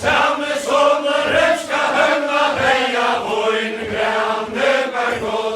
Samme som den rød skal henge, beia, voin, grann, løper, gå.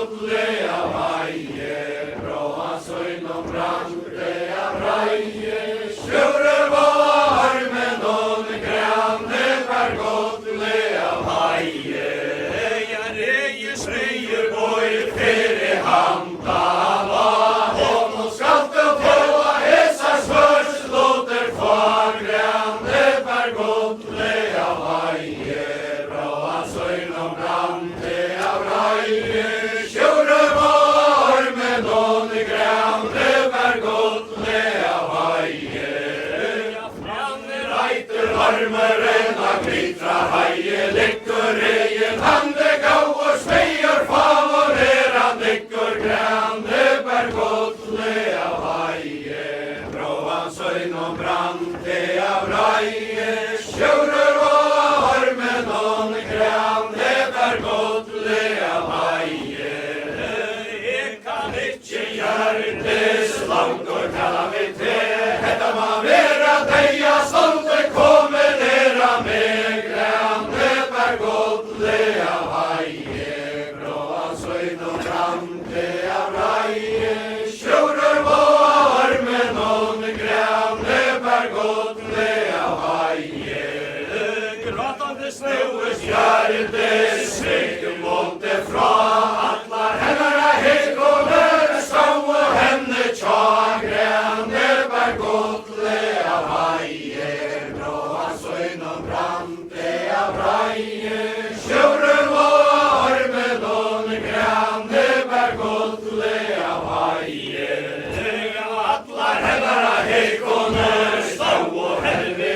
bergodle av heie. Jeg kan ikke hjertes langt og kalamitet, hetta ma vera deia stolte komme dera med grande bergodle av heie. Gråan søyn og brande av reie, sjårer var men on grande bergodle av heie. Gråtande snøes hjertes svek målte fra atlar hennara hekoner stau og henne tja grande bergodle av heie. Gråan søyn og brande av reie, sjårer var med on grande bergodle av heie. Atlar hennara hekoner stau og henne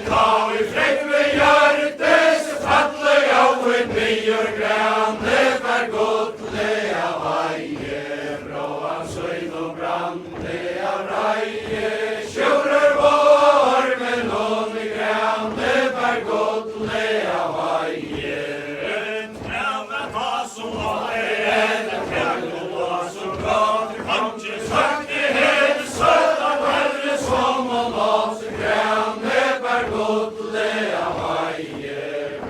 ta i frekve hjertes fatle av et myor grande bergodle av heie. Bråan søyn og brande av reie, sjårer var med noen grande bergodle av heie. Tremme ta som åren, tremme ta som gav, kanskje sagt i hele søt av herre som og lås grande bergodle av heie.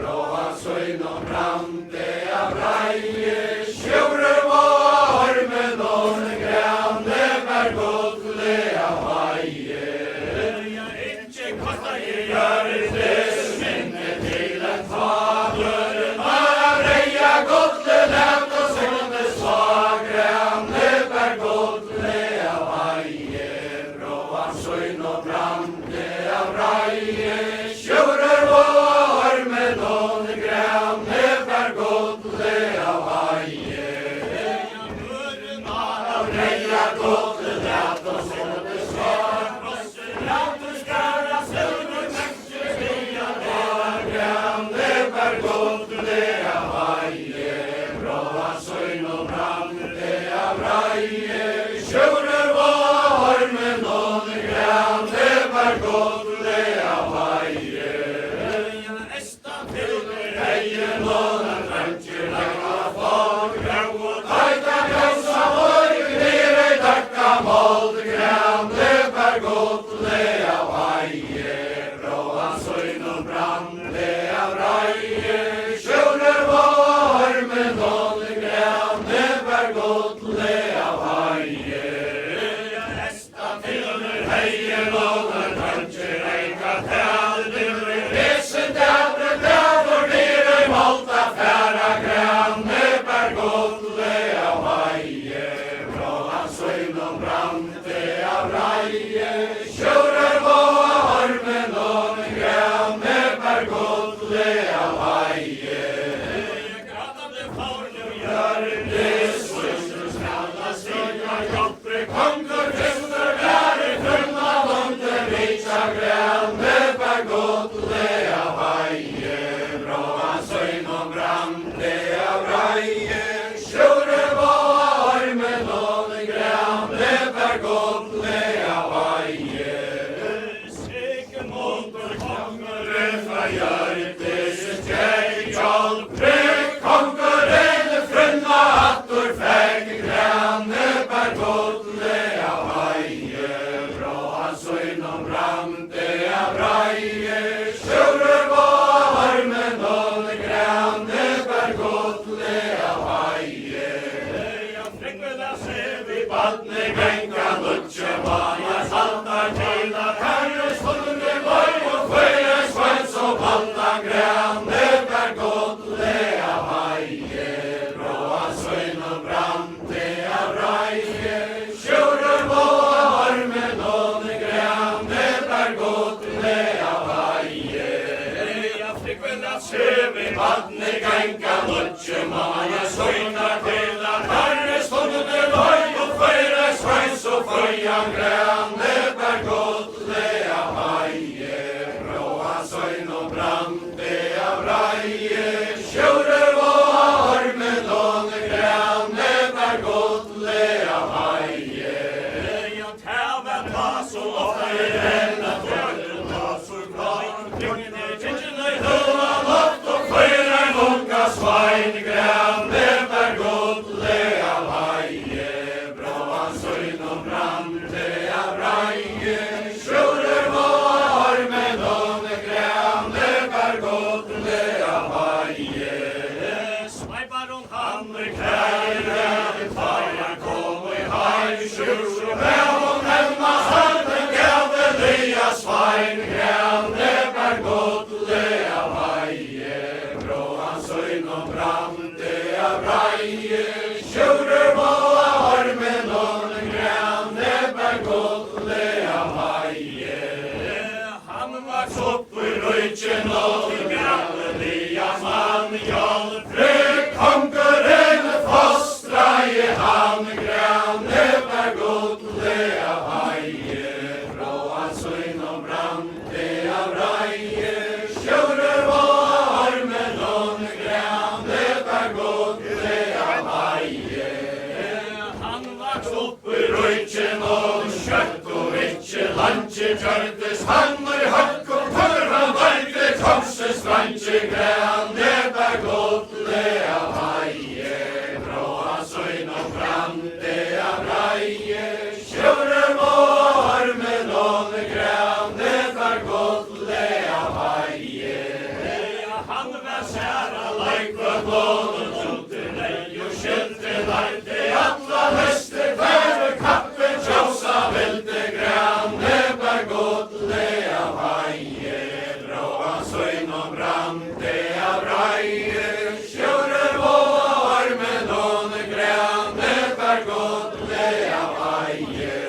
Bråan søyn og brande av reie, sjårer var med noen grande bergodle av heie. Ikke kasta i hjertes minne til en faderen av reia godle levd og sånne svag grande bergodle av heie. Bråan søyn og brande av reie, sjårer var med noen grande bergodle av heie. Av reia godle levd og sånne svag krosser skara sølver mennesker stia var grande bergodle av heie. Bråan søyn og brande av reie, sjårer var med noen grande bergodle av heie. Esta til heie noen drømtjer lagna folk, grau og taita kjausa vår, nere i dakka mold grande bergodle av heie. Bråan søyn og brande av reie, sjårer var med noen grande bergodle av heie. Esta til heie noen drømtjer eika tal, lesen dævre dævre nere i Malta færa grande bergodle av heie. Bråan søyn og brande av reie, sjårer var med noen grande bergodle av heie. Gratande fornum hjertes, søster skalla sina jobbre, konger kristner være funna vonde vitsa grande bergodle av heie. Bråan søyn og brande av reie, sjårer var med noen grande bergodle av heie. Sikke motor konger fra hjertes kjeg hjelpre, konger frunna attor feg grande bergodle av heie. Bråan søyn og brande av reie, sjårer var med noen grande bergodle av heie. Frekvela ser vi badne genka lutje maja saltar til at herres hunde løy og kvøyres svans og balta grande bergodle av heie. Bråan søyn og brande av reie, sjårer var med noen grande bergodle av heie. Frekvela ser vi badne genka lutje maja saltar til at herres hunde løy og kvøyres svans og kvøyan grande bergodle av heie. Bråan søyn og brande av reie, sjårer var med noen grande bergodle av heie. Tæva ta så ofte renna tøyden ta så glad, kringen tidsjen høyla loft og kvøyrer munga svai sjur, og hemma halden gavelia svein, grande ber godle av heie, bråan søgn og brande av reie, sjurur må av armen og grande ber godle av heie. Han vaks opp i røyken og gavelia mann, hjalp konkurren fostra i han, grande ber godle av heie, bråan søgn og brande av reie, sjurur må av armen og grande ber godle av heie. Han vaks opp i røyken og kjøtt og ikke landje gjørtes, han og hakk og kurva vargte komses landje, grande ber godle av heie, bråan søgn og brande av reie, sjurur må av armen og grande ber godle av heie. Han var særa leikvart lån og lei og skjelte lærte alla høste kvære kappen tjåsa velte, grande ber godle av heie, bråan søgn og brande av reie, sjurur må av armen og grande ber godle av heie.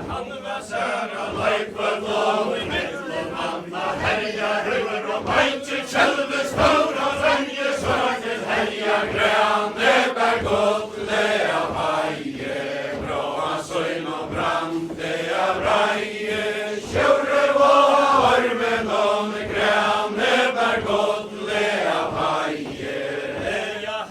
Han var særa leikvart lån i mellom anna herja røver og beinte kjelves bør og franje søker herja, grande ber godle av heie, bråan søgn og brande av reie, sjurur må av armen og grande ber godle av heie.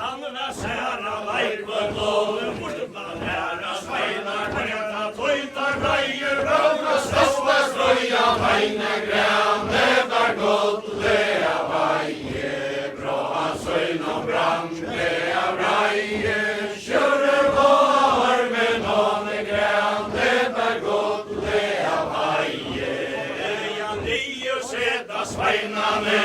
Han var særa leikvart lån, borteblan herra sveinar, kvarjata tøytar reier, bråka ståsta strøya heine, grande ber godle av heie, bråan søgn og brande av reie, sjurur må av armen og grande ber godle av heie. Nio seta sveinane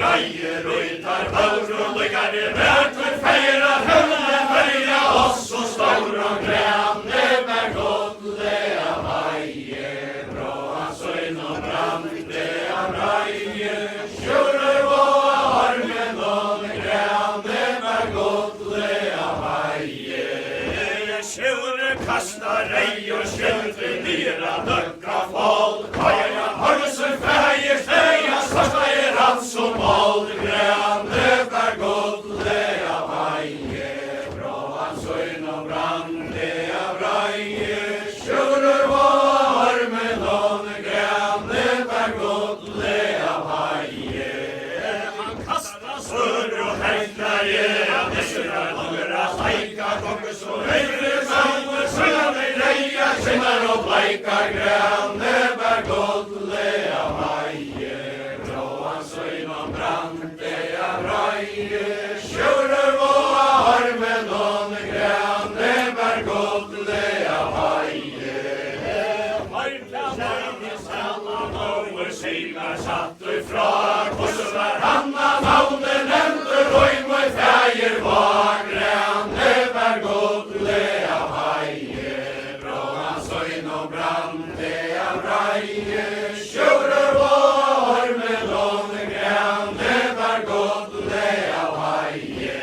reier og tar baur og lykkare vertur feira høvne feira oss og staur og grande ber godle av heie, bråan søgn og brande av reie, sjurur må av armen og grande ber godle av heie. Sjurur kasta rei og skjølte nyra døkka folk, kaja harsen feir steia svarta i rats og mål, grande ber godle av heie, bråan søgn og brande av reie, sjurur må av armen og grande ber godle av heie. Han kasta sør og herklaje av dessera langra steika, kongus og høyre sanger, sønne reia, kjenner og bleikar, grande ber godle av heie, bråan søgn og brande av reie, sjurur må av armen og grande ber godle av heie. Markla nøyne saman over sigar satt ifra, korsar hanna navne nevnte røym og feir var, grande ber godle av heie, bråan søgn og brande av reie, sjurur må av armen og grande ber godle av heie.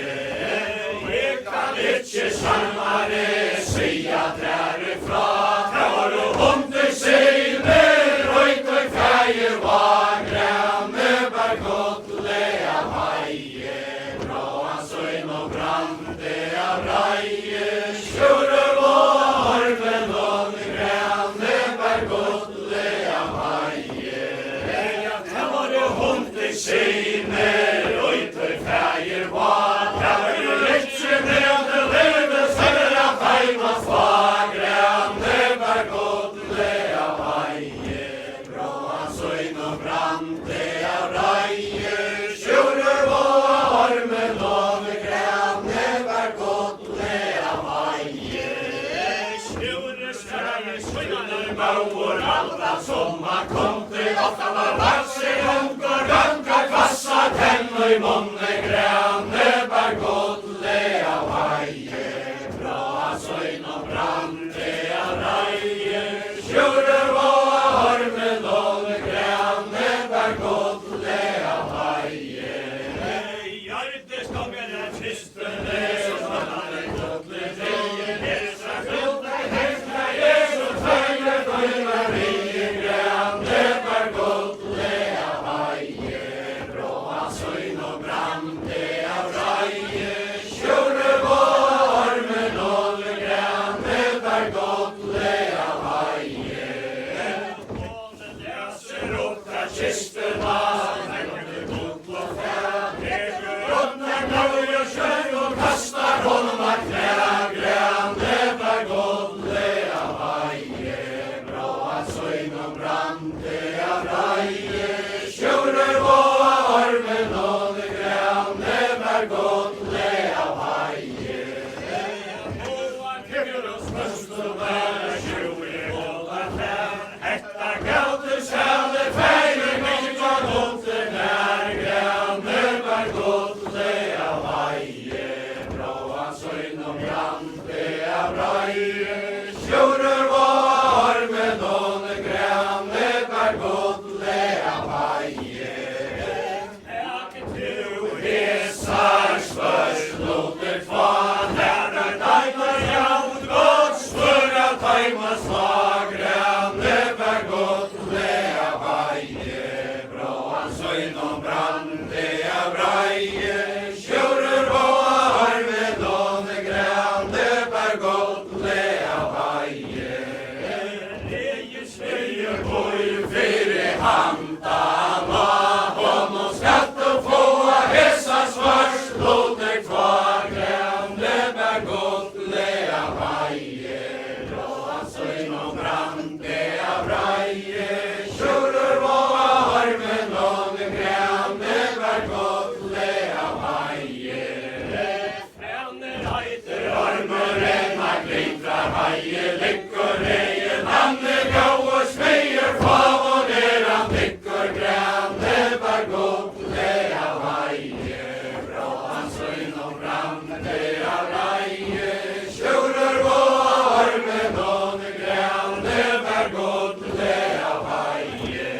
Jeg kan ikke sannare sia drære fra, kvar og hunder seiner, røyt og feir var, grande ber godle av heie, bråan søgn og brande av reie, sjurur må av armen og grande ber godle av heie. Kvar og hunder seiner, røyt og feir var, kvar og ikke nevne leve, sønne feim og far, grande ber godle av heie, bråan søgn og brande av reie, sjurur må av armen og grande ber godle av heie. Sjurur skrære søgnane maur alla som har kom til åtta var vakse honker, ganka kvassa tenn og i månne, grande ber godle av heie, bråan søgn og brande var godle av heie. Og kjøkker og spørst og være tjue holda fær. Etta gauter sjæle feire mykje godle nær. Grane var godle av heie. Bråan søgn og brande av reie. Sjurur var med noen grane var godle av heie. Hesar spørs låter kvar. Her deimer jaut godt spør av taima slag. Grane var godle av heie. Bråan søgn og brande av reie. Sjurur var med noen grane var godle av heie. Sveie boi fire handana. Honom skatt og få hesa svars låter kvar. Grane var godle av heie. Bråan søgn og brande av reie. Sjurur var med noen grane var godle av heie. Frenner heiter armer enn har glitrar heie. Lykker reien han gau og smeier favoneran. Lykker grane var godle av heie. Bråan søgn og brande av reie. Sjurur var med noen grane var godle av heie.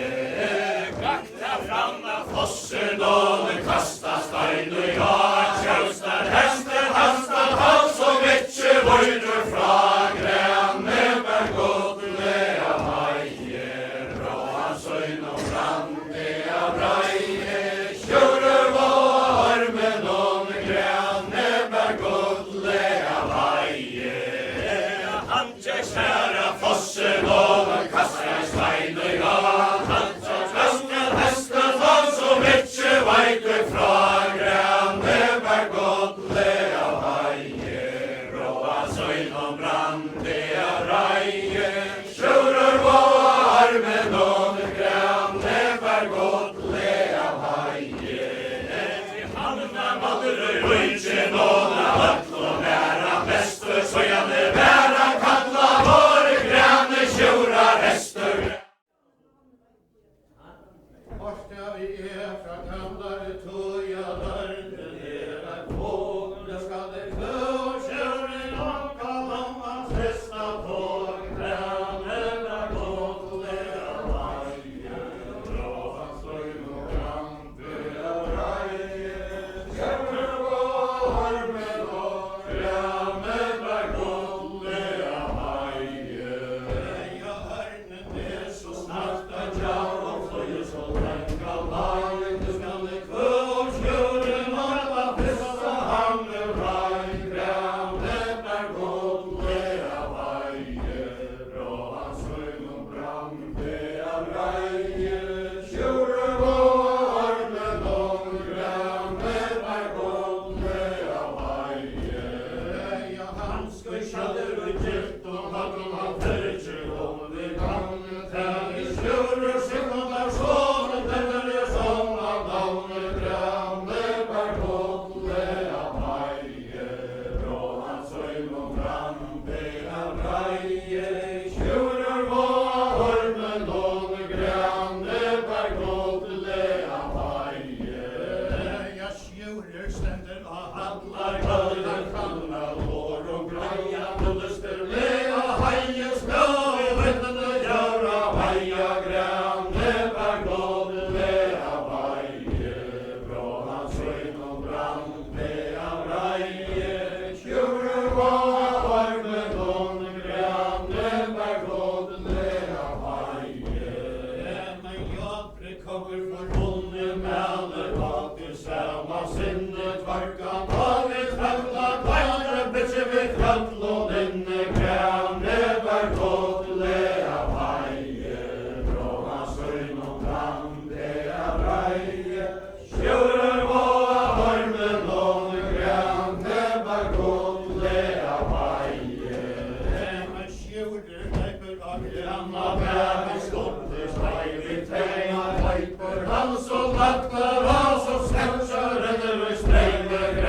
Kakta fram av fossen og kasta stein og ja. Kjaustar hester hastar hals og vetje vøyder fra. Grane var godle av heie. Bråan søgn og brande av reie. Sjurur var med noen grane var godle av heie. Han tjekk skjæra fossen og kastar stein og ja. Han tjekk kastar hester hals og vetje vøyder fra. Grane var godle av heie. Bråan søgn og brande av reie. Sjurur var med noen grane var godle av heie. Halvna madre røyke noen av øtlo næra beste. Søyane væra kalla våre grane tjurar hester. Horsta vi fra kallare toja dörden hela tåg. Det skal det klø og kjøre långa långa festa tåg. Grane var godle av heie. Bråan søgn og brande av reie. Sjurur var med noen grane var godle av heie. Ja, hørnen så snart at jeg og fløye så tenka veien. Det skal det klø og kjøre långa festa hamne vei. Grane var godle av heie. Bråan søgn og brande av reie. Sjurur var med noen grane var godle av heie. Ja, han skal kjøle ut gitt og hatten han tørkje om det kan. Tæg sjurur sekundar sånn denne er sånn av navnet. Grane var godle av heie. Bråan søgn og brande av reie. Sjurur var med noen grane var godle av heie. Ja, sjurur stender av hallar køllar kanna lår og greia. Bullester le av heie skå og vettene gjør av heia. Grane var godle av heie. Bråan søgn og brande av reie. Sjurur var med noen grane var godle av heie. Men jatre kommer for vonde mæler bak i samme sinne tvarkan. Og vi trakla kvaire bitche vi traklo denne. Grane var godle av heie. Bråan søgn og brande av reie. Sjurur var med noen grane var godle av heie. Men sjurur leiper av granna bæve skodde steg vi teina leiper. Han så laktar av så skjøtser renner vi streg.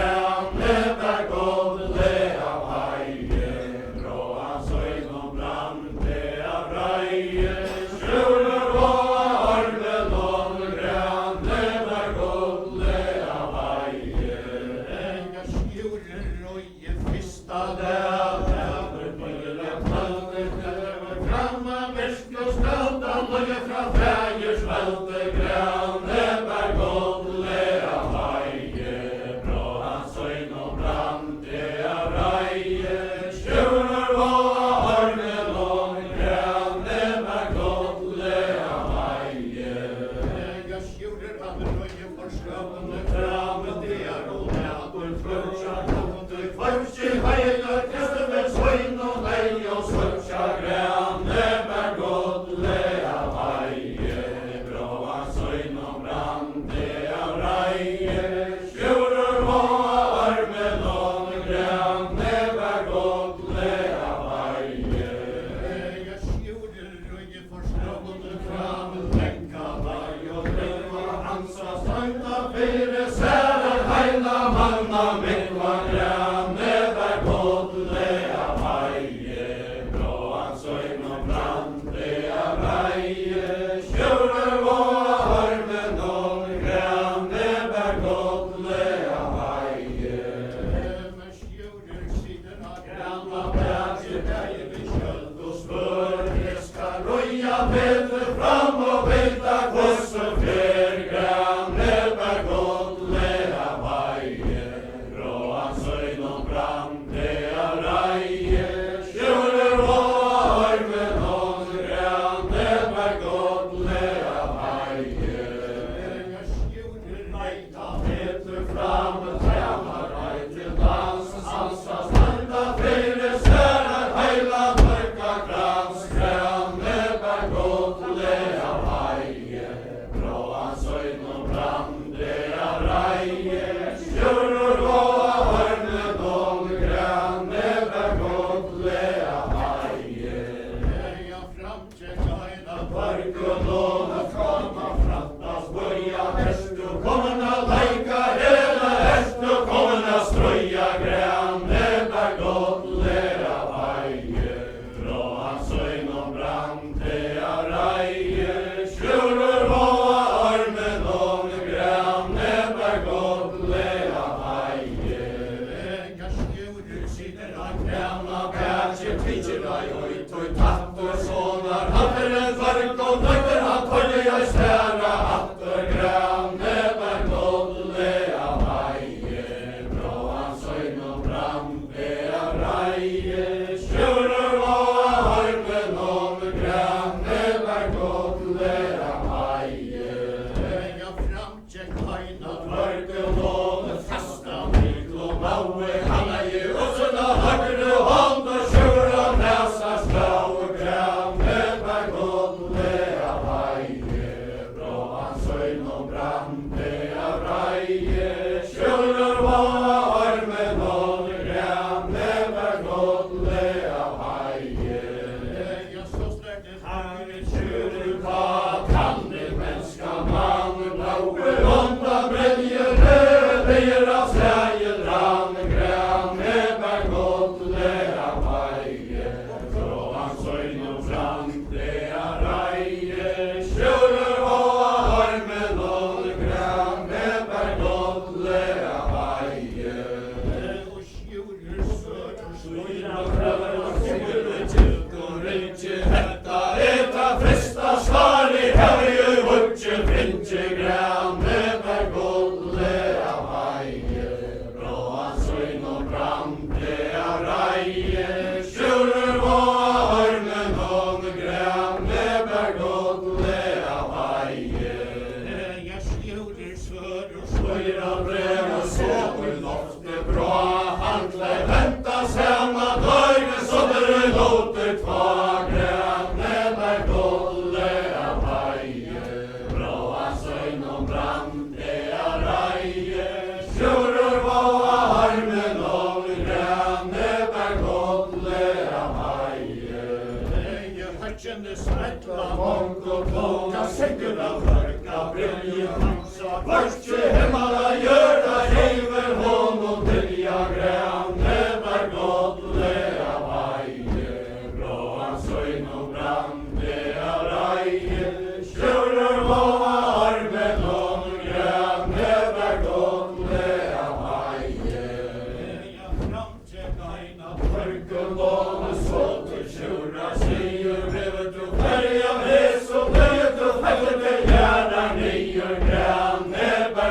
Never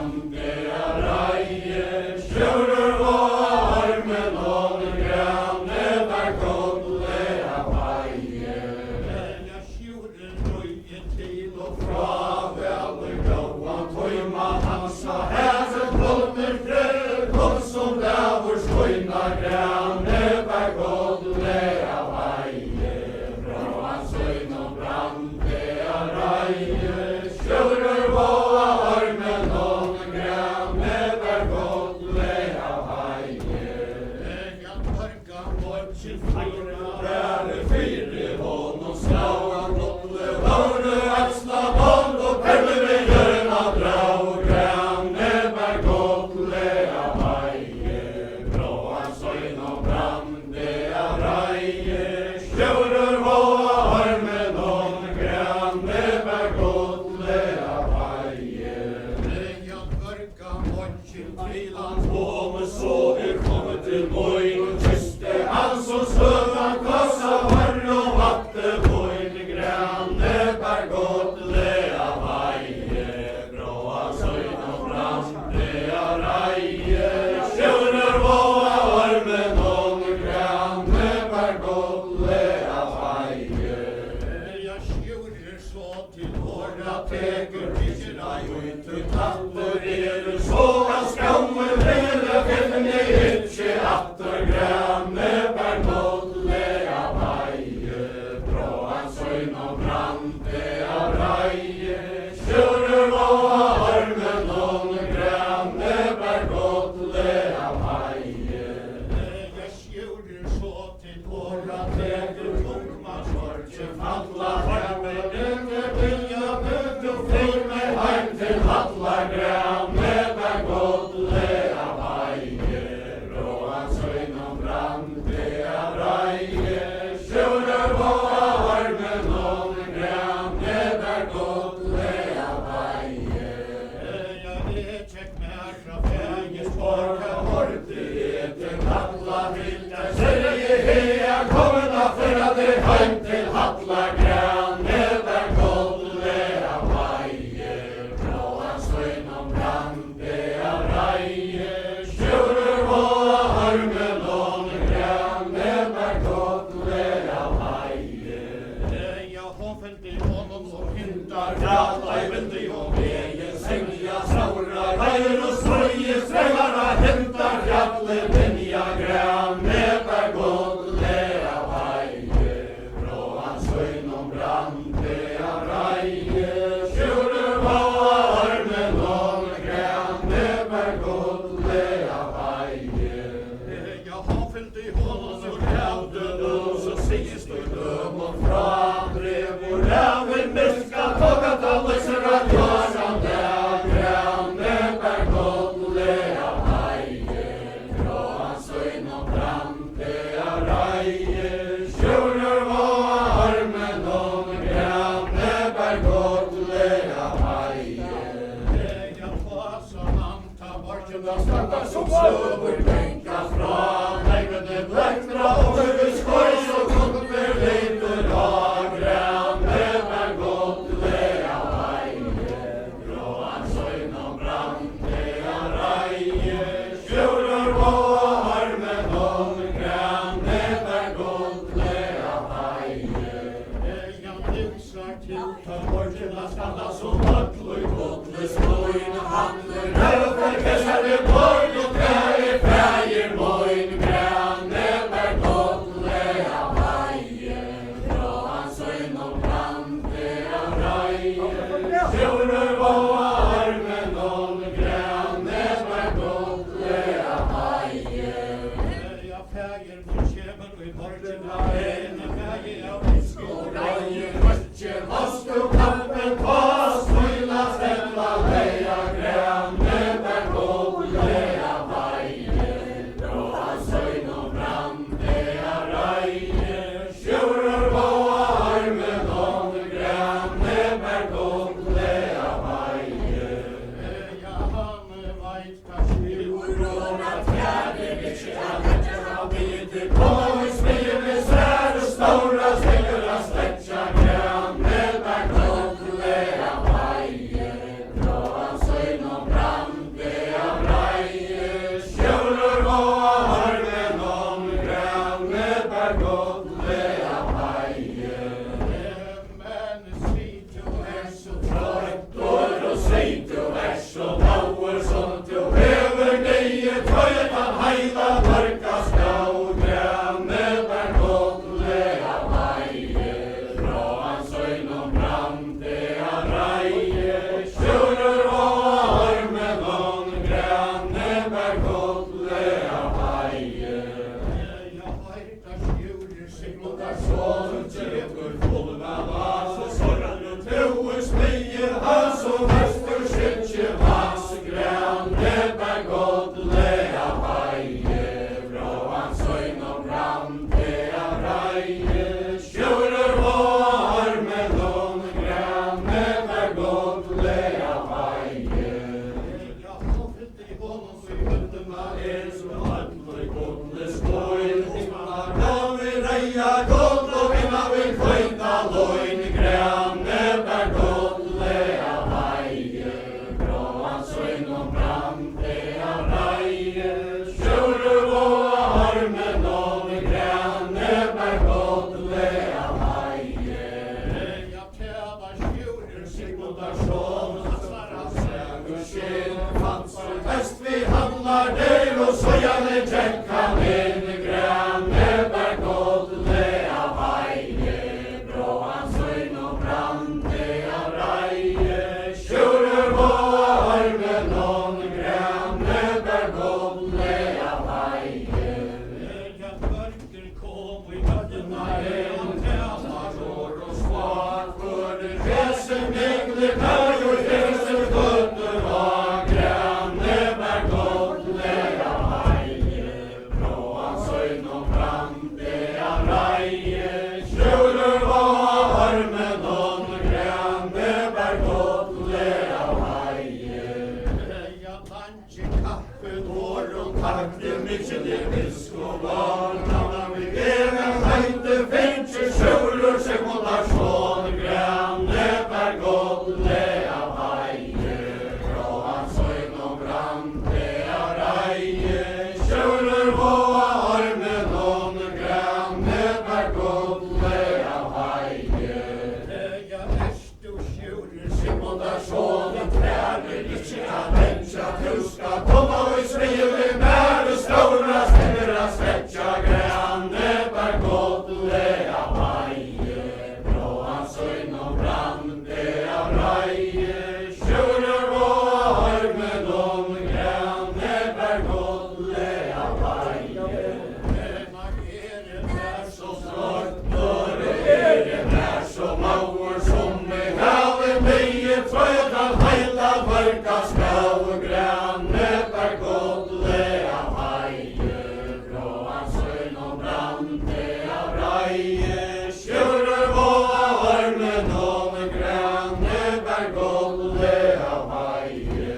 Handler, var der og så gjerne tjekk han inn i grønne bergodle av heie, brå han søgn og brande av reie, kjører på armen og grønne bergodle av heie. Ja, mørker kom i høttene en tæmmer og svart for det rese megle der og rese føtter av grønne bergodle av heie, brå han søgn og brande av reie, kjører på armen og grønne bergodle av heie. Ja, tanke kaffen hår og takte mykje det visk og barna, vi even heite fengte kjører seg mot der sånn grønne bergodle av heie, brå han søgn og brande av reie, kjører på armen og grønne bergodle av heie. Ja, erst og kjører seg mot der sånn i træner, ikke kan vensja du skal komme og skrive mer og ståra stedra svetja grønne bergodle av heie, brå han søgn og brande av reie, kjører på armen og grønne bergodle av heie. Men er så snart og er så mauer som vi havet mye trøyt av heila mørka skau grønne bergodle av heie, brå han søgn og brande av reie, kjører på armen og grønne bergodle av heie.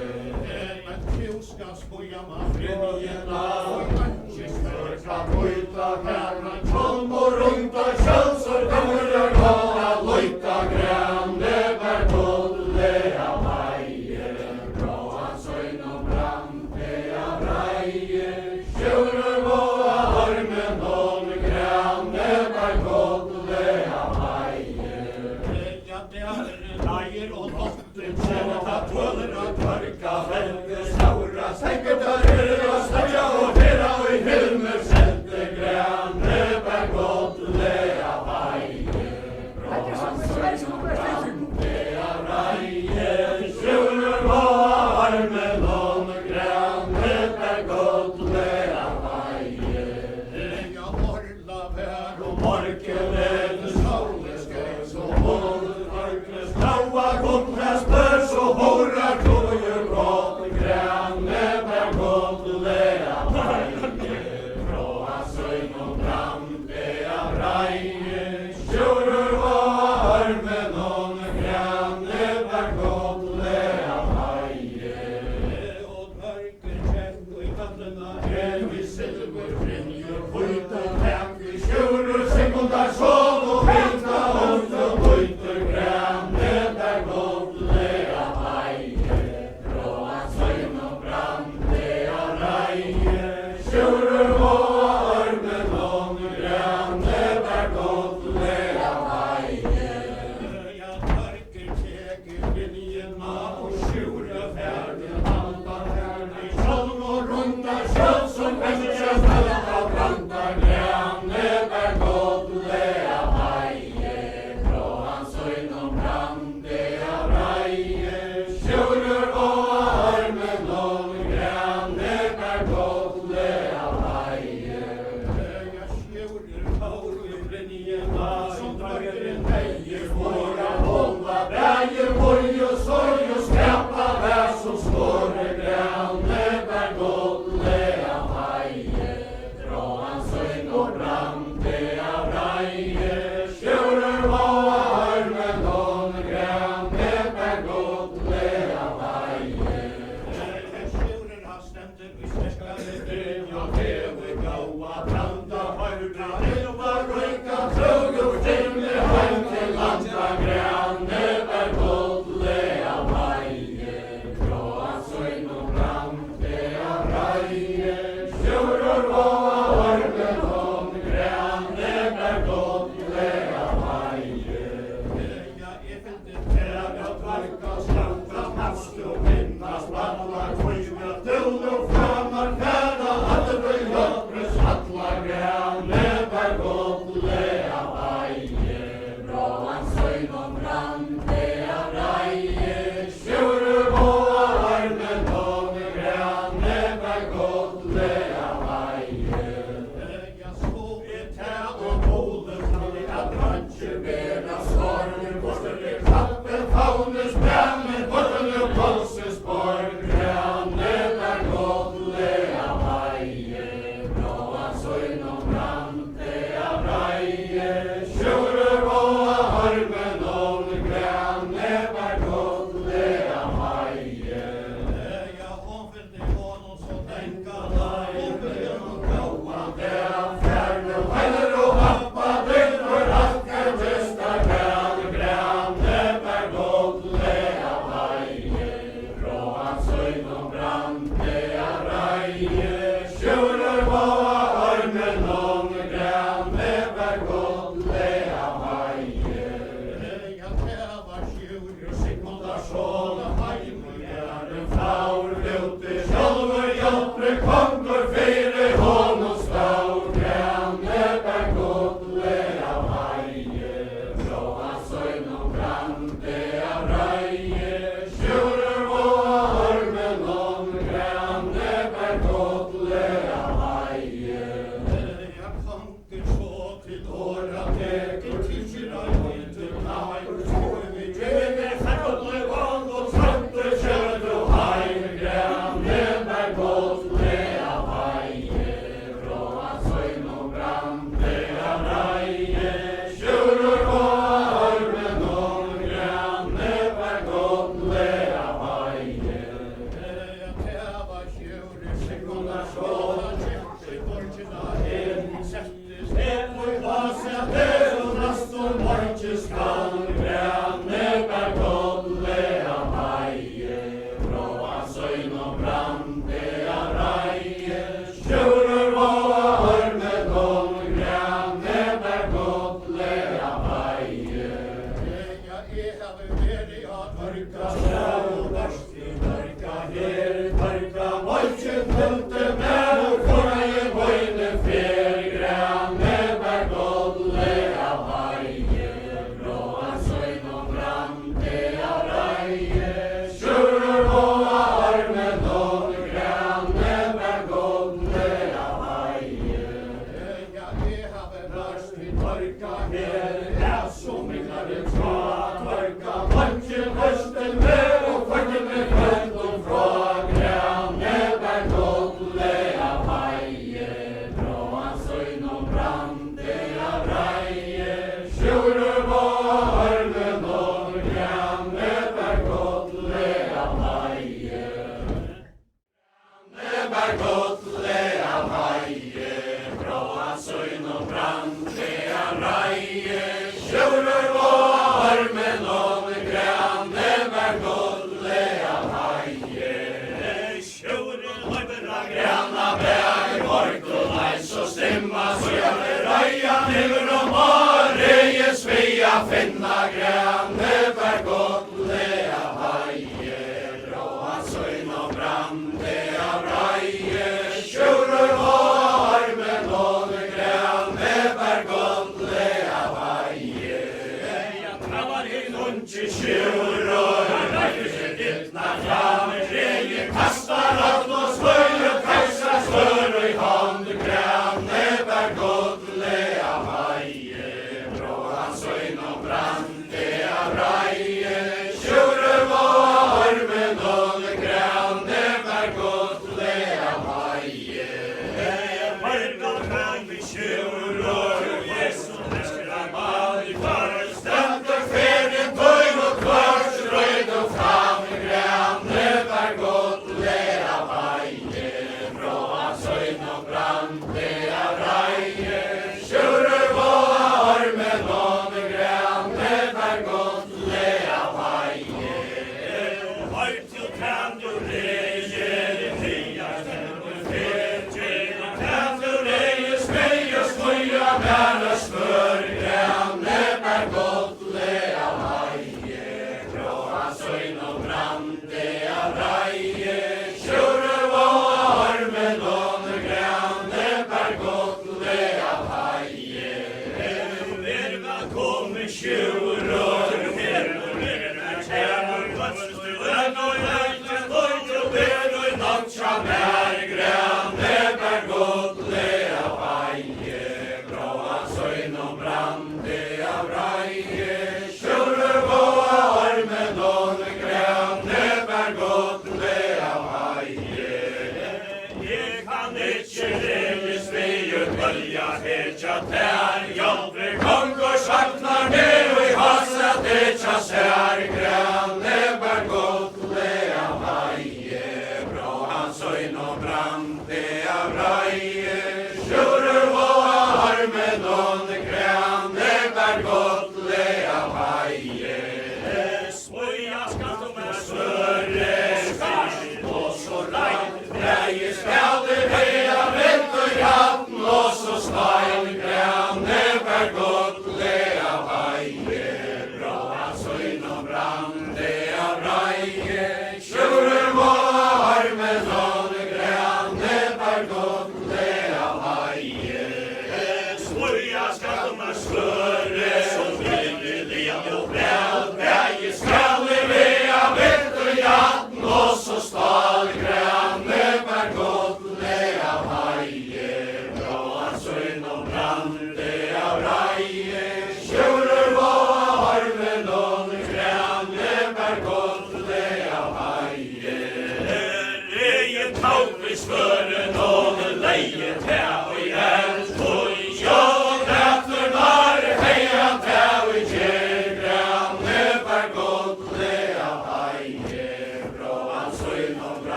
Men du skal spoja meg frimien av ansikter kan løyta herra kom og rundt av kjølsor kommer jeg gå av løyta grønne bergodle av heie, brå han søgn og brande av reie, kjører på armen og grønne bergodle av heie. Ja, det er leier og notten kjenner ta tåler og tørka velge saura stekker der og støtja og hera og i hilmer sette grønne bergodle av heie, brå han søgn og brande av reie, kjører på armen og grønne bergodle av heie. Ja, orla vær og morkelen soleskrev så hålet mørknes blaua godnes bør så horar klojer brått grønne bergodle av heie, brå han søgn og brande av reie, kjører på armen og grønne bergodle av heie. Og mørker kjenn og i kallena er vi silver frinjer høyt og tak vi kjører seg mot der sånn og vinta høyt og høyt grønne bergodle av heie, brå han søgn og brande av reie, kjører på armen og grønne bergodle av heie. Ja, mørker teker linjen av og skjure ferdig halvan herlig sånn og rundt av kjøl som vensja falla av branda grønne bergodle av heie, brå han søgn og brande av reie, kjører på armen og grønne bergodle av heie. Ja, skjører kaur i linjen av som drager en heie for å holde bæge boi og sorg og skapa vær som står i grønne bergodle av heie, brå han søgn og brande av reie, kjører på armen og grønne bergodle av heie.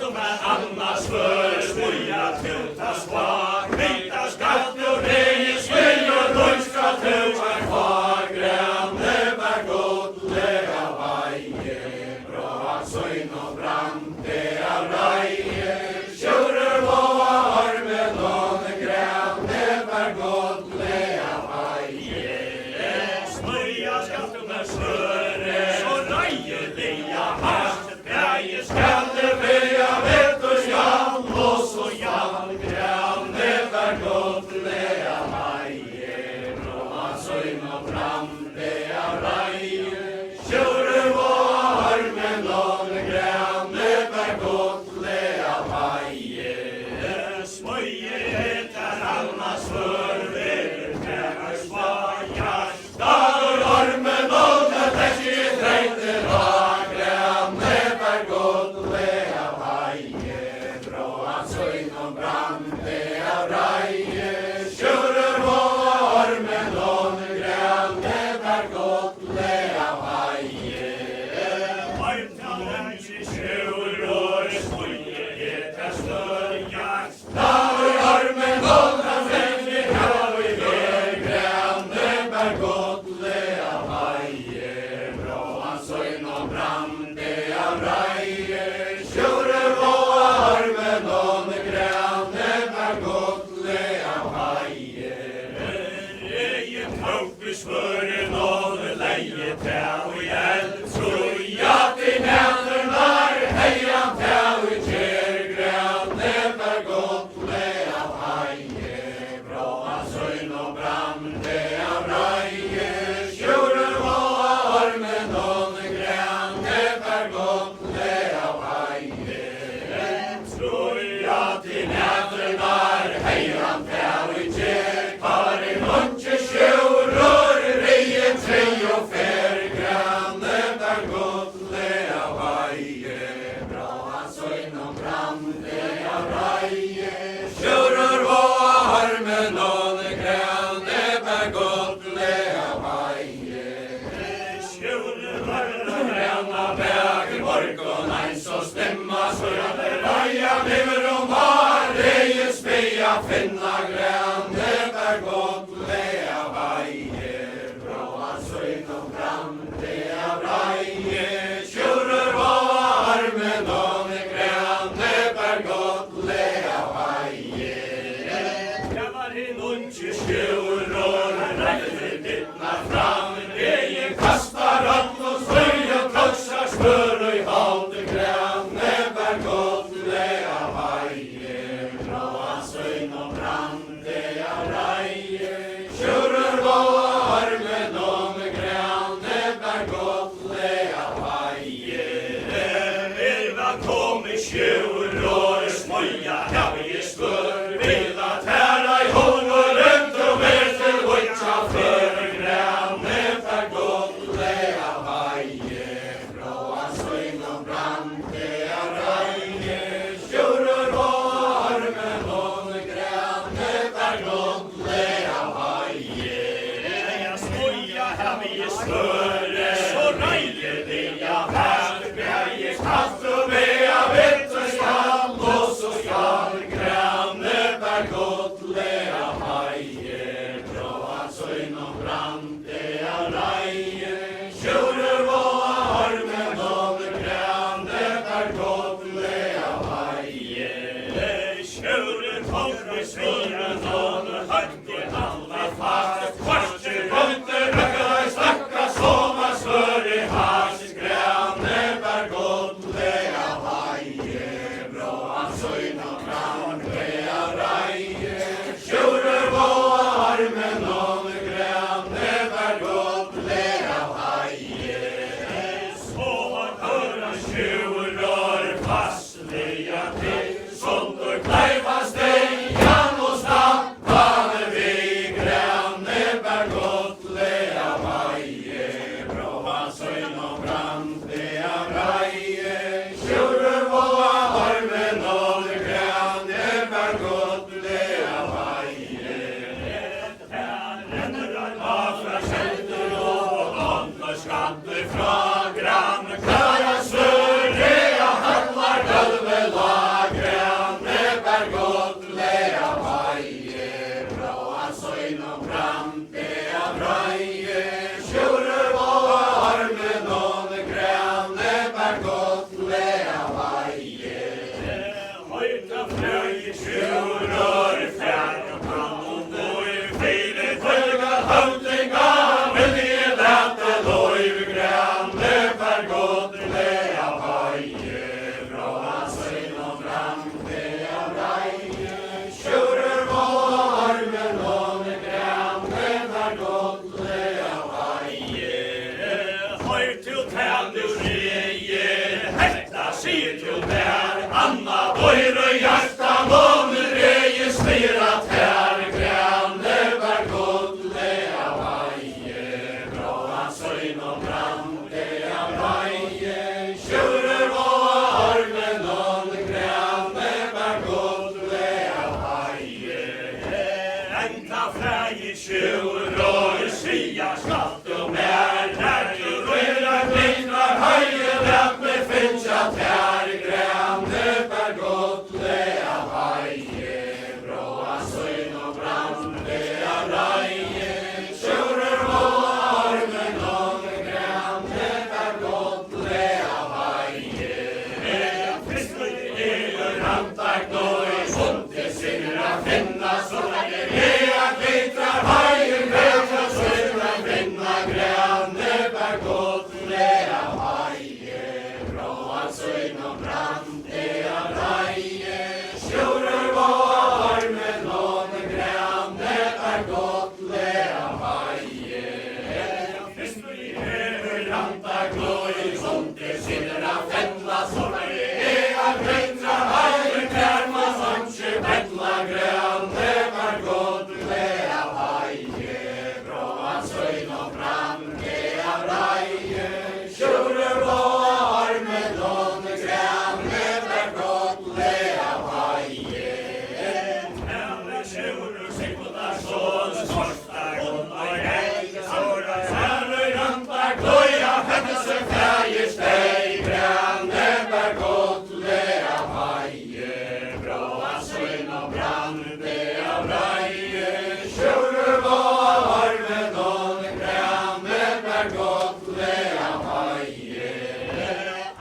du med annars för smuja till ta svag, vita skatt och det smyg och lunska till var kvar, gränne bär godliga vaje, bra söjn och brand, det är raje, tjurer var med någon gränne bär godliga vaje, smyja skatt du med snöre, så rajeliga hast, grejer skall det vilja vet och skall, och så skall gränne bär godliga vaje, bra söjn och brand, det är raje, tjurer var med någon gränne bär godliga vaje, smöje heter allas för vägar svajar, där har med någon täckig trängte var gränne bär godliga vaje, bra söjn och brand, det är raje, tjurer var med någon gränne bär godliga vaje, varmt i tjurer smöje heter snöjar, där har med någon täckig trängte gränne bär godliga vaje, bra söjn och brand, det är raje, tjurer var med någon gränne bär godliga vaje, rejen hoppas för någon leje täv i eld, troja till händerna, hejan täv i kär, gränne bär godliga vaje, bra söjn och brand, det är raje, tjurer var med någon gränne bär godliga vaje, troja till händerna, hejan täv i kär, kvar i lunche tjurer, rejen tre och fär, gränne bär godliga vaje, bra söjn och brand, det är raje, tjurer var med någon gränne bär godliga vaje, tjurer var gränna väg, morgon eins och stämma, så jag där vaja lever och var, rejen speja finna, gränne bär godliga vaje, bra söjn och brand, det är raje, tjurer var med någon gränne bär godliga vaje, jag var i lunche tjurer, räcker dittna fram, rejen kastar upp och smörjer, krossar smör i halt, gränne bär godliga vaje, bra söjn och brand, det är raje, tjurer var med någon gränne bär godliga vaje, virva kom i tjurer, smöja här i spör, vila tära i hål runt och vet till witcha för, gränne bär godliga vaje, bra söjn och brand, det är raje, tjurer var med någon gränne bär godliga vaje, jag smöja här i spör, så rajeliga här, grejer skatt och bea vet och skall, och så skall gränne bär godliga vaje, bra söjn och brand, det är raje, tjurer var med någon gränne bär godliga vaje, tjurer kommer svira någon högt i alla fast, kvarter runt röka stacka sova smör i hast, gränne bär godliga vaje, bra söjn och brand, det är raje, tjurer var med någon gränne bär godliga vaje, så höra tjurer fastliga till, sånt och klejva stejan och snabba vid, gränne bär godliga vaje, bra söjn och brand, det är raje, tjurer var med någon gränne bär godliga vaje, varför sätter och skatter från grann, klara svör, det jag handlar gulvet never godle av høye, fra søgn og brande av reie. Kjører varmen og med grann, never godle av høye. Høy til tæn du reie, hetta sier til der, Anna bøyre hjarta, måne reie, styr at her grann, never godle av høye, fra søgn og brande av reie. Kjører varmen og med grann, never godle av høye. Enta freie kjør og sia skatt og mer, der du røyrer glitrar høye, vet me finnes at her grann, never godle av høye, fra søgn og brande av reie. Kjører varmen og med grann, never godle av høye. Kristi rantak noi, sunt til sinra finna, så lenge glitrar høye, vet at sinra finna grann, never godle av høye, fra søgn og brande av reie. Kjører varmen og med grann, never godle av høye. Kristi rantak noi, sunt til sinra finna, så lenge glitrar høye, vet man ikke bettla grann, never godle av høye, fra søgn og brande av reie. Kjører varmen og med grann, never godle av høye. Helle kjører sekulasjon, skortar hun og jeg, såra særlig rantak loja, hette seg feie steg grann, never godle av høye, fra søgn og brande av reie. Kjører varmen og med grann, never godle av høye.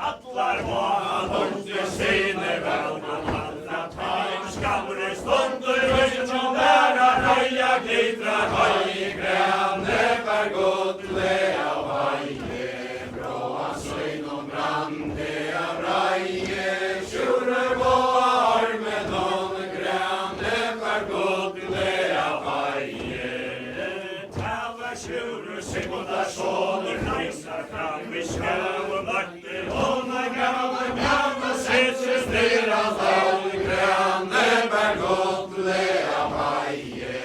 Atlar var håndte sine velkom andre tegn, skamre stunder, høyden som væra høya, glitrar høye grann, never godle av høye, fra søgn og brande av reie. Kjører varmen og med grann, never godle av høye. Tala kjører sekundasjoner, reiser fram i skjøv og vakter, hånda gamle gamle, setter styr av høye grann, never godle av høye,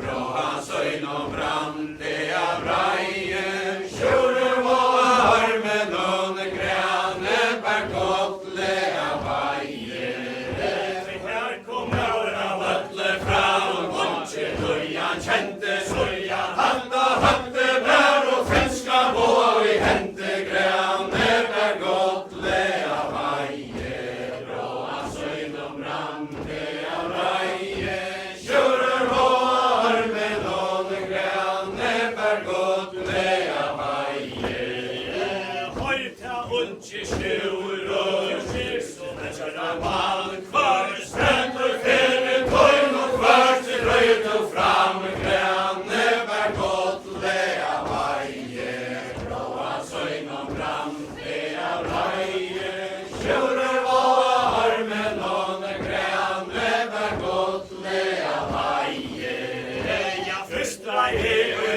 fra søgn og brande av reie. Kjører varmen og med grann, never godle av høye. Her kom Laura Vøtle fram, og kom til høyan, kjente søyan, hadde bær og finska på i hente grann, never godle av høye, fra søgn og brande av reie. Kjører varmen og med grann, never godle av høye. Høyta unge skjur og skjus, og kjøra mal, kvar stendur fyrir tøyn, og kvar til røyd og fram grann, never godle av høye, fra søgn og brande av reie. Kjører varmen og med grann, never godle av høye. Ja, fyrsta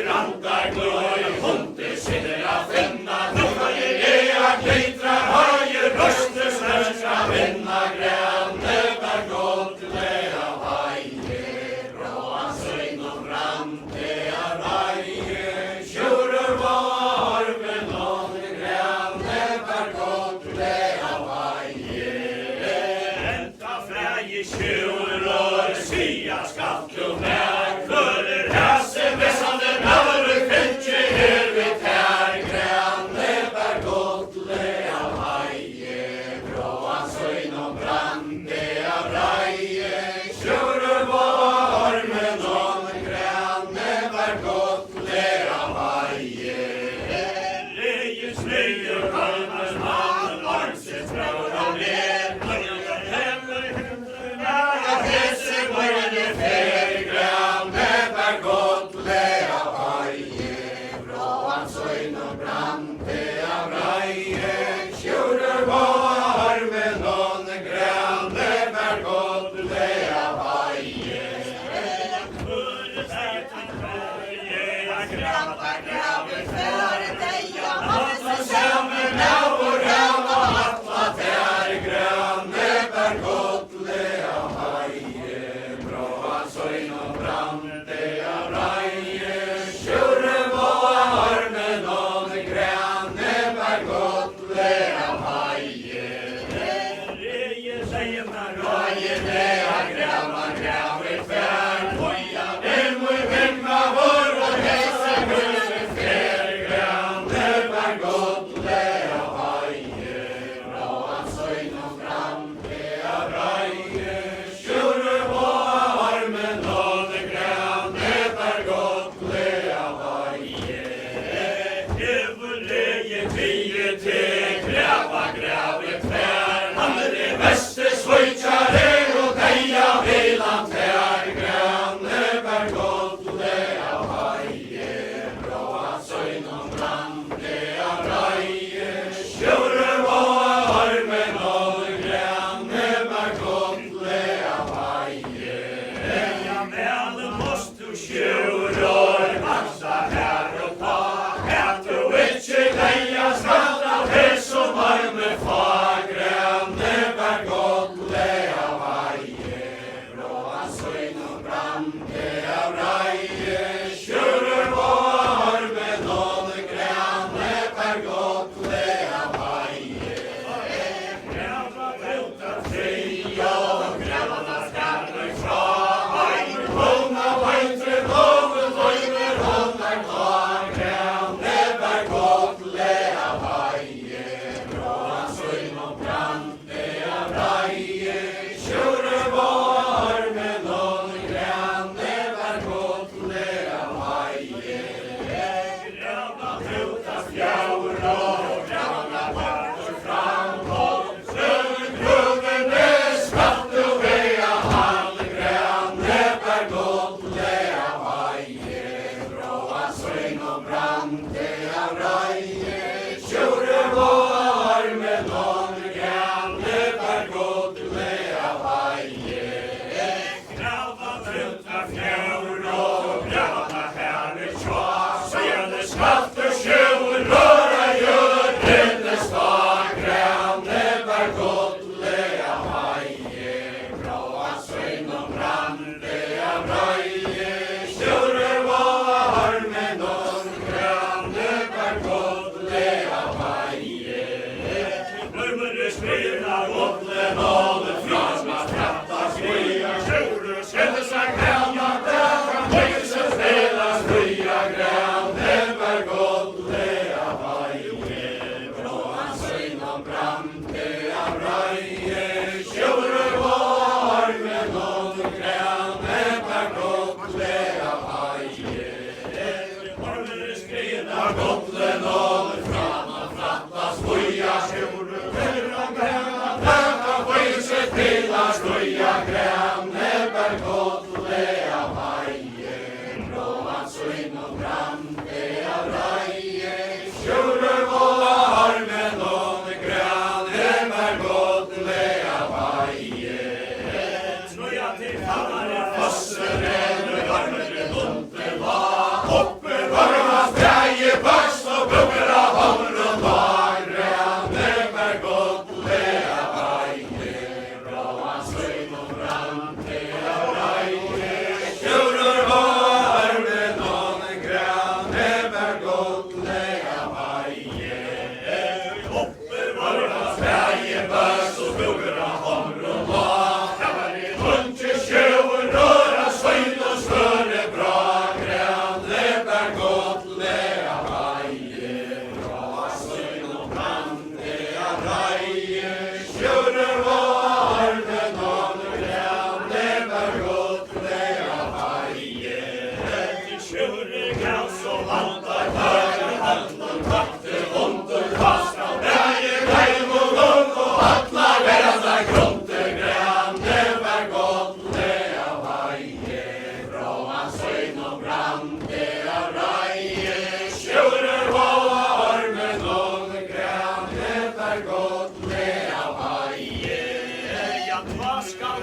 rantak gløy, hunde sinra finna, glitrar høye, røste snørska vinna grann, never godle av høye, fra søgn og brande av reie. Kjører varmen og med grann, never godle av høye. Enta freie kjører og sia skatt og mer, klører hæse vessande navre, finnkje her vidt her grann, never godle av høye, fra søgn og brande av reie. Kjører varmen og med grann, never godle av høye. Reies løye, kalmes mann, armsets brød og ned, heller hundre nær,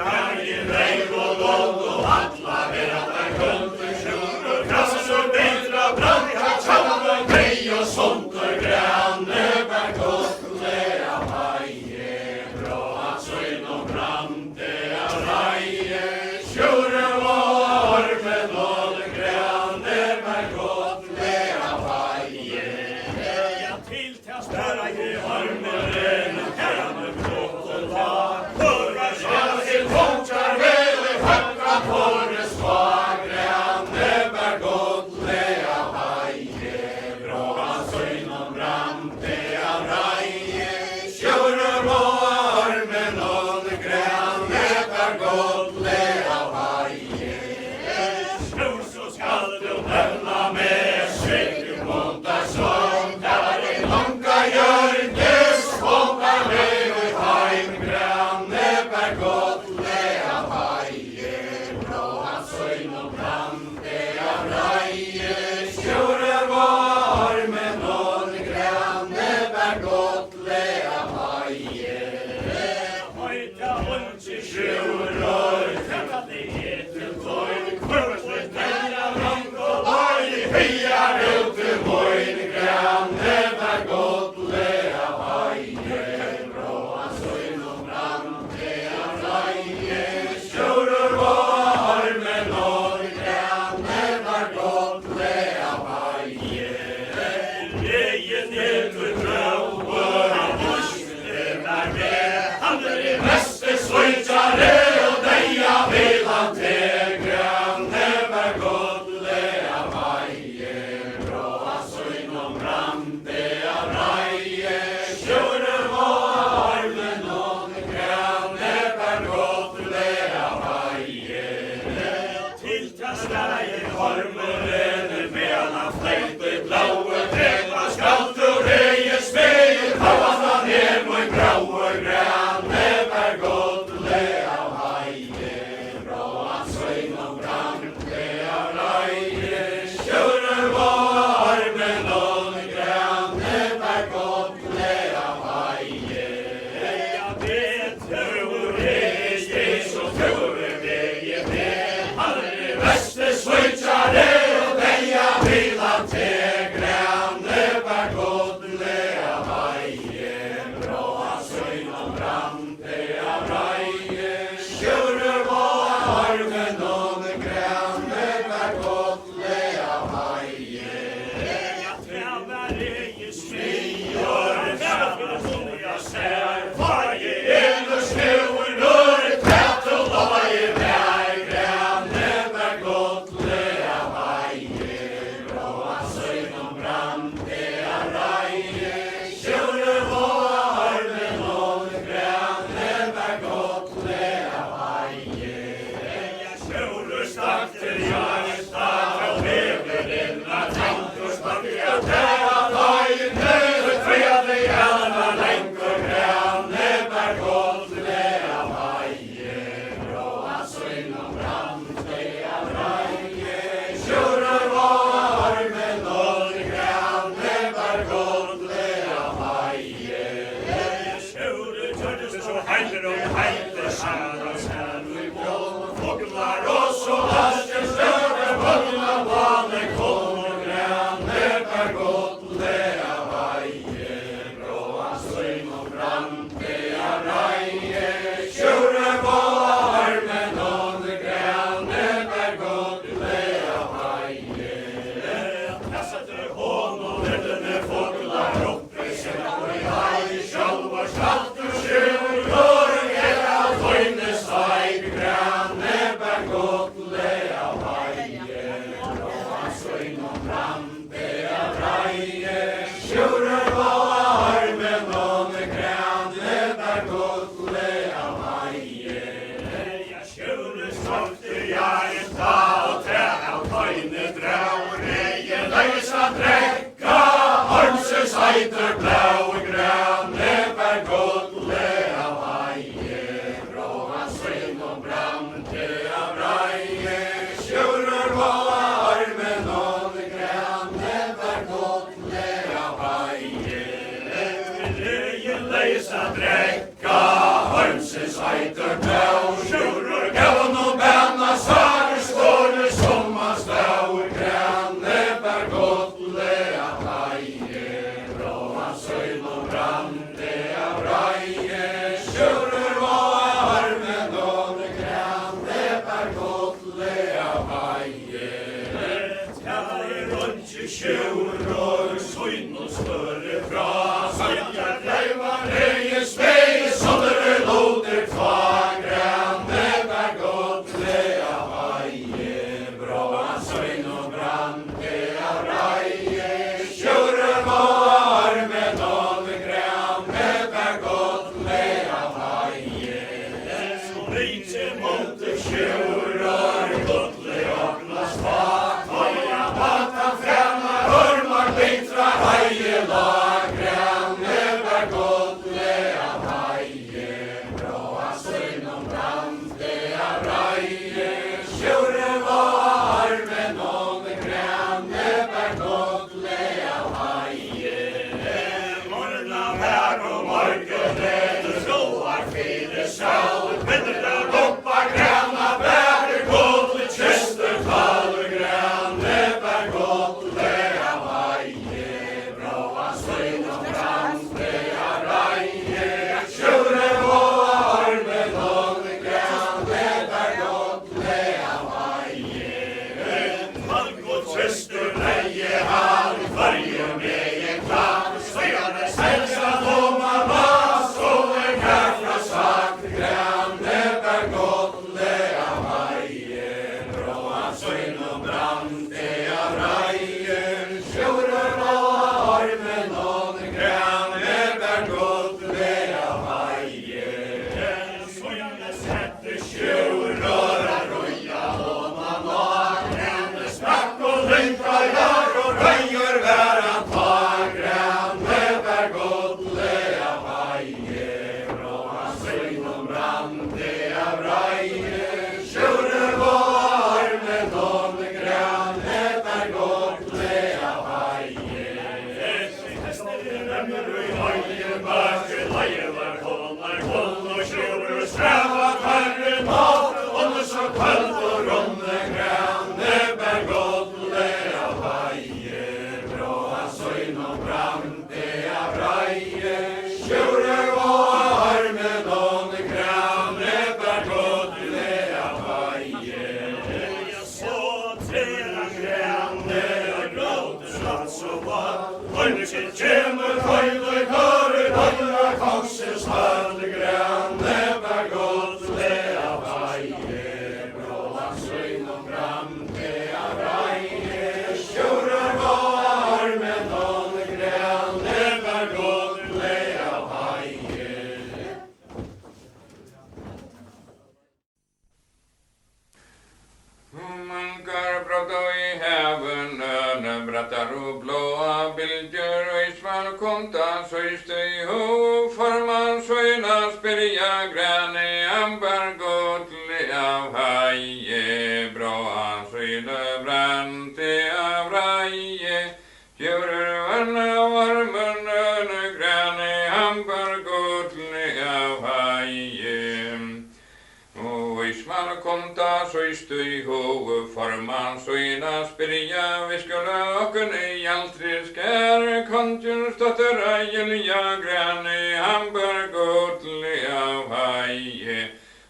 bæði reif og lóð og alla veraldar kundur sjúr og krassur betra branka tjálna grei og sondur grænne bær gottlega væje bråa søgn og brande av reie sjúre og ormen og grænne bær gottlega væje ja til til stæra i ormen grænne godt og ta hurra sjæl til kontar vel i hakka porre svag grænne bær gottlega væje bråa søgn og brande av reie sjúre og ormen og grænne bær gottlega væje sjúr så skal du nevna med sveik montar som der i lanka hjørnes hånda med i heim grænne bær gottlega væje bråa søgn og brande av reie sjúre og ormen og grænne bær gottlega væje høyta ungi sjúror tekka det til tøy kvörsløy tæra lang og bøy heiar ut til moin grænne bær gottlega væje bråa søgn og brande av reie sjúror og ormen og grænne bær gottlega væje legin til grauer og busle der med han i meste svøytjare og deia vil han til grænne bær gottlega væje bråa søgn og brande av reie sjúre og ormen og grænne bær gottlega væje til tastæi ormeren medan fleite blaue trepa skaltur reie speil havana ned mot graue grænne bær gottlega væje bråa søgn og brande av reie sjúre og ormen og grænne bær gottlega væje ja betur reie så fjore vege med han beste svøytjare og deia vil han til grænne bær gottlega væje bråa søgn og brande av reie sjúre og ormen og grænne bær gottlega væje ja trævar reie smior trævar sonja sær faje ellers neuer når tæt og loje vær grænne bær gottlega væje bråa søgn og brande av reie sjúre og ormen og grænne bær gottlega væje ja sjúre stakk til hjarta og leveren av tanker stakka tæra dagen nød fredag gjerne lenker grænne bær gottlega væje bråa søgn og brande av reie sjúre og ormen og grænne bær gottlega væje sjúre gjørdes så heiler og heiler særa særu i bål foglar og så haster større vogna vane kom og grænne bær gottlega væje bråa søgn og brande av reie sjúre og ormen og grænne bær gottlega væje Kassetter hån og veddene foglar oppe sjøl i hei sjálvar skaltur sjøl høring av tøyne steig grænne bær gottlega væje bråa søgn og brande av reie sjúre og ormen og grænne bær gottlega væje ja sjúre stolter hjarta og tæt av tøyne drau reie løysa drekka Hormses heiter blau grænne bær gottlega væje bråa søgn og brande av reie sjúre og ormen og grænne bær gottlega væje leisa drekka Heimsins eiter bæv, sjurur gavn og bæna, sar ståre som han stav, grane bær godle av heie, brå han søyn og brande av reie, sjurur og armen og grane bær godle av heie. Tjær og sjur og søyn og større fra, søyer kleivar reie svei, sånne loder tva, grane bær godle av heie, brå han søyn og brande av reie, sjurur og armen og grane bær godle av heie. Så lite måtte sjur og godle åknas fag, tøya bata fremme, hørmar bitra heie lag, grane bær godle av heie, brå han søyn og brande av reie, sjurur og armen og grane bær godle av heie. Morna vær og morgene, du slår fire sjau, vinner oppa grana bær godle, kjester taler grane bær godle av heie, brå han søyn og brande av reie, sjurur og armen og grane bær godle av heie. Falk og kjester leie han, varje med en klar, søyane selsa loma vas, og en herfra sagt, grane bær godle av heie, brå han søyn og brande av reie, sjurur og armen og grane bær godle av heie. Søyane sette sjurur og røya loma nå, grane sprakk og lynka jar og røyer væran ta, grane bær godle av heie, brå han søyn og brande av reie, sjurur og armen og grane bær godle av heie. Nemmer i heie mørke, leie var konar koll og sjurur strava karre mat, ånne så kveld og ronne, grane bær godle av heie, brå han søyn og brande av reie, sjurur og armen og grane bær godle av heie. Så til grane og gråte slats og vat, høyne sitt kjemur høyde kører, høyne kongsens høyde, grane bær godle av heie, brå han søyn og brande av reie, sjurur og armen og grane bær godle av heie. Mankar brått i heaven, brattar og blåa bildjur, og isman komta søyste i ho, for man søyna spirja grane, ambar godle av heie, brå han søyne brante av reie, sjurur vanna varmen, grane, ambar godle av heie. Og isman komta søyste i ho, for man søyna spirja, vi skulle åkken i altri skær, kontjens dotter eilja grane, ambar godle av heie,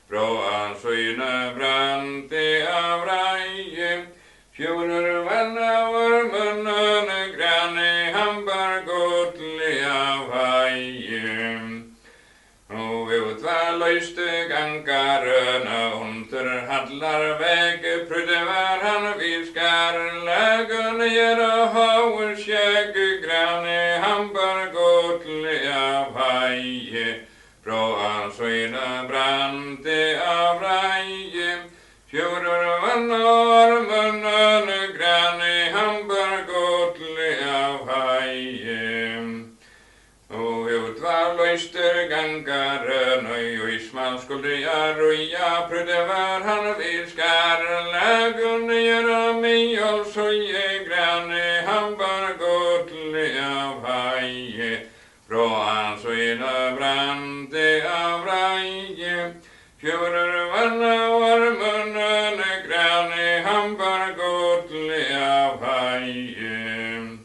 brå han søyne brante av reie, sjurur vanna varmen, grane, ambar godle av heie. Og utvar løyste gangarøn, under hadlar veg, prøvde var han vid skarlagen, gjør haver skjegg, grane, ambar godle av heie, brå han søyne brande av reie, sjurur vanna armen, grane, ambar godle av heie. Og utvar løyster gangarøn, og isman skulle jeg røya, prøvde var han vid skarlagen, gjør mig og søye grane, ambar godle av heie, brå han søyne brande av reie. Fjorder vanna var munnen grane, han bar godle av haie.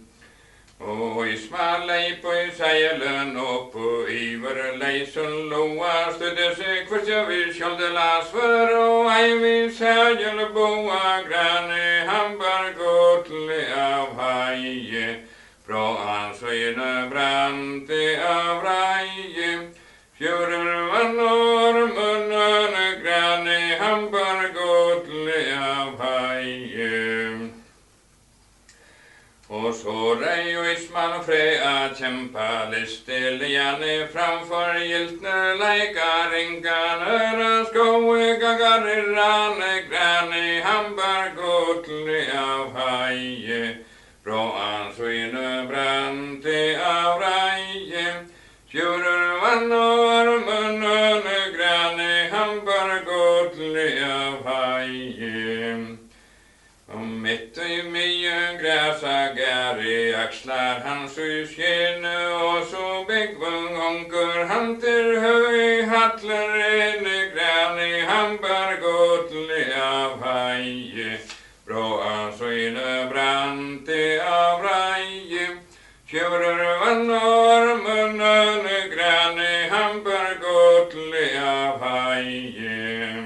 Og I smalei på I seilen og på iver leisen loa, stødde seg kvart jeg vil skjolde lasver, og ei vil seil boa grane, han bar godle av haie. Fra hans øyne brante av reie, fjorder vannår munnen grane, han bar godle av haie. Og så rei og Ismael Freya kjempa listelig gjerne framfor giltne leikar ringane, skoe gagar rane grane, han bar godle av haie. Fra hans øyne brante av reie, fjorder vannår munnen grane, han bar godle av haie. Om mitt I mye græsa gære akslar hans I skjene, og så begvung onker han til høy hattler ene grane, han bar godle av haie. Fra hans øyne brante av reie, fjorder vannår munnen grane, han bar godle av haie.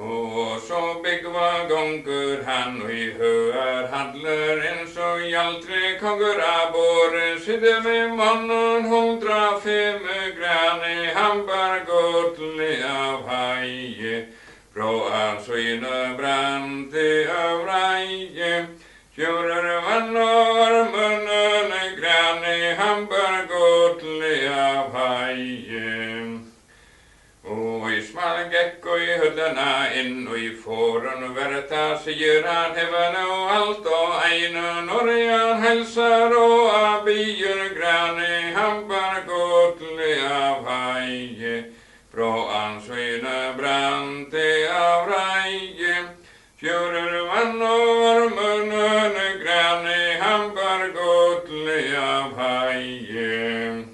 Og så begva gonger han og I høer handler en så hjaltre konger av båre, sidde ved mannen 105 grane, han bar godle av haie. Fra hans øyne brante av reie, fjorder vannår munnen grane, han bar godle av haie. Og Ismael gekk og I høllena inn og I foran verta, sier han hevene og alt og eine, når han helsar og av byer grane, han bar godle av haie. Fra hans øyne brante av reie, fjorder vannår munnen grane, han bar godle av haie.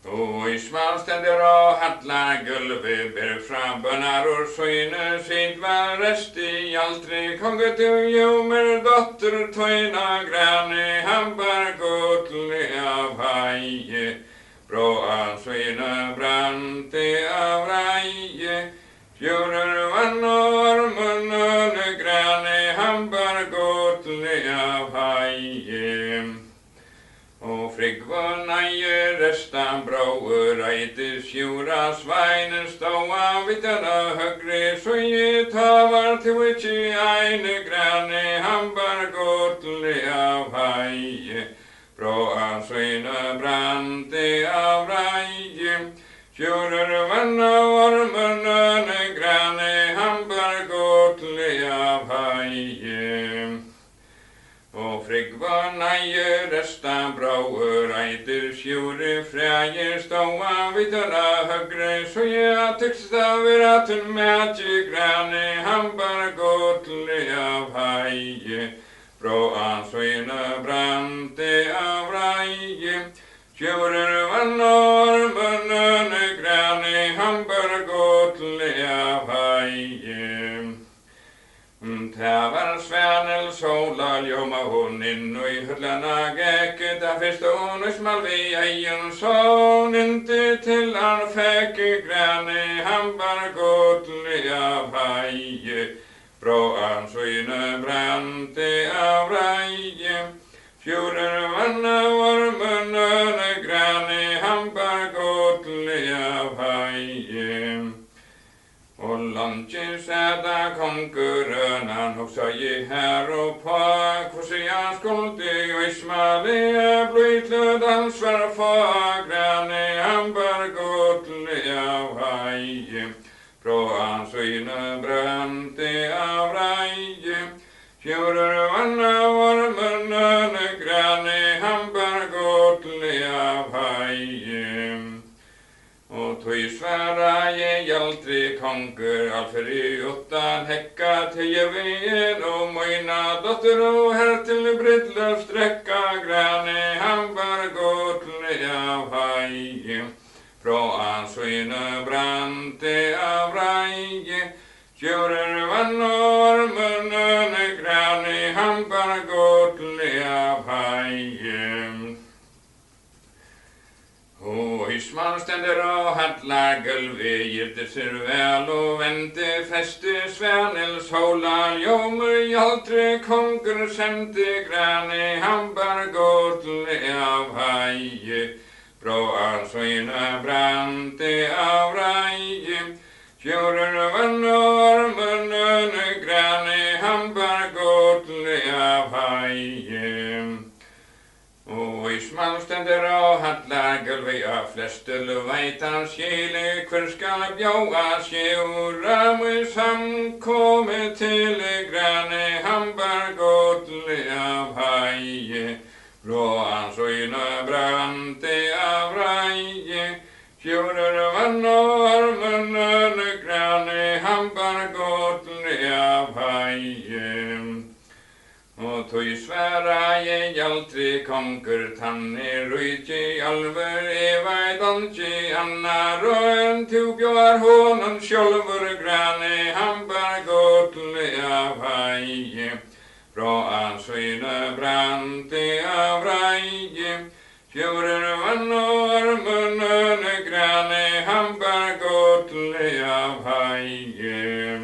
Og Ismael stender og hattlar gulvet, ber fra bønnar og søyne, sitt var rest I hjaltre konge til jomer, dotter tøyna grane, han bar godle av haie. Fra hans øyne brante av reie, fjorder vannår munnen grane, han bar godle av haie. Og Frigva neie restan brauer, eite sjura sveinen ståa, vittana høgre, så I tavar til ikke eine grane, han bar godle av haie. Fra hans øyne brante av reie, fjorder vannår munnen grane, han bar godle av haie. Og Frigva neie restan brauer, eiter sjure freie ståa, vittana høgre, så jeg tyksta vera til mætje grane, han bar godle av haie. Fra hans øyne brante av reie, fjorder vannår munnen grane, han bar godle av haie. Det var Svenel sola ljoma hon inn og I høllena gekke, da fyrste hon Ismael vi eien sånn, inte til han fikk grane, han bar godle av haie. Fra hans øyne brante av reie, fjorder vannår munnen grane, han bar godle av haie. Og landje sæda konkurren, han hoksa I her og på, hvordan jeg skulde og Ismael bløytlød hans var fagrane, han bar godle av haie. Fra hans øyne brante av reie, fjorder vannår munnen grane, han bar godle av haie. Og tøy sværa jeg hjaltre konger, alfer I åttan hekka til jeg veien, og møyna dotter og her til brylløp strekka grane, han bar godle av haie. från syne brante av reie, kjører vann og munnen grane, hampar godle av heie. Og Isman stender og hallar gulvet, gilder seg vel og vente feste Svenels håla, ljomer hjaltre konger sendte grane, hampar godle av heie. Bra syne brante av reie, kjører vann og munnen grane, hampar godle av heie. Og Isman stender og hallar gulvet av fleste løveitan skjele, hver skal bjåa skjora med samkomme til grane, hampar godle av heie. Bra syne brante av reie, kjører vann og munnen grane, hampar godle av heie. Og tog sværa jeg aldri konger tanne rujtje alver evai donje annar og en tubjar honom sjolver grane, hampar godle av heie. Bra syne brante av reie, kjører vann og munnen grane, hampar godle av heie.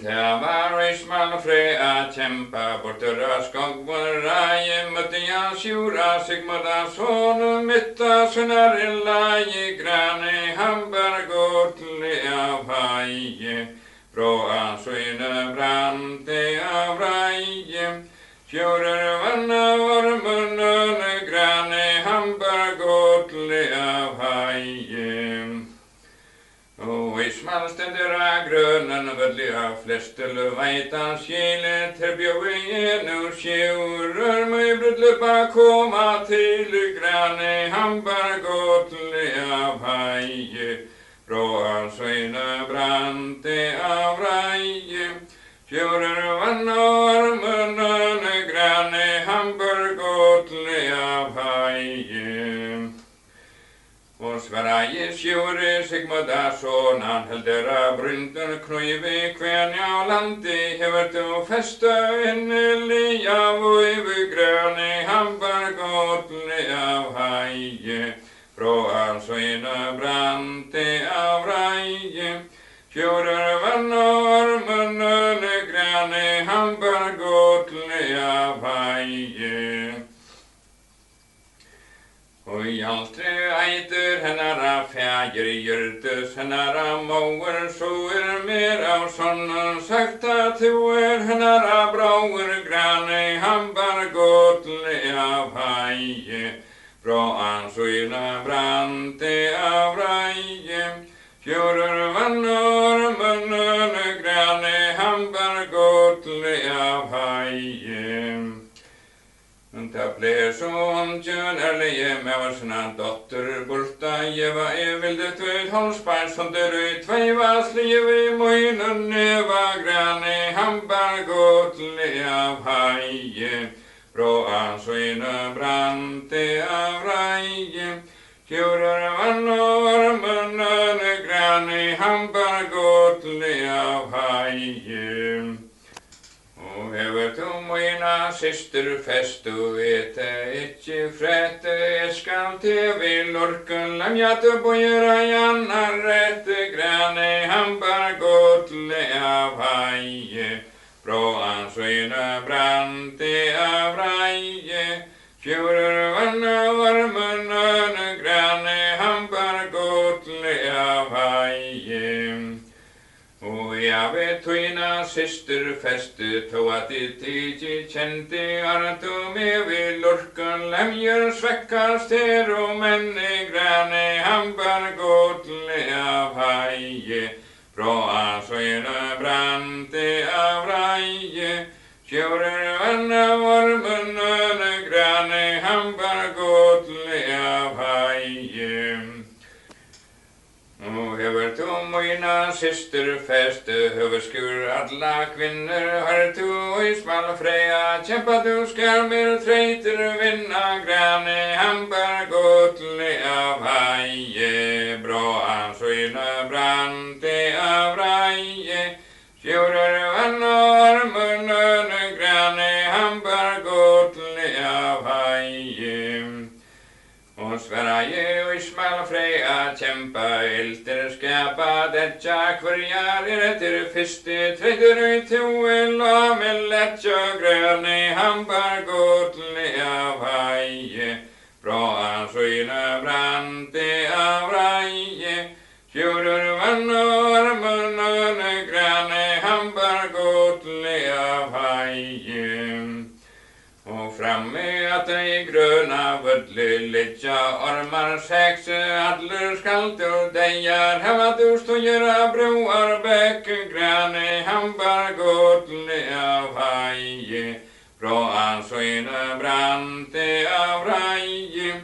Det var Isman Freja kjempa bortera skogvar reie, møtte jeg sjura Sigmunda son, mitta sønner i leie grane, hampar godle av heie. Bra syne brante av reie, kjører vann og munnen grane, hampar godle av heie. Og Isman stender av grønnen vedlig av fleste løveitan skjele, til bjøve nu skjører med brudlepa koma til grane, hampar godle av heie. Bra syne brante av reie, kjører vann og munnen grane, hampar godle av heie. Og Sverige sjore Sigmunda son, han helder av brynden knøyve kvenja og landi, hever to festa innelig av øyve grøne, hampar godle av heie. Bra syne brante av reie, kjører vann og munnen grane, hampar godle av heie. Og hjaltre eiter hennara fægir hjørtes, hennara mauer soer mer av sonnen, sakta tuer hennara brauer grane, hampar godle av heie. Bra syne brante av reie, kjører vann og munnen grane, hampar godle av heie. Ta ble sånn kjønnerlige med var sånne dotter borta, jeg var vilde tøyd holspeil som der ut, tveiva sliv i møynen neva grane, hampar godle av heie. Bra syne brante av reie, kjører vann og munnen grane, hampar godle av heie. Og hever to møyna syster festu, vete ikkje frette, jeg skal til vil orken lemjate bøyra jannar rette grane, hampar godle av heie. Bra syne brante av reie, kjører vann og munnen grane, hampar godle av heie. Og jeg vet tøyna syster feste, to at det ikke kjente arto med vil orken lemjer svekkast her og menne grane, hampar godle av heie. Bra syne brante av reie, kjører vann og munnen grane, hampar godle av heie. Og hever to møyna syster feste, høverskur alla kvinner, har to i smal Freja, kjempa du skal mer treiter vinna grane, hampar godle Og Sverige og Ismael Freya kjempa ilter skapa detja kvarjar etter fyrste tredjer ut til la med letja grønne hambar godle av heie bra søyne brante av reie kjører vann og armene grønne hambar godle av heie og framme at I grøna vødle litja ormar sekse adler skalt og dejar heva du stågjera broar bekke grønne hambar godle av heie bra søyne brante av reie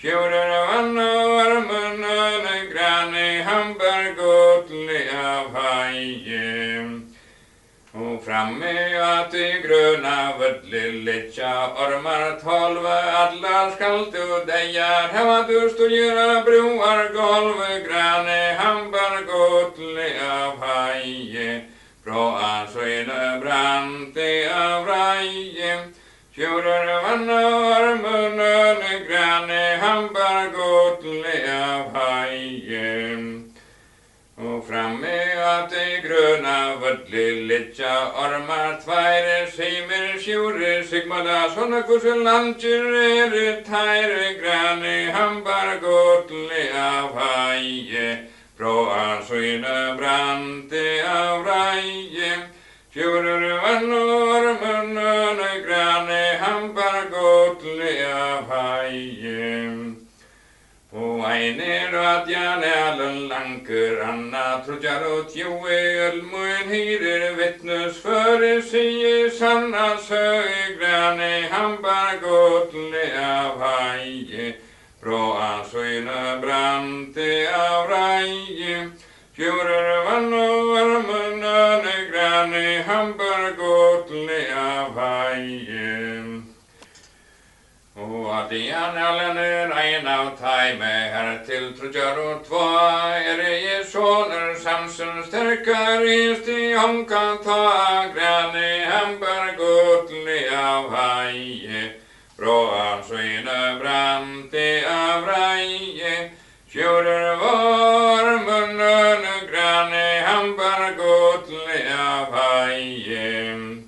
kjører vann og armene grønne hambar godle av heie og framme at I grøna vødle litja ormar 12 adlar skalt og dejar heva du stågjera broar golve grønne hambar godle av heie bra søyne brante av reie kjører vann og armene grønne hambar godle av heie og framme at I grøna vødle litja ormar tveire seimer sjure sigmada sånne kurser landkjer teire grønne hambar godle av heie bra søyne brante av reie kjører vann og armene grønne hambar godle av heie og einer at janelen lanker anna trudjar og tjoe ølmuen hyrer vittnes føre sige sanna søy grønne hambar godle av heie bra søyne brante av reie kjører vann og armene grønne hambar godle av heie og at janelen ein av taime her til trudjar og tva I soner samson sterkar I honka ta grønne hambar godle av heie bra søyne brante av reie kjører varmene grønne hambar godle av heie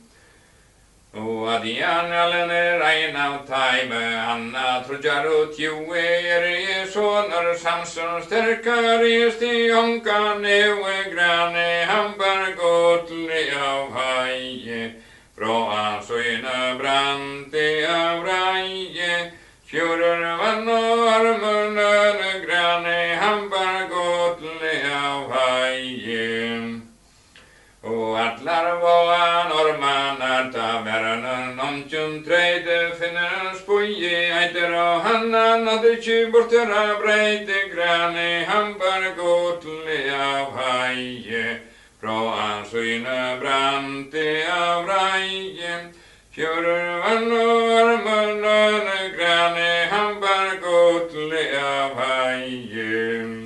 og at janelen ein av taime anna trudjar og tjoe soner samson sterkar I honka neue grønne hambar godle av heie bra søyne brante av reie kjører vann og armene grønne hambar godle av heie og atlar våan ormanar ta vernen omtjun treide finner spoje eiter og hanna nadde bortera breite grønne hambar godle av heie bra søyne brante av reie kjører vann og armene grønne hambar godle av heie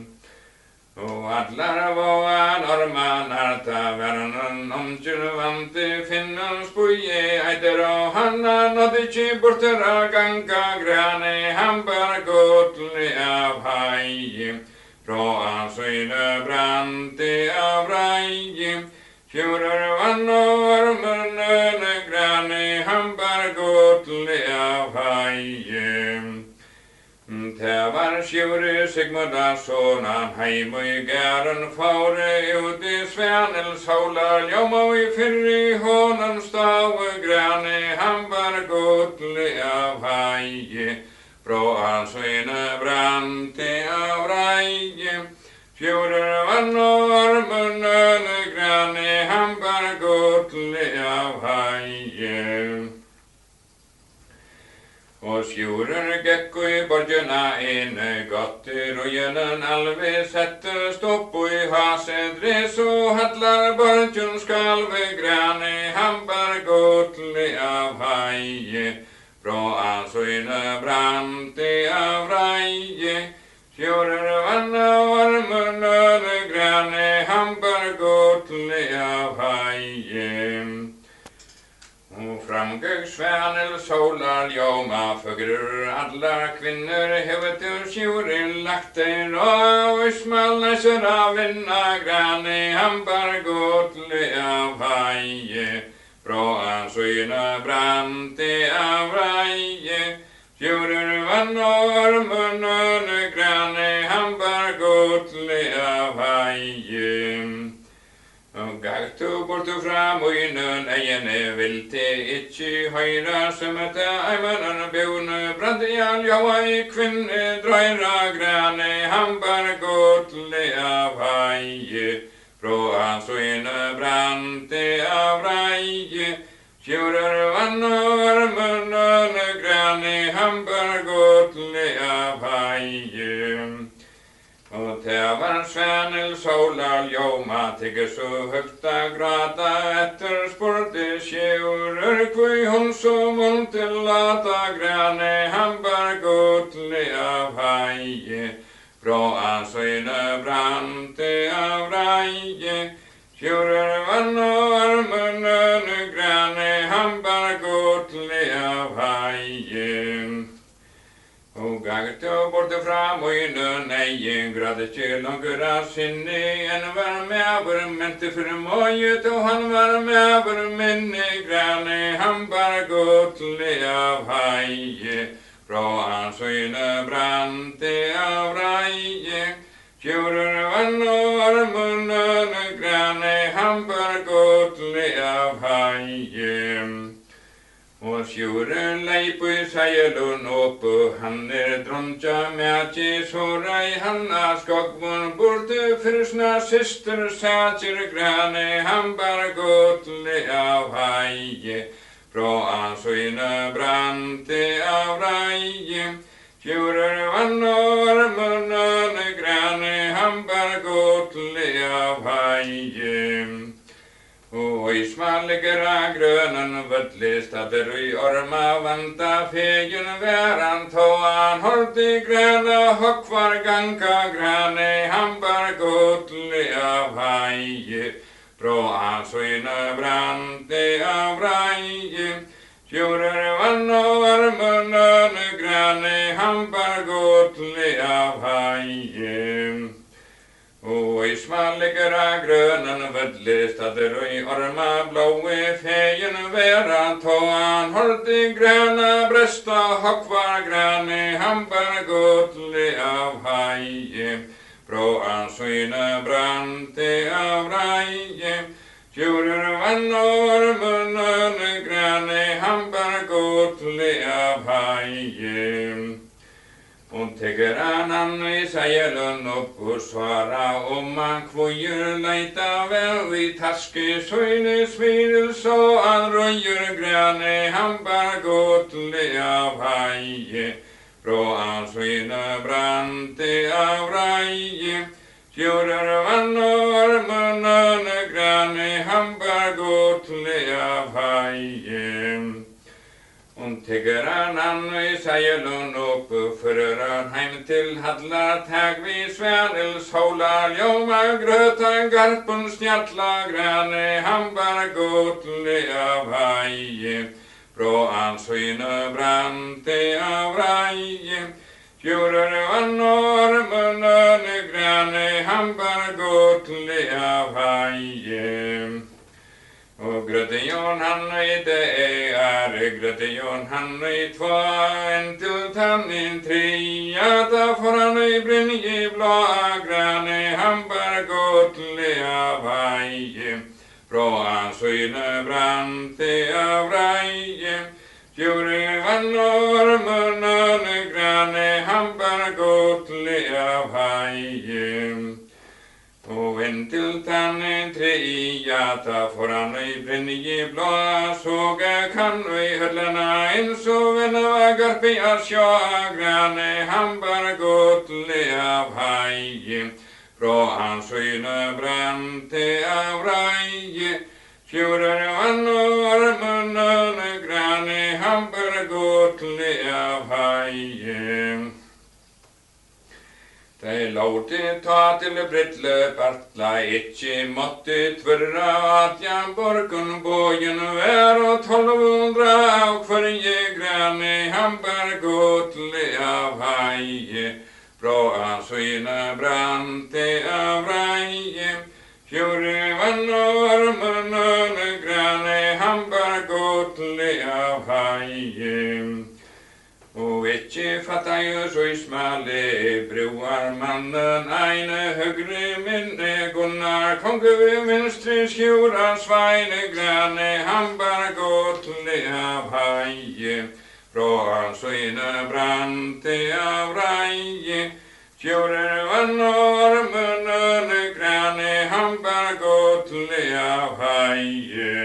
og atlar våan ormanar ta vernen omtjun vante finner spoje eiter og hanna nadde bortera ganga grønne hambar godle av heie bra søyne brante av reie kjører vann og armene grønne hambar godle av heie det var sjure sigmada sonan heim og gæren fare ut I svenel sola ljoma og I fyrri honan stave grønne hambar godle av heie bra søyne brante av reie kjører vann og armene grønne hambar godle av heie og sjúrur gekku I borgina inne gott I rujenen alve sette stoppu I haset res og hallar borgjun skalve grønne hambar godle av heie bra søyne brante av reie kjører vann og armene grønne hambar godle av heie og framgøg Svanel, solar, ljóma, fögrur, allar kvinnor, hevetur, sjúrir, lakter, og usmal, næsur af vinna, grani, hambar, gotli af hægi, bróan, søyna, brandi af rægi, sjúrir, vann og ormunun, grani, hambar, gotli af hægi. Og gaktu bortu fra munnen, eiene vilti itchi høyra, sømete eimanan bjone, brandi aljóa i kvinni, drøyra grani, hambar gotli af hægi, bróa søyna brandi af rægi, sjúrar vann og ormunun, grani, hambar gotli af hægi. Og þegar var Svanel, sólar, ljóma, tigger så högt að gráta, spurði sjúrur, hví hún svo múlti lata, grani, hambar gotli af hægi, bróan søyna brandi af rægi, sjúrur vann og ormunun, grani, hambar gotli af hægi. Og gaktu bortu fra munnen, egin græði til langur af sinni, en var meðabur menti fyrir mójut, og hann var meðabur minni, grani, hambar gotli af hægi, bróan søyna brandi af rægi, sjúrur vann og ormunun, grani, hambar gotli af hægi. Og sjúrur leipu sæjelun oppu, hann dronja mæti sorai, hanna skogmun bortu fyrsna systur sætir grani, hambar gotli af hægi, bróan søyna brandi af rægi, sjúrur vann og ormunun, grani, hambar gotli af hægi. Og í smallegra grönan völli staður í orma vanda fegin veran, þó hann horfði grana höggvar ganga grani, hambar gotli af hægi, bróan søyna brandi af rægi, sjúrur vann og ormunun, grani, hambar gotli af hægi. Og í smallegra grönan völli staður í orma blói fegin veran, þó hann horfði grana bresta höggvar grani, hambar gotli af hægi, bróan søyna brandi af rægi, sjúrur vann og ormunun, grani, hambar gotli af hægi. Og tekur hann í sæjelun upp og svara, man kvojur leita vel í taski, søyni smíðil svo að røyjur grani, hambar gotli af hægi, bróan søyna brandi af rægi, sjúrur vann og ormunun, grani, hambar gotli af hægi. Og tekur hann í sæjelun upp, fyrir hann heim til hallar, teg við Svanel, sólar, ljóma, gröta, garpun, snjalla, grani, hambar gotli af hægi, bróan søyna brandi af rægi, sjúrur vann og ormunun, grani, hambar gotli af hægi. Og grødde Jón hann í grødde Jón hann í en til tannin tria, da for hann í brynji blåa grani, hambar gotli af hægi, bróan søyna brandi af rægi, sjúrur vann og ormunun, grani, hambar gotli af hægi. Og inntil tannin tria, da for hann í brynji blåa, soga kann í höllina, eins og venna garpi að sjá grani, hambar gotli af hægi, bróan søyna brandi af rægi, sjúrur vann og ormunun, grani, hambar gotli af hægi. De låti ta til brittle bartla, ikke måtte tvørra at jeg borgen bogen vær og 1200 av hverje grane, han bar godle av heie, bra søyne brante av reie, fjorde vann og varmene grane, han bar godle av heie. Og ikke fattar jo så smale broar mannen eine høgre minne Gunnar konge vinstre skjura sveine grane han bar godle av heie fra søyne brante av reie fjorde vann og varmene grane han bar godle av heie.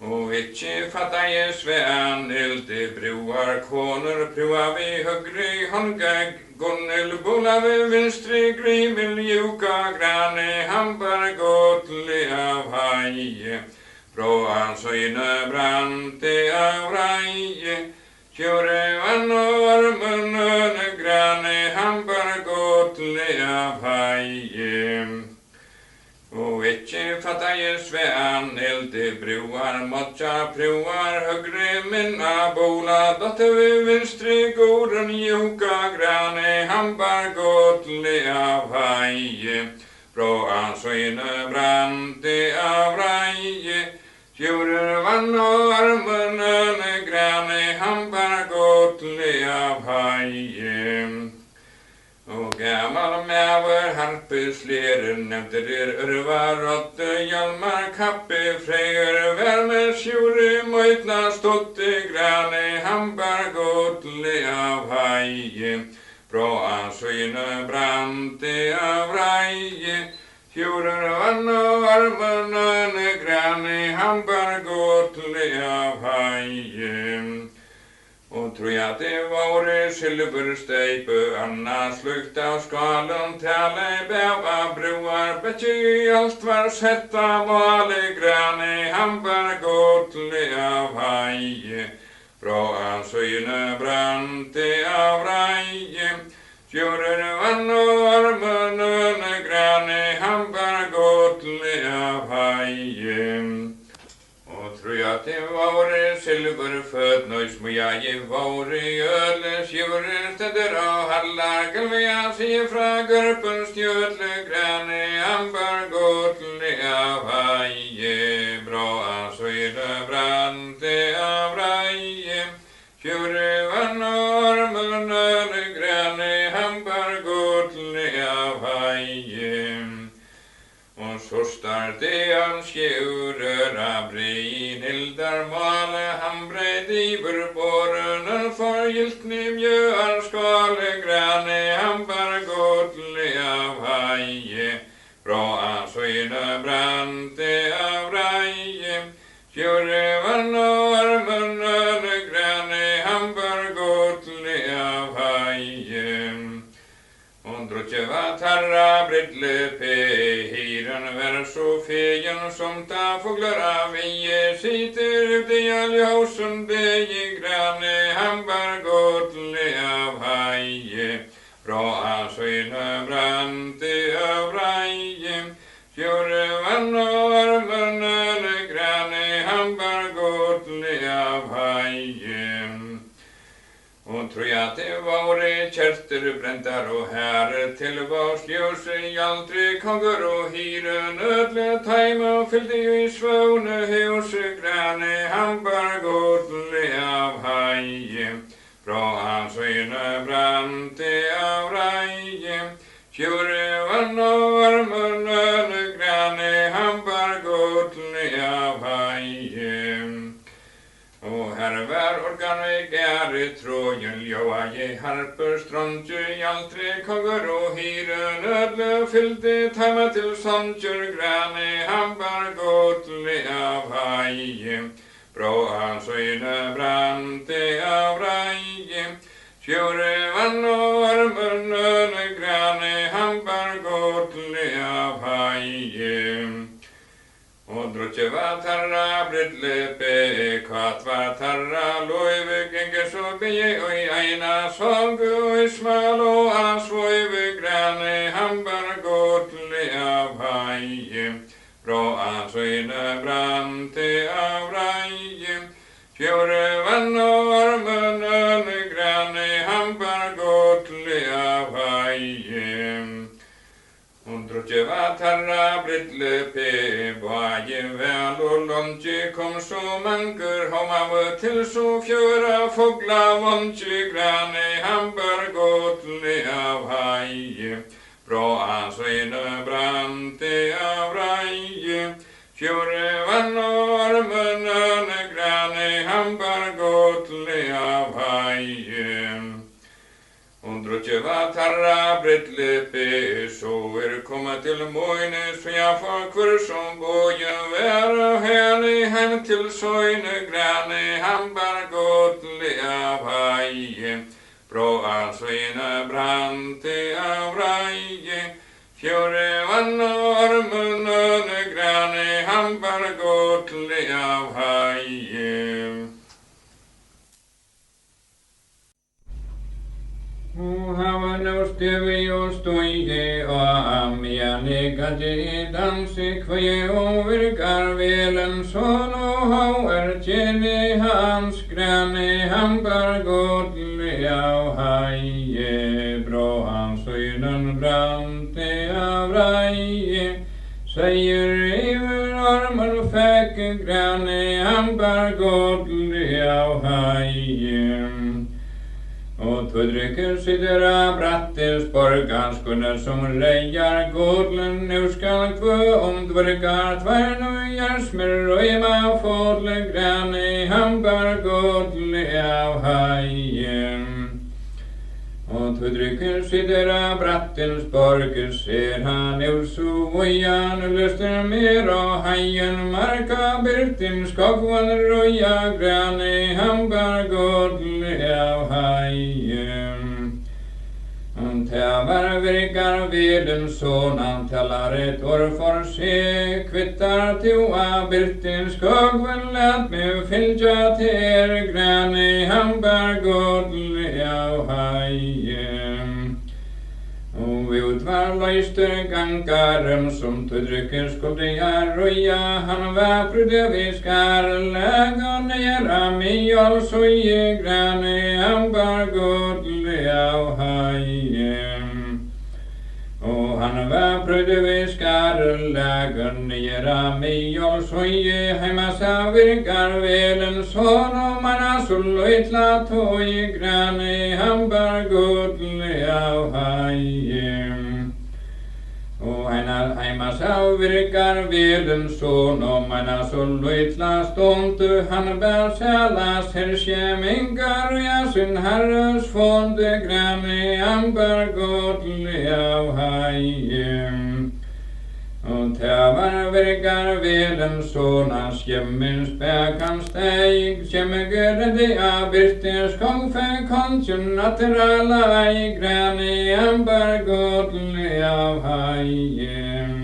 Og ikke fattar jeg svean elde broar koner prøva vi høgre håndga Gunnel bola vi vinstre grimel juka grane han bar godle av heie fra søyne brante av reie kjøre vann og varmene grane han bar godle av heie. Og ikke fattar jeg svean elde broar måtja proar høgre minna bola dotte vi vinstre goden juka grane han bar godle av heie fra søyne brante av reie fjorde vann og varmene grane han bar godle av heie. Og gammal mever harpesleren nevnter ørvar rotte hjalmar kappe freyr verme sjure møytna stotte grane han bar godle av heie fra søyne brante av reie fjorde vann og varmene grane han bar godle av heie. Og tror jeg det var silversteipe, Anna slukt av skalen, tale bæva broar, betty alt var sett av male grane, han bar godle av heie, fra søyne brante av reie, fjorde vann og varmene grane, han bar godle av heie. Tror jeg det var silverfød, nøys må jeg var i ødle skjure steder og hallar galvea sier fra gørpens jødle grane, han bar godle av heie, bra søyne brante av reie, fjorde vann og varmene grane, han bar godle av heie. Og så starte han skjører av brein, hildar male han breid iver båren, for giltni mjøar skale grane, han bar godle av heie, fra søyne brante av reie, fjorde vann og varmene grane, han bar godle av heie. Og drotje var tarra bridle pe, hiren vær så fegen som ta foglar av vie, sitter ut i alljausen begi grane, han bar godle av heie, fra søyne brante av reie, fjorde vann og varmene grane, han bar godle av heie. Og tror jeg det var kjerter brentar og herre til vars ljøse aldri konger og hyre nødle teime og fylde i svøvne huse grane, han bar godle av heie, fra søyne brante av reie, fjorde vann og varmene grane, han bar godle av heie. Og her var organet gære trågen, ljóa jeg harper stronje, aldri konger og hyre nødle fylde teima til sanger grane, han bar godle av heie, fra søyne brante av reie, fjorde vann og varmene grane, han bar godle av heie. Og Undrutje var tarra bridlepe, kvart var tarra loive genge så beje oi eina solgu oi smal og asvoive grane hambar gotle av haie. Bra ansøyne brante av reie, fjore vann og armen grane hambar gotle av haie. Undrutje var tarra bridlepe, baje vel og lontje kom så manker homav til så fjøra fogla vontje grane hambar gotle av haie. Bra ansøyne brante av reie, fjore vann og armen grane hambar gotle av haie. Undrutje var tarra bridlepe, så kommet til moine, så jeg får kvar som boje være hele hem til søyne grane hambar gotle av haie. Bra ansøyne brante av reie, fjore vann og armen grane hambar gotle av haie. O havan støvi og støye og amjane gadje danse kvaje overgar velen sånn og hauer tjene hans grane hambar gotle av haie. Bra hans øynen brante av reie, seier iver armer fække grane hambar gotle av haie. Og tvødrykker sitter av brattes borganskunner som reier godlen. Nu skal kvø dvørgar tværnøyer smør og ima fodle grane hambar godle av haien. Og tvødrykker sitter av brattens borger ser han så vojan løster mer og haien marka byrtin skogvan roja grane hambar godle av haien. Og tevar virkar veden sånn talar et år for se kvittar til av byrtin skogvan lat med fylja til grane hambar godle av haien. Og utvar løyster gangarem som tvødrykker skulle jeg roja, han var prøvde vi skar lega nera mjøl søye grane hambar godle av haien. Og han var prøvde vi skar lega nera mjøl søye heima sa virkar velen sånn og manna sulløytla tøye grane hambar godle av haien. Og heima sa virkar velen sånn og manna sulløytla stonte han bær sælas her skjemingar jasin herres fonde grane hambar godle av haien. Og tevar virkar velen sånn skjemmens bækan steig, skjemmegørde av byrtens kongfe konsen naturala i grane hambar godle av haien.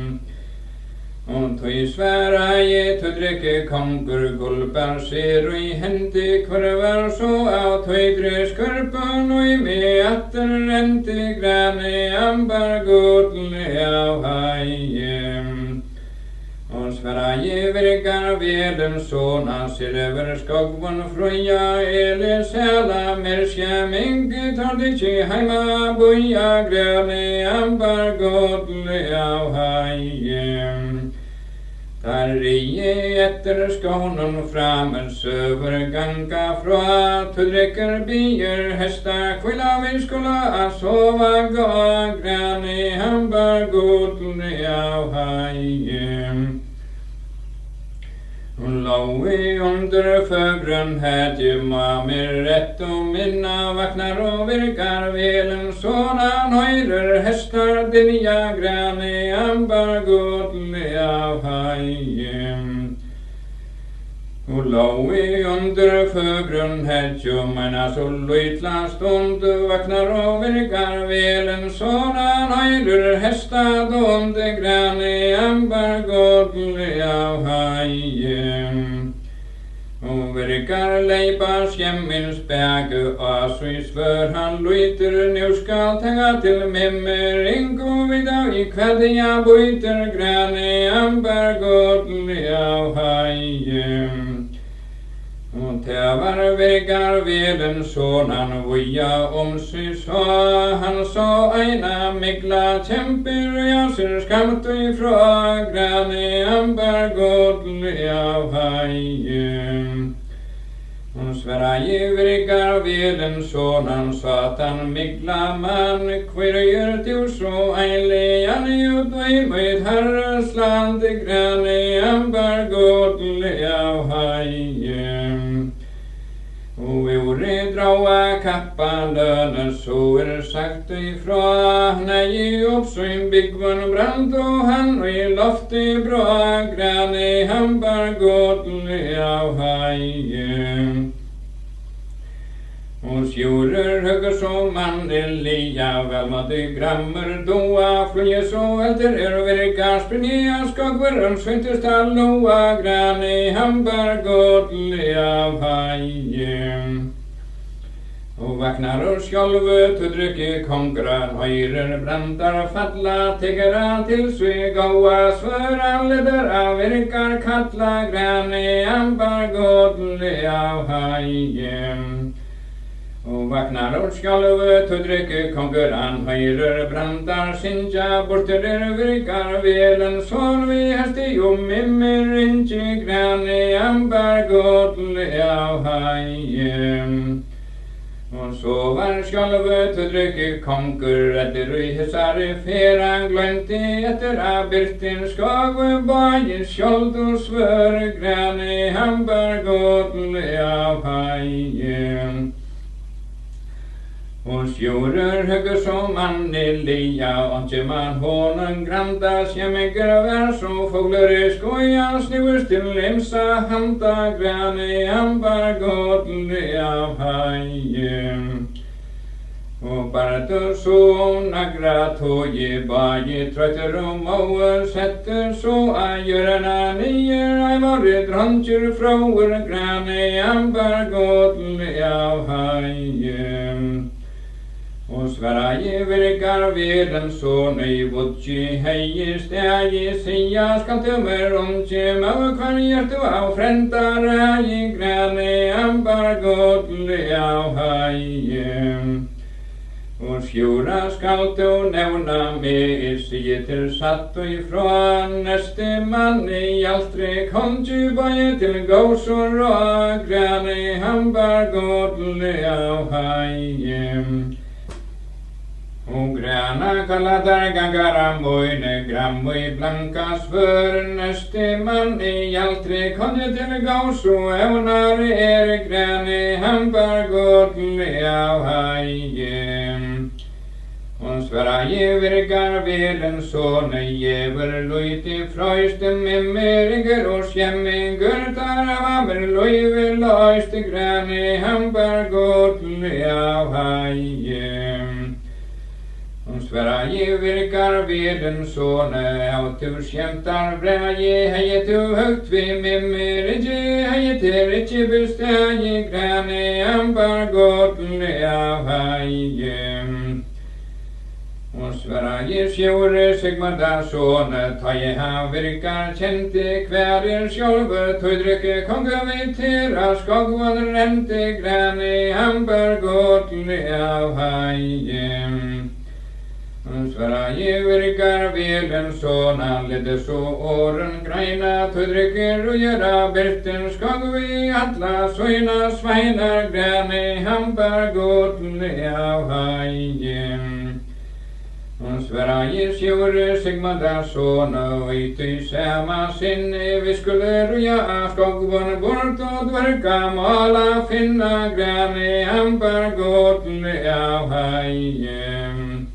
Og tøy sværa i tvødrykke kongur gulpar ser i hente kvarvar så av tøydre skurpen og i med atter rente grane hambar godle av haien. Og sværa i virkar velen sånn ser over skogvan frøya ele sæla mer skjemminge tar det ikke heima boja grane hambar godle av haien. Der rie etter skånen framen søver ganga fra tvødrykker bier hesta kvilla vi skulle sova gå grane hambar godle av haien. Hon lå i under fögrön hätje mamer rätt och minna vaknar och virkar velen såna nöjder hästar dinja grane hambar godle av haien. Hon lå i under fögrön hätje maina sulløytla stund vaknar och virkar velen såna nöjder hästar donde grane hambar godle av av heien. Og virkar leipa skjemmins bægu og så I svør han luiter nu skal tenga til mimmer ingo vida I kvedja buiter grane amber godli av heien. Og til var virkar veden sonan voja sig så han så eina mikla kjemper jasir skamt ifra grane amber godli av heien. Og sverra I virkar veden sonan satan mikla man kvir til så einlejan ut og I møyd herres land grane amber godli av heien. Og ordet draua kappa lønne så sagt ifra nei oppsyn byggvann brant og han I loftet bra grane hambar godli av heien. Og sjúrer höggur så mann lia velmati grammer doa fluje så elter virkar sprinja skogver svintist alloa grane hambar godli av heien. Og vaknar sjálfu tudrykke kongra høyrer brandar falla tiggera til svig góa svöra leder av virkar kalla grane hambar godli av heien. Og vaknar sjálfu tudrykke konguran høyrer brandar sinja borter virkar velen son vi hesti mimmer inchi grane ambar godli av heien. Og så var sjálfu tudrykke kongur etter hesari fera gløymti etter av byrtin skogve bægir skjold og svør grane ambar godli av heien. Og sjúrer höggur så mann lia og ikke man hånen granda skjemminger vær så fogler skoja snivurs til limsa handa grane ambar godli av heien. Og bartur så nagra togi bægi trøyter og mauer setter så gjørena nier eivar drantur frauer grane ambar godli av heien. Og sverra virkar veden så nøy vodji hei stegi sia skal tømmer omkje mau kvar hjertu av frendar I grane ambar godli av heien. Og sjúra skal du nevna med sige til satt og ifra neste mann I altri kondju bæje til gåsor og grane ambar godli av heien. Og grana kalladar gangara moine grammoi blanka svør neste mann I altri konje til gåso evnar grane hambar godli av heien. Og sverra virkar velen så nøyever luiti frøyste mimmeringer og skjemminger tar av ammer luive løyste grane hambar godli av heien. Og sverra virkar veden såne av tu skjemtar breie hei tu høgt vi mimmerigi hei til ikkje bestegi grane ambar godli av heien. Og sverra sjúre sigmanda såne ta ha virkar kjente hver sjálfu tudrykke konga vi tera skogvan rente grane ambar godli av heien. Og sverra virkar velen såna ledde så åren greina tudrykke rujera byrten skog vi atla søyna sveinar grane hambar godli av heien. Og sverra sjúre sigmanda såna og I ty sama sinne vi skulle ruja av skogvan bort og dverka mala finna grane hambar godli av heien.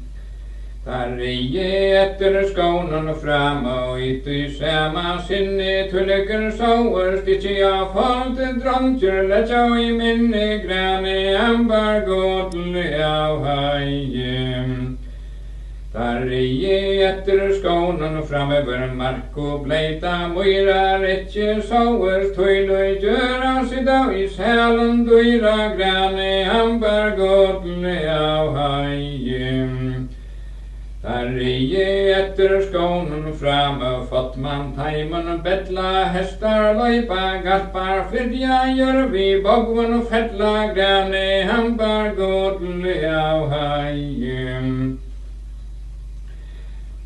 Der etter skånen fram og I ty sama sinne tulliker sauer stitje av falte drantur letja I minne grane ambar godli av heien. Der rie etter skånen framover mark og bleita myrar ikke sauer tøyløy gjøra sitt av i sælen dyra grane hambar godle av heim. Der rie etter skånen framme fått man teimen bettla hestar løypa garpar flydja gjør vi bogven fettla grane hambar godle av heim.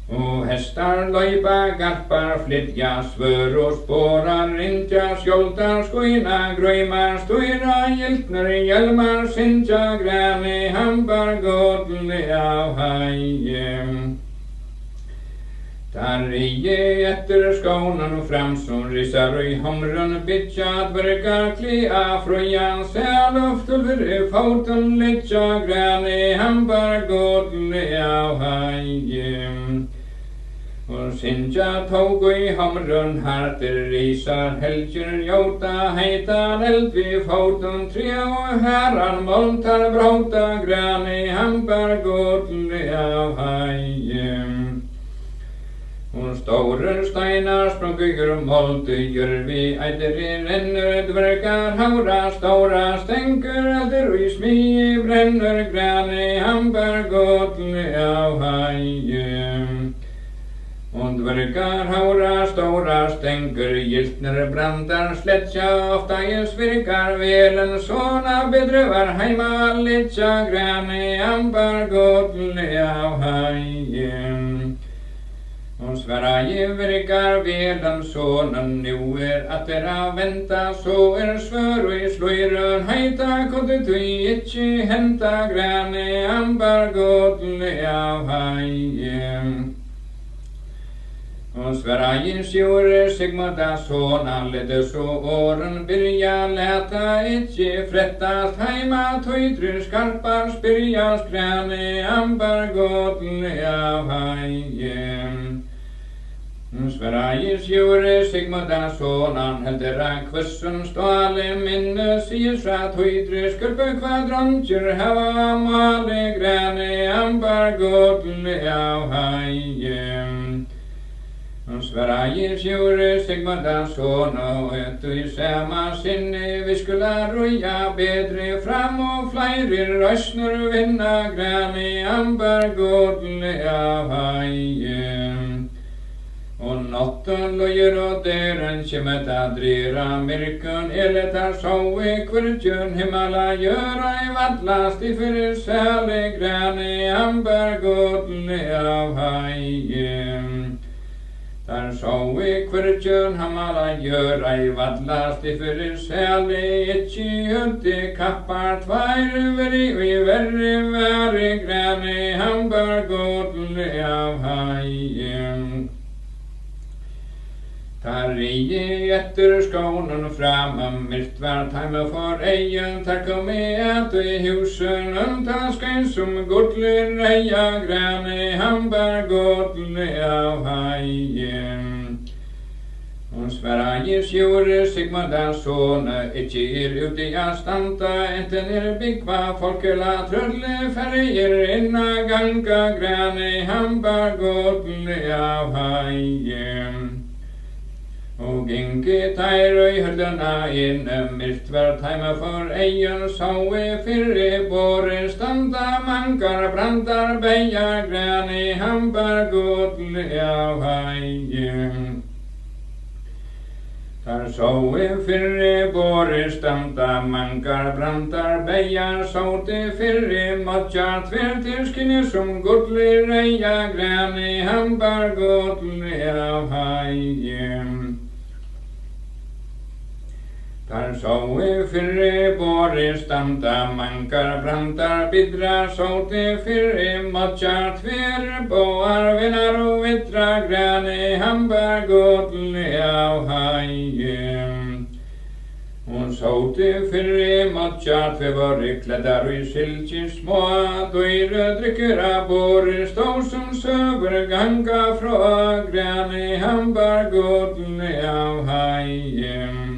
Og hestar løypa garpar flytja svør og spårar rindja skjoldar skoina grøymar støyra giltner hjelmar sindja grane hambar godle av heim. Der rie etter skånen fram som risar i homren bitja dvergar klia frøyan sæluftur i foten litja grane hambar godle av heim. Og sindja tog i hamren harter risar helger jota heitar eld vi foten tre og herran moltar bråta grane hambar godle av heim. Og store steinar sprungur moltu gjør vi eider i renner dvergar haura stora stenkur elder i smie brenner grane hambar godle av heim. Og dvergar haura stora stengur giltner brandar sletja ofta i svirkar velen såna bedrøvar heima litja grane hambar godle av heim. Og Sverige virkar velen sånen nu attera venta så svør i sløyren heita kodde tui ikkje henta grane hambar godle av heim. Og Sverige sjore sigmada såna ledde så åren byrja leta ikkje frettast heima tøytru skarpar spyrja skrane hambar godle av heim. Sverige sjore sigmada såna heldera kvøssen ståle minne sier fra tøytru skarpe kvadrontjer hava male grane hambar godle av heim. Sverige sjore sigmada såna etu i sama sinne vi skulle roja bedre fram og flere røsner vinna grane hambar godle av heim. Og natten løyer og døren kjemet adrera myrken eletar sjåe kvirtjøn himmala gjøra i vadlast i fyrir sæle grane hambar godle av heim. Der sjåe kvirtjøn hamala gjøra i vadlast i fyrir sæle ikkje hønti kappar tveir veri og i verre være grane hambar godle av heim. Der rie etter skånen framme myrt var teime for eien der kom i et i husen ta skein som godle reia grane hambar godle av heim. Og Sverige sjore sigmada såne ikkje ute i standa enten byggva folkela trødle ferger inna ganga grane hambar godle av heim. Og inke teirøy hørdena inne myrt var teime for eien såe fyrre båre standa mankar brandar beia grane hambar godle av heim. Der såe fyrre båre standa mankar brandar beia såte fyrre matja tvertirskine som godle reia grane hambar godle av heim. Der såe fyrre båre standa mankar brandar bidra såte fyrre matja tver båar vinnar og vitra grane hambar godle av heim. Og såte fyrre matja tver båre kleddar i silkje små døyre drikker av båre stå som søver ganga fra grane hambar godle av heim.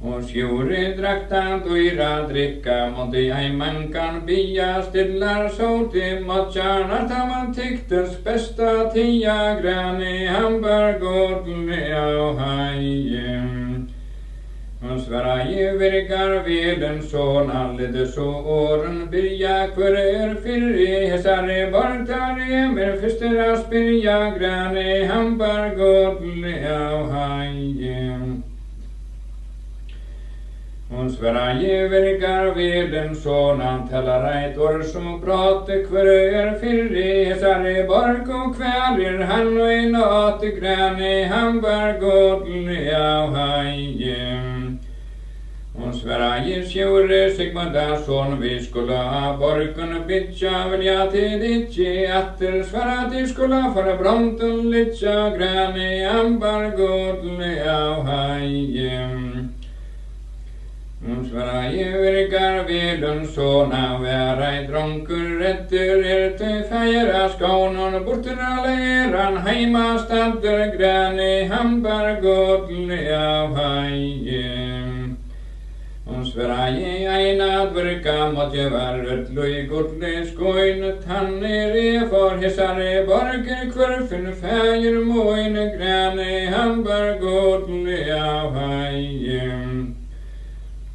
Og Og sjúri drakta døyra drikka, måtte jeg man kan bia stillar sóti motjarnar, ta man tyktes besta tia grani, han bar godle av hajem. Og sværa jeg virkar veden sån, allede så åren byrja kvar fyrri, hesare bortare mer fyrstera spyrja grani, han bar godle av hajem. Og sværa jeg virkar veden sån, han tellar eit år som prate kvar fyrri, hesare bork og kvælir han og en åte grani, han bar godle av hajem. Og sværa jeg sjure Sigmunda sån, vi skulle borken bytja, vilja til ditje, atter sværa de skulle for bronten litja grani, han bar godle av hajem. Og sværa jeg virkar veden såna, væra I dronkur etter til feira skånen, bortera leiran heima stadder grani, han bar godle av hajem. Og sværa jeg einad virka, måtte jeg var rødløy godle skoin, tanner for hesare borger kvarfen feir moine grani, han bar godle av hajem.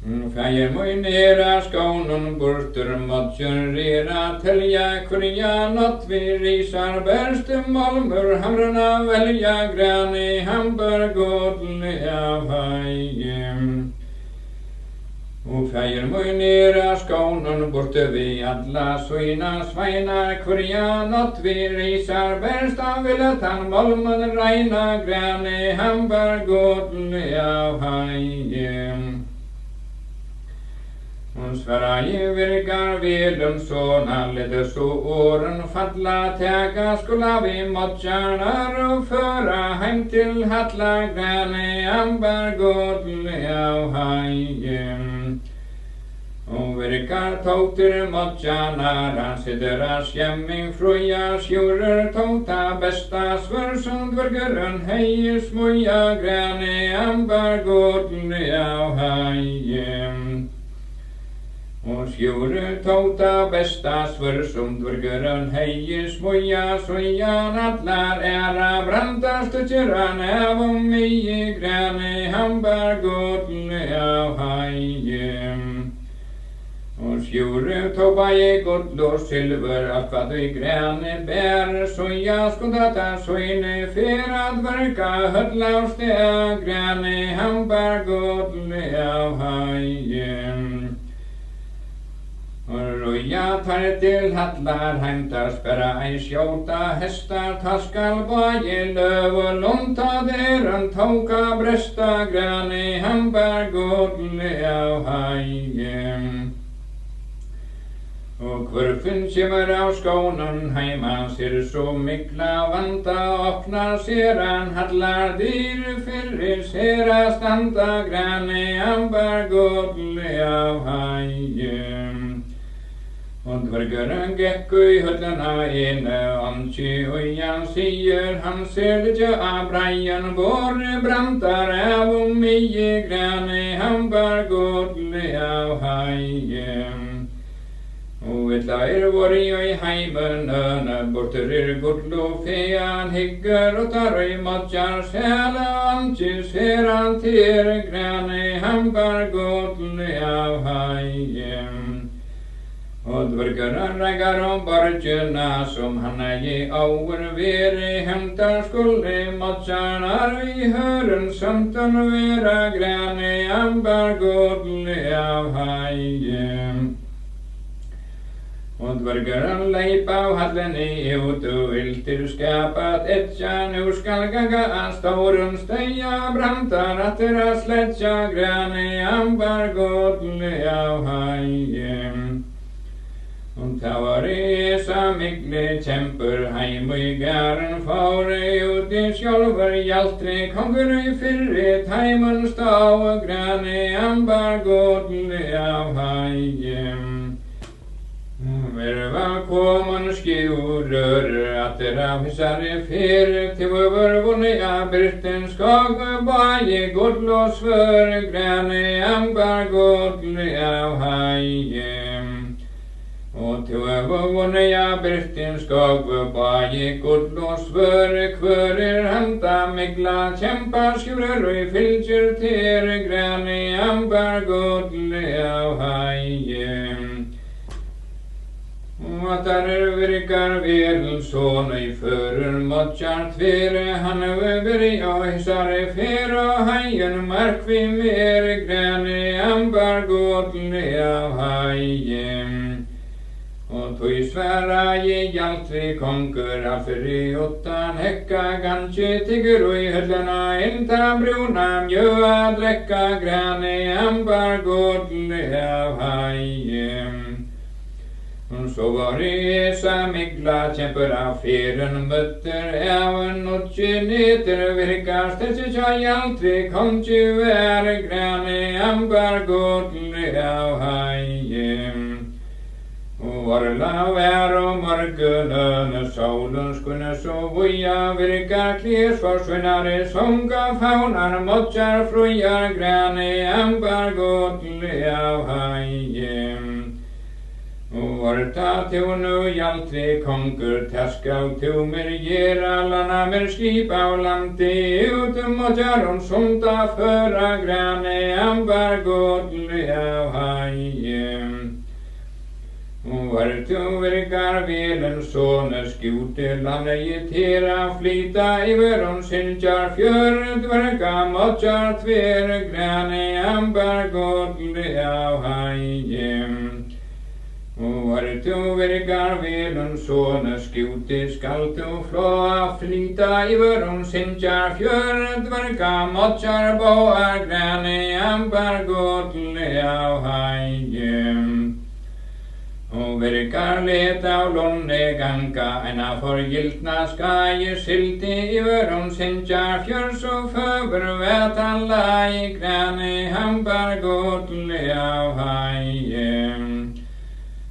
Feir moinera skånen borter måtte rera telja kvarja natt vi risar bärste malmur hamrarna velja grani, han bar godle av hajem. Og feir moinera skånen borte vi alla soina sveinar kvarja natt vi risar bärsta villet han malmen reina grani, han bar godle av hajem. Og sværa jeg virkar veden sån, allede så åren falla teka, skulle vi motjarnar og føra heim til hatla grani, han bar godle av hajem. Og virkar tauter motjarnar, han sidderas hjemming fruja, sjurur tauta besta svörsund dvörgeren hei smuja grani, han bar godle av hajem. Og sjure tauta besta svörsum dvörgeren hei smuja, sojan allar ära brandast utgöran av I grani, han bar godle av hajem. Og sjure tauba I gull og silver, allt vad I grani bär, soja skundata soine ferad verka hödlauste av grani, han bar godle av hajem. Og roja tar til hallar heimtar sperra ei sjóta hestar, taskal bæi löv og lonta deran tauka bresta grani, han bar godle av hajem. Og kvörfinn kjemur av skånen heima, sér så mikla vanda, opnar sér han hallar dyr fyrri, sér standa grani, han bar godle av hajem. Og dvörgeren gekk I höllena ene, amtji ujan sier, han ser litja av breien, våre brantar av I grani, han bar godle av hajem. Og illa våri I heimen øne, borter godlo fean higger, og tar motjar sjæle, amtji ser han til grani, han bar godle av hajem. Og dvörgeren regar om bargjuna, som han I auer veri, hemtar skulle motjarnar I høren, samtan vera grani, han bar godle av hajem. Og dvörgeren leip av halleni ut og iltir skapat etja, nu skal ganga stauren steia brantar, attera sletja grani, han bar godle av hajem. Og ta var esa mikle kjempur heim I gæren fári, ut I sjálfur hjaltri kongur I fyrri, teimun stau grani, han bar godle av hajem. Velkommen skjorør, atter av hisare fer, til over vonja birten skag, baie godlås for grane, ambar godle av haie. Og til over vonja birten skag, baie godlås for kvører, hanta migla, kjempa skjorør, og fylkjer til grane, ambar godle av haie. Og der virkar vel sånn I fører motjar tvere, han over og hisare fer, og haien mark vi mer grene, ambar godle av haien. Og tog sværa aldri konkur, alfri åttan hekka, ganske tigger og I høllena, inta bruna mjøa drekka grene, ambar godle av haien. Så var Esa migla kjemper av feren møtter av en notje neter virkast til seg aldri kom til være grane, ambar godle av haien. Og varla vær og morgenen, solen skulle så voja virkar klis forsvinnare, songa faunar, motjar frujar grane, ambar godle av haien. Og varta til nu aldri konkur, terskal til mer gjera, lana mer skip av landi, motjar sumta føra grane, ambar godle av haien. Og vartu virkar velen sånne skjute, landa irritera, flita iver sinjar fjør, dverga motjar tvere grane, ambar godle av haien. Og vartu virkar velen sånne skjute, skal du flåa, flita iver sinjar fjør, dverga motjar boar grane, ambar godle av haien. Og virkar leta av lonne ganga, ena forgiltna skaje silti iver sinjar fjør, så föver vetan lai grane, ambar godle av haien.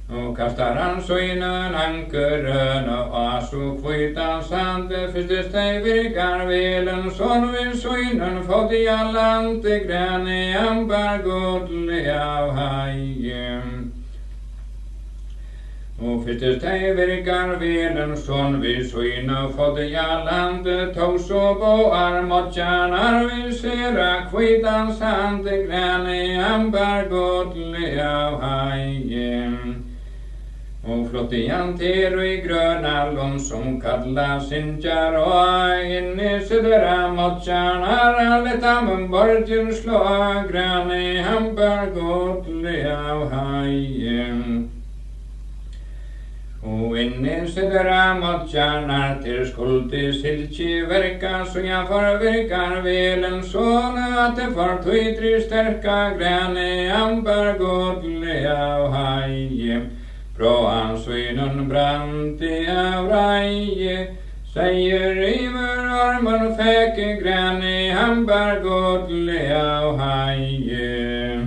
Og kastar han søynen ankerøn, og asu kvitan sand, fyrstes dei virkar velen, sånn vil søynen fått I allante grane, ambar godle av haien. Og fyrstes dei virkar velen, sånn vil søynen fått I allante, tås og boar motjanar, vil sera kvitan sand, grane, ambar godle av haien. Og flotte janter og I grøna lån som kalla sinjar, og inni sidera motjanar, alle tammen borger slå grane, ambar godle av haien. Og inni sidera motjanar til skulti silki verka, så jeg forvirkar velen sånn at det får tøytri sterka grane, ambar godle av haien. Från synen brante av reie, seier iver armen fæke grane, ambar godle av haie.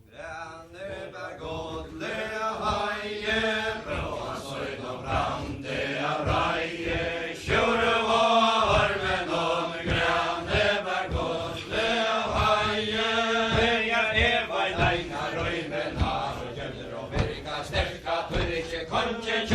Grane bar godle av haie, från synen brante av reie, Konche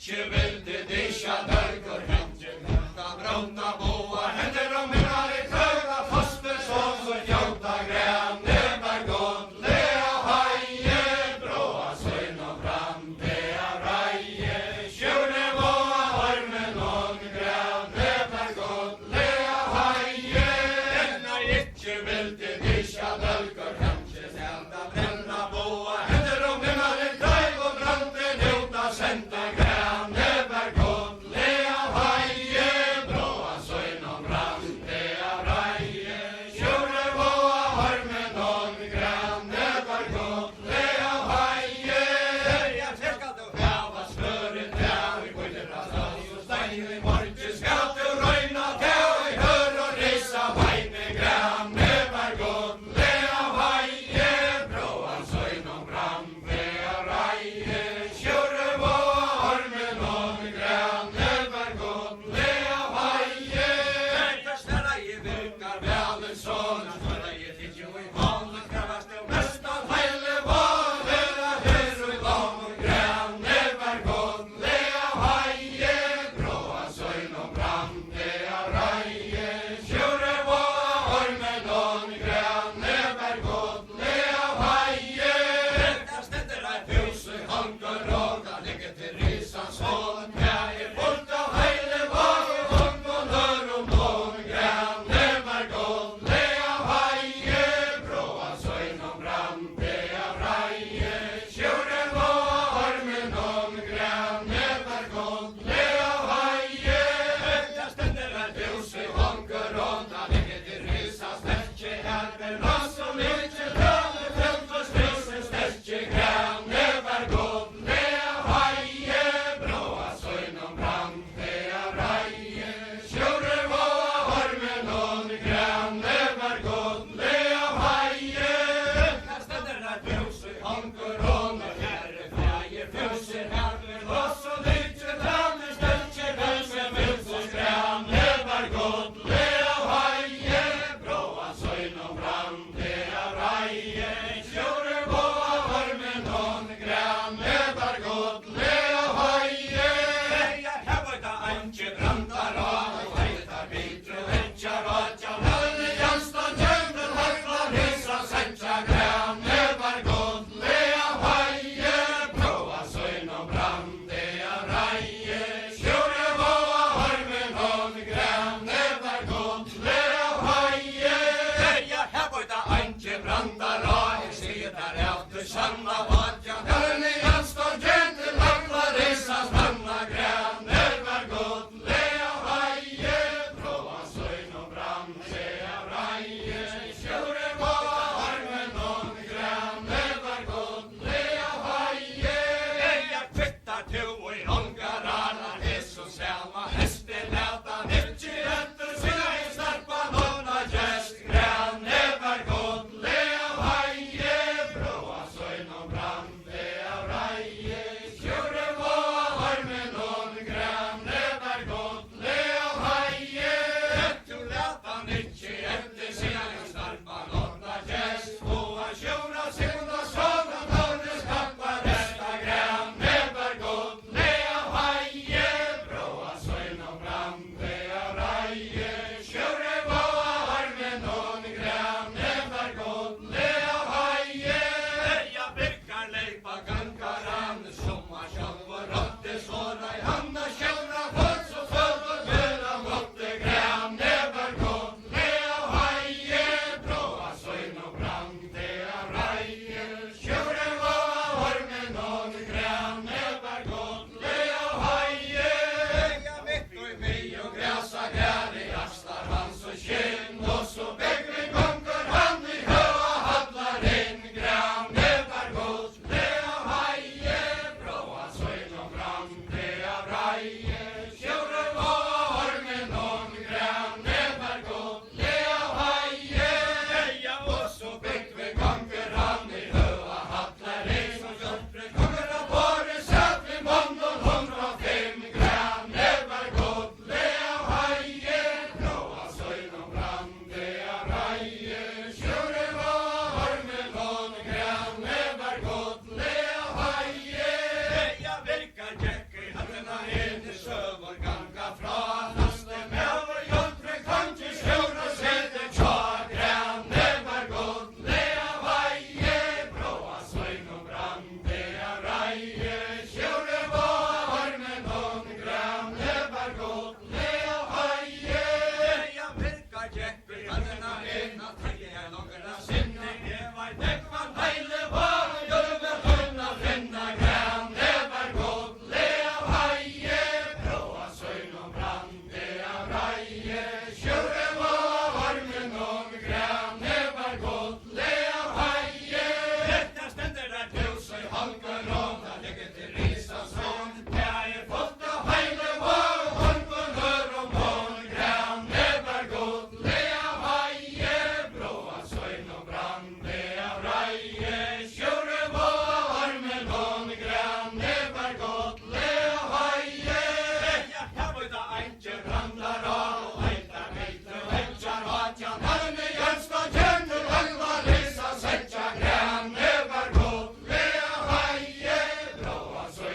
ikke vilde disja dørgur hentje, da brunna boa hender og minnar i tøyga faste sånn så fjota græn, det var godt le av haie, bråa søgn og brann, det er reie, sjøne boa armen og græn, det var godt le av haie, enna ikke vilde disja dørgur hentje, da brenna boa hender og minnar i tøyga brante, njota senda græn, det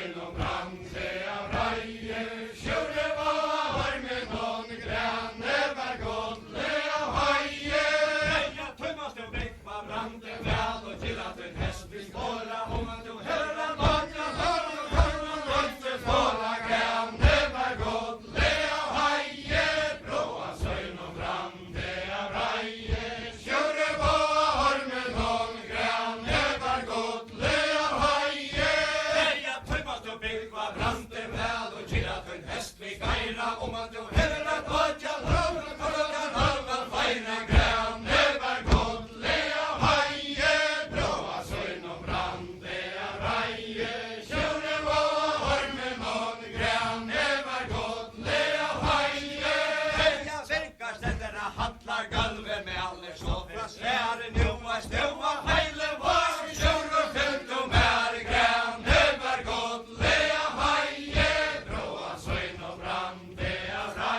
søgn og brande av reie, sjure var varme noen grane, var godle av heie. Ja, tømmast og vekk var brande vel, og til at en hest vil skåra, om at du hører bakra, hører skåra grane, var godle av heie, bråa søgn og brande av reie, sjure var varme noen grane, var godle av heie. Ja, tømmast og vekk var brande vel, og til at en hest vil geira, om at du hører bakra, hører feina grane, var godle av heie, bråa søgn og brande av reie, sjure var varme noen grane, var godle av heie. Ja, virkar stendere handlar gulvet med alle stoffer, svære nu var støva heile var, sjure fylt og mer grane, var godle av heie, bråa søgn og brande av reie.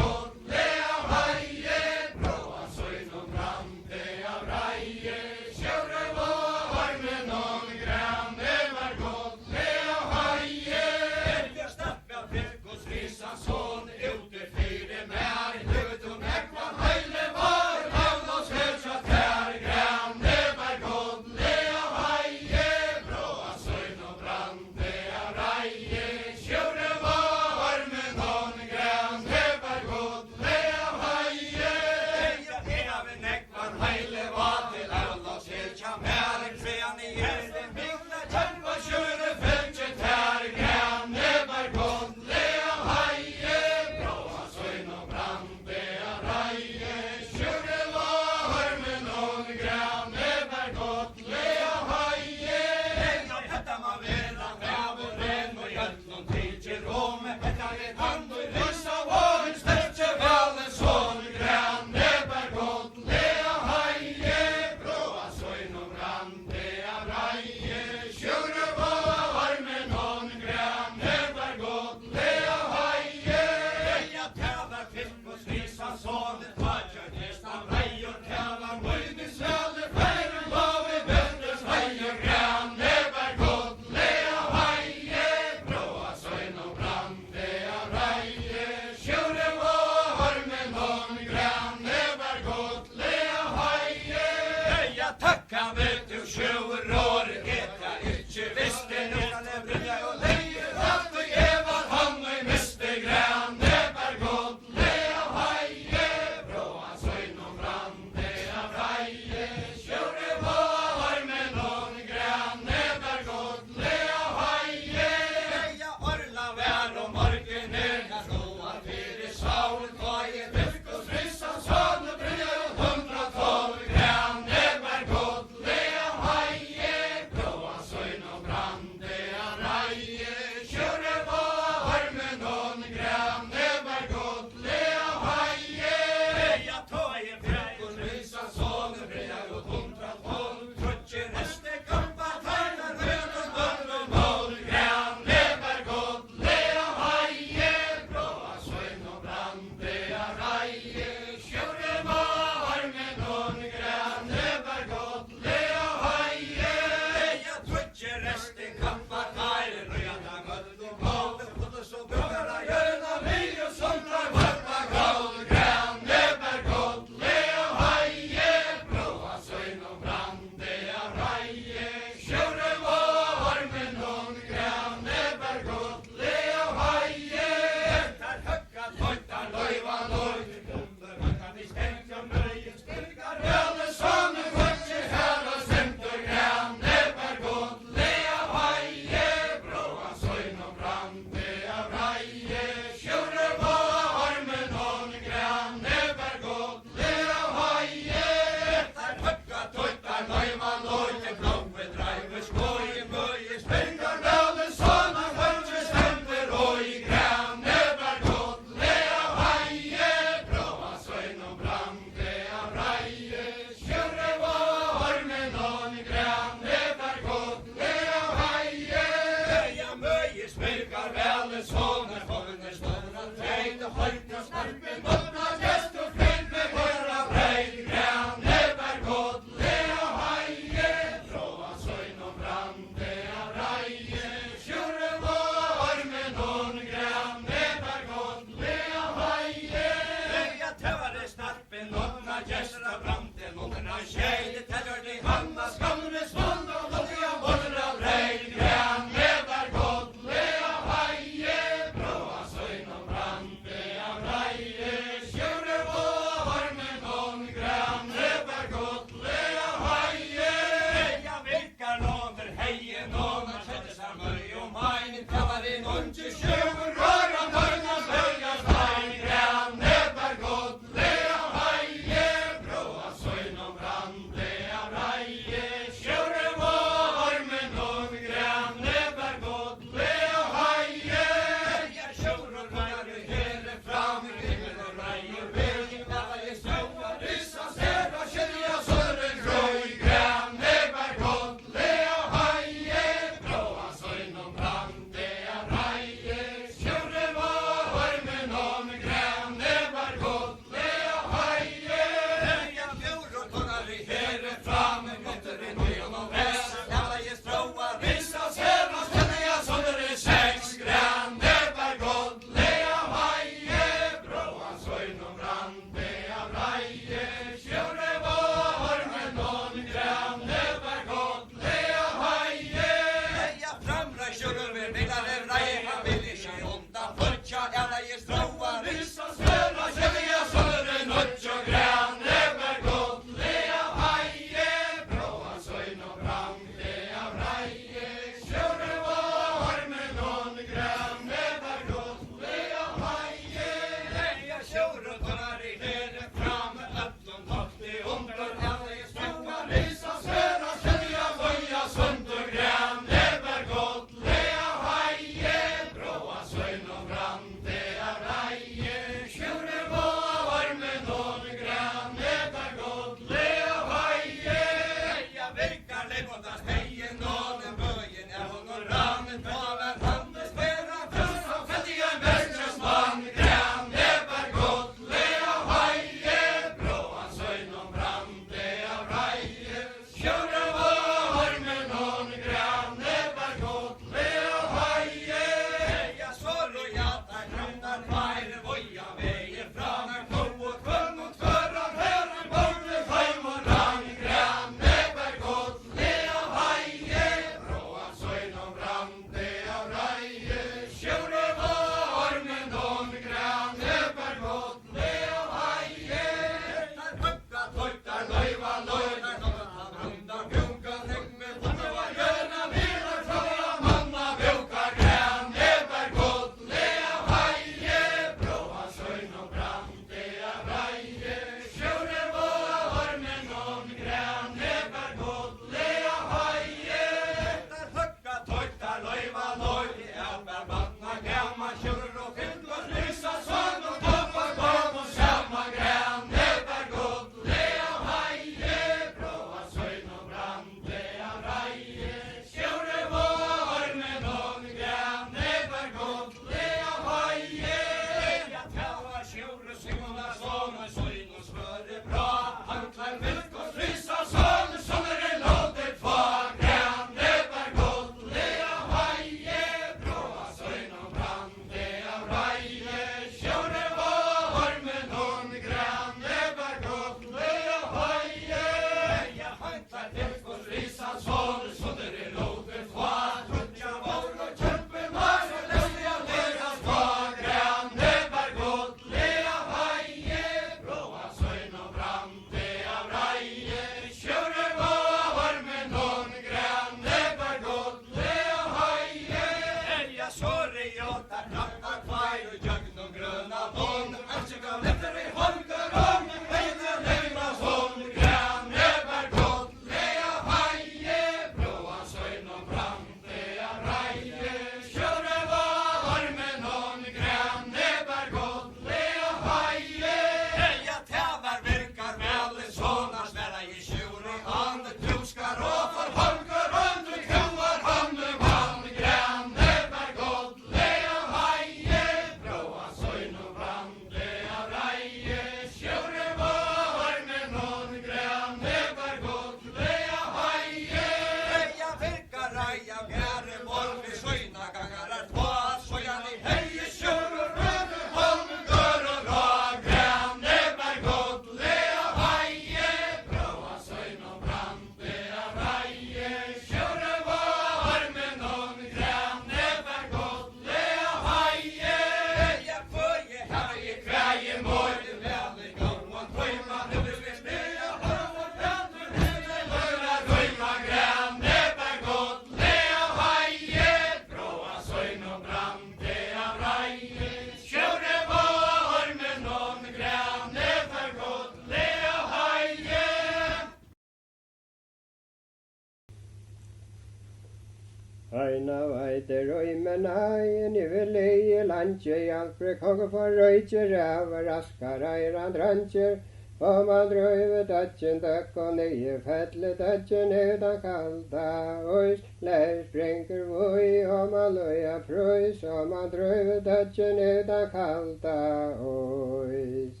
Aina vaite roimena i niveli landje hjelper konge for røytje ræva raskar eiran drantjer og man drøyve dødjen døkk og nye fettle dødjen utan kalda ois leir sprinker voi og man løya prøys og man drøyve dødjen utan kalda ois.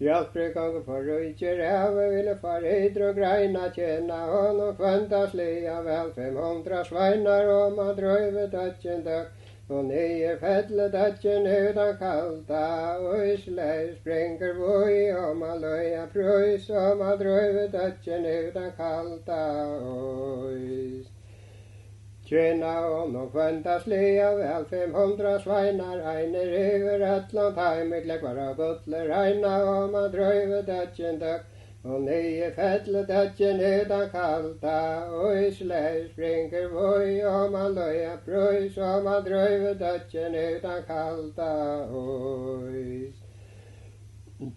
Hjelper konge for røytje ræva ville for eidr og greina tjena og no kvantas lia vel 500 sveinar og man drøyve dødjen døkk og nye fettle dødjen utan kalda ois leir sprinker voi og man løya prøys og man drøyve dødjen utan kalda ois. Tjena og no kvantas lia vel 500 sveinar einer over atlant heimig lekvar av gutler reina og man drøyve dødjen døkk og nye fettle dødjen utan kalda ois leir sprinker voi og man løya prøys og man drøyve dødjen utan kalda ois.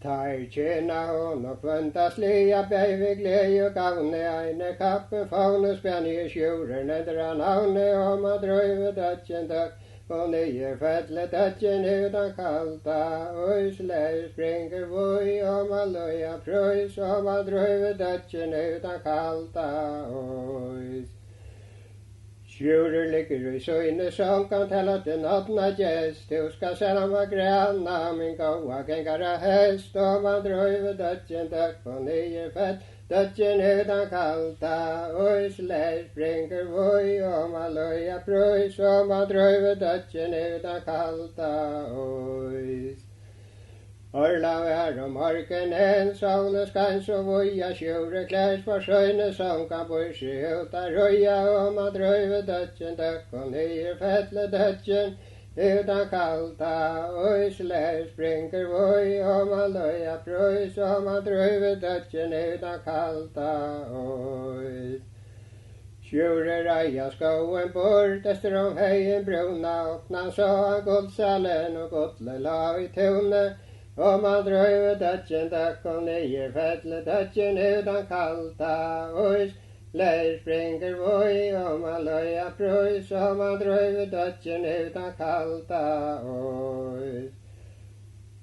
Tar tjena og no kvantas lia beive glei og gavne eine kappe faune spennige sjúrer nedra navne og man drøyve dødjen døkk og nye fettle dødjen utan kalda ois leir sprinker voi og man løya prøys og man drøyve dødjen utan kalda ois. Sjúrer ligger i søyne som kan tella til nattna gjest. Du skal sellan var granna min gåa gengara hest og man drøyve dødjen døkk og nye fett dødjen utan kalda ois leir sprinker voi og man løya prøys og man drøyve dødjen utan kalda ois. Orla vær om morgenen, sole skans og voia sjúre klæs for søyne som kan bursi uta røya og man drøyve dødjen døkk og nye fettle dødjen utan kalda ois leir sprinker voi og man løya prøys og man drøyve dødjen utan kalda ois. Sjúrer eia skoen bort ester om heien bruna åpna så han guldsalen og gudle la i tune og man drøyve dødjen døkk og nye fettle dødjen utan kalda ois leir sprinker voi og man løya prøys og man drøyve dødjen utan kalda ois.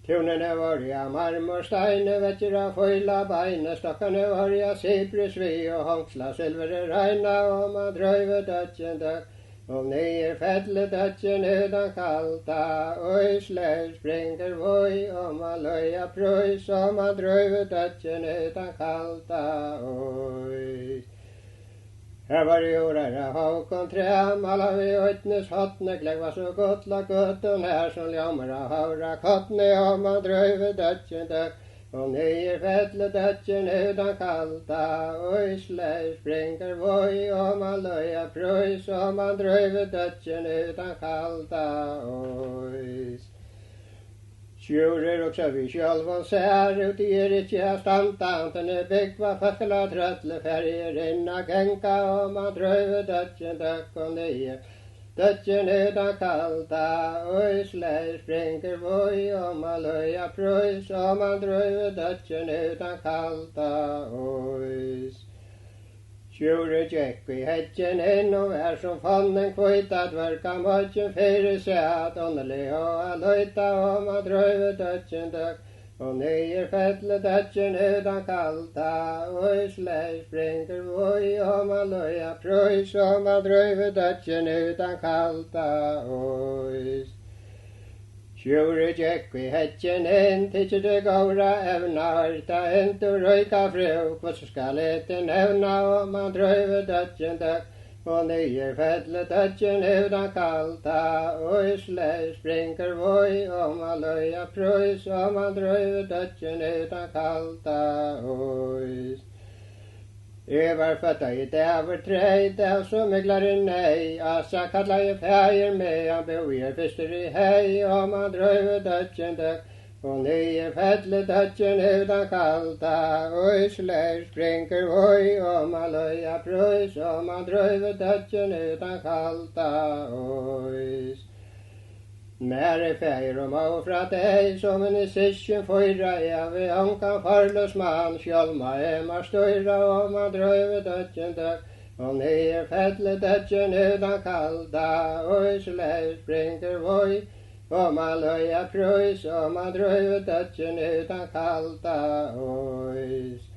Tunene varja marmorsteine vettjera foila beine stokkane varja siprusvi og hongsla silvere reina og man drøyve dødjen døkk og nye fettle dødjen utan kalda ois leir sprinker voi og man løya prøys og man drøyve dødjen utan kalda ois. Her var jorara haukon træm, alla vi øytnes hotne klekva så gutla gutten her som ljommer av haura kottne og man drøyve dødjen døkk og nye fettle dødjen utan kalda ois leir sprinker voi og man løya prøys og man drøyve dødjen utan kalda ois. Sjúrer också vi sjálvan sær ut i ikkje standantene byggva faskala trøtle ferger inna genka og man drøyve dødjen døkk og nye dødjen utan kalda ois leir sprinker voi og man løya prøys og man drøyve dødjen utan kalda ois. Sjúrer gekk i hedjen inn og vær som fannen kvita dverka modjen fyrir seg åndelig og løyta og man drøyve dødjen døkk og nye fettle dødjen utan kalda ois leir sprinker voi og man løya prøys og man drøyve dødjen utan kalda ois. Sjúrer gekk i hedjen inn, tykkje det gåra evna hørta entur røyka frø, hva skal ete nevna og man drøyve dødjen døkk og nye fettle dødjen utan kalda ois leir sprinker voi og man løya prøys og man drøyve dødjen utan kalda ois. Jeg var fødda i dæver trei, dæv som myglar i nei, asa kalla i fægir med, han boir fyster i hei, og man drøyve dødjen døkk og nye fettle dødjen utan kalda ois leir sprinker voi og man løya prøys og man drøyve dødjen utan kalda ois. Nære fægir og mau fra deg som en i sysken føyra jeg ved ankan farløs mann, sjálma emar støyra og man drøyve dødjen døkk og ned fettlet dødjen utan kalda, og sleg springer voi, og man løya prøys, og man drøyver dødjen utan kalda, ois.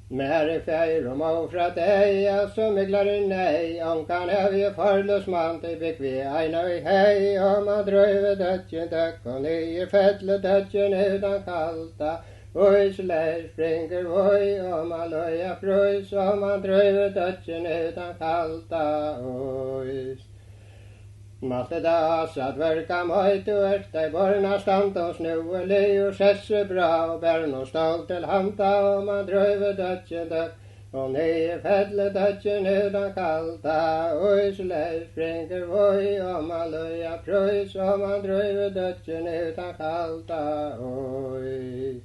Mer fjær og må fra deg, så myglar nei, onkan er vi forløs mann til bygg vi eina i hei, og man drøyver dødjen døkk, og ned fettlet dødjen utan kalda, oi sleg springer voi, og man løya prøys, og man drøyver dødjen utan kalda, ois. Malte da satt verka møyt og erta i borna stand og snueli og sesse bra og bær no stål til handa og man drøyver dødjen døkk og nye fedle dødjen utan kalda oi sleg springer voi og man løya prøys og man drøyver dødjen utan kalda oi.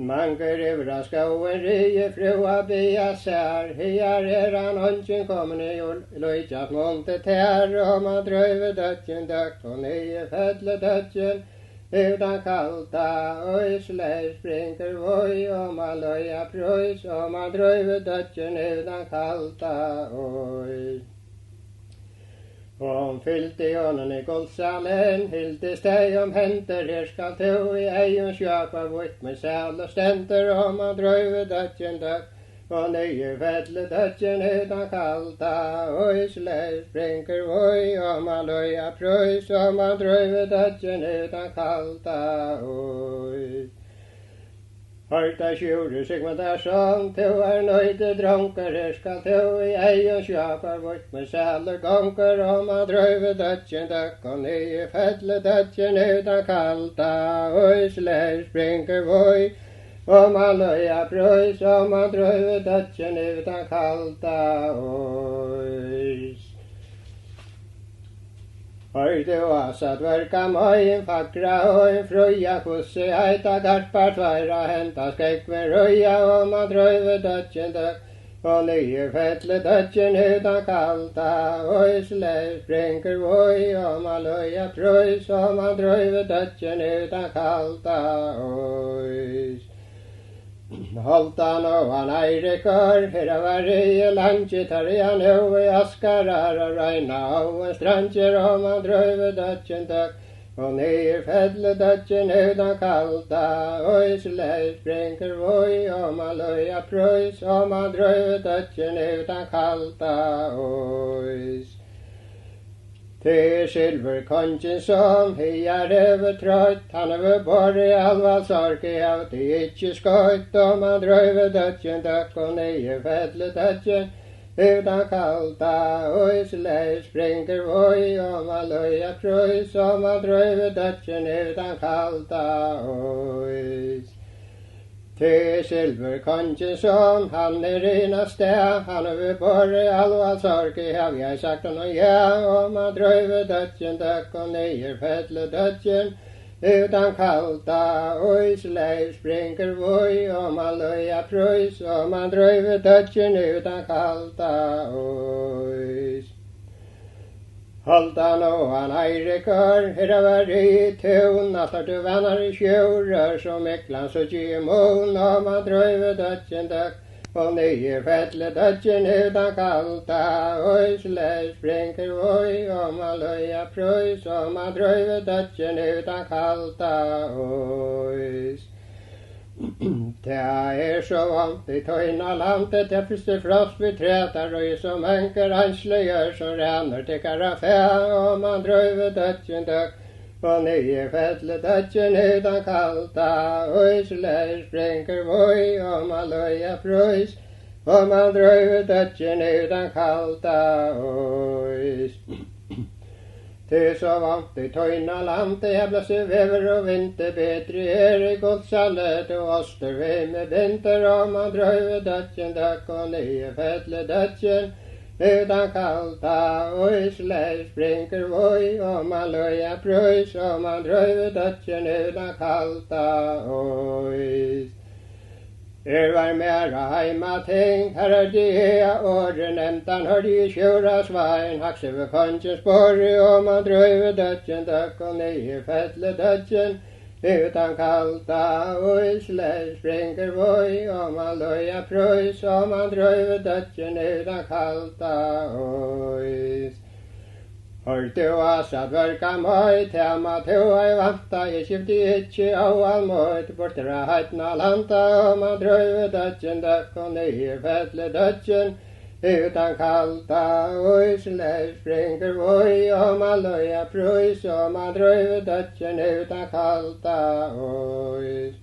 Manker ivra skauen rie frua bia sær, her han håndkjen kommen i løytjat monte tær, og man drøyver dødjen døkk, og nye fedle dødjen utan kalda, oi sleg springer voi, og man løya prøys, og man drøyver dødjen utan kalda, oi. Om fyllte jonen i goldsalen, hilde steg om henter, her skal to i egen sjøpa vitt med sæl og stenter, og man drøyver dødjen døkk, og nye fedle dødjen utan kalda, oi sleg springer voi, og man løya prøys, og man drøyver dødjen utan kalda, oi. Hørta sjure seg med der sånn, to nøyde dronker, her skal to i egen sjøpar vitt med sæler gonker, og man drøyver dødjen døkk, og nye fedle dødjen utan kalda, oi sleg springer voi, og man løya prøys, og man drøyver dødjen utan kalda, oi. Hørte oss at verka møyen fakra og en frøya kusse heita garpar tværa henta skekk med røya og man drøyver dødjen døkk og nye fedle dødjen utan kalda oi sleg springer voi og man løya prøys og man drøyver dødjen utan kalda oi. Holtan og han eirikar, her var i landje, tar han ho i askarar og reina av en strandjer, og man drøyver dødjen døkk, og nye fedle dødjen utan kalda, oi sleg springer voi, og man løya prøys, og man drøyver dødjen utan kalda, oi. Til silverkongen som hiar over trøtt, han over borre alvalsorke av de ikkje skøyt, og man drøyver dødjen døkk og nye fedle dødjen utan kalda, oi sleg springer voi, og man løya prøys, og man drøyver dødjen utan kalda, oi. Til silverkongen som han rina sted, han over borre alvalsorke, har jeg sagt noe ja, og man drøyver dødjen døkk og nye fedle dødjen utan kalda, oi sleg springer voi, og man løya prøys, og man drøyver dødjen utan kalda, oi. Holtan og han eirikar, her var i tun, at du venner i sjører, som eklan så gjemon, og man drøyver dødjen døkk, og nye fedle dødjen utan kalda, oi sleg springer voi, og man løya prøys, og man drøyver dødjen utan kalda, oi. Det så vant i tøyna landet, det første frost vi tretar, og som enker anslegjør som renner til karafé, og man drøyver dødjen døkk, og nye fedle dødjen utan kalda, oi sleg springer voi, og man løya prøys, og man drøyver dødjen utan kalda, oi. Til så vant i tøyna landet, jeg blåser vever og vinter, bedre i godsalet og oster vi med vinter, og man drøyver dødjen døkk og nye fedle dødjen utan kalda, oi sleg springer voi, og man løya prøys, og man drøyver dødjen utan kalda, oi. Var mera heima ting, her de åre nevnt, han hørte sjura svein, hakse ved kongens borre, og man drøyver dødjen døkk og nye fedle dødjen utan kalta Ösle springer voi om man löja pröjs om man dröver dödgen utan kalta Ös. Hör du oss att verka mig tema tu I vanta I skifti itchi au almöjt bortra hattna lanta om man dröver dödgen döck och nye fätle dödgen utan kalta Ösle springer voi om man löja pröjs om man dröver dödgen utan kalta Ös.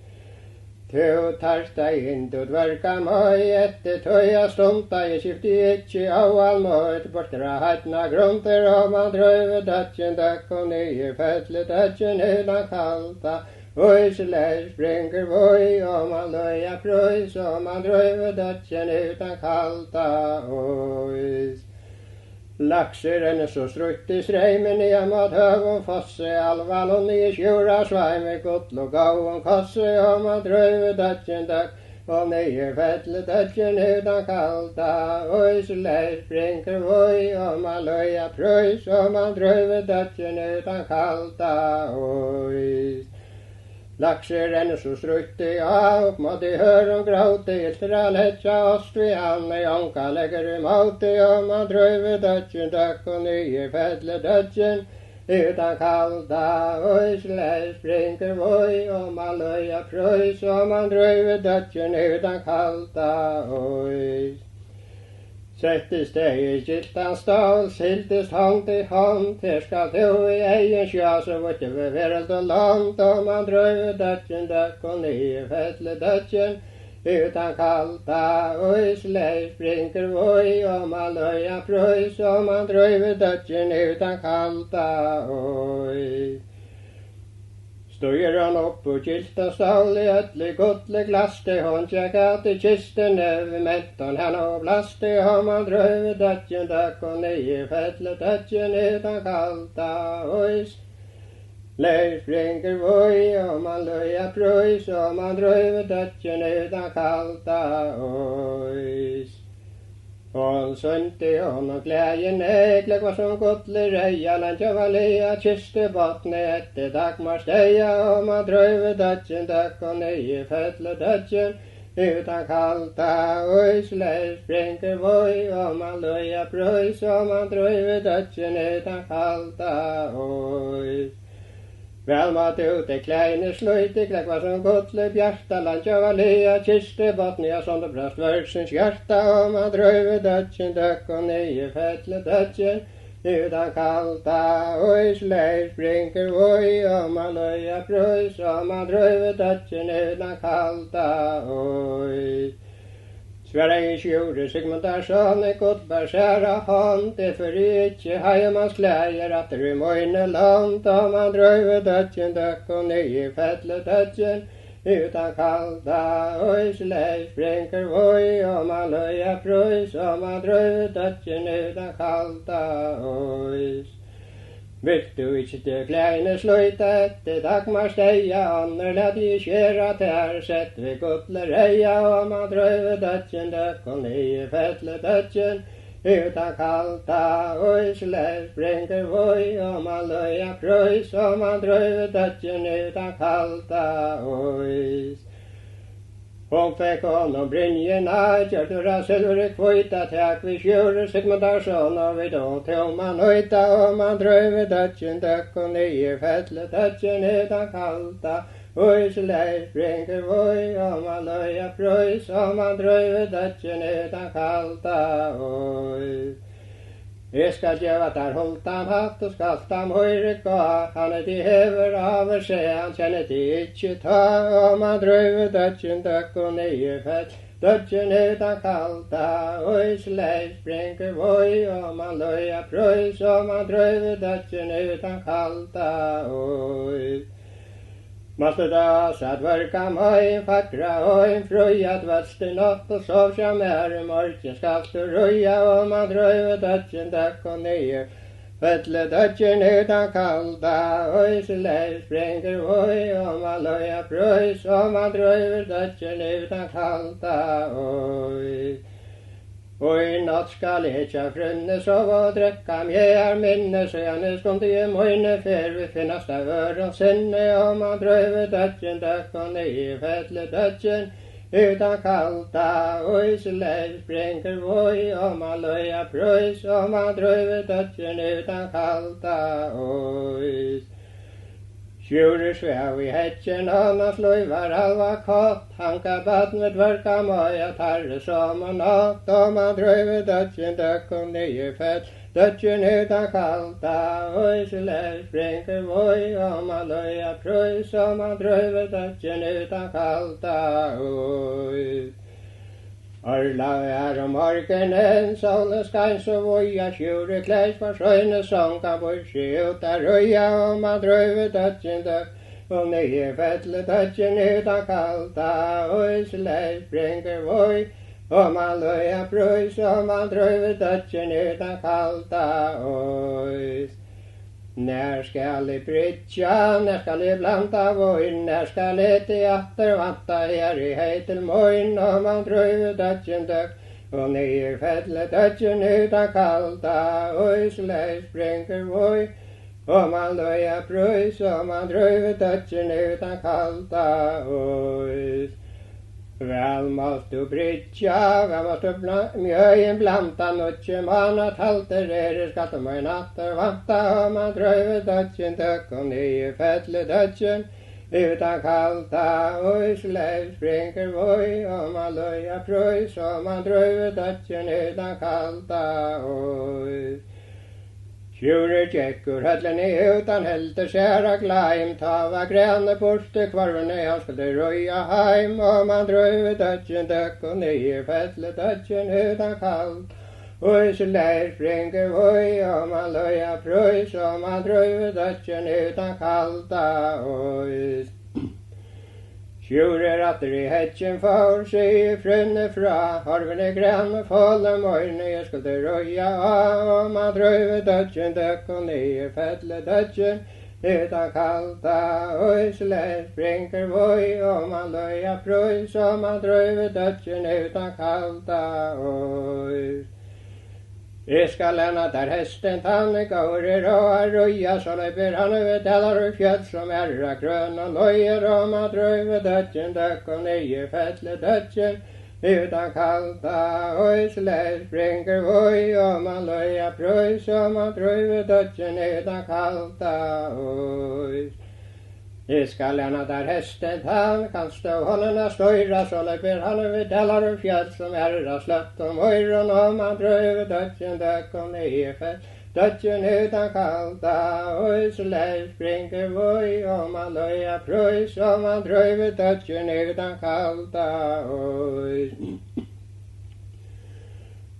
Tu tarsta inte verka mig efter töja stunta I skifti itchi au almöjt bortra hattna grunter om man dröver dödgen döck och nye fätle dödgen utan kalta Ösle springer voi om man löja pröjs om man dröver dödgen utan kalta Ös. Laxeren så strutt I streimen I mot högon fosse alvalon I sjura svaime gotlo gauon kosse om man dröver dödgen döck och nye fätle dödgen utan kalta Ösle springer voi om man löja pröjs om man dröver dödgen utan kalta Ös. Laxeren så strutte jag upp mot I hör och gråte iltra letja oss vi anne jonka lägger maute om man dröver dödgen döck och nye fälle dödgen utan kalta Ösle springer voi om man löja pröjs om man dröver dödgen utan kalta Ös. Sättes det I kiltans stål, siltes hand I hand, her skal du I egen sjø, så vart det ved vereld og land, om man drøver dødgen, døk og nye fætle dødgen, utan kalta Ösle springer voi, om man løya prøys, om man drøver dødgen, utan kalta Ös. Støyer han opp på kilta stall I ødelig godlig laste, hon tjekkat I kisten over menton han og blaste, om man drøver dødgen, døk og nye fætle dødgen, utan kalta Ösle springer voi, om man løya prøys, om man drøver dødgen, utan kalta Ös. Og sønte og glægen ekleg var som godle reia, lantja valia kiste botne etter dagmar steia, og man drøver dødgen, døk og nye fætle dødgen, utan kalta Ösle springer voi, og man løya prøys, og man drøver dødgen, utan kalta Ös. Vel mat ute kleine sløyte, klekk var som godle bjarta, lantja valia kiste botnia, som det brast vørksens hjarta, og man drøver dødgen, døk og nye fætle dødgen, utan kalta Ösle springer voi, og man løya prøys, og man drøver dødgen, utan kalta Ös. Sverre I sjure Sigmundarsson I godbærsæra hånd, det for ikke heimanns klæger at det møyne land, og man drøver dødgen, døk og nye fætle dødgen, utan kalta Ösle springer voi, og man løya prøys, og man drøver dødgen, utan kalta Ös. Vilt du ikke til kleine sløyte etter dagmar steia, andre lad I skjera ter, sett vi godle reia, og man drøver dødgen, døk og nye fætle dødgen, utan kalta Ösle springer voi, og man løya prøys, og man drøver dødgen, utan kalta Ös. Hon fikk honom brynjena, kjørtura silver kvøyta, takk vi sjure Sigmundarsson, og vi då til man høyta, og man drøver dødgen, døk og nye fætle dødgen, utan kalta Ösle springer voi, og man løya prøys, og man drøver dødgen, utan kalta Ös. Jeg skal gjøre der holdt hatt og skalt høyre gå, han de hever av og se, han kjenner de ikke ta, og man drøver dødgen, døk og nye fætt, dødgen utan kalta Ösle springer voi, og man løya prøys, og man drøver dødgen utan kalta Ös. Måste da satt verka mig fakra og en frøya dvadste natt og sov som morgen skal du røya, og man drøver dødgen, døk og nye fætle dødgen utan kalta Ösle springer voi, og man løya prøys, og man drøver dødgen utan kalta Ös. Og I natt skal etja frunne sov og drekka mjær minne, så gjerne skom de møyne fer vi finnast av øren sinne, og man drøyve dødjen døkk og nye fettle dødjen, utan kalta øyseleis springer voi, og man løya prøys, og man drøyve dødjen utan kalta øys. Sjure svev I hetjen, annars løyvar halva kott, hanka baden ved dverka møya tarre som og natt, og man drøyve dødjen døkk om nye fett, dødjen utan kalta øyseleis springer voi, og man løya prøys, og man drøyve dødjen utan kalta øys. Arla om morgenen, solen skein så voia, sjure kleis for sjøyne sonka borsi ut av røya, og man drøyve dødjen døkk, og nye fettle dødjen utan kalta øyseleis springer voi, og man løya prøys, og man drøyve dødjen utan kalta øys. När skal I brytja, när skal I blanda voin, när skal I teater vanta her I heitel moin, og man drøyve dødjen døkk, og nye fettle dødjen utan kalta øyseleis springer voi, og man løya prøys, og man drøyve dødjen utan kalta øys. Vel måst du brytja, vel måst du mjøyen blanta, nutje manat halter skatt møy natter vanta, og man drøyve dødjen døkk, og nye fettle dødjen utan kalta øyseleis springer voi, og man løya prøys, og man drøyve dødjen utan kalta øys. Sjure tjekkur höllen utan helter skjæra gleim, tava grene borte kvarvene, han skulle røya heim, og man drøyve dødjen døkk, og nye fettle dødjen utan kalt. Øyseleis springer voi, og man løya prøys, og man drøyve dødjen utan kalta øys. Sjure atter I hetjen for sig frunne fra, harvene grene folle møyne, jeg skulle røya av, og man drøyve dødjen døkk, og nye fettle dødjen utan kalta øyseleis springer voi, og man løya prøys, og man drøyve dødjen utan kalta øys. Jeg skal lena der hesten tanne gårder og røya, så løper han over delar og fjell som grønn og løyer, og man drøyve dødjen døkk, og nye fettle dødjen utan kalta øyseleis springer voi, og man løya prøys, og man drøyve dødjen utan kalta øys. Jeg skal lena der hesten tann, kan stå håndene støyra, så løper han over delar og fjell som sløtt og møyron, og man drøyve dødjen døkk, og nye fett dødjen utan kalta øyseleis springer voi, og man løya prøys, og man drøyve dødjen utan kalta øys.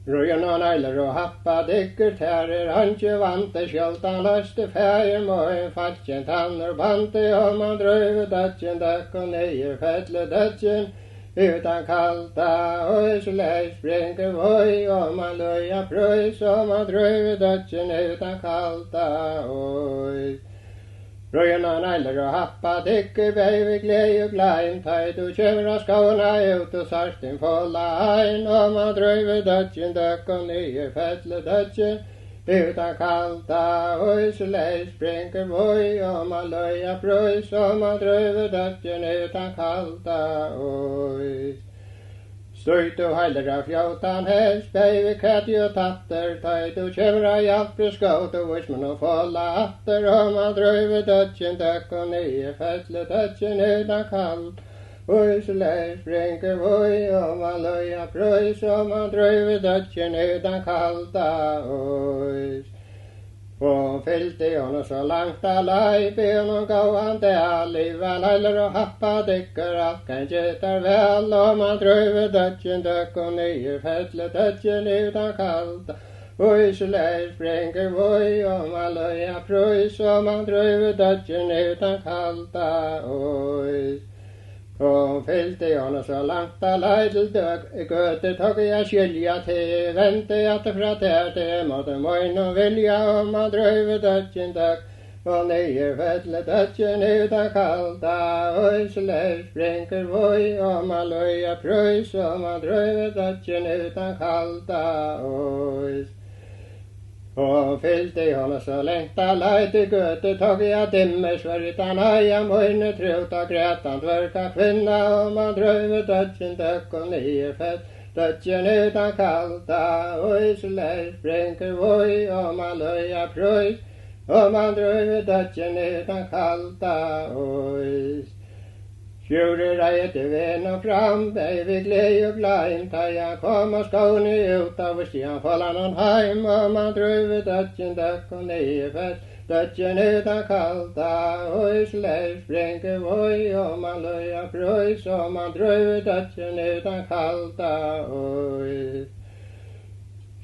Røyen og negler og happa dykker terrer, han ikke vante skjølt, han løste feir møyen, fatjen tanner bante, og man drøyve dødjen døkk, og nye fettle dødjen utan kalta øyseleis springer voi, og man løya prøys, og man drøyve dødjen utan kalta øys. Røyen og negler og happa dykker, beive glei og gleim, tai du kjemmer av skåna ut og sarsten folla ein, og man drøyve dødjen døkk, og nye fettle dødjen utan kalta øyseleis springer voi, og man løya prøys, og man drøyve dødjen utan kalta øys. Støyt og heiler av fjåtan hest, beive kæti og tatter, tai du kjemmer av hjelper skåt og vismen og folla atter, og man drøyve dødjen døkk, og nye fettle dødjen utan kalt. Øyseleis springer voi, og man løya prøys, og man drøyve dødjen utan kalta øys. Og fyllte honom så langt alai, be honom gav han det allivel, heller og happa dykker, alt kan gjetar vel, og man drøyve dødjen døkk, og nye fettle dødjen utan kalta. Øyseleis springer voi, og man løya prøys, og man drøyve dødjen utan kalta øys. Og fyllte honom så langt alai til gøte, tog jeg skilja til, vente at fra der til måtte møyne og vilja, og man drøyve dødjen døkk, og nye fettle dødjen utan kalda, øysler springer voi, og man løya prøys, og man drøyver dødjen utan kalda, øys. Og fyllte henne så lengta leit i gøte, tog jeg dimmer svøritan aia møyne truta gretan dvørka kvinna, og man drøyver dødjen døkk og nye fett, dødjen utan kalda, øysler springer voi, og man løya prøys, og man drøyver dødjen utan kalda, øys. Sjure reiet i ven og fram, dei vi glei og gleim, ta jeg kom og skåne ut av stian fallan og heim, og man drøyver dødjen døkk og nye fett, dødjen utan kalda, øysler springer voi, og man løya prøys, og man drøyver dødjen utan kalda, øys.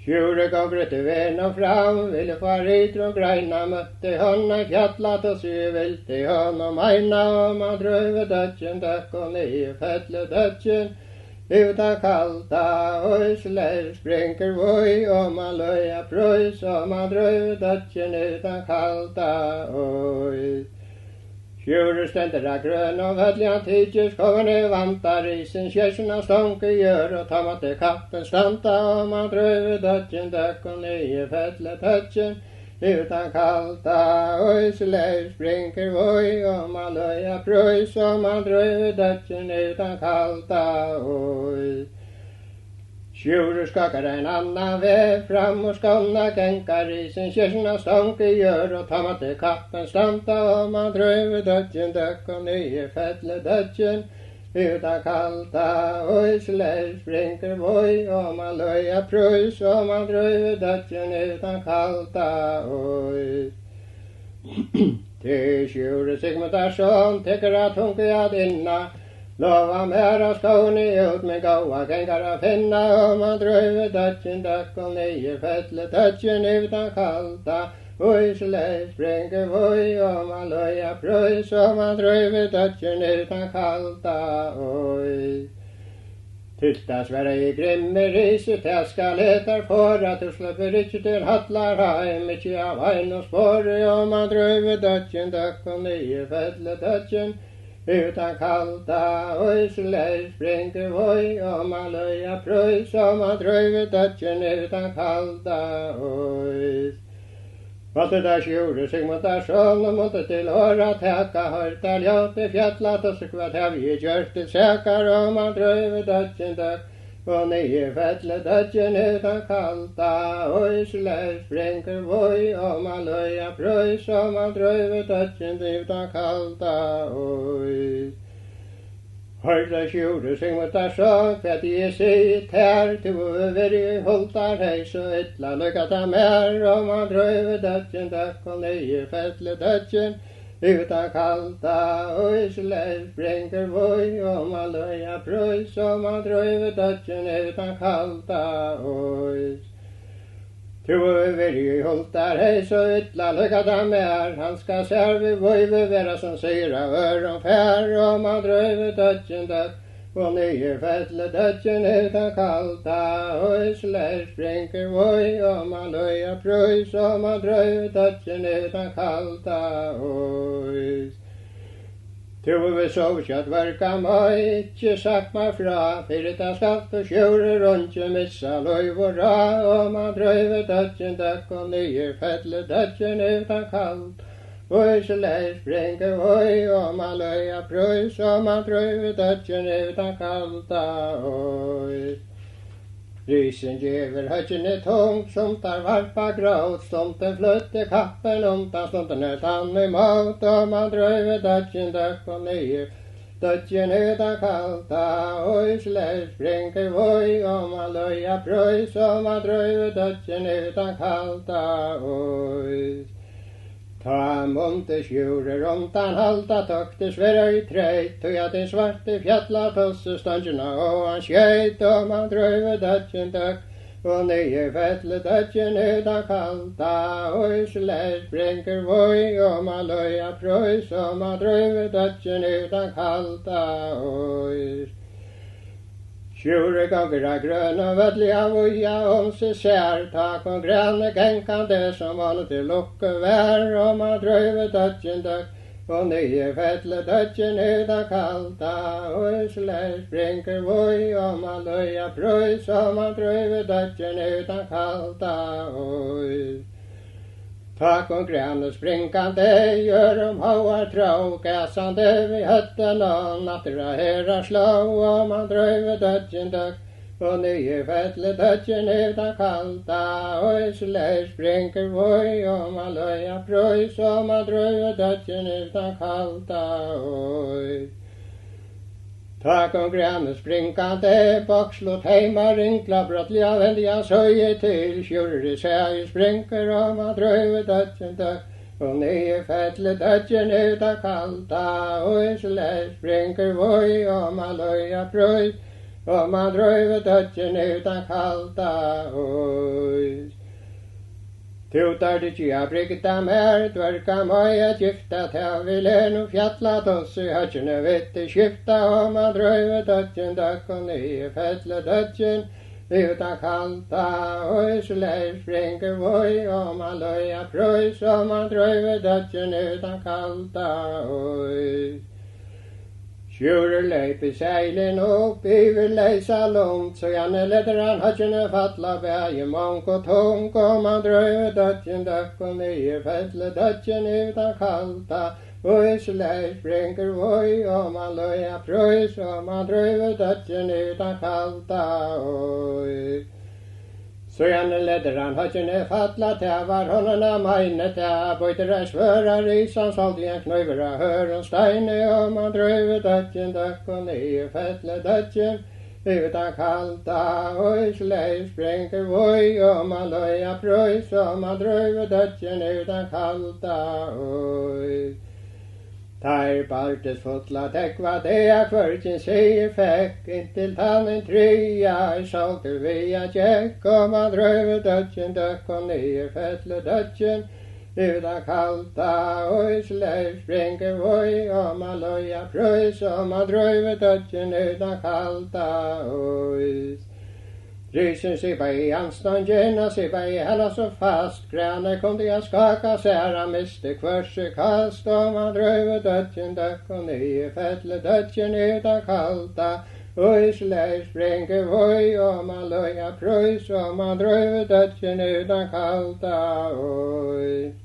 Sjure gav grøtte ven og fram, ville far ut og greina, møtte hånda fjallat og sy vilt i hånd og meina, og man drøyver dødjen døkk og nye fettle dødjen utan kalda, øysler springer voi, og man løya prøys, og man drøyver dødjen utan kalda, øys. Sjure stender av grøn og hødlian tidjes, kongene vantar i sin kjesjena stonke gjør, og tammate kappen standa, og man drøyver dødjen døkk og nye fettle dødjen utan kalda, øysler springer voi, og man løya prøys, og man drøyver dødjen utan kalda, øys. Sjure skakar en annan vei fram og skånna genkar i sin kjesjena stonke gjør, og tammate kappen standa, og man drøyver dødjen døkk og nye fettle dødjen utan kalda, øysler springer voi, og man løya prøys, og man drøyver dødjen utan kalda, øys. Til Sjure Sigmundarsson tekker at hunke at inna, lova mer av skåne ut med gåa gengar a finna, og man drøyver dødjen døkk og nye fettle dødjen utan kalda, øysler springer voi, og man løya prøys, og man drøyver dødjen utan kalda, øys. Tylta sverre i grimme riset, jeg skal etter for at du slipper ikke til Hatlar heim, ikke av ein og spåre, og man drøyver dødjen døkk og nye fettle dødjen utan kalda, øysler springer voi, og man løya prøys, og man drøyver dødjen utan kalda, øys. Alt det der Sjure Sigmundarsson, og måtte til åra teka hørt al jåte fjallat, og så kvat har vi gjørt til sekar, og man drøyver dødjen døkk og nye fettle dødjen utan kalda, øysler springer voi, og man løya prøys, og man drøyver dødjen utan kalda, øys. Hørte Sjure Sigmundarsson, kvært jeg sitt her, til å være i holtar hei, så ytla lykka ta mer, og man drøyver dødjen døkk og nye fettle dødjen utan kalda, øysler springer voi, og man løya prøys, og man drøyver dødjen utan kalda, øys. Tu veri i holtar hei, så ytla lykka ta mer, han skal serve voi vi vera som syra øron fær, og man drøyver dødjen døkk og nye fettle dødjen utan kalda, øysler springer voi, og man løya prøys, og man drøyver dødjen utan kalda, øys. Tu vi sov kjøtt verka meg, ikkje sagt meg fra, fyrir ta skatt og Sjure rundje missa løyv og ra, og man drøyver dødjen døkk og nye fettle dødjen utan kald, øysler springer voi, og man løya prøys, og man drøyver dødjen utan kalda, øys. Risen gjever høtjene tung, som tar varpa gråt, stomten flytte kappen undan, stomten tann i mat, og man drøyver dødjen døkk og nye dødjen utan kalda, øysler springer voi, og man løya prøys, og man drøyver dødjen utan kalda, øys. Ta munte Sjure rundan halda tøkte sverra i treit, tog at en svarte fjalla tosse støndjena, og han skjeit, og man drøyver dødjen døkk og nye fettle dødjen utan kalda, øysler springer voi, og man løya prøys, og man drøyver dødjen utan kalda, øys. Sjure ganger av grønne vedlige voja om seg sær, tak og grønne genkande som vannet til lukke vær, og man drøyve dødjen døk, og nye fettle dødjen ut av kalta, og slær sprinker voi, og man løya prøys, og man drøyve dødjen ut av kalta, og tak og grønne sprinkande, gjør om hauar trå, gassande vi høtten og nattra herra slå, og man drøyve dødjen døk, og nye fettle dødjen ut av kalta, og slær sprinker voi, og man løya prøys, og man drøyve dødjen ut av kalta, og tak og grønne sprinkande, bokslot heima ringla brottliga vendiga søye til, sjurri sæje sprinker, og man drøyve dødjen døk, og nye fettle dødjen ut av kalta, og slær sprinker voi, og man løya prøys, og man drøyve dødjen ut av kalta, og tutar det tja brygta mer, dverka møya gifta, ta ville no fjalla tossi, høtjene vitte skifta, og man drøyve dødjen døk, og nye fettle dødjen ut av kalta, og slær sprinker voi, og man løya prøys, og man drøyve dødjen ut av kalta, og sjure løype seilen opp, iver leisa lungt, så gjerne leder han høtjene fatla bæge monk og tung, og man drøyve dødjen døk, og nye fettle dødjen ut av kalta, og slær sprinker voi, og man løya prøys, og man drøyve dødjen ut av kalta, og så gjerne leder han høtjene fatla, ta var håndene meine, ta bøytere svøra risan, soldi en knøyver av høren steine, og man drøyve dødjen døk, og nye fettle dødjen ut av kalta, og slær sprinker voi, og man løya prøys, og man drøyve dødjen ut av kalta, og tar bartes fotla tekva det kvartjen sier fekk, inntil tannen trya, solter via tjekk, og man drøyve dødjen døk, og nye fettle dødjen ut av kalta, og slær sprinker voi, og man løya prøys, og man drøyve dødjen ut av kalta, og rysen sippa i anståndjen, og sippa i henne så fast, grønne kom de a skaka, særa miste kvørse kast, og man drøyve dødjen døk, og nye fettle dødjen ut av kalta, og slær sprinker voi, og man løya prøys, og man drøyve dødjen ut av kalta, og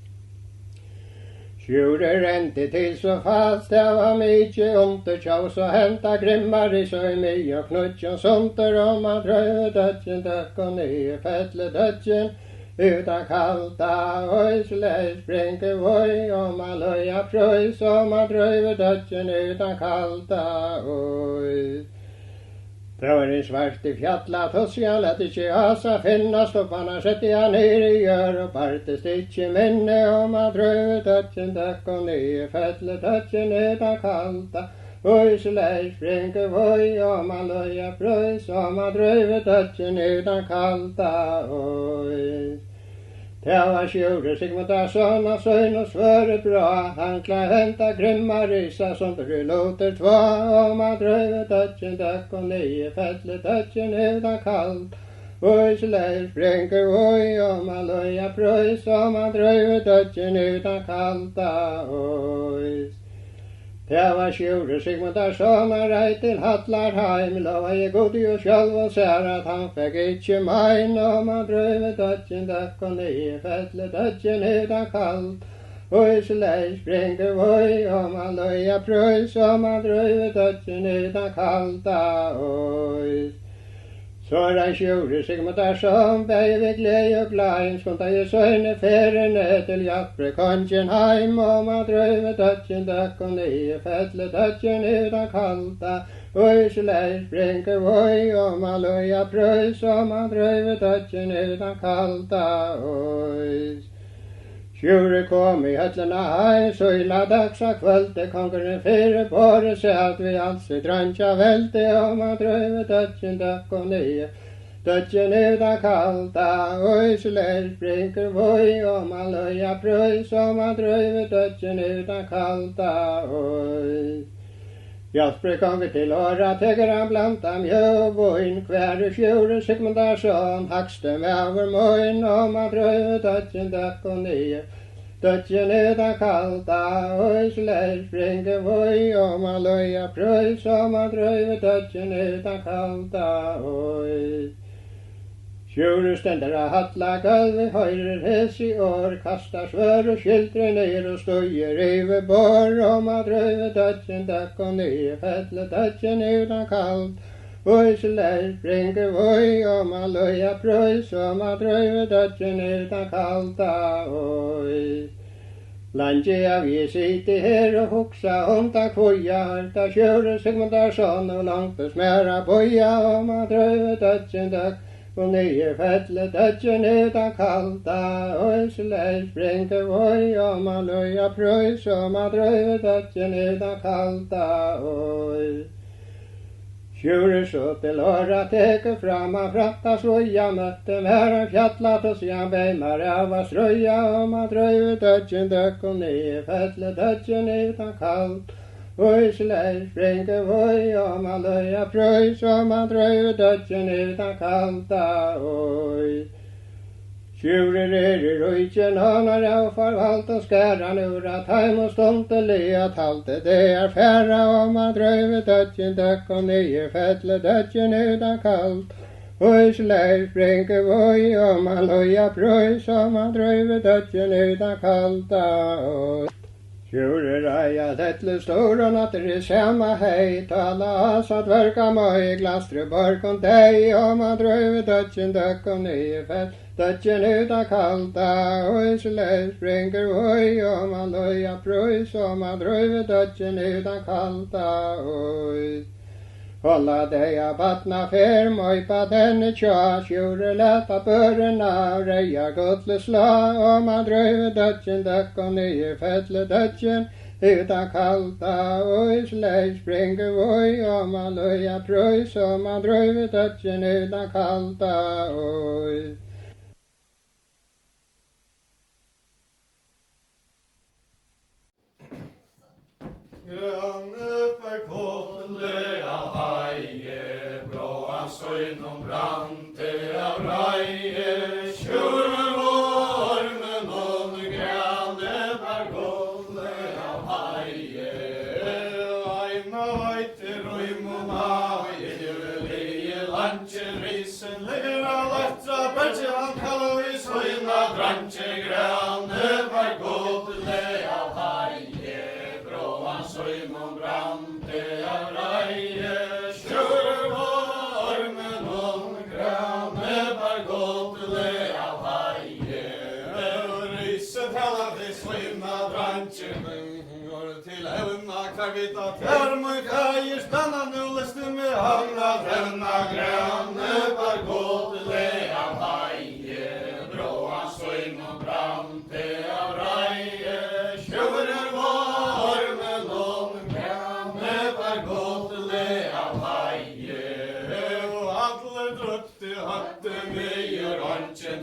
sjure rente til så fast, det var mykje under tjå, så henta grimmar i så mye, og knutjon sunter, og man drøyve dødjen døk, og nye fettle dødjen ut av kalta, og slær sprinker voi, og man løya prøys, og man drøyve dødjen ut av kalta, og det var en svart i fjalla, tosja lett ikkje asa finna, stoppana sette jeg ned i gjør, og bartest ikkje minne, og man drøyve dødjen døk, og nye fettle dødjen ut av kalta, og slær sprinker voi, og man løya prøys, og man drøyve dødjen ut av kalta, og det var sjure Sigmundarsson, og søgn og svøret bra, han klar henta grimma risa, som du låter två, og man drøyve dødjen døk, og nye fettle dødjen ut av kalta, og slær sprinker voi, og man løya prøys, og man drøyve dødjen ut av kalta, og det var sjure Sigmundarsson, og rei til Hatlarheim, lova i godi og sjølv og sær at han fikk ikkje mein, og man drøyve dødjen døk, og nye fettle dødjen ut av kalta, og slær sprinker voi, og man løya prøys, og man drøyve dødjen ut av kalta, og så rei sjure Sigmundarsson, bei vi glei og glein, skunta i søyne ferene til Jatbre kongen heim, og man drøyve dødjen døk, og nye fettle dødjen ut av kalta, og slær sprinker voi, og man løya prøys, og man drøyve dødjen ut av kalta, og sjure kom i høtlena heim, søyla dagsa kvölde, kongeren fire båre, se at vi altså drøntja velte, og man drøyve dødjen døk, og nye dødjen ut av kalta, og slær sprinker voi, og man løya prøys, og man drøyve dødjen ut av kalta, og Hjalpre konge til åra, teger han blant dem jøvoin, kvære fjore Sigmundarsson, hakste mever moin, om han drøve dødjen døkk og nye. Dødjen utan kalda, oi sleir springe voi, om han løya prøys, om han drøve dødjen utan kalda, oi. Sjure stender av hattla gulvi, høyrer hes i år, kastar svør og skildre ned og støyer ive bor, om han drøve dødjen døkk og nye, fettle dødjen utan kald. Oi sleir springe voi, om han løya prøys, om han drøve dødjen utan kalda, oi. Lanje av vi sitte her og hugsa da kvoja, harta Sjure Sigmundarsson og langt og smæra boja, om han drøve dødjen døkk og nye fettle dødjen utan kalda, oi sleir springe voi, om han løya prøys, om han drøve dødjen utan kalda, oi. Sjure så til åra teker fram, han fratta svoja, møtte væren fjallat og sian beimar av a strøya, om han drøve dødjen døkk og nye fettle dødjen utan kald. Oi sleir springe voi, om han løya prøys, om han drøve dødjen utan kalda, oi. Sjure i røyken, han har av farvalt og skæran ur at heim og stundelig at halte det færa, om han drøve dødjen døkk og nye fettle dødjen utan kald. Oi sleir springe voi, om han løya prøys, om han drøve dødjen utan kalda, oi. Sjure raja lettle stor og natter i sjama hei, tala as at verka moi glastre borkon dei, om han drøve dødjen døkk og nye fett, dødjen utan kalda, oi sleir springe voi, om han løya prøys, om han drøve dødjen utan kalda, oi. Hålla deg av batna fer, møypa denne tja, Sjure leta børena, reia gudle sla, om han drøve dødjen døkk og nye fettle dødjen utan kalda, oi sleir springe voi, om han løya prøys, om han drøve dødjen utan kalda, oi. Grønne forkolle av heie, blåan søgnom brante av reie, Sjure vormen og grønne forkolle av heie. Eina veiter røym og maie, juvelige lantje risen, lera letta bøtje han kallar vi søgna drantje, grønne forkolle av heie. Søymon brante av reie, Sjure vormen og grønne bargotele av heie. Ryset hella de søyna drantje, går til evna kravita termøy feir, spenna nu leste med hamna drenna grønne bargotele av heie. Bråan søymon brante av reie, Sjure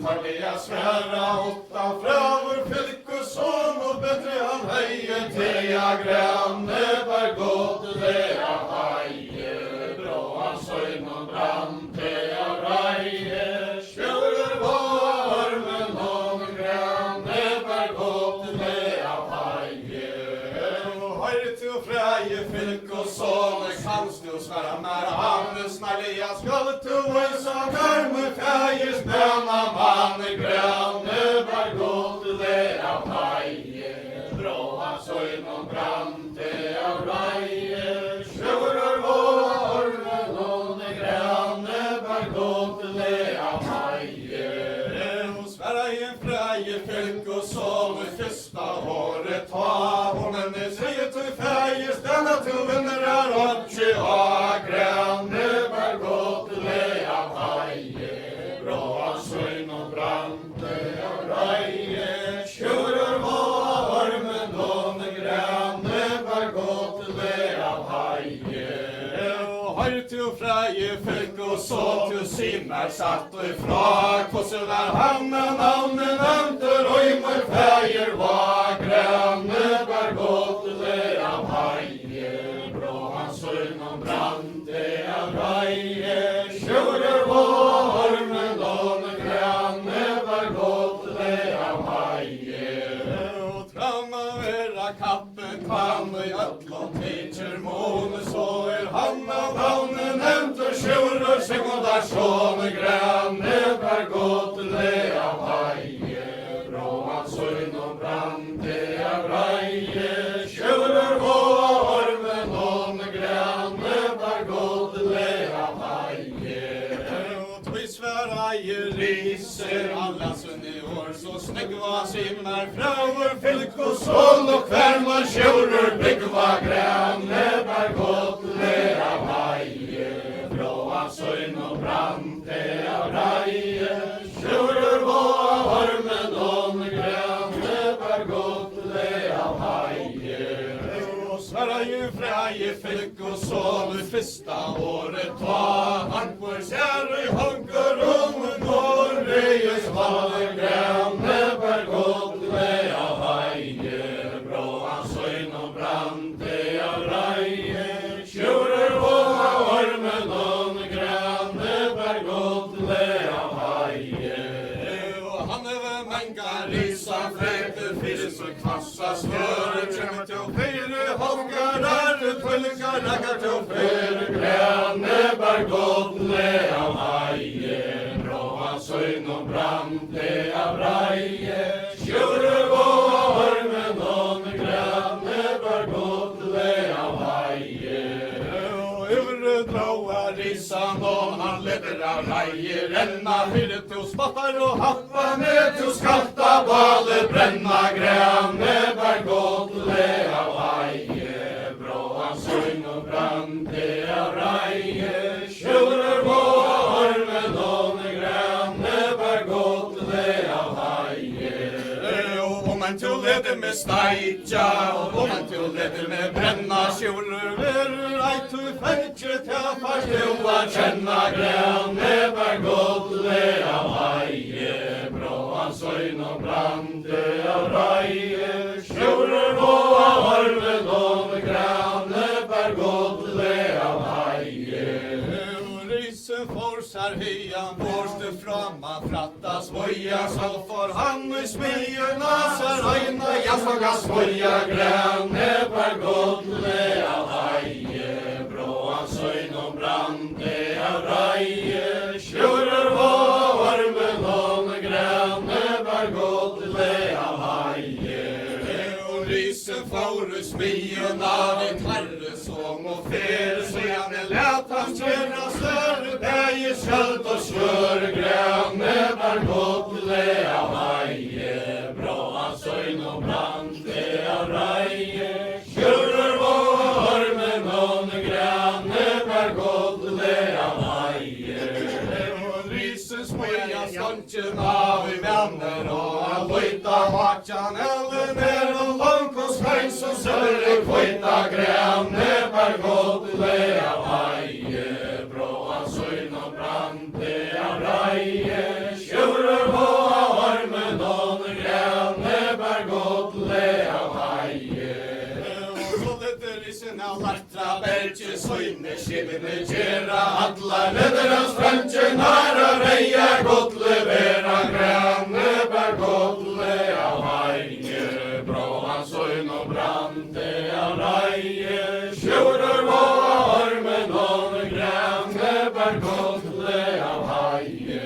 Tarlia sværa åtta fravur fylk og sån og bedre han heie teia grønne bargotele av heie. Bråan søgnon brante av reie, Sjure vormen og grønne bargotele av heie. Høyre til freie fylk og sån, kanst du sværa mer hamnes Narlia skal til vei som karme feie spena manne grønne bargotele av heie. Bråan søgnon brante av reie, Sjure vormen og grønne bargotele av heie. Sværa i en freie fylk og sån fyrsta året ta, men det sier til feie stella til vinner rantje av grønne bargotele av heie. Bråan søgnon brante av reie, Sjure vormen og grønne bargotele av heie. Høyre til freie fylk og så til simmer satt og ifra, hvordan hamnen navnet nevnter, og mor feier var grønne bargotele av heie. Bråan heie, sjører vormen og grønne var godle av heie. Og tramma vera kappen kvann og jøtlån teacher måne, så han av navnet nevnt og sjører sekundar sjåne grønne var godle av heie. Bråan søgn og brande av reie, sjører vormen og grønne var godle av heie. Og tøysvereie riser alla sunne år, så snegva simmar fraur fylk og sol og kværmar sjører byggva grønne var godle av heie. Bråan søgn og brande av reie, sjører vormen og grønne var godle av heie. Og Sverige freie fylk og sol i fyrsta året ta, Ankvor kjære honker Norges valle grønne var godle av heie. Bråan søgn og brande av reie, sjører vormen og grønne var godle av heie. Og han over menga risa fete fisk og kvassa smør, kjemmer til fire hongarar, pølgar rakkar til fire grønne var godle av heie. Bråan søgn og brande av reie, sjører vormen og grønne var godle av heie. Og øvre dråa risan og han leder av reie, renna fire til spottar og happa ned til skatta bale, brenna grønne var godle av heie. Bråan søgn og brande av reie, sjører vormen og grønne var godle av heie. Og om en til leder med steitja, og om en til leder med brenna, sjører verur eit til fengtje til fast til å kjenna grønne var godle av heie. Bråan søgn og brande av reie, sjører vormen og grønne var godle av heie. Risen forsar høyan, borste framma fratta svoja, så får han i smyerna, ser øyna jasvaga svoja, grønne var godle av heie. Bråan søgn og brande av reie, sjører vormen og grønne var godle av heie. Og risen får i smyerna, ditt herre som og fer, så gjerne let han kjæra større, bæge skjølt og svør, grønne var godle av heie. Bråan søgn og brande av reie, sjører vormen og grønne var godle av heie. Og risen smøya ståndjen av i venner, og han løyta matjan eller ned, og langt og svein som sørre kvøyta, grønne var godle av heie. Bråan søgn og brande av reie, sjører vormen og grønne var godle av heie. Og så leder risen av lartra berge, søyne skibene gjera, atla leder av strandje, nara reia godle vera, grønne var godle av heie. Bråan søgn og brande av reie, sjører vormen og grønne var godle av heie.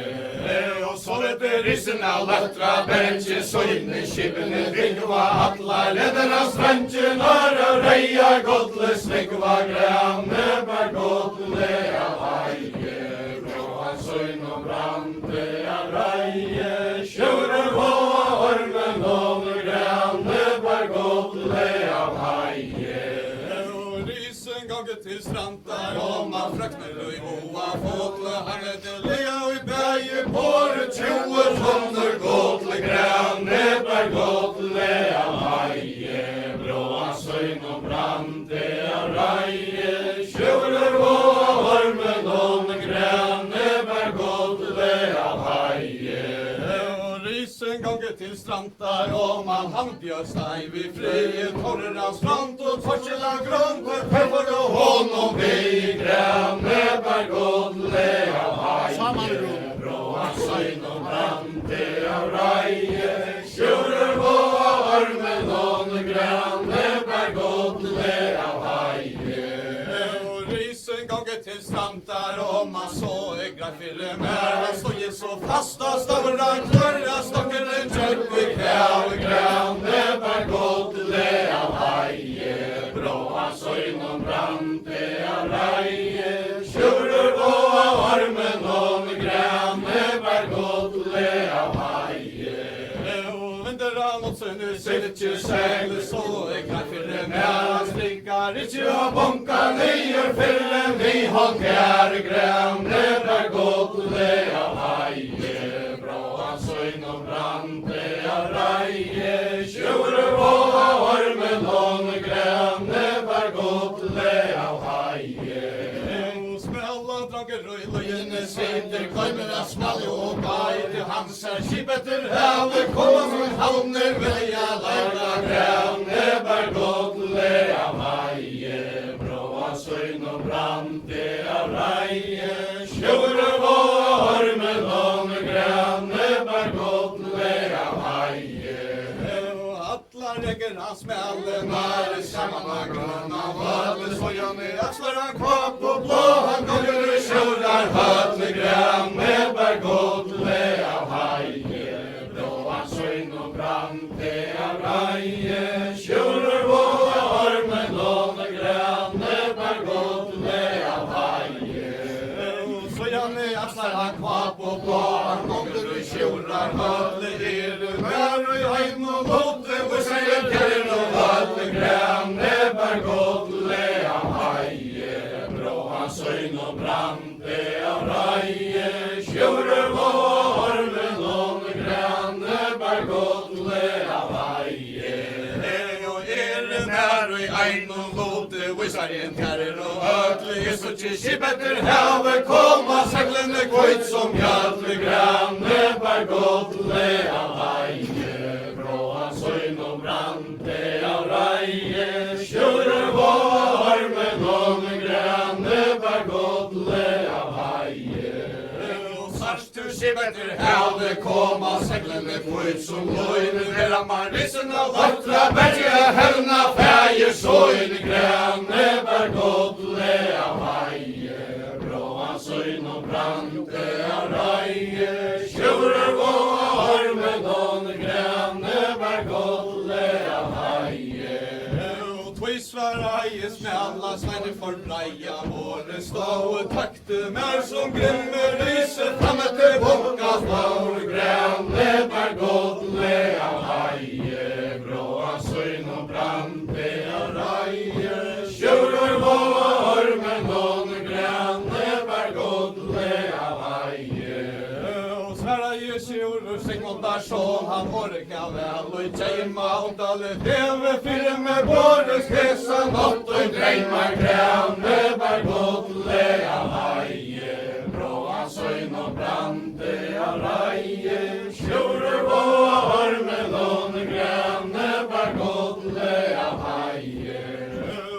Og så leder risen av lartra berge, søyne skibene vigva, atla leder av strandje, nara reia godle snegva, grønne var godle av heie. Bråan søgn og brande av reie, sjører vormen og grønne var godle av heie. Og risen ganget til stranda, og man frøkner og i hoa fåtle, hange til lea og i bæge, båre 20 tonner godle, grønne var godle av heie. Bråan søgn og brande av reie, sjører vormen og grønne var godle av heie. Og risen ganget till strantar och man handbjörstaj vid fri torrens front och torsela grund för och honom vi grämne bergodle av haje bråa söjn och brante av raje tjurer på armen och grämne bergodle av haje och risen gånge till strantar och man så grafire mer han stod ju så fasta stavrar klarra stocken en tjöck kväll grämne bergodle av haje bråa söjn och brante av raje tjurer på armen och grämne bergodle av haje och vinteran och nu sitter segl så grafire mer han strikar inte och bonkar ner fällen vi har kär grämne bergodle av haje bråa söjn och brante av raje tjurer på armen och grämne bergodle av haje smälla drager röjlöjene sitter klämmerna small och baj till hans skipet till havet komma från havner välja lägga grämne bergodle av haje bråa söjn och brante av raje tjurer på armen och grämne bergodle av haje alla regger hans smällnar samman gröna vatten sojan i axlar han kvapp och blå han gånger i tjurar hötle grämne bergodle av haje bråa söjn och brante av raje tjurer på armen och grämne bergodle av haje sojan i axlar han kvapp och blå han gånger i tjurar hötle mer i heim och bote och säger kärn och hötle grämne bergodle av haje bråa söjn och brante av raje tjurer på armen och grämne bergodle av haje och när i ein och bote och säger kärn och hötle så skipet havet komma seglene kvitt som hötle grämne bergodle av haje bråa söjn och brante av raje tjurer på armen och grämne bergodle av haje och sarst du skipet havet komma seglene kvitt som löjne vera man risen av loftra berge hevna fäger söjn grämne bergodle av haje bråa söjn och brante av raje tjurer på armen och grämne bergodle av haje och tvisvar haje smälla sveine för raja våre stå och takte mer som grimmer riser framme till bonkas blå grämne bergodle av haje bråa söjn och brante av raje tjurer på armen och grämne bergodle av haje och Sverige tjurer sigmundar som han orkar väl och tjejma och dalle heve fyre med båres hesa nått och dreimar grämne bergodle av haje bråa söjn och brante av raje tjurer på armen och grämne bergodle av haje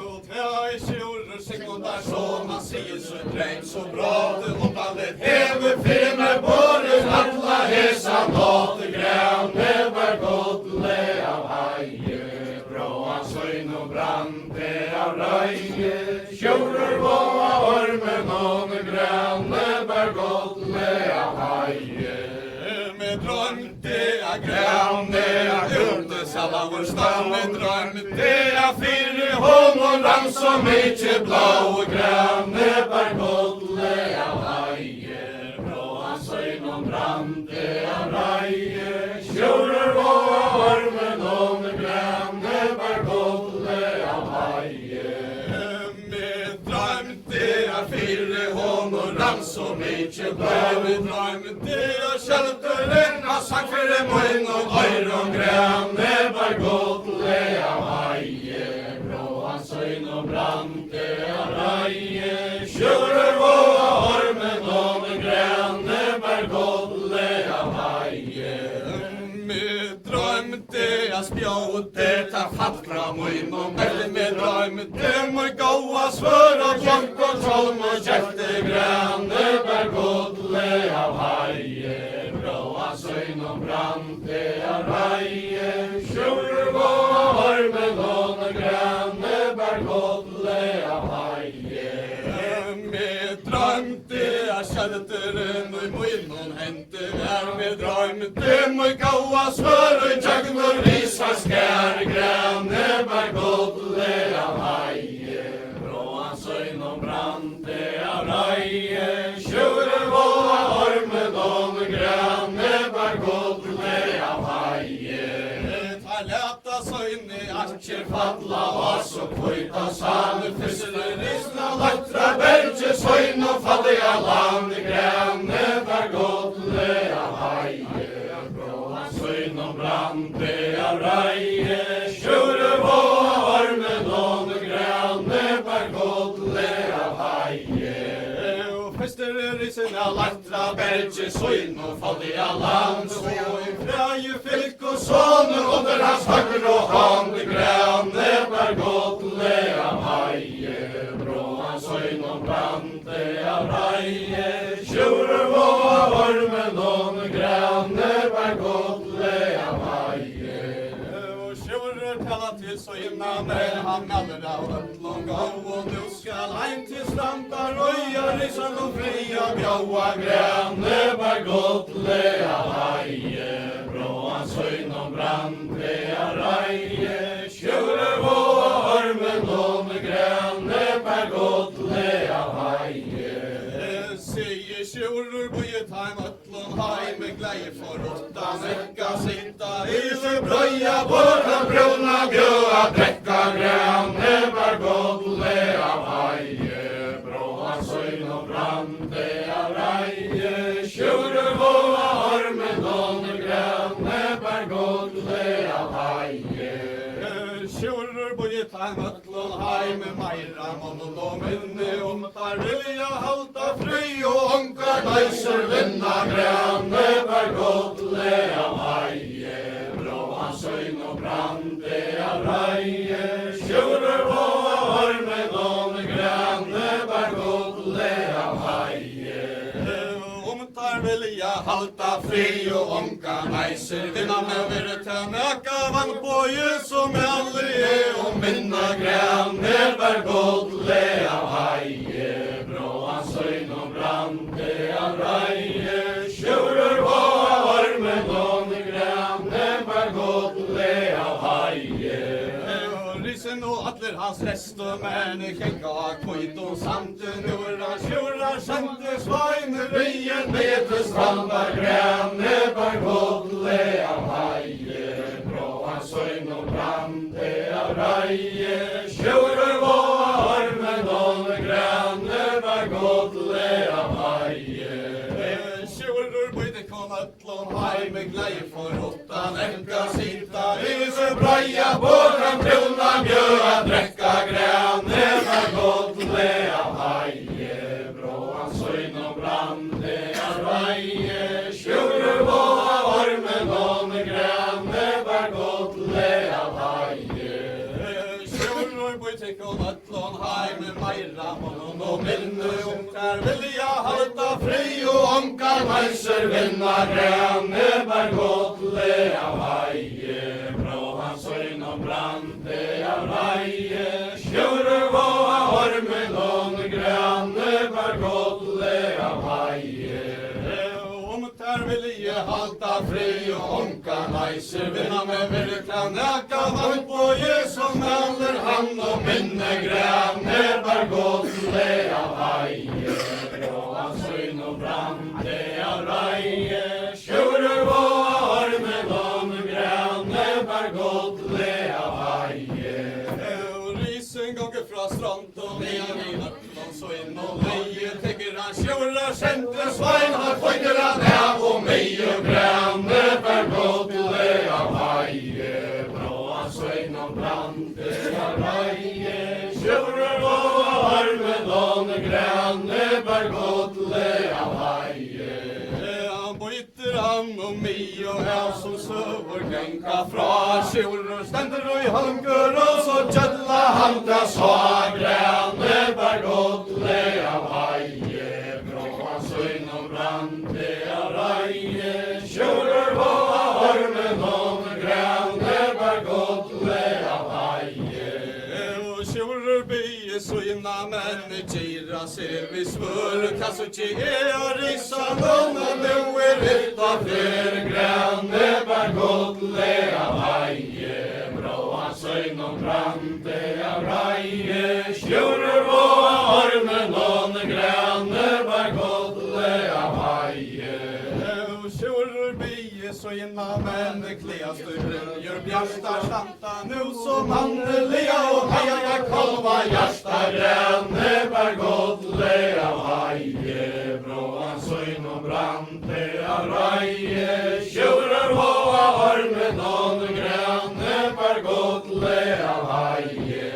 och tjej tjurer sigmundar som han säger så dreim så bra det och dalle heve fyre med båres alla hesa nått grämne bergodle av haje bråa söjn och brante av raje tjurer på armen och grämne bergodle av haje med drömte jag grämne jag ute alla vår stam med drömte jag fyre honom rann som inte blå grämne bergodle av haje bråa söjn och brante av raje tjurer på armen och grämne bergodle av haje med drömte jag fyre honom rann som inte blå med drömte jag kälteren har sagt för mun och öron grämne bergodle av haje bråa söjn och brante av raje tjurer på armen och grämne bergodle av haje med det tar fatt fra mun og meld med drøm. Det må gåa svør og tjonk og tolm og kjefte grønne bær godle av heie. Bråa søgn og brante av reie. Sjur gå av armen og grønne bær godle av heie. Med drømte av kjelderen og munnen hente med drøm. Det må gåa svør og tjonk og risa skær grønne bær godle av heie. Bråa søgn og brante av reie. Sjur gå av armen og grønne bær godle av heie. Ta leta søgn i akjer fadla og så kvita sane fyrste risna latra berge søgn og falli av land grønne bær godle av heie. Bråa søgn og brante av reie. Sjur gå av armen og grønne bær godle av heie. Fester risen av latra berge søgn og falli av land. Så i freie fylk og sånne under hans høkker og hånd grønne bær godle av heie. Bråa søgn og brante av reie. Sjur gå av armen og grønne bær godle av heie. Og sjur tala til søgna, men han melder av øtlån gå. Og nu skal heim til stranda røya risan og fria bjaua grønne bær godle av heie. Bråa søgn og brante av reie. Sjur gå av armen og grønne bær godle av heie. Sier sjurur bøyet heim øtlån heim med gleie for åtta nekka sitta i brøya båten bruna bjøa drekka grønne bær godle av heie. Bråa søgn og brante av reie. Sjurur gå av armen og grønne bær godle av heie. Sjurur bøyet heim øtlån heim med meira månen og minne tar vilja halta fri og onkar døyser vinna grønne bær godle av heie. Bråa søgn og brante av reie. Sjurur gå av armen og grønne bær godle av heie. Tar vilja halta fri og onka neiser vinna med virta møka vann på som alle og minna grønne bær godle av heie. Bråa søgn og brante av reie. Sjurur gå av armen og grønne bær godle av heie. Risen og atler hans resto, men kjenka kvit og samte nura sjura skjente sveine røyen ned til stranda grønne bær godle av heie. Bråa søgn og brante av reie. Sjurur gå av armen og grønne bær godle av heie. Sjurur bøyde kom øtlån heim med gleie for åtta nekka sitta i breia båten bruna bjøa drekka grønne bær godle av heie. Bråa søgn og brante av reie. Sjurur gå av armen og grønne bær godle av heie. Sjurur bøyde kom øtlån heim med meira månen og minne der vilja halta fri og onkar neiser vinna grønne bær godle av heie. Bråa søgn og brante av reie. Sjurur gå av armen og grønne bær godle av heie. Der vilje halta fri og onka neiser vinna med virkla næka vann på som melder han og minne grønne bær godle av heie. Bråa søgn og brante av reie. Sjurur gå av armen og grønne bær godle av heie. Risen gonger fra strand og ned i nøtten så inn og leie tenker han sjura kjente svein har føyder han av og mye grønne bær godle av heie. Bråa søgn og brante av reie. Sjurur gå av armen og grønne bær godle av heie. Han bøyte økonomi og jeg som søver genka fra skjoror stender og i hanker og så kjødla han til svagrene var godt le av heie bråa søgn og brande av reie skjoror på armen og grønne var godt le av heie og skjoror bygge søgna men gira seg vi svør kasso ikke og risa noen og nå rytta fler grønne var godt le av heie bråa søgn og brande av reie skjoror på armen og grønne var godt le av heie skjoror bygge søgna men kleast og brynjer bjärsta stanta nu som handeliga og heia kolva hjärsta renne var godt le av heie bråa søgn og brande av reie skjoror på armen og grønne var godt le av heie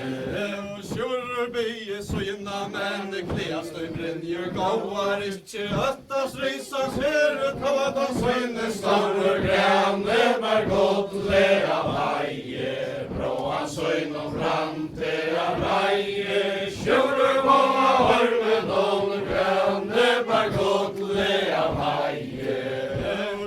skjoror bygge søgna men kleast og brynjer gåar ikke øttas rysas herret hava søgne står grønne var godt le av heie bråa søgn og brande av reie skjoror på armen og grønne var godt le av heie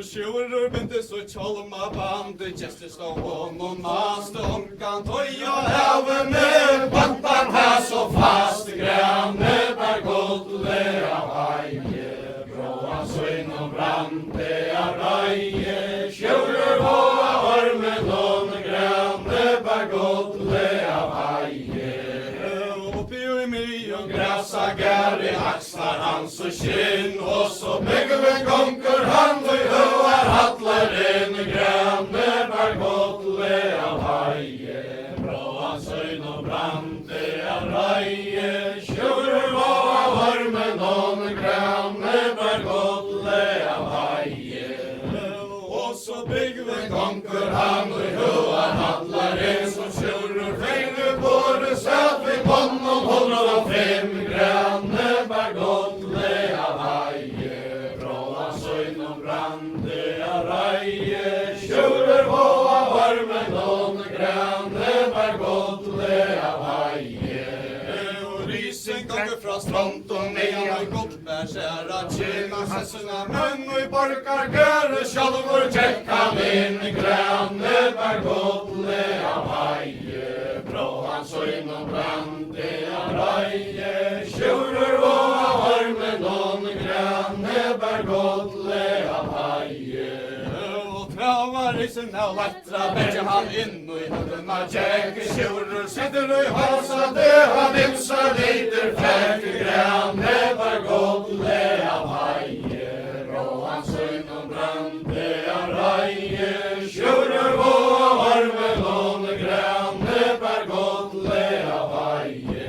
skjoror begynte så kjolma band gjester stå og maste omkant tøya heve med bantan her så fast grønne var godt le av heie bråa søgn og brande av reie skjoror på armen og grønne var godt le av heie oppi og i my og grasa gære akslar hans og skinn og så begge konkur han og høvar hatlar inn grønne var godt le av heie bråa søgn og brande av reie skjoror på armen og grønne var godt le av heie og så begge konkur han og høvar hatlar inn som skjoror feire både søt vi bånd og holder av frem grønne var godt le av heie bråa søgn og brande av reie skjoror på armen og grønne var godt le av heie og rysen ganger fra strand og nean og godt bær skjæra tjena hessena men og i barkar gøre sjalvor tjekka min grønne var godt le av heie bråa søgn og brande av reie skjoror på armen og grønne var godt le av heie og travar i sin av lettra begge han inn og i høtten av tjekke skjoror sitter og i halsa det han imsa liter fæk grønne var godt le av heie bråa søgn og brande av reie skjoror på armen og grønne var godt le av heie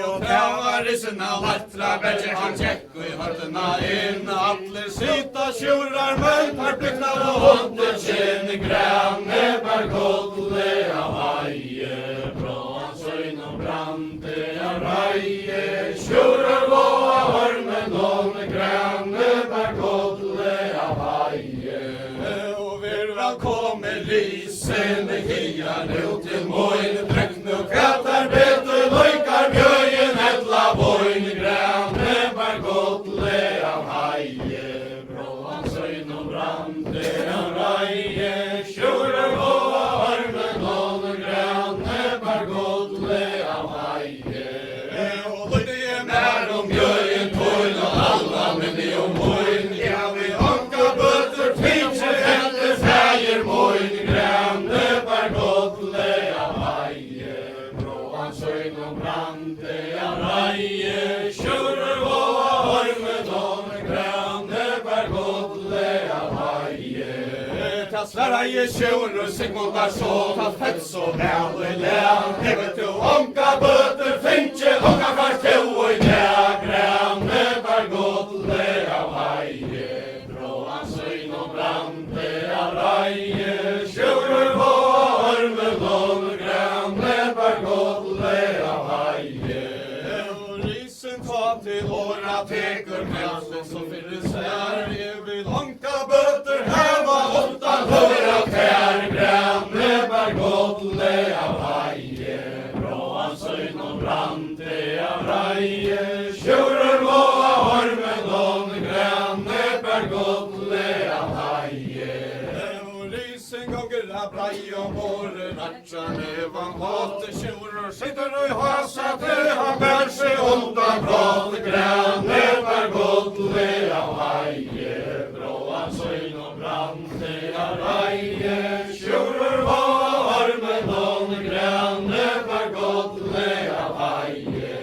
og travar i sin av lettra begge han tjekk og i høtten av inn atler sita skjorar men tar bliknar og hånden kjenne grønne var godt le av heie bråa søgn og brande av reie skjorar på armen og grønne var godt le av heie og vil velkommen lysen hiar ut til moin brekne og kvætar bete løykar bjøyen etla boin grønne var godt le av heie bråa søgn og brande av reie skjoror på armen og grønne var godt le av heie og løyde jeg mer om bjøyen tål og alla minni om moin ja vi anka bøtter tvinger etter fægir moin grønne var godt le av heie bråa søgn og brande av reie skjoror på armen og grønne var godt le av heie ta Sverige skjoror Sigmund var så ta fett så vel i lær hevet to anka bøtter finche anka fast to og i lær grønne var godt le av heie bråa søgn og brande av reie skjoror på armen og grønne var godt le av heie og risen ta til åra teker med som fyrir sær jeg vil anka bøtter blei og våre ratjane van håte tjurer sitter og hasa til han bær seg undan bråte grane var godle av heie bråan søgn og brande av reie tjurer var armen og grane var godle av heie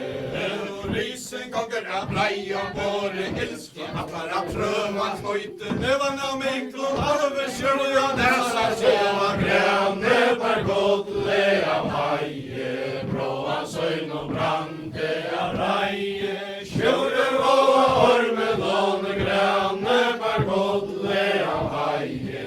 risen konger av blei og våre elske atlar av prøva knøyte nevan av miklon alve sjølja nesa sjøva grane var godle av heie bråan søgn og brande av reie sjører og ormen og grane var godle av heie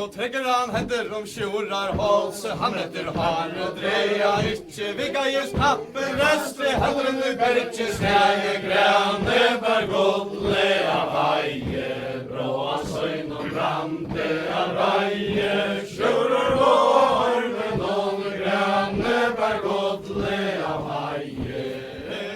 og tregger han hender sjørar halse han etter hare dreia ikkje vika just tappe reste heller nu berge skreie grane var godle av heie bråan søgn og brande av reie sjører og ormen og grane var godle av heie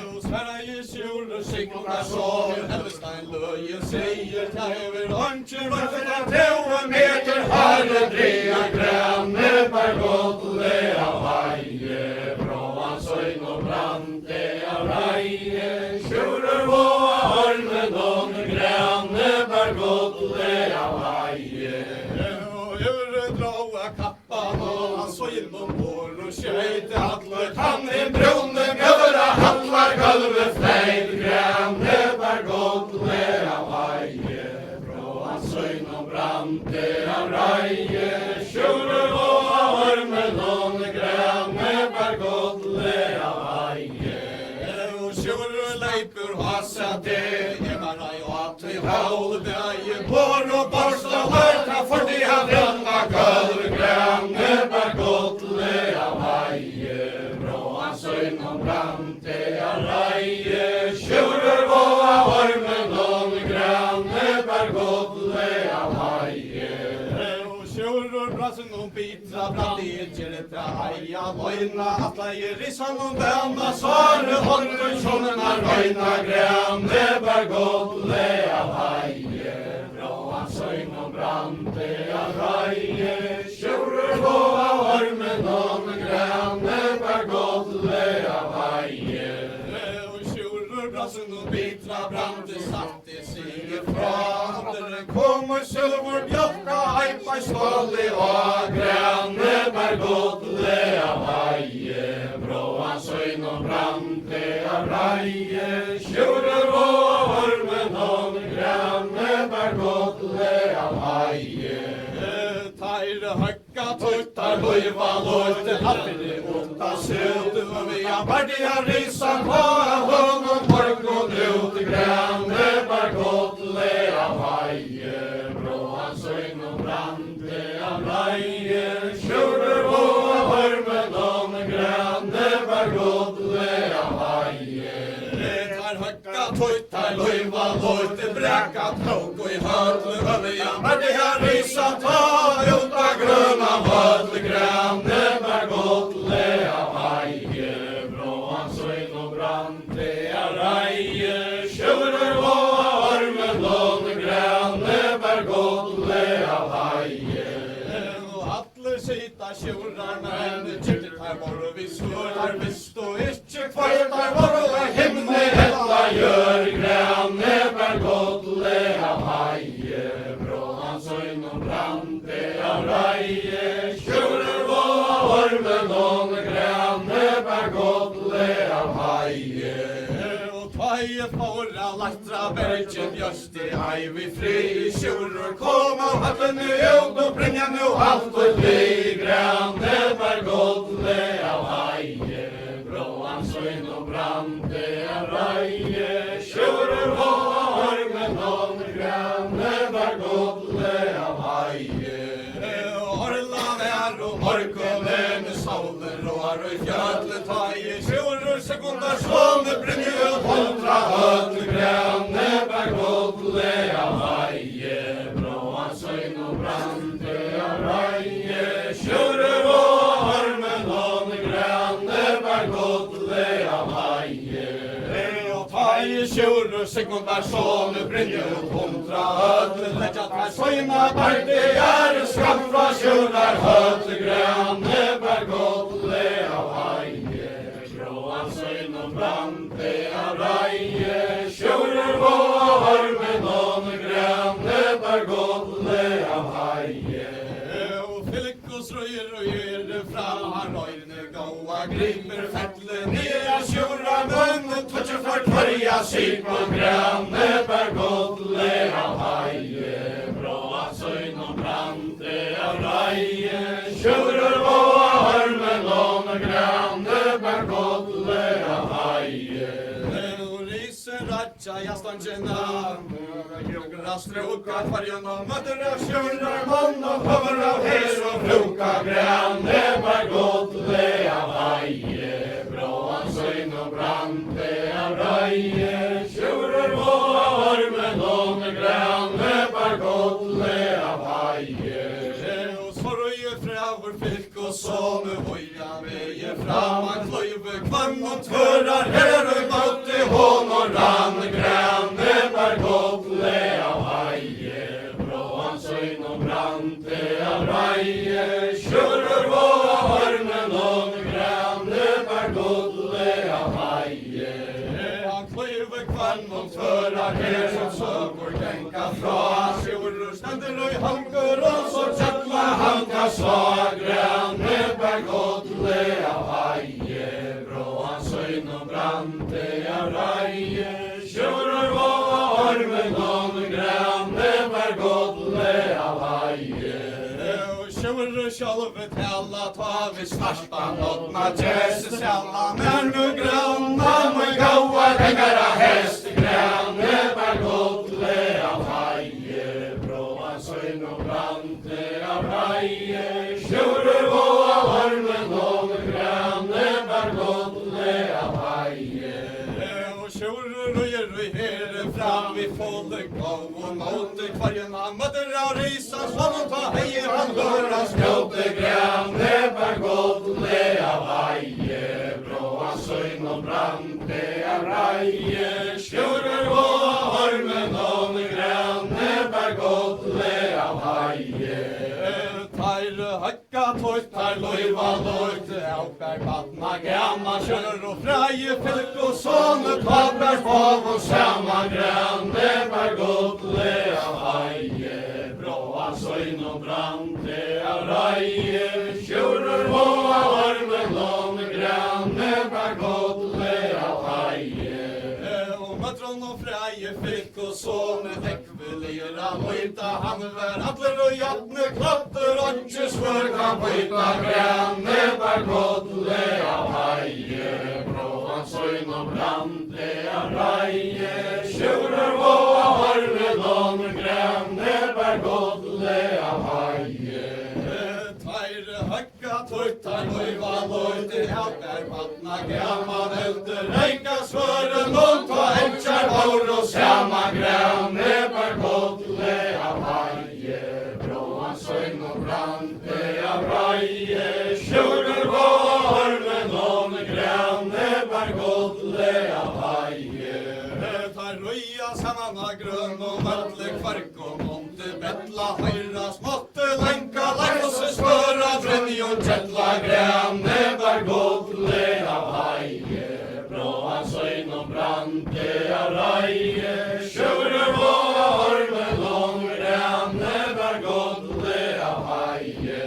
og Sverige sjører sigmundar sover Elvestein løye sier tæver åndsjer varfra tøve meter hare dreia grane var godle av heie bråan søgn og brande av reie sjører og ormen og grane var godle av heie og gjøre dråa kappan og han søgn og vår og skjøyte atler kan i brunne mjøra hallar gulve fleid grane var godle av heie bråan søgn og brande av reie sjører og ormen og grane var godle av heie og sjører leipur hasa det emara i at i haul beie bor og borsta lørta for de har brunna gulve grane var godle av heie bråan søgn og brande av reie sjører og ormen og grane var godle av heie og sjører brassen og bitra brandi gjereta heia loina atla i risan og bæna svare hånden sjonen har loina grane var godle av heie bråan søgn og brande av reie sjører og ormen og grane var godle av heie og sjører brassen og bitra brandi satte sig fra Dere kommer sølvor bjokka heipa ståli og grane var godle av heie bråan søgn og brande av reie sjører og ormen og grane var godle av heie Teire høkka tuttar loiva lorte Alpiri utta søte og vi har bardi har risan på hånden morgon ut grane var godle av heie bråan søgn og brande av reie sjører og ormen og grane var godle av heie Høkka tuttar loiva lorte brekka tråk og i høtle høvja bardi har risan på utta grøna høtle grane var godle av heie bråan søgn og brande av reie sjører og ormen og grane var godle av heie og atler sita sjørar men kyrkit her var vi svørar visst og ikkje kvart her var himne ella gjør grane var godle av heie bråan søgn og brande av reie sjører og ormen og grane var godle av heie og tveie fåra latra bergen bjørsti hei vi fri sjører kom av hatten ut og bringa nu alt og li grane var godle av heie bråan søgn og brande av reie sjører og ormen og grane var godle av heie orlan er og morgonen solen rår og fjøtle taie sjører sekundar slåne bringe håndra høtle grane var godle av heie bråan søgn og brande av reie sjører og ormen og grane var godle av heie og taie sjører Sigmundarsson, Brynjul, Hundra, Hödl, Läggat här Söjna, Bardiar, Skam fra Sjurnar, Hödl, Gröne, Bergodle, av Haie, Gråan, Söjn och Brante, av Raie, Sjurur, Våa, Hormenon, Gröne, Bergodle, av Haie. Och Filikos röjer och ger det fram, han röjne, Goa, Grimer, Fettle, Nya, Sjurrar, Mun, Tutsi, Förkvarja, Sigmund, Gröne, Bergodle, av Haie, Bråa, Söjn och Brante, av Raie, Sjurur, Våa, Hormenon, Gröne, Bergodle, av Haie. Raja, Jastanjena, Rastruka, Kvarjan och Mötter av Sjurrar, Mon och Höver av Hes och Fruka, Gröne, Bergodle, av Haie, Bråan, Söjn och Brante, av Raie, Sjurrar, Våa, Hormenon, Gröne, Bergodle, av Haie. Och Sorge, Fravor, Fisk och Såne, Hoja, Veje, Framan, Klöjve, Kvann och Tvörar, Herre, Botte, Hån och Rann, Gröne, Bergodle, av Haie, Bråan, Söjn och Brante, av Raie, Sjurrar, Våa, Hormenon, Gröne, Bergodle, av Haie. Han Klöjve, Kvann och Tvörar, Herre, Sögor, Gänka, Fra, Sjurrar, Ständer och Hanker, och så Tjattla, Hanka, Sva, Gröne, Bergodle, av Haie, Bråan, Söjn och Brante, av Raie, Sjurrar, Våa, Hormenon, Gröne, Bergodle, av Haie. Och Sjurrar, självet, hella, ta vi starta, nåtna, Jesus, hella, men nu gröna, men goa, pengar, häst, Gröne, Bergodle, av Haie, Bråan, Söjn och Brante, av Raie, Sjurrar, Våa, Hormenon, Gröne, Bergodle, av Haie. Och Sjurrar, röjer vi here fram i Fålle, Gåv och Måte, Kvarjen, han möter av Risans, han ta heje, han hører skjøte, Gröne, Bergodle, av Haie, Bråan, Söjn och Brante, av Raie, Sjurrar, Våa, Hormenon, Gröne, Bergodle, av Haie. Tar höcka, tar lojva, lojte, Aukar, Vatna, Gamma, Sjurrar och Fraje, Filk och Såne, Kvabber, Fav och Samma, Gröne, Bergodle, av Haie, Bråan, Söjn och Brante, av Raie, Sjurrar, Våa, Hormenon, Gröne, Bergodle, av Haie. Och Mötron och Fraje, Filk och Såne, Ekvelera, Lojta, Hanver, Atler och Jatne, Klotter, Otje, Svörg, han Bojta, Gröne, Bergodle, av Haie, Bråan, Söjn och Brante, av Raie, Sjurrar, Våa, Hormenon, Gröne, Bergodle, av Haie. Tar höcka, tar lojva, lojte, Aukar, Vatna, Gamma, Elter, Reika, Svören, Monta, Elkjar, Vår och Samma, Gröne, Bergodle, av Haie, Bråan, Söjn och Brante, av Raie, Sjurrar, Våa, Hormenon, Gröne, Bergodle, av Haie. Tar röja, Sanna, Grön och Mötle, Kvark och Monte, Bettla, Höjra, Småtte, Länka, Lajose, Svöra, Brynjon, Tjettla, Gröne, Bergodle, av Haie, Bråan, Söjn och Brante, av Raie, Sjurrar, Våa, Hormenon, Gröne, Bergodle, av Haie.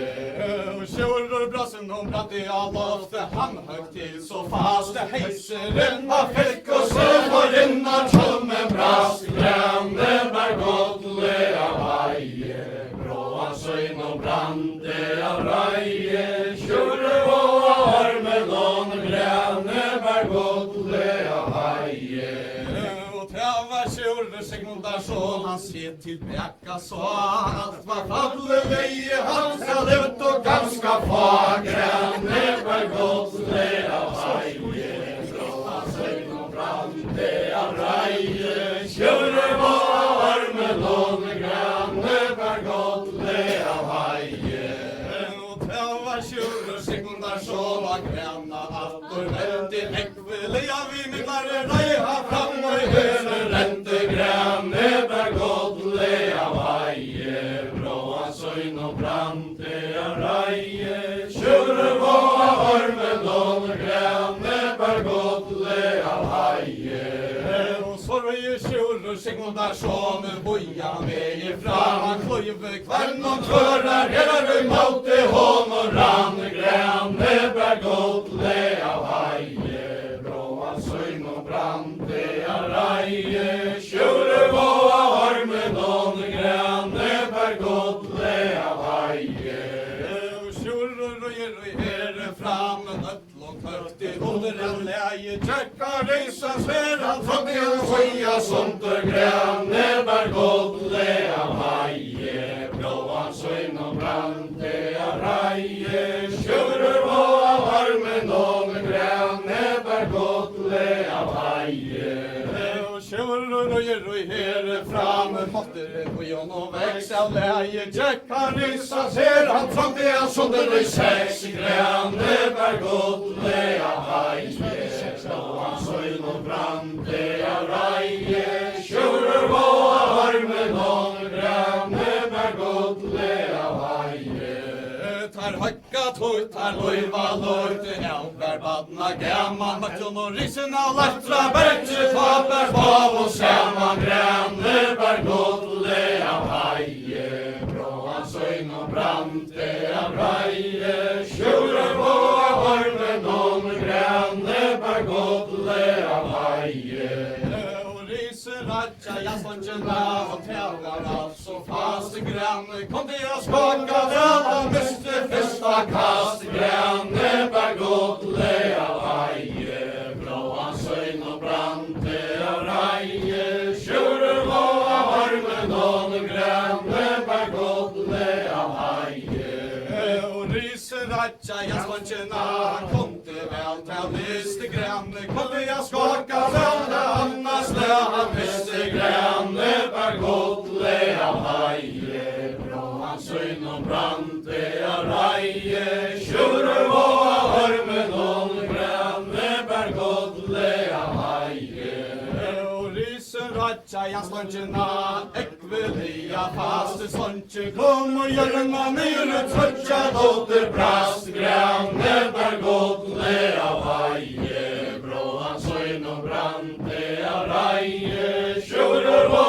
Och Sjurrar, brassen och Brante, av lofte, han hög till så fast, det heiseren av Filk och Söv och rinnar tjommen brast, Gröne, Bergodle, av Haie, Bråan, Söjn och Brante, av Raie, Sjurrar, Våa, Hormenon, Gröne, Bergodle, av Haie. Och Trävar, Sjurrar, Sigmundarsson, han ser tillbaka så allt var falleleje, han ska ut och ganska få, Gröne, Bergodle, av Haie, Bråan, Söjn och Brante, av Raie, Sjurrar, Våa, Hormenon, Gröne, Bergodle, av Haie. Och Trävar, Sjurrar, Sigmundarsson, av Gröna, Attor, Väldigt, Ekvile, ja, vi midlare, Raie, ha fram och i höre, Rente, grønne bær godle av heie, bråan søgn og brante av reie, kjører på av armen og grønne bær godle av heie. Og sorge kjører Sigmundar sånne boja med ifra, han kløyve kvann og kvørar, her vi måtte hån og rann, grønne bær godle av heie, bråan søgn og brante av reie, kjører på av armen og grønne bær godle av heie. Kjører og gjør her fram, nøttlån høgt i under en leie, tjekkar reisa sver, han trådde en skøya sånt og grønne bær godle av heie, blåan søgn og brante av reie, kjører på av armen og grønne bær godle av heie. Kjører og gjør her fram, måtte bøyen og veks av leie, tjekkar reisa ser, han trådde en sunder i seks, grønne bær godle av heie, blåan søgn og brante av reie, kjører på av armen og grønne bær godle av heie. Tar høkka tog, tar løyva løyt, elver badna gamman, møtten og risen av lettra, bergje taper bav og saman, grønne bær godle av heie, bråan søgn og brante av reie, kjører på av armen og grønne bær godle av heie. Ratja, jag slångjena och tävlar allt så fast granne, kom det jag skaka väl och miste första kast, granne bär godle av heie, blåan søgn och brante av reie, kjører på av armen og granne bær godle av heie. Och riser ratja, jag slångjena, kom det väl till miste granne, kom det jag skaka väl annars han miste grønne bær godle av heie, blåan søgn og brante av reie, kjører på av armen og grønne bær godle av heie. Og ryser ratja, jeg slångjena, ekvelia fast, slångjø kom og gjørna nere, trøtja dotter brast, grønne bær godle av heie, blåan søgn og brante av reie, kjører på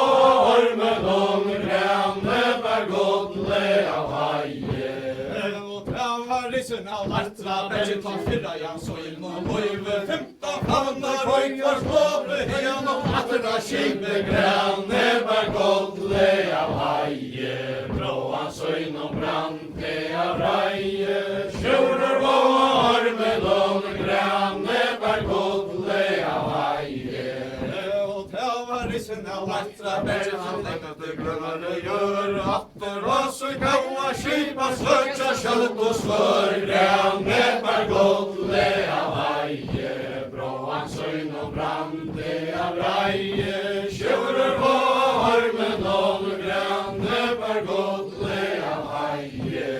armen og grønne bær godle av heie. Og travar risen av lettra, bergje tar fyrra jan søgn og løyve, 15 favnar høykar slåbre hen og atterna kjipe, grønne bær godle av heie, blåan søgn og brante av reie, kjører på armen og grønne bær godle av heie. Risen av lettra, bergje han lengte grønnare gjør, atter og så gaua skipa sløtja kjøtt og slør, grønne bær godle av heie, bråan søgn og brante av reie, kjører på armen og grønne bær godle av heie.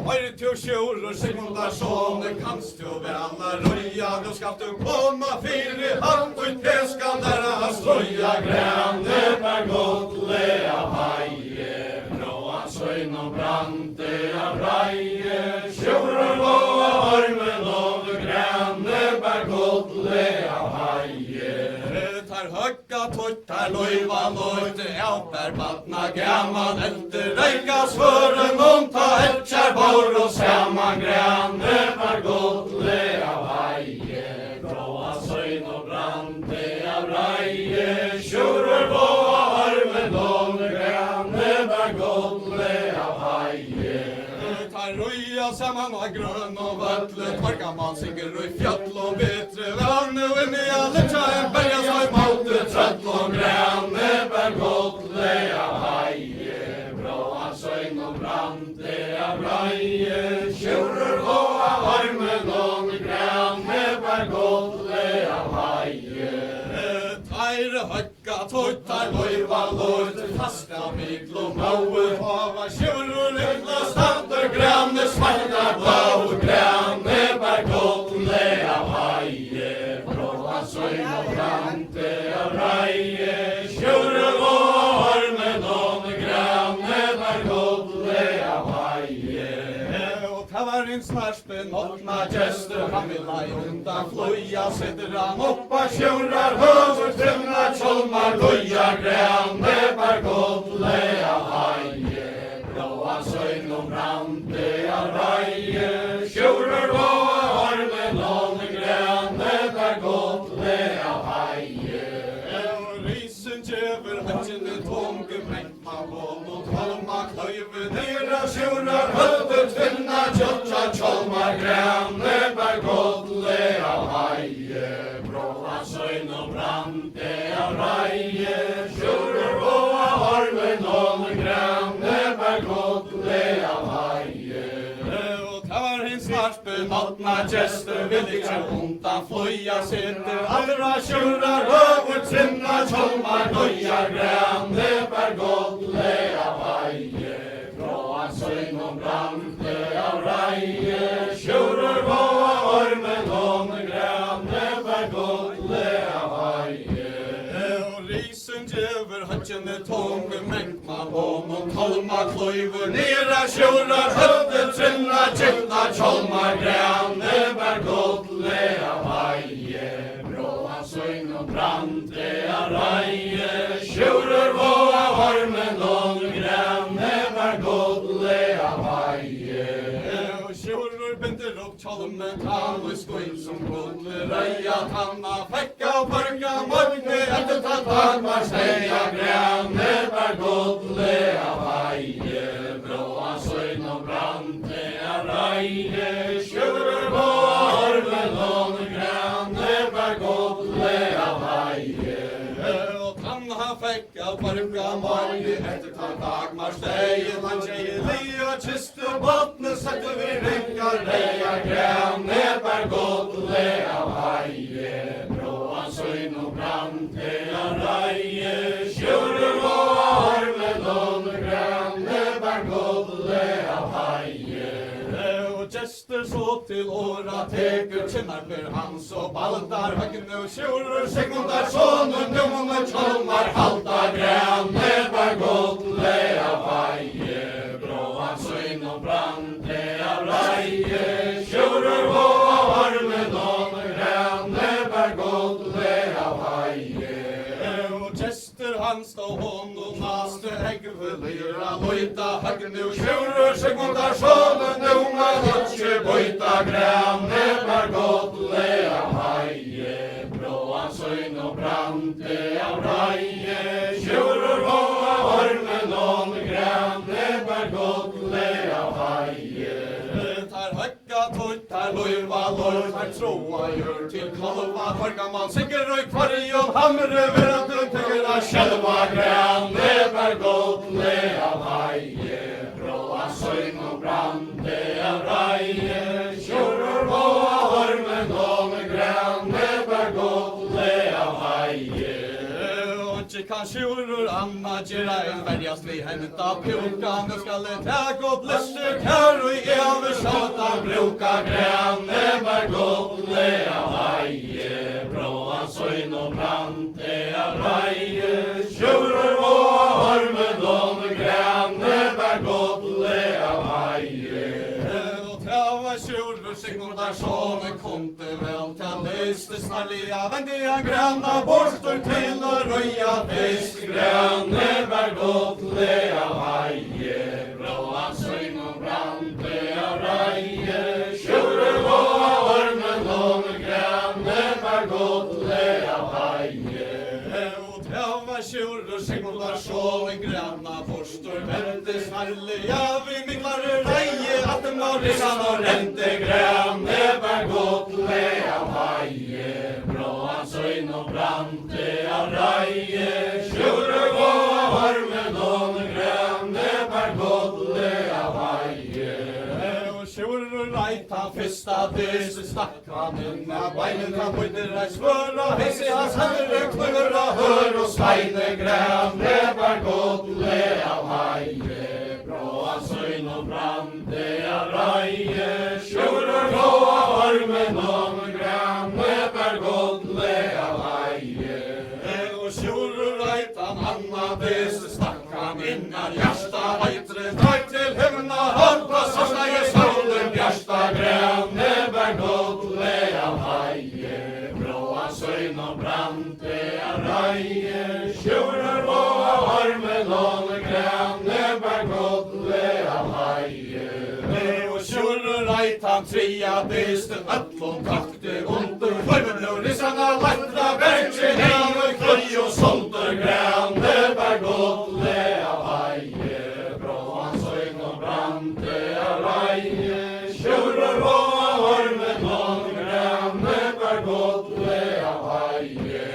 Høyre til kjører Sigmundar sånne, kanst jo vel røya, nå skal du komme fire hand, og det skal dere strøya, grønne bær godle av heie, bråan søgn og brante av reie, kjører på armen og grønne bær godle av heie. Tar høkka tøtt, tar løyva løyt, elver badna gamman, etter reika svøren, om ta etkjær bor og saman, grønne bær godle av heie, blåan søgn og brante av reie, kjører på armen og grønne bær godle av heie. Tar røya saman og grønn og vøtle, tvarka man singer i fjall og betre, vanne og inni alle tjaen, berga så i maute, trøtt og grønne bær godle av heie, blåan søgn og brante av reie, kjører på av armen og grønne bær godle av heie. Tar høkka tøtt, tar løyva løyt, fasta miklo maue, hava kjører illa stander, grønne svartar blå, grønne bær godle av heie, blåan søgn og brante av reie, kjører en snarspen åttna gester, han vill ha undan floja, sitter han oppa tjurar, höver tunna tjolmar, loja grän, näbar godle av haje, blåa sögn och brande av raje, tjurar blåa armen, lång grän, näbar godle av haje. Risen djöver, höggen en tånge, mängma vån och tolma, klöjve nera tjurar, höver tunna tjotja, tjolmar grän, näbar godle av haje, blåa sögn och brande av raje, tjurar blåa armen, lång grän, näbar godle av haje. Snarspen åttna gester, vill ikke undan floja, sitter allra tjurar, över trinna tjolmar, loja grän, näbar godle av haje, blåa sögn och brande av raje, tjurar blåa armen, lång grän, näbar godle av haje. Risen djöver, höggen är tång, mängma vån och tolma, klöjver nera tjurar, höver trinna tjutna tjolmar grän, näbar godle av haje, blåa sögn och brande av raje, tjurar blåa armen, lång grän, näbar godle av haje. Tjurar binder upp tjolmen, tann och skoin som godle röja, tanna fäcka och förka, mögne efter tagmar, steja grän, näbar godle av haje, blåa sögn och brande av raje, tjurar blåa armen, lång grän, näbar godle av haje. Och tanna fäcka och förka, mögne efter tagmar, steja, man tjejer lia, kiste bottne, sätter vi rinkar, leja grän, näbar godle av haje, blåa sögn och brande av raje, tjurar blåa armen, lång grän, näbar godle av haje. Och gester så till åra teker, kinnar för hans och baldar, höggen och tjurar, sekundar, sonen, nummer, tjolmar, halta grän, näbar godle av haje, blåa sögn och brande av raje, tjurar blåa armen, lång grän, näbar godle av haje. Och gester hans då hon och naste äggvulera, lojta höggen och tjurar, sekundar, sonen, nummer, högge, bojta grän, näbar godle av haje, blåa sögn och brande av raje, tjurar blåa armen, lång grän, näbar godle av haje. Tar högga tar lojva loj, tar troa gör till kolva, torka man sikker och kvarg och hamre, veranden tygra själva grän, näbar godle av haje, blåa sögn och brande av raje, tjurar blåa armen, lång grän, näbar godle av haje. Och kan tjurar anna gera en värjast vi hämta pjuka, nu skall det tag och blister kär och i översåta bruka grän, näbar godle av haje, blåa sögn och brande av raje, tjurar blåa armen, lång grän, näbar godle av haje. Och trava tjurar sekundar sonen kom det väl till lyste snarliga, vändiga gränna borstor till och röja fisk grön, näbar godle av haje, blåa sögn och brande av raje, tjurar blåa armen, lång grän, näbar godle av haje. Och trava tjurar sekundar sonen gränna borstor vände snarliga, vi minglar raje, att de har rissan och rente grön, näbar godle av haje, blåa sögn och brande av raje, tjurar blåa armen, lång grön, näbar godle av haje. Och tjurar rajta fyrsta dys, stakka minna beinen, kan bøyder ei svøra, heis i hans hender, knurra hør og steine grön, näbar godle av haje, blåa sögn och brande av raje, tjurar blåa armen, lång grön, näbar godle av haje. Och tjurar rajtan anna bys, stakka minna hjärsta, heitre, drar till himna, hoppas, hos nei solen bjärsta han trea bisten öllum takti under Hörmen och rissarna latra bergsin og kløy og solter grande bær godle av heie Bråan søgn og brande av reie Sjurur og ormen og grande bær godle av heie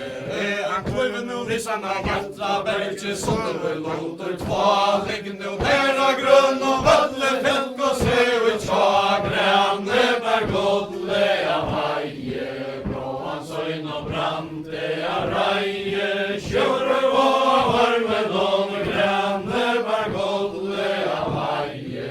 Han kløyven og rissarna latra bergsin solter låter tva liggende og bæra grønn og vødle fenk og se ut tja grande bær godle av heie Bråan søgn og brande av reie Sjurur og ormen og grande bær godle av heie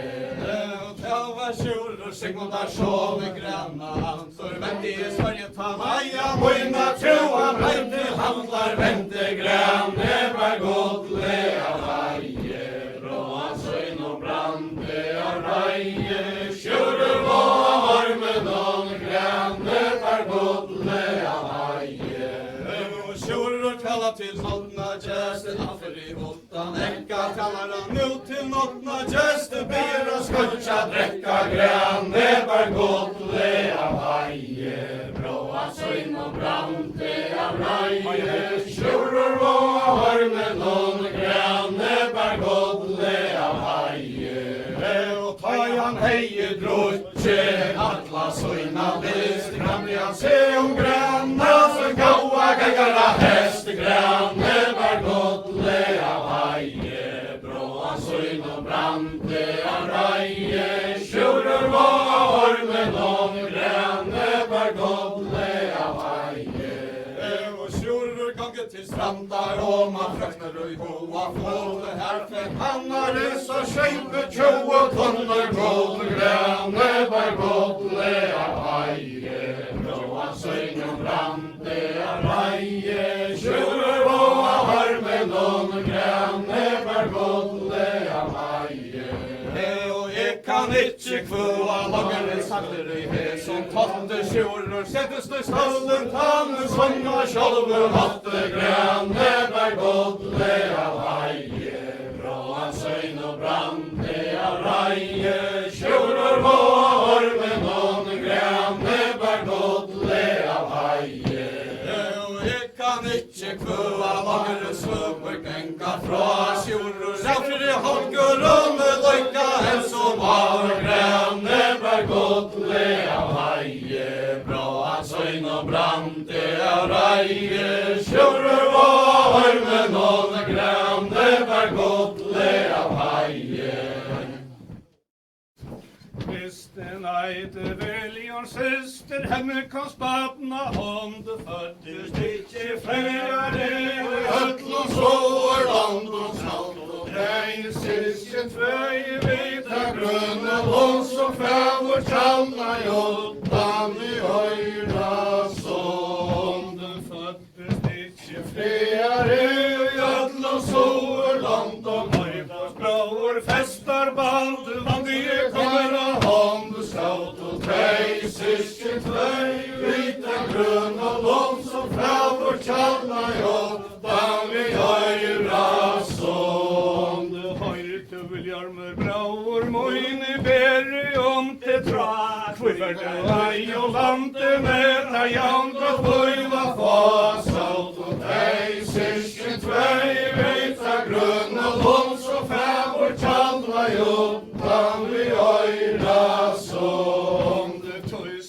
Tjava sjurur Sigmundar sjål i granna For venti i Sverige ta maja Moina troa vente handlar vente grande bær godle av heie Bråan søgn og brande av reie Sjurur og ormen og grande bær godle av heie Sjurur tala til notna gjesten affer i hottan Ekka talar han nu til notna gjesten Ber og skutja drekka grande bær godle av heie Bråan søgn og brande av reie Sjurur og ormen og grande bær godle av heie Og ta han heie drutje Atla søgna list Gamle han se granna Som gaua gangara hest Grande bær godle av heie Bråan søgn og brande av reie Sjurur og ormen og grande bær godle av heie Og sjurur gange til stranda Og man frøkner og hoa flåde Her fekk hannares og skjøype tjo og tonner godle Grande bær godle av heie Bråan søgn og brande av reie Sjurur og ormen og grande bær godle av heie Og jeg kan ikke kvua langere sanger i hed Som totte sjurur settes i stålen tanne Sånga sjolve hotte grande bær godle av heie Bråan søgn og brande av reie Sjurur og ormen og grande bær godle av heie Og jeg kan ikke kvua langere svømmer genga fra sjurur Sjafri holker om løyka en som har grande bær godle av heie Bråan søgn og brande av reie Sjurur og ormen og grande bær godle av heie Kristen eide Veljons syster Henne kom spatna hånd Føddes ikke flere Øtlån sår land og salt og drei Sysken tvei vita grønne Låns og fævor tjalna Jottan i høyra sånd Føddes ikke flere Øtlån sår land og høyvars bror Festar bald Vandige kommer av hånd Skaut og tvei Sysken tvei vita grønne Låns og fævor tjalna Jottan i høyra sånd Høyrte Viljarmer braur Moine berre om til trak Kviferde vei og lande Med a jaund og høyva fas Skaut og tvei Sysken tvei vita grønne Låns og fævor tjalna Jottan i høyra sånd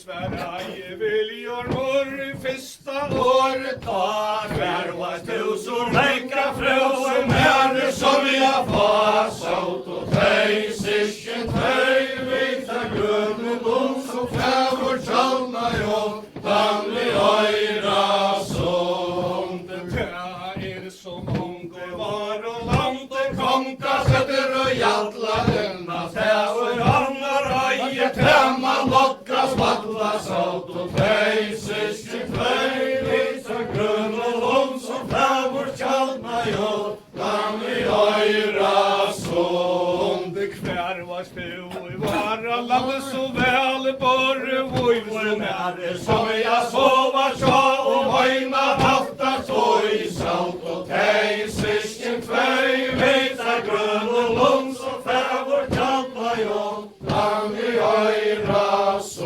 Sverige Viljarmer i fyrsta året tar Hver var tusen lenka frøse Mære som jeg fas Saut og tvei Sysken tvei vita grønne Låns og fævor tjalna Jottan i høyra sånd Det som om det var og lande Konka setter og jatla Denna fævor annar eie Temma lokka spatla Saut og tvei Sysken tvei vita grønne Låns og fævor tjalna Jottan i høyra sånd Hver var stu i vara lande så vel Borre voi var nære Som jeg sova tja og høyna Hafta tøy Saut og tvei Sysken tvei vita grønne Låns og fævor tjalna Jottan i høyra sånd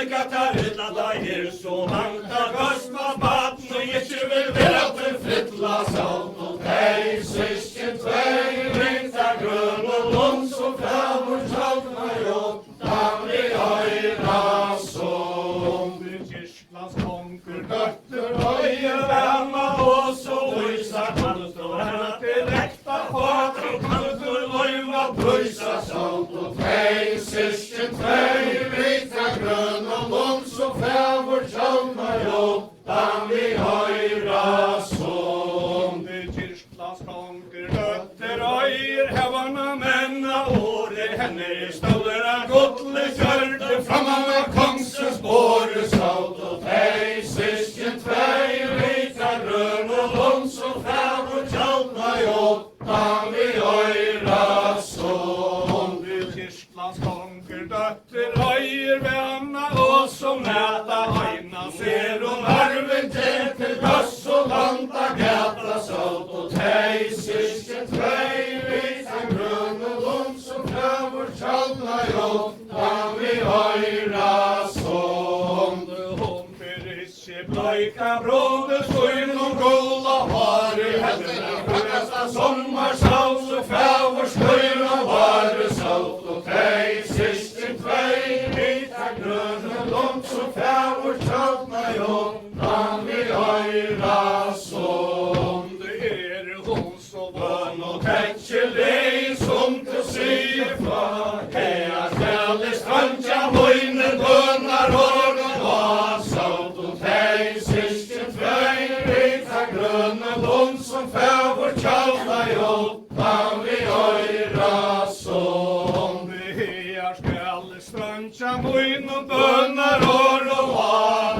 Katarilla, der så mangt at Gøstmas baden, og ikke vil være til frittla sånt, og deg søsken tvei, vinta grønn og lund, som framor tjaltna jo, dan vi høyra som. Kirklands konkur, døtter, høye venna, og så lysa kantor, henne til rekta fater, kantor, løyva, prøysa sånt, og deg søsken tvei, vinta grønn og lund, som framor tjaltna jo, dan vi høyra som. Kirklands konkur, døtter, høyer, hevana, menna, åre, henne i stålera, godle, kjørte, framman av kongsens båre, saut, og deg søsken tvei, vita grønn og lund, som framor tjaltna jo, dan vi høyra som. Kirklands konkur, døtter, høyer, venna, og som næta heina, ser hun arven til gass og landa gata, saut, og deg søsken tvei, vita grønn og lund, som framor tjaltna jo, dan vi høyra som. Hon fyrir ikke bløyka bråde, skøyn og gulla hare, hendene høyasta sommarsal, så fævor skøyn og vare salt, og deg søsken tvei, vita grønn og lund, som fævor tjaltna jo, dan vi høyra som. Det hon så vøn og tenkje lei, som til sige fra, hea kjelle strandja, møyne bønnar hår og hva, salt, og deg søsken tvei, vita grønn og lund, som fævor tjaltna jo, dan vi høyra som. Hea kjelle strandja, møyne bønnar hår og hva,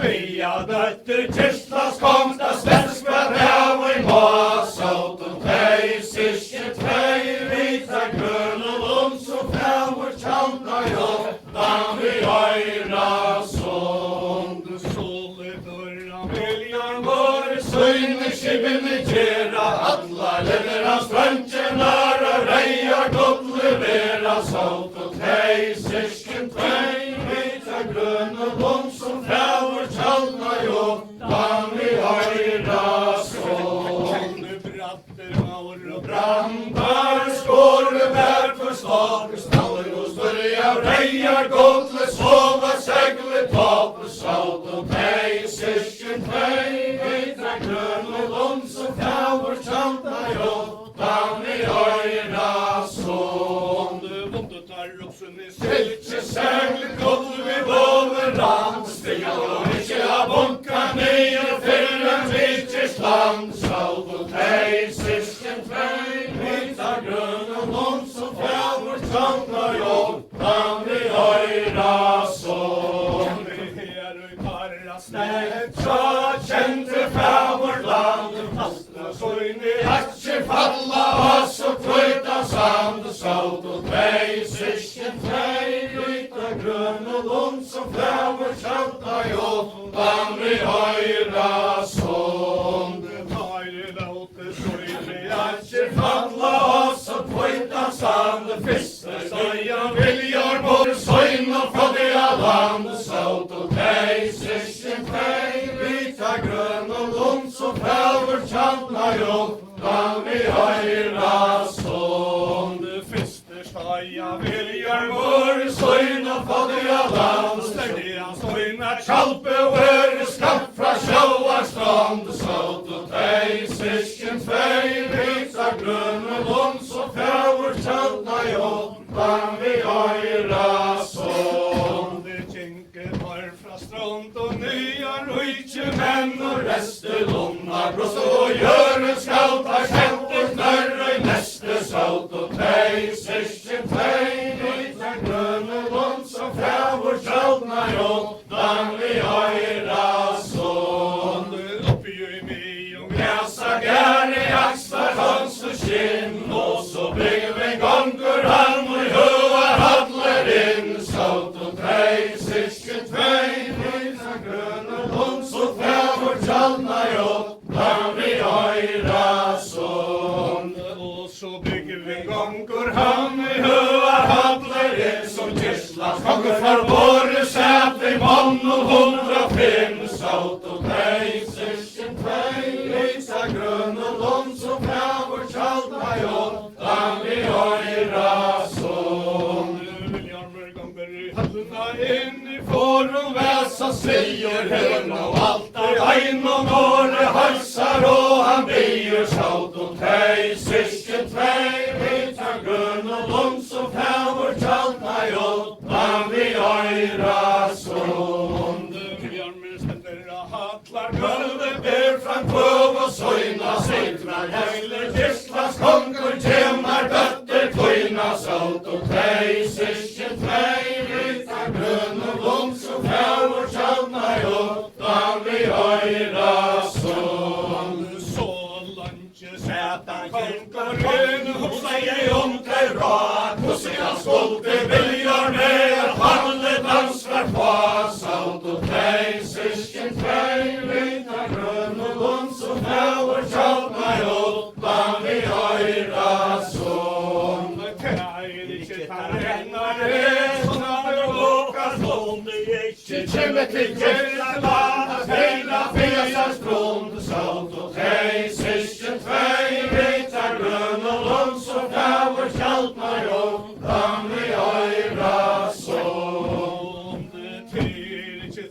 via døtter Kirstlas komsta, svenska ræv og i hva, salt, og deg søsken tvei, vita grønn og lund, som fævor tjaltna jo, dan vi høyra som. Du sole dørra viljan våre, søyne skibene gjera, alla levera strandjenar, og reia godt levera, salt, og deg søsken tvei, vita grønn og lund, som fævor tjaltna jo, dan vi høyra som. Bratter, maur og brandar, skåre bær for staker, staller og størja, reiar, godle, sova, segle, tape, salt, og deg søsken tvei, vita grønn og lund, som fævor tjaltna jo, dan vi høyra som. Du vonde tar rosen i silke, segle, godle, vi båler rand, stiga og ikke ha bunka nye, fyrren rikers land, salt, og deg søsken tvei, vita grønn og lund, som fævor tjaltna jo, dan vi høyra som. Vi her ui karra snekka, kjente fævor land, fastna søyne, aksje falla, oss og kvøyta sand, salt, og deg søsken tvei, vita grønn og lund, som fævor tjaltna jo, dan vi høyra som. Aksje falla, oss og kvøyta sand, fyrste støya viljar bor, søyn og faddiga land, salt, og deg søsken tvei, vita grønn og lund, som fævor tjaltna jo, dan vi høyra som. Det fyrste støya viljar bor, søyn og faddiga land, støya søyna tjalpe, vøre skatt fra sjåa strand, salt, og deg søsken tvei, vita grønn og lund, som fævor tjaltna jo, dan vi høyra som. Det kjenke var fra strand og nye rujtje, menn og reste lunda, brost og gjøren skal ta kjente knørre i neste salt, og deg søsken tvei, vita grønn og lund, som fævor tjaltna jo, dan vi høyra som. Græsa gærne akslar hans og skinn, og så bygger vi gongur han og høvar hadler inn, salt, og deg søsken tvei, vita grønn og lund, som fævor tjaltna jo, dan vi høyra som. Og så bygger vi gongur han og høvar hadler inn, som Kirstlas kongur for våre sæt vi må Anno 105 saut og tei, syskjen tvei, lysa grønne lån som fravor tjalta jottan vi høyra sånn. Viljarmer ganger i hallena inn i forum væsa sier høna og alt ein og nåre halsar og han bier saut og tei, syskjen tvei, lysa grønne lån som fravor tjalta jottan vi høyra sånn. Hatlar gulvet ber fram kvöv og søyna sitrar heller Gislas kongur tjemar døtter kvina saut og tei, syskjen tvei, rytta grøn og blomst og fjavor tjalna jottan vi høyra sånn. Så lunche sætan kongur grøn hos jeg omkring råd, hos jeg skolte viljar med handle danskar på saut og tei, syskjen tvei, lyta grøn og lån som fjavor tjalna jottan vi høyra sånn. Kjemme til Gjerland, heila fesars grunn, saut og tei, syskjen tvei, lyta grøn og lån som fjavor tjalna jottan vi høyra sånn.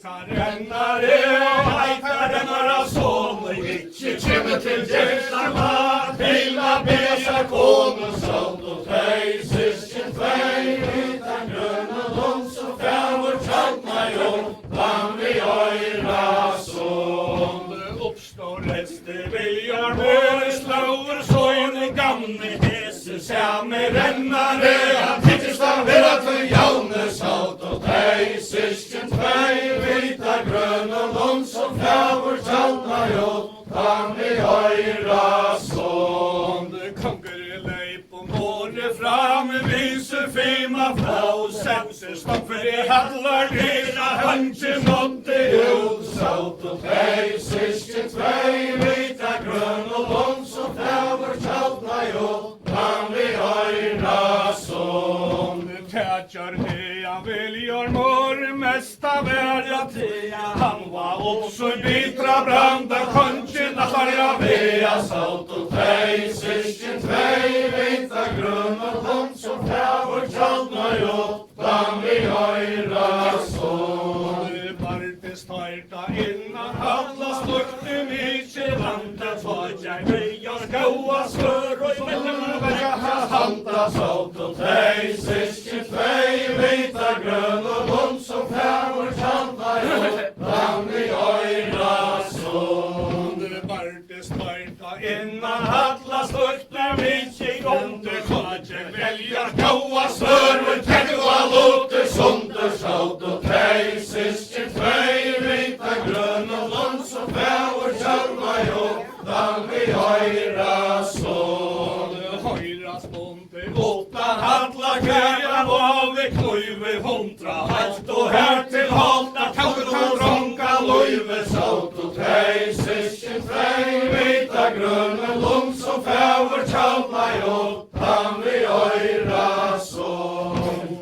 Rennare og heikar rennara sånn, ikkje kjemme til Gjerland, heila fesar kone, saut og tei, syskjen tvei, lyta grøn og lån som fjavor tjalna jottan vi høyra sånn. Oppstår leste viljar våre slauer sånne gamle hese samme rennare, han tikkes da vera til jaune saut og tei, syskjen tvei, lyta grøn og lån som fjavor tjalna jottan vi høyra sånn. Konger leip og måre fram, viser fima frau, sauser stopper i hallar, lera hanke måtte ut, saut og tei, syskjen tvei, lyta grøn og lån som fjavor tjalna jottan vi høyra sånn. Tætjar hea viljar mår mest av verja tea, han var også bitra branda kongen harja vea, saut og tei, syskjen tvei, lyta grøn og lån som fjavor tjalna jottan vi høyra sånn. Bartes tarta innan hallas lukte mykje vanta, tådjar vejar gaua skør og mellom verja handa, saut og tei, syskjen tvei, lyta grøn og lån som fjavor tjalna jottan vi høyra sånn. Bartes tarta innan hallas lukte mykje vanta, tådjar vejar gaua skør og tegua lukte sunder, saut og tei, syskjen tvei, lyta grøn og lån som fjavor tjalna jottan vi høyra sånn. Høyra sponte åtta hallar kæra og vi knøyve hundra halt og her til halta tauet og dronka løyve, saut og tei, syskjen tvei, lyta grøn og lån som fjavor tjalna jottan vi høyra sånn.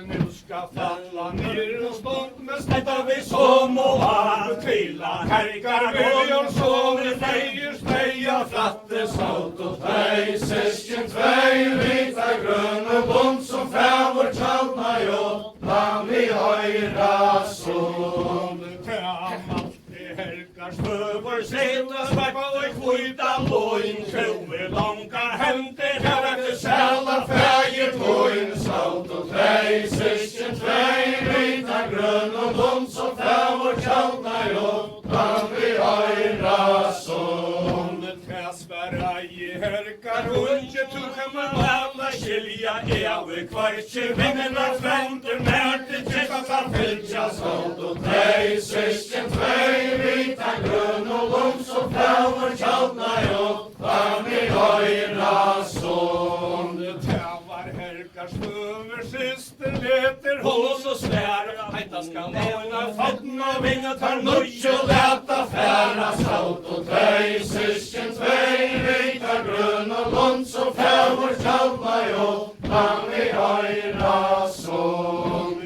Nu ska falla ner og stånd med snetta vi som og av kvila herkar viljar som vi feier steia flatte, saut og tei, syskjen tvei, lyta grøn og lån som fjavor tjalna jottan vi høyra sånn. Herkar spøver seta sveipa og kvita loin, krøve langar henter her etter sæla fægir loin, saut og tei, syskjen tvei, lyta grøn og lån som fjavor tjalna jottan vi høyra sånn. Tæsbæra i herkar unge tukkamma alla skilja evi kvartje vinnena frender nærte tjekka fylkja, saut og tei, syskjen tvei, lyta grøn og lån som fjavor tjalna jottan vi høyra sånn. Tævar herkar spøver syster leter hos og sværa, heita skal nevna fadna vinga tar nøyt og leta færa, saut og tei, syskjen tvei, lyta grøn og lån som fjavor tjalna jottan vi høyra sånn.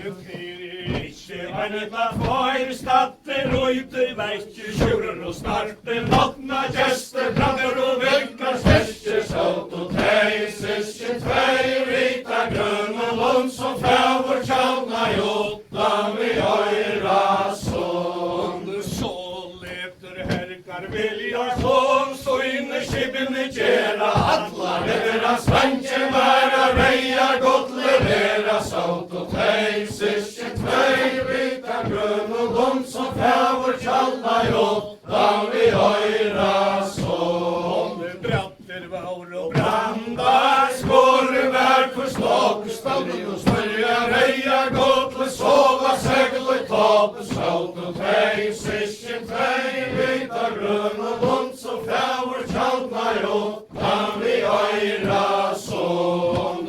Herna tvær statter røyter vekkje tjurer og snarter Nåtna gjester, brander og velkar styrker Sålt og tei, syskje tvei Rita grønn og lund som fjavor tjalna Jotla vi øyra sånn Så leter herkar vilja sånn Så inne skibene gjera Alla levera svantje Væra reia godt levera Sålt og tei, syskje tvei Rita grønn og lund som fjavor tjalna Jotla vi øyra sånn Bratter var og brandar Skåre vær for slåk Stallen og smørja reia Gåtle sova segle topp Sålt og tei, syskje tvei Vita grønn og lund Så fjavor tjalna Jotla vi øyra sånn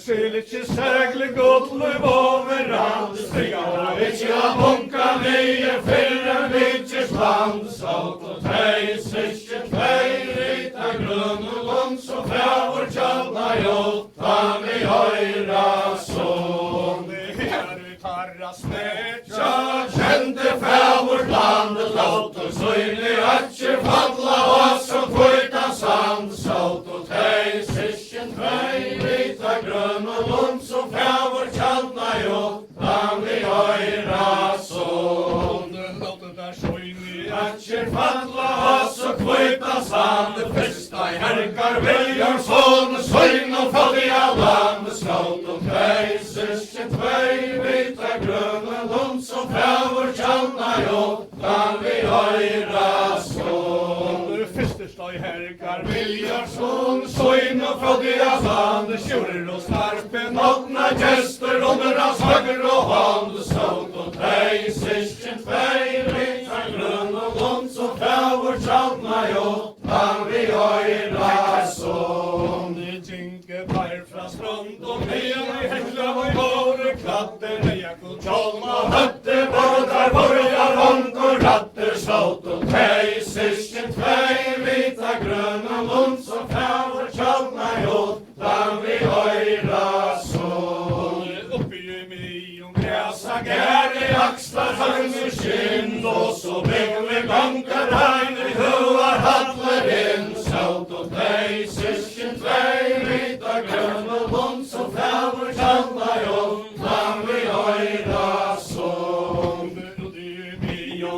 Selitje segle gåtle overalt Strigar ikkje a bunka nye Fyrre vidtjes land Sålt og tei, syskje tvei Rita grønn og lund Så fjavor tjalna Jotla vi øyra sånn Her ut harra snetja Kjente fjavor landet Låt og søyne atjer falla Oss og kvita sand Sålt og tei, syskje tvei Rita grønn og lund Så fjavor tjalna Jotla vi øyra sånn Låtet der søyne atjer falla Oss og kvita sand Fyrsta I herkar viljar sånn Søyne og fattiga land Sålt og tei, syskje tvei Rita grønn og lund Så fjavor tjalna Jotla vi øyra sånn Fyrsta I herkar viljar sånn Søyne og fattiga land Tjurer og snarpen Nåtna gjester Under hans høgr og hånd Sålt og tei, syskje tvei Rita grønn og lund Så fjavor tjalna Jotla vi øyra sånn Jinke par fra strand og ned I hekla og I våre klatter Heiak og tjolma høtte Bådar borgar hånd og ratter Sålt og tei, syskje tvei Rita grønn og lund Så fjavor tjalna Jotla vi øyra sånn Oppi mi græsa gær I akslar høgnu skinn Og så begge ganger Regner høar hallar inn Sålt og tei, syskje tvei Rita grønn og lund Så fjavor tjalna Jotla vi øyra sånn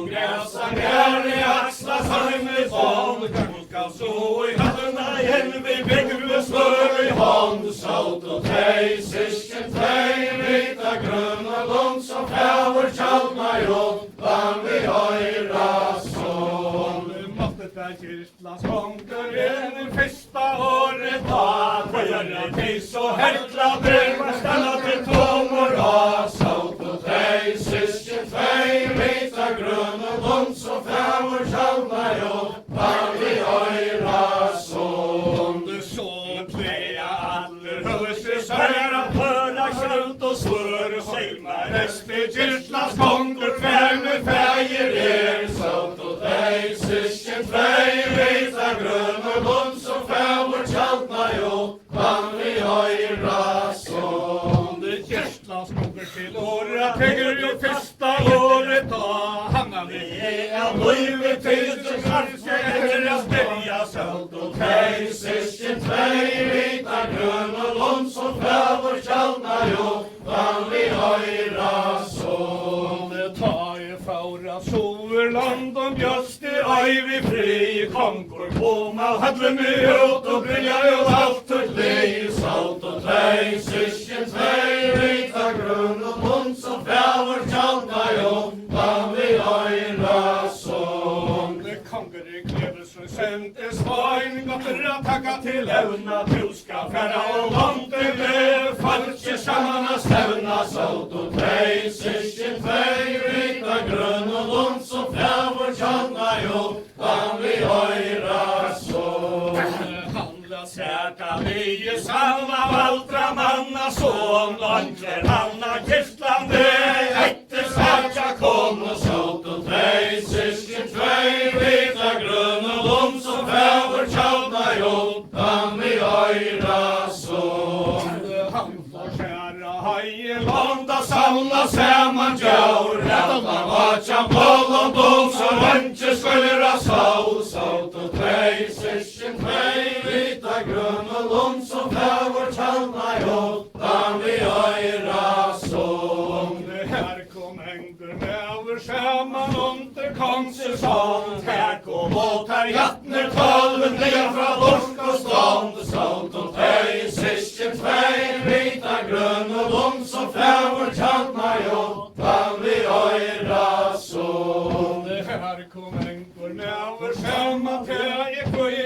Græsa gær I akslar høgnu skinn Kakka så I hattuna Hjelvi begge smør I hånd Sålt og tei, syskje tvei Rita grønn og lund Så fjavor tjalna Jotla vi øyra sånn Måttet kyrklas konger I fyrsta året da Tvøyare tis og herkla Drømmer stanna til tomor Sålt og tei, syskje tvei Rita grønn og lund Så fjavor tjalna Jotla vi øyra sånn Så tvea aller høyse Sørger at høra kjølt og svør Seilma resti kyrklas konger Tverne feir Sålt og tei, syskje tvei Rita grønn og lund Så fjavor tjalna Jotla vi øyra sånn Kyrklas konger til året Tegger jo fyrsta året da Hanna vi av løyve til Kanskje etter å spilja Sålt og tei, syskje tvei Rita grønn og lund Så fjavor tjalna Jotla vi øyra sånn Ta I faura Soverland om bjøst I øyvi fri Konger koma Hadle mi ut og brilja jo alt ut li Sålt og tei, syskje tvei Rita grønn og lund Så fjavor tjalna Jotla vi øyra sånn Konger I klevelsen sendte Svein Gotter a takka til evna Du skal færa og lande med Falkje saman a stevna Sålt og tei, syskje tvei Rita grønn og lund Så fjavor tjalna Jotla vi øyra sånn Handla sæta vi Sanna valtra manna Sån Landler Hanna Kirtlande Etter sætja kom Sålt og tei, syskje tvei Rita grønn og lund Så fjavor tjalna Jotla vi øyra sånn Handla kjæra hei Landa samla saman Atjan bollon dom som vantje skøller av saut og tvei, sysken tvei, vita grønn og lund som fævor tjalna i åttan vi øyra som. Her kom engur mever saman under kongses hånd, her kom åtar jattner tolven ned fra dorsk og stånd, saut og tvei, sysken tvei, vita grønn og lund som fævor tjalna i åttan vi øyra som. Her kom engur mever saman til i kvøy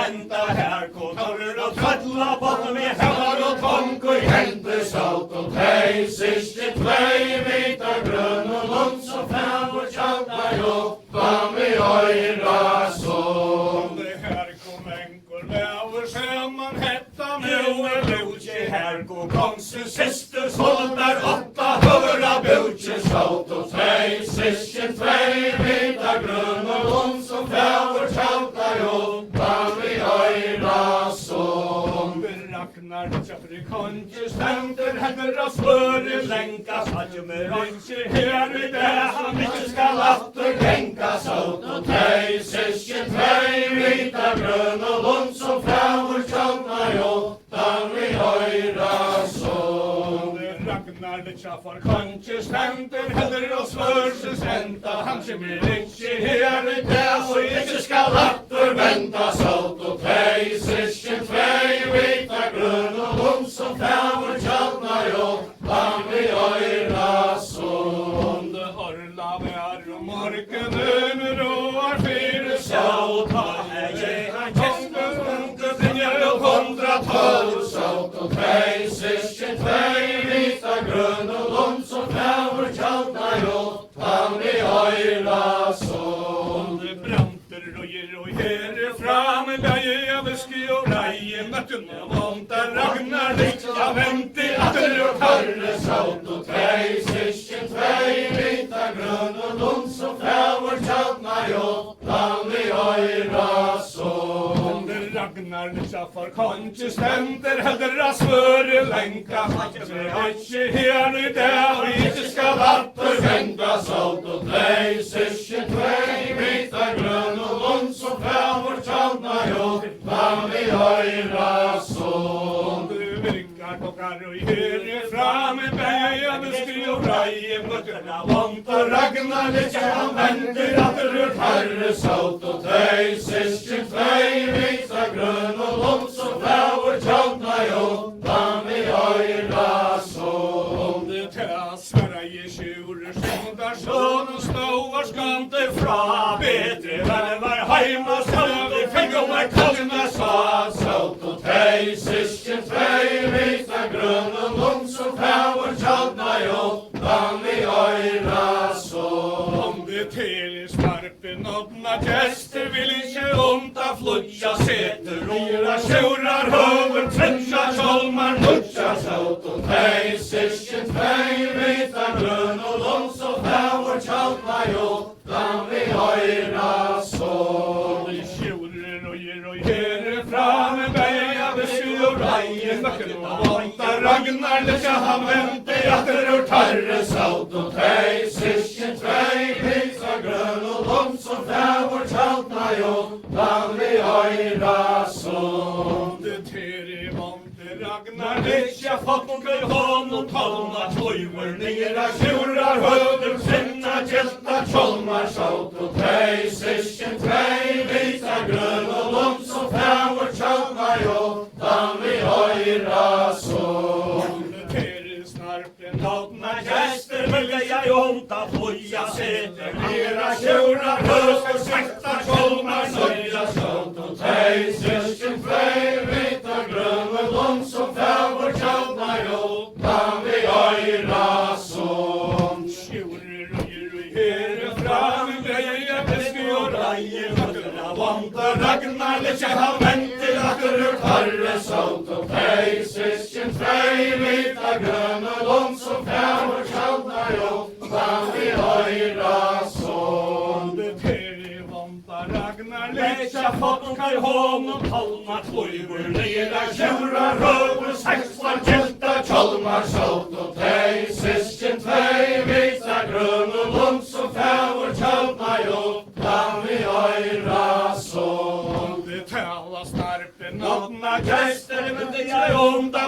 enda, her kom torr og trødla bottom i hemmer og tong og hente saut og tvei, sysken tvei, vita grønn og lund som fævor tjalna i åttan vi øyra som. Her kom engur mever saman hetta nu lutje, her kom kongsens siste soldar åtta høra butje, saut og tvei, sysken tvei, vita grønn og lund som fævor tjalna i åttan vi øyra som. Ragnar tjafri konge stender hender av svøre lenka, satje med røyntje her i det han ikke skal atter tenka, saut og tvei, sysken tvei, vita grønn og lund som fævor tjalna i åttan vi øyra som. Ragnar tjafar konge stender hender av svøre senda, han kommer ikke her i det og ikke skal atter venta, saut og tvei, sysken tvei, vita grønn og lund som fævor tjalna i åttan vi øyra som. Det harla vær og morgenen råar fyre saut, han kongen unge brinjar og 112, saut og tvei, sysken tvei, vita grønn og lund som fævor tjalna i åttan vi øyra som. Det branter og her framme leie viski og reie møtten og vonta Ragnar likja venti atter og karre, saut og tvei, sysken tvei, vita grønn og lund som fævor tjalna i åttan vi øyra som. Ragnar tjafar konge stender hender av svøre lenka, satje med røyntje her i det og ikke skal atter venta, saut og tvei, sysken tvei, vita grønn og lund som fævor tjalna i åttan vi øyra som. Du virkar kokkar og her framme beie viski og reie møtten av vonta Ragnar likja han venter atter og karre, saut og tvei, sysken tvei, vita grønn og lund som fævor tjalna i åttan vi øyra som. Det tæsvara i tjure skjundar sån og ståar skante fra, bedre venn var heima sånn vi fikk om er kallna sa, saut og tvei, sysken tvei, vita grønn og lund som fævor tjalna i åttan vi øyra som. Det til skarpen ådna gjester vil ikke onta flutja, seter ora sjaurar høver trøtja tjolmar nutja, saut og tvei, sysken tvei, vita grønn og lund som fævor tjalna i åttan vi øyra som. De sjaurer og her framme beia viski og reie møkken og vonta Ragnar likja han venti atter og karre, saut og tvei, sysken tvei, vita grønn og lund som fævor tjalna i åttan vi øyra som. Det teri vonte Ragnar likja fotke hånd og tolna tøyver nera tjurar høver sinna tjelta tjolmar, saut og tvei, sysken tvei, vita grønn og lund som fævor tjalna i åttan vi øyra som. Det teri snarpen ådna gjester vilja jeg onta fløya, seter nera tjurar høver sinna tjolmar nøya, saut og tvei, sysken tvei, vita grønn og lund som fævor tjalna i åttan vi øyra som. Tjurer og her framme beie viski og reie møtten av vonta Ragnar likja han venti atter og karre, saut og tvei, sysken tvei, vita grønn og lund som fævor tjalna i åttan vi øyra som. Det teri vonta Ragnar likja fotke hånd og tolna tøyver nera tjurar høver seksvar tjelta tjolmar, saut og tvei, sysken tvei, vita grønn og lund som fævor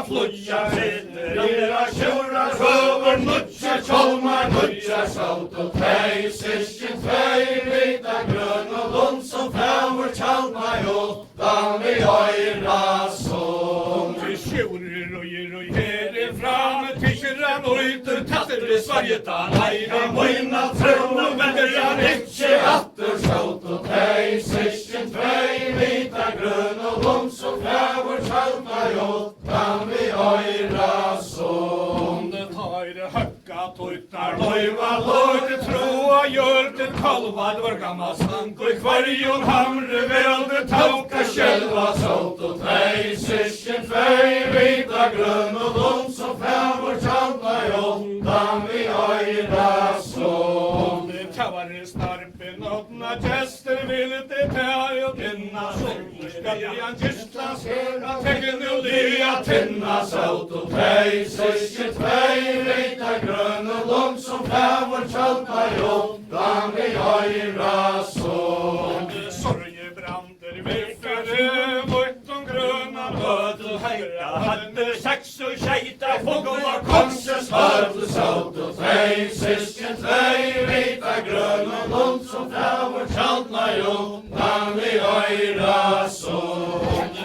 flutja sitter era tjurar höver nutja tjolmar nutja salt och tei sysken tvei vita grön och lund som främmer tjalma jo dan vi öjra som Vi tjurer och här fram Tischran och ut tatter det Sverige Eira moina trun och vänder jag inte atter salt och tei sysken tvei vita grön och lund som främmer tjalma jo dan vi öjra som Det har det höcka tuttar Lojva lojt troa gör det kalva Det var gammal sank och i kvarjon hamre välde tauka själva salt och tei sysken tvei vita grön och lund som främmer tjalma jo dan vi öjra som Det tavar snarpen öppna gäster vill det ta och denna sol ska bli en gistlas hela tecken och Lya tinna salt och tei sysken tvei vita grön och lund som främmer tjalma jo dan vi öjra som Sorgebrander viffade mot de gröna ödelhejda hade sex och tjejta fåglar Konses hörde salt och tei sysken tvei vita grön och lund som främmer tjalma jo dan vi öjra som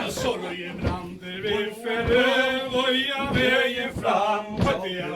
Sorgebrander viffade voja vägen fram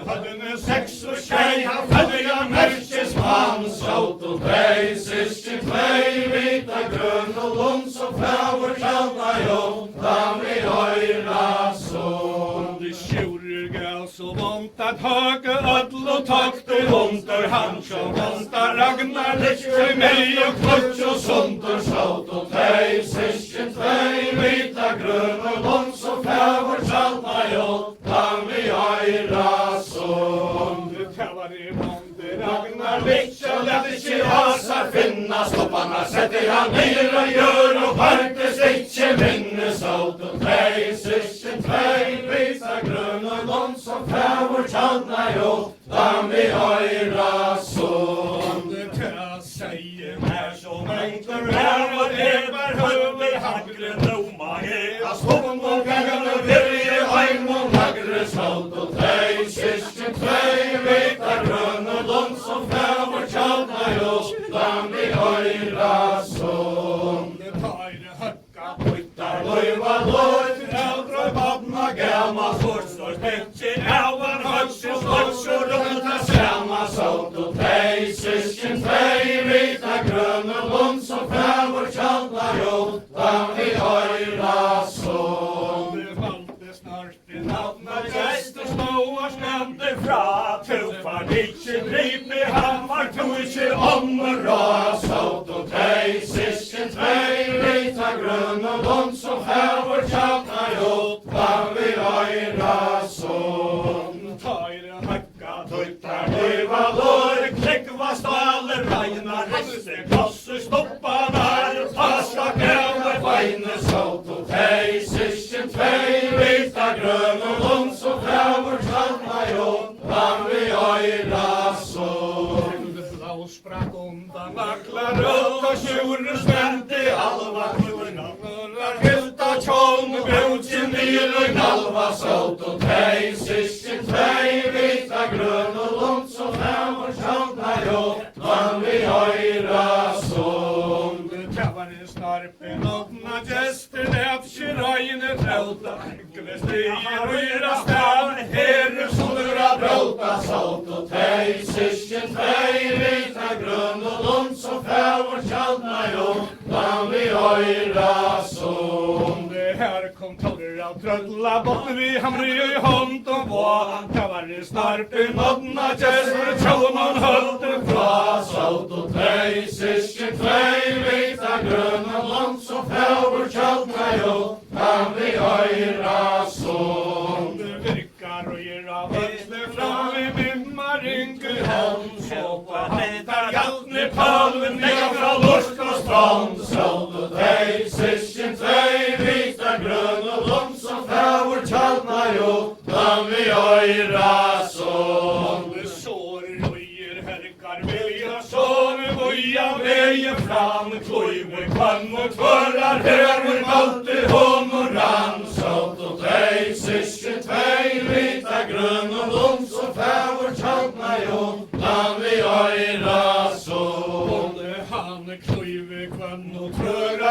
hade en sex och Tjej hade jag märkesman salt och tei sysken tvei vita grön och lund som främmer tjalma jo dan vi öjra som Det tjurer gal så vant att höga ödl och takt och ontar han som ontar Ragnar Lichte mig och klutsch och sunter salt och tei sysken tvei vita grön och lund som främmer tjalma jo dan vi öjra som Det tavar i månde Ragnar Lichte lät sig hasar finna stopparna sätter han ner och gör och parkes inte minne salt och tei sysken tvei vita grön och lund som främmer tjalma jo dan vi öjra som Det tar säger här som enker här och det var höver hagre doma hela Stånd och gaggan och virje heim och lagre salt och tei sysken tvei vita grön och lund som främmer tjalma jo dan vi öjra som Det tar höcka puttar Lojva lojt äldre babna gamma förstår späckchen ävan högst och slåss och runda samma salt och tei sysken tvei vita grön och lund som främmer tjalma jo dan vi öjra som Det valde snart i navna gäster slåa skrämde fra tuffar ditche dripe hammar tuiche Omra salt och tei sysken tvei vita grön och lund som främmer tjalma jo dan vi öjra som Tajre höcka Tuttar lojva loj kläckva staler ragnar rester kasser stoppanar taska gräver Weine salt och tei sysken tvei vita grön och lund som främmer tjalma jo dan vi öjra som Blå sprack undan nacklar runt och tjuren spände alva klurna Nurrar hyllta tjolm brotjen ner i Nalva salt och tei sysken tvei vita grön och lund som främmer tjalma jo dan vi öjra som Kavari snarpen öppna gäster läpsir röjne trälta Gvästier och era stäv herre solura Bråta salt och tei sysken tvei vita grön och lund som främmer tjalma jo dan vi öjra som Det här kom torra av tröttla botten vi hamri i hånd och var Kavari snarpen öppna gäster tjolman höllte fra Salt och tei sysken tvei vita grön och lund som främmer tjalma jo dan vi öjra som Det virkar och era växler fram i mimmar ynkel hand Såpa hantar hjältne pölven ner fra lust och strand Salt och tei sysken tvei vita grön och lund som främmer tjalma jo dan vi öjra som Det sår röjer härkar vilja som voja vägen fram Klöjver kvann och tvörrar Här med malte hon och rann Salt och tei sysken tvei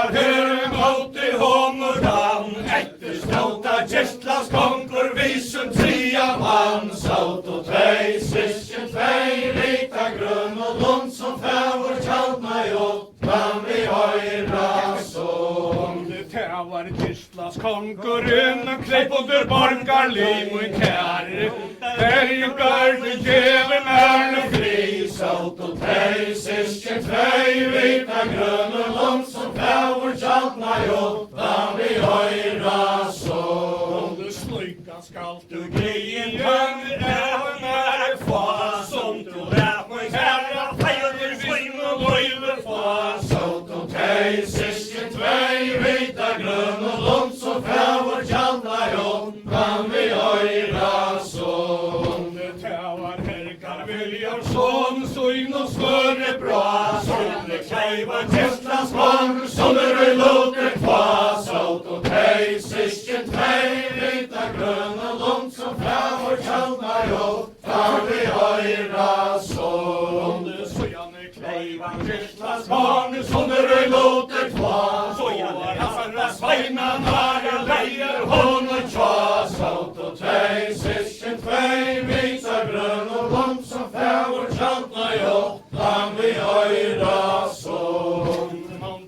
var her mot I honoran, etter ståta Gjertlands konkur, vi som tria mann, saut og tvei, syskjen tvei, vita grunn og lund som fævor tjaltna gjort, man vi høyra sång. Det var Gjertlands konkurren, kleip under borgarliv og kære, bergar vi djeven fri, saut og tvei, syskjen tvei, vita grunn og lund som fævor tjaltna gjort, man vi høyra sång. Du sluka skalt du greien, kan vi få, som du rævor kære, feir svinn og løyve få, saut og tvei, syskjen tvei, vita grunn og lund som fævor tjaltna gjort, kan vi høyra sång. Det var Herkar Viljarsson, søgn og svøre bra, sånne kleiva Gjertlands konkur, sånne røyloter kva, saut og tvei, syskjen tvei, vita grunn og lund som fævor tjaltna gjort, kan vi høyra sång. Søgjane kleiva Gjertlands konkur, sånne røyloter kva, søgjane Hassara Sveina, Nare leier hon og tja, saut og tvei, syskjen tvei, vita grunn og lund som fævor tjaltna gjort, kan vi høyra sång.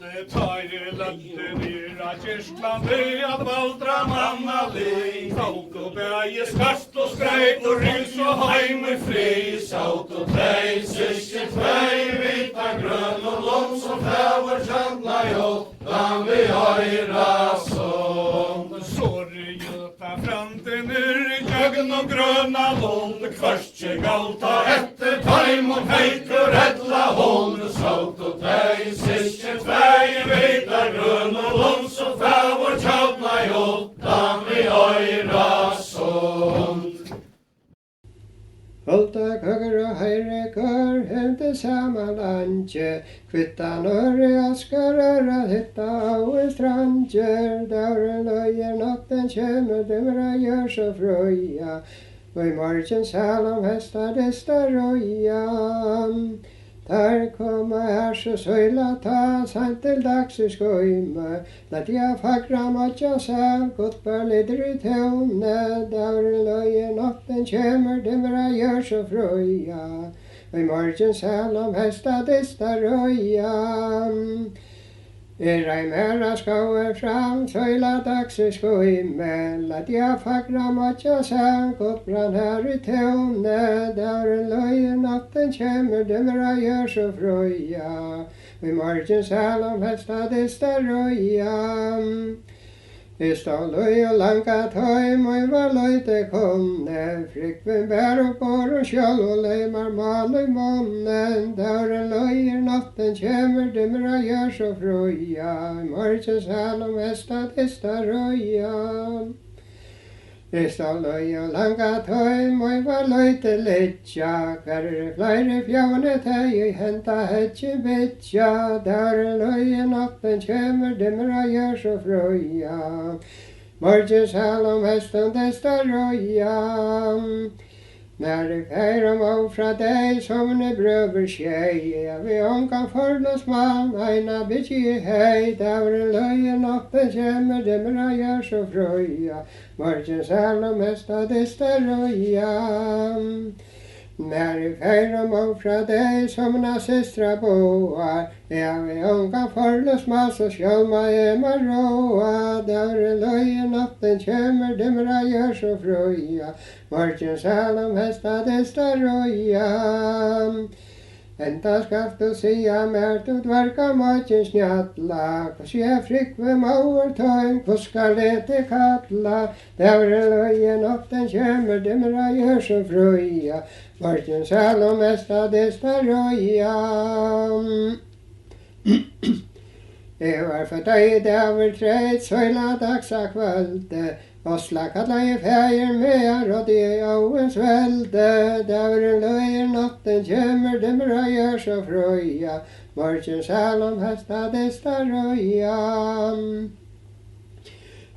Det tar løtte nyra Gjertland, det at valdra manna li, saut og bæje skast og skreit og rys og heim I fri, saut og tvei, syskjen tvei, vita grunn og lund som fævor tjaltna gjort, kan vi høyra sång. Sorry gjøta framten I jøgn og grøna lund, kvarskje galta etter taim og feikur etla hund, saut og tvei, syskjen tvei, vita grunn og lund som fævor tjaltna gjort, kan vi høyra sång. Holta køkker og høyre kør, hente saman landje, kvittan øre askar øre, hitta av strandjer, dauren løyer natten kjemmer, dømra gjør så frøya, og I morgen salam hesta dista røya. Der kommer her så søyla ta, sant til dags I skøyme, let jeg fagra matja seg, godt bør lider I tøvne, dauren løye natten kjemmer, dømra gjør så frøya, og I morgen salam hesta dista røya. Ei mera skauer fram, søyla dags I skøyme, let jeg fagra matja seg, godt brann her I tøvne, dauren løye natten kjemmer, dømra gjør så frøya, og I morgen salam hesta dista røya. I stod løy og langa tøym, og I var løyte konne, frikven bær og bor og sjøl og leimar mal I månen, dauren løyer natten kjemmer, dømra gjør så frøya, I morgen salam hesta dista røya. I stod løy og langa tøym, og I var løyte litja, hver flere fjavne teg, I henta hetje bitja, dauren løyer natten kjemmer, dømra gjør så frøya, morgen salam hesta dista røya. När I feirar må fra deg, somne brøver skjei, jeg vil omkan forlås mann, eina bitji hei, dauren løye natten kjemmer, dømra gjør så frøya, morgen salam hesta dista røya. När I feirar må fra deg, somna systra boar, jeg vil omkan forlås mann, så sjølma ema råa, dauren løye natten kjemmer, dømra gjør så frøya, morgen salam hesta dista røya. Enta skalt du sia mer, du dverka matjen snjatla, hos jeg frikve mauer tøym, hos skal lete katla, dauren løye natten kjemmer, dømra gjør så frøya, morgen salam hesta dista røya. Jeg var for deg daver treit, søyla dagsa kvölde, Osla kalla I feir mer, og det auens velde, dauren løyer natten kjemmer, dømra gjør så frøya, morgen salam hesta dista røya.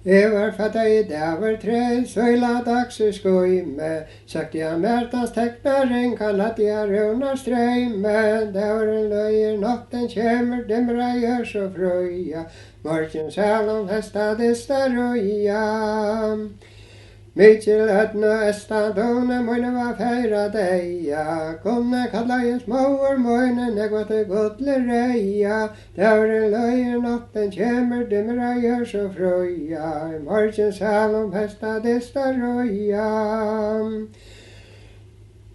Jeg var fatta I dæver tre, søyla dags I skoime, sagt jeg mertans teknaren kan at jeg røvnar strøyme, dæveren løyer natten kjemmer, dimra gjør så frøya, morgen salom hesta dista røya. Mikkel høtna estadone møyne var feira deia, kunne kalla I småer møyne negvate godle reia, dævren løyer natten kjemmer, dimra gjør så frøya, morgen salom hesta dista røya.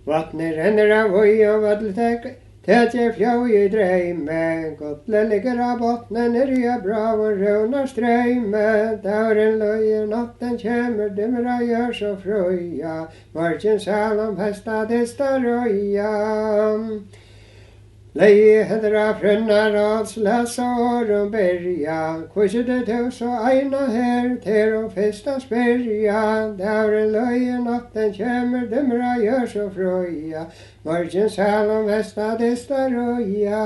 Vatnet renner av oi og vadletek, Tetje fjau I dreime, godle ligger av bottnen nirja bra og røvnar strøyme, dævren løyer natten kjemmer, dimra gjør så frøya, morgen salom hesta dista røya. Leie hedra frønnar alls lesa åren berja, kvise det tus og eina her, ter og festa sperja, dævren løyer natten kjemmer, dimra gjør så frøya, morgen salom hesta dista røya.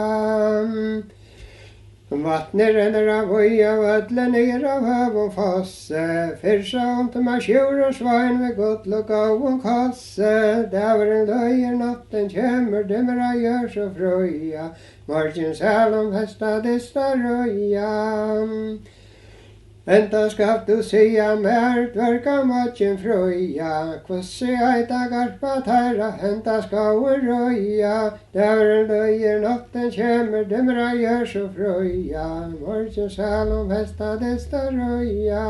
Vatnet renner av oi og ødle ned av høv og fosse, fyrsa om ma sjur og svein ved godle gav og kasse, dævren løyer natten kjemmer, dimra gjør så frøya, morgen salom hesta dista røya. Enta skal du sia mer, dverka matjen frøya, kvossi eita garpa tæra, henta skauer røya, dævren løyer natten kjemmer, dimra gjør så frøya, morgen salom hesta dista røya.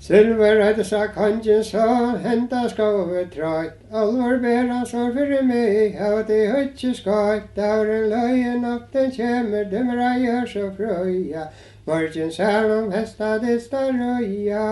Silver etter sa kanskje så, henta skauer trøyt, alvor bera sår fyrir meg, av det høytje skøyt, dævren løyer natten kjemmer, dimra gjør så frøya, morgen salom hesta dista røya.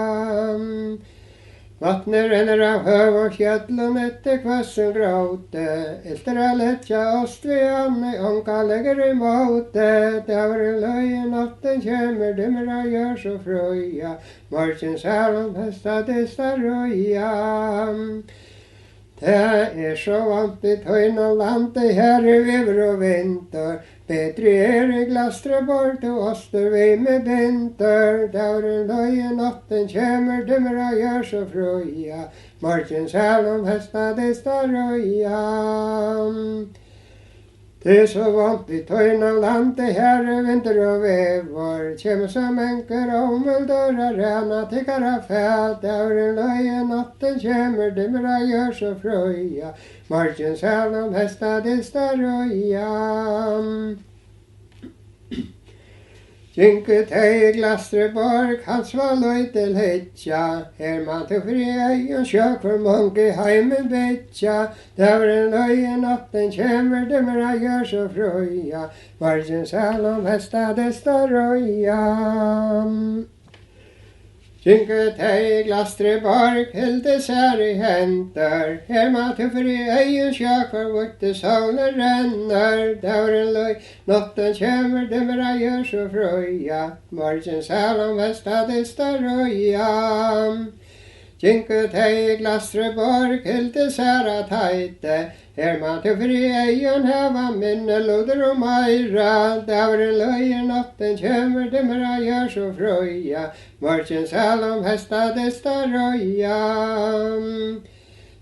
Vatnet renner av høv og kjøtlen etter kvassen gråte, iltra letja ost vi anne, onka legger I måte, dævren løyer natten kjemmer, dimra gjør så frøya, morgen salom hesta dista røya. Det så vant I tøyna landet her I viver og vinter, Petri I glastre bort og oster vi med binter, dævren løyer natten kjemmer, dimra gjør så frøya, morgen salom hesta dista røya. Det så vant I tøyna landet her I vinter og vever, kjemmer som enker omeldøra rena tikkara fæt, dævren løyer natten kjemmer, dimra gjør så frøya, morgen salom hesta dista røya. Kynke tei glastre borg, hans var løy til hitja, her man til fri ei og sjøk for mange heimen bitja, dævren løyen natten kjemmer, dimra gjør så frøya, morgen salom hesta dista røya. Kynke tei glastre borg, hilde sær I henter, her man til fri ei og sjøk for vukte solen renner, dævren løy natten kjemmer, dimra gjør så frøya, morgen salom hesta dista røya. Kynke tei glastre borg, hilde særa teite, her man til fri eion heva minne loder og meira, dævren løyer natten kjemmer, dimra gjør så frøya, morgen salom hesta dista røya.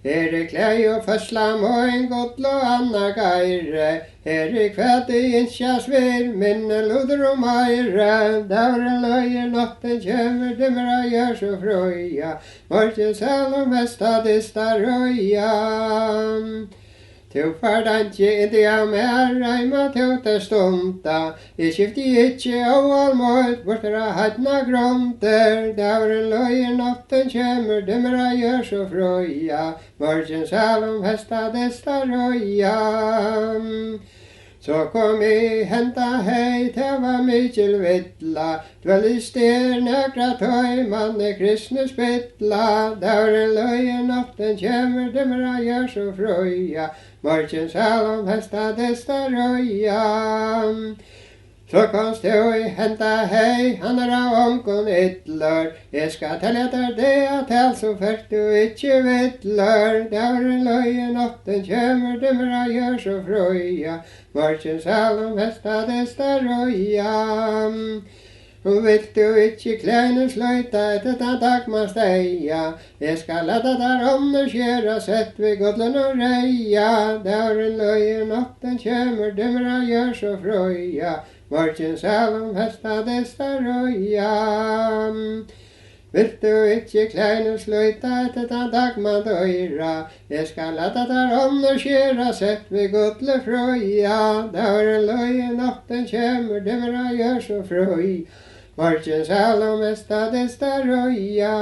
Her klei og føsla moin godlo anna geire, her kvæti innskja svir, minne loder og meira, dævren løyer natten kjemmer, dimra gjør så frøya, morgen salom hesta dista røya. Tu fardantje inte av mer, reima tuta stunta, I skifti ikkje av allmått, bortra hadna grunter, dævren løyer natten kjemmer, dimra gjør så frøya, morgen salom hesta dista røya. Så kom I henta hei, det var Mikkel vittla, dvel I styr nøkra tøy, manne kristne spittla, dævren løyer natten kjemmer, dimra gjør så frøya, morgen salom hesta dista røya. Så konst du I henta hei, han av omkon ytler, jeg skal telle etter det at hel så først du ikkje vittler, dævren løyer natten kjemmer, dimra gjør så frøya, morgen salom hesta dista røya. Og vil du ikke kleine sløyta etter den dag man steia, jeg skal lette der underskjera, sett vi godlen og reia. Dauren løye natten kjemur, dymra gjør så frøya, morgen salom hesta desta røya. Vil du ikke kleine sløyta etter den dag man døyra, jeg skal lette der underskjera, sett vi godle frøya. Dauren løye natten kjemur, dymra gjør så frøya, morgen salom hesta desta røya.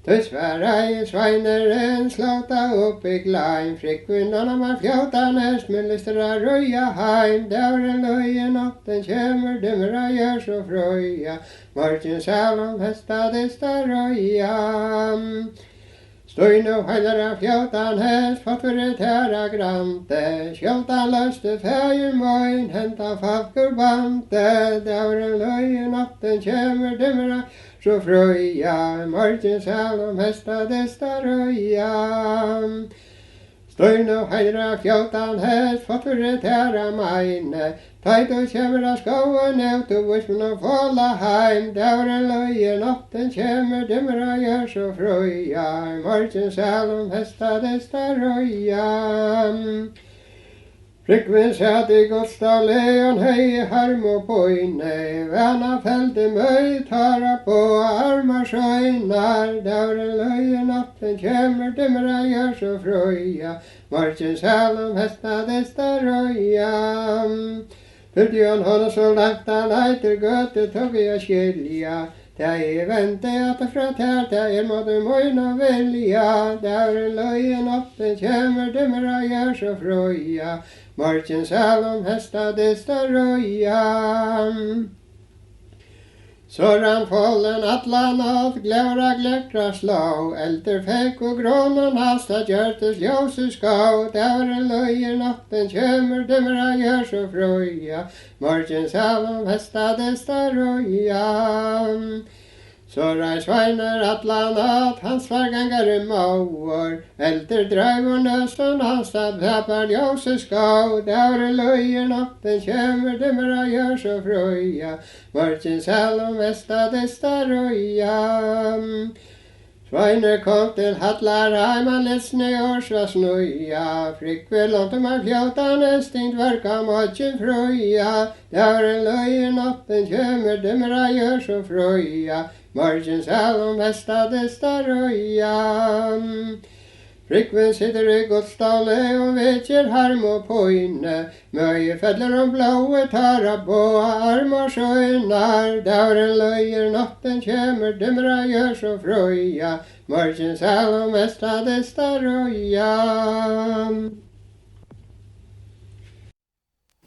Tøsværa I sveineren slåta opp I gleim, frikvinnarna var fjåta nest, men lystra røya heim. Dauren løye natten kjemur, dymra gjør så frøya, morgen salom hesta desta røya. Støy nå heilar av fjåtan hest, fått for et herra grante, skjoltan løste feir moin, henta falkur bante. Dauren løye natten kjemur, dymra så frøya, morgen salom hesta desta røya. Støy nå heilar av fjåtan hest, fått for et herra meine, teit og kjemur av skoen ut og vismen og fåla heim. Dauren løye natten kjemur, dymra gjør så frøya, morgen salom hesta desta røya. Frikvinn satt I Godstadleon, hei harm og poine, vana feldi møy tara på armar sjøynar. Dauren løye natten kjemur, dymra gjør så frøya, morgen salom hesta desta røya. Fyrtjøn hånda så langt han eiter gøte tog jeg skilja, det vente at fra tær, det måtte møyna vilja. Dauren løye natten kjemur, dymra gjør så frøya, morgen salom hesta desta røya. Såran follen atlan av gløra glekra slå, elter fekk og grånen hasta gjørtes ljøse skå. Dauren løye natten kjemur, dymra gjør så frøya, morgen salom hesta desta røya. Såra sveinar atlan av hans fargangar mauer, elter dreiv og nøsten hans av pepar ljøse skå. Dauren løye natten kjemur, dymra gjør så frøya, morgen salom hesta desta røya. Sveinar kom til Hallarheim, han litsne årsva snøya, frikve lånte meg fjåtan estingt verka morgen frøya. Dauren løye natten kjemur, dymra gjør så frøya, morgen salom hesta desta røya. Frikven sitter I Godstadle og vetjer harm og poine, møye fettler om blåe tara på armar sjøynar. Dauren løyer natten kjemur, dymra gjør så frøya, morgen salom hesta desta røya.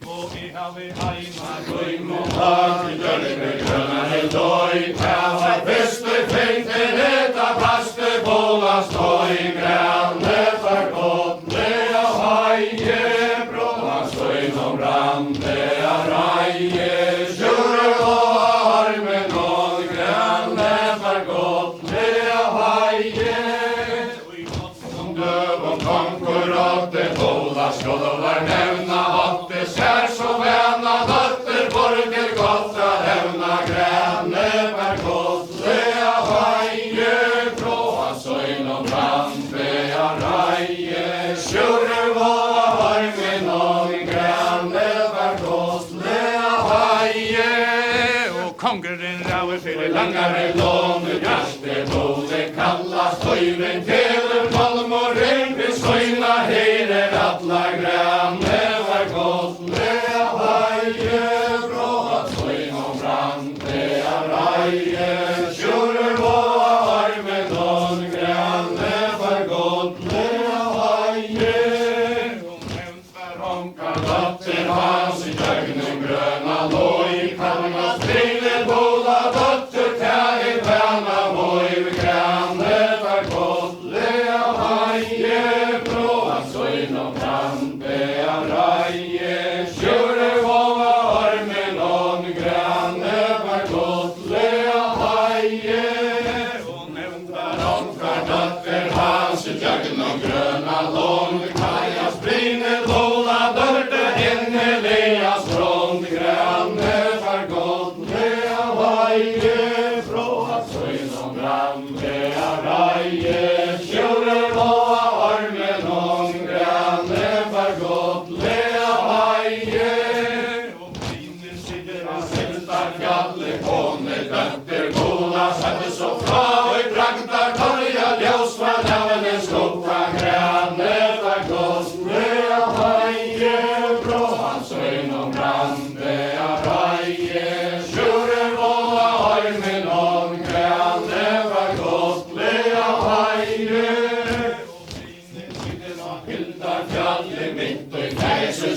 Og I havi heima grøym og mat, I dørme grønne døy, tæva fyrste fengten etta paste båla støy, grænne for godle av heie, bråa støyn og brande av reie, sjure og armen og grænne for godle av heie. Som døv og konkurrate båla skål og var nevna at det skjer så vena døtter borger godt av hevna grænne per godle av heie, bråa søyn og brande av reie, sjure av armen og grænne per godle av heie. Og kongeren rauer fyrir langare låne, hjerte både kallast høyren teler palm og regn, vi søyna heirer atla grænne var godle av heie, bråa søyn og brande av reie, sjure av armen og grænne var godle av heie. Og nevnt var honka datter hans I døgnen grøna loj, kalma strile båda datter tæg vana moj, grænne var godle av heie, bråa søyn og brande av reie, sjure av armen og grænne var godle av heie. Og nevnt var honka datter hans I døgnen grøna loj, kaja springe båda dørte henne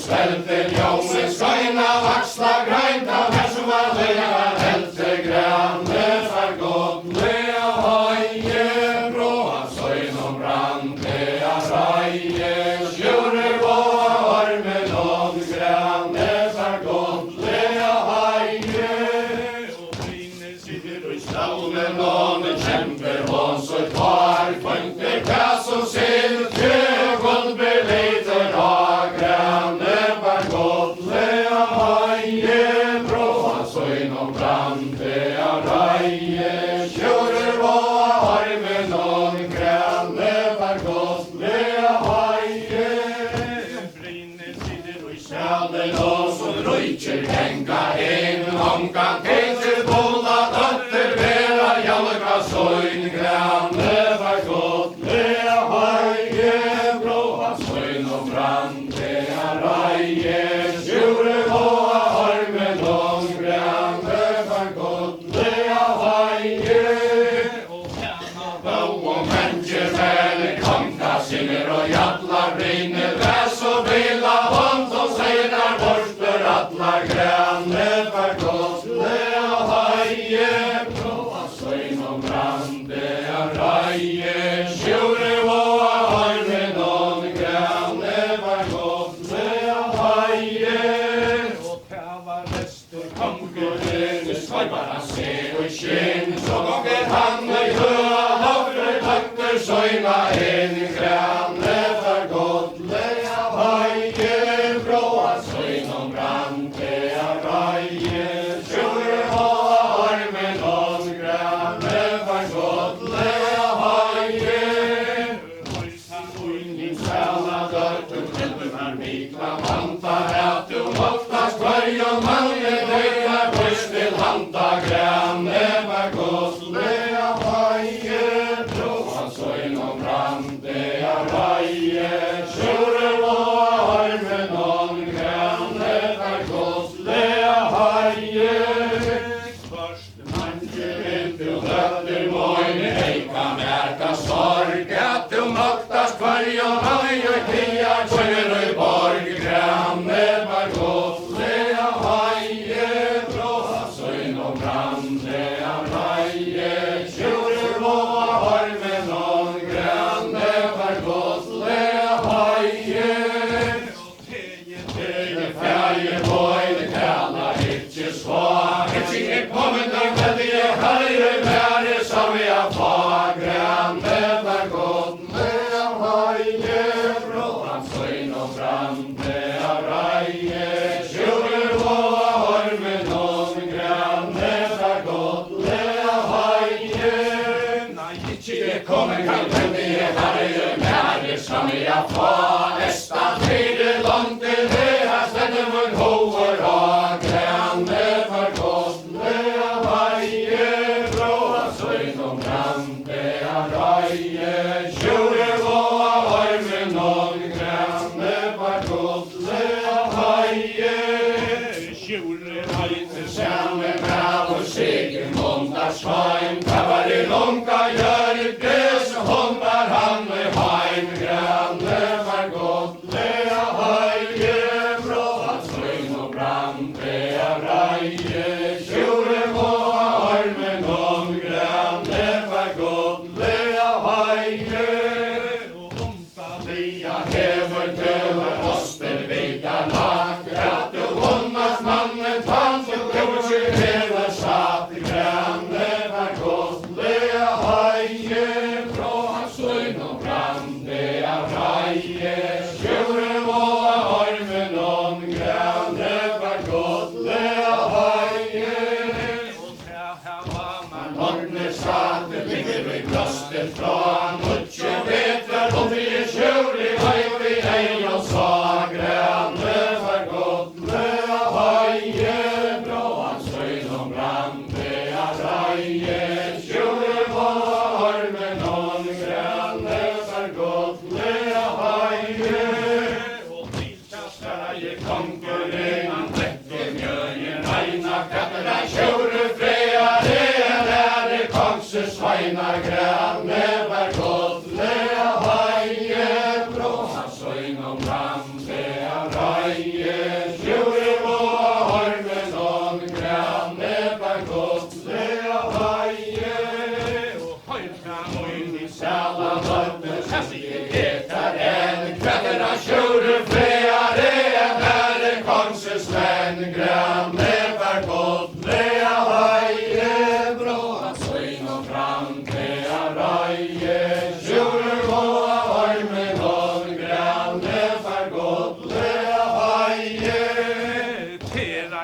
svelte ljóset skøyna vaksla grænta vær som var legar helte grane far godlega høye bråa søgnom brandlega reie sjører våa armen om grane far godlega høye og trine sitter og staunen om en kjemper hon så tar kvanter kass og sill kjøgånd beleiter av grane var godlega høye bråa søgnom brandlega reie sjører våa armen om grane var godlega høye brinne sitter og sjalen og som røyker henga inn omgang til bola døtter vera jalga søgn grane var godlega høye bråa søgnom brandlega reie sjører våa armen om grane var godlega høye og menneske fæle konga synger og jallar brinner væs og vila hånd og seirar borster atlar grane var godlega høye bråa søgnom brandlega reie sjører våa armen om grane var godlega høye og tæva vestur konkurren svarbar han se og skinn så gonger han i høa hofre takter søgna inn grane var godlega høye bråa søgnom brandlega reie sjører våa armen om grane var godlega høye Min sæla døttum heldur man mikla vanta at du oftast hverjum manni døyar bøys til handa grane var godlega høye bråa søgnom brandlega reie sjører våa armen om grane var godlega høye Manje vil du døtter moine eika merka sorg at du moktast hverjum høye tia kjører i borg grane var godlega høye bråa søgnom brandlega reie sjører våa armen om grane var godlega høye Tege fæje boine kalla ikkje svar Ikkje er kommet av veldige herre være som vi har fag grane var godlega høye bråa søgnom brandlega reie sjører våa armen om grane var godlega høye Nei, ikkje er kommet av veldige herre være som vi har fag Esta fire langt til det her stedet vår hover av grane var godlega høye bråa søgnom brandlega reie sjører våa armen om grane var godlega høye sjører høyte sammen med og sigen måndag svein det var i longa gjøret græs hon var han med heim grane var godlega høye bråa søgnom brandlega reie sjører våa armen om grane var godlega høye og omtalia hever tøver oster vika lagt at du vonnast mannen tann så kjørsje hever satt grane var godlega høye bråa søgnom brandlega reie sjører våa armen om grane var godlega høye og her man ordner satt ligger i brøstet fra mutje vetrar og vi sjører høyre ei og sa grane var godlega høye bråa søgnom brandlega reie sjører våa armen om grane var godlega høye og tilkastar konkurren han trekker mjøyen reina kattera sjører freja det kongs sveina grane var godlega høye bråa søgnom brandlega reie komses menn, grønne var godlige heie, bråa søgn og framtida reie, skjuler gå av armen og grønne var godlige heie.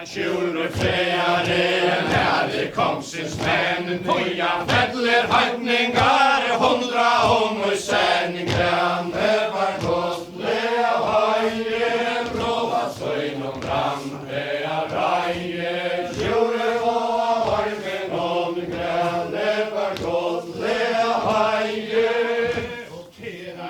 Skjuler frearen herre komses menn, poja fettler heitningar, 100 om og senn, grønne var godlige heie, bråa søgn og framtida reie, skjuler gå av armen og grønne var godlige heie.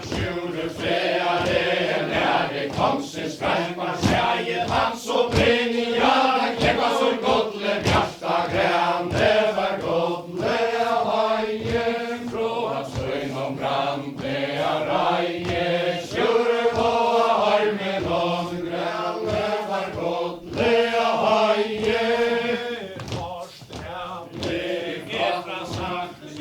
Skjuler frearen herre komses skarpa skjeiet hans og brinja, kjempa som godle bjarta grønne var godlige heie, bråa søgn om framtida reie, skjuler gå av armen og grønne var godlige heie.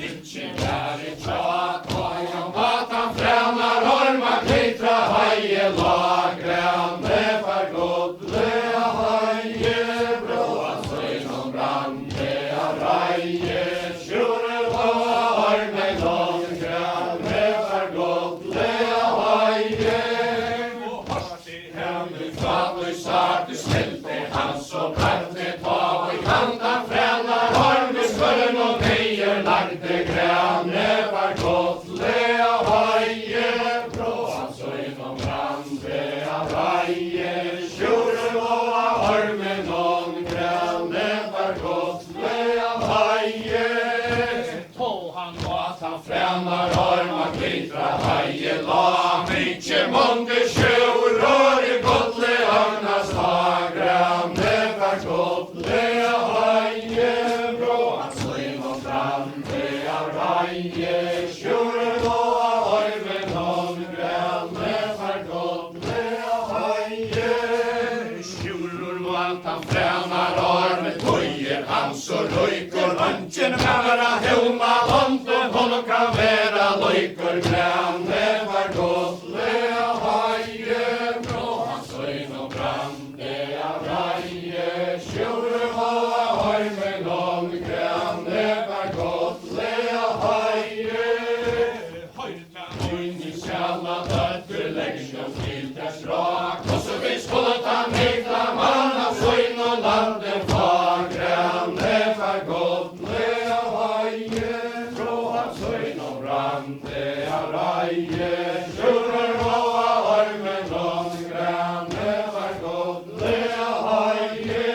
Ikke være tjat, og at han fremmer orma klitra heie, la grønne var godlige heie, bråa søgn om framtida reie, skjuler gå av armen og grønne var godlige heie. Fader sarte smelte hans og bratte tav, og i kanta fremmer orme skøllen og meier lagde, grønne var godlige heie, bråa søgn om framtida reie, skjuler gå av armen og grønne var godlige heie. Han fremmer arma klitra heie, la mykje monde sjøur rør i godle agnas ha, grønne var godlige heie, bråa søgn om framtida reie, skjuler gå av armen og grønne var godlige heie. Skjuler vant han fremmer armen, tøyer hans og røyker, ønsken kamera helma vant, hånden kan være løyker, grønne var godlige heie, bråa søgn og framtida reie, skjuler gå av armen og grønne var godlige heie. Inn i sjalla døtter legger til dess rak, og så vi skulle ta mikla mann av søgn og landet far, grønne var godlige heie, bråa søgn og framtida reie, skjuler gå av armen og grønne var godlige heie.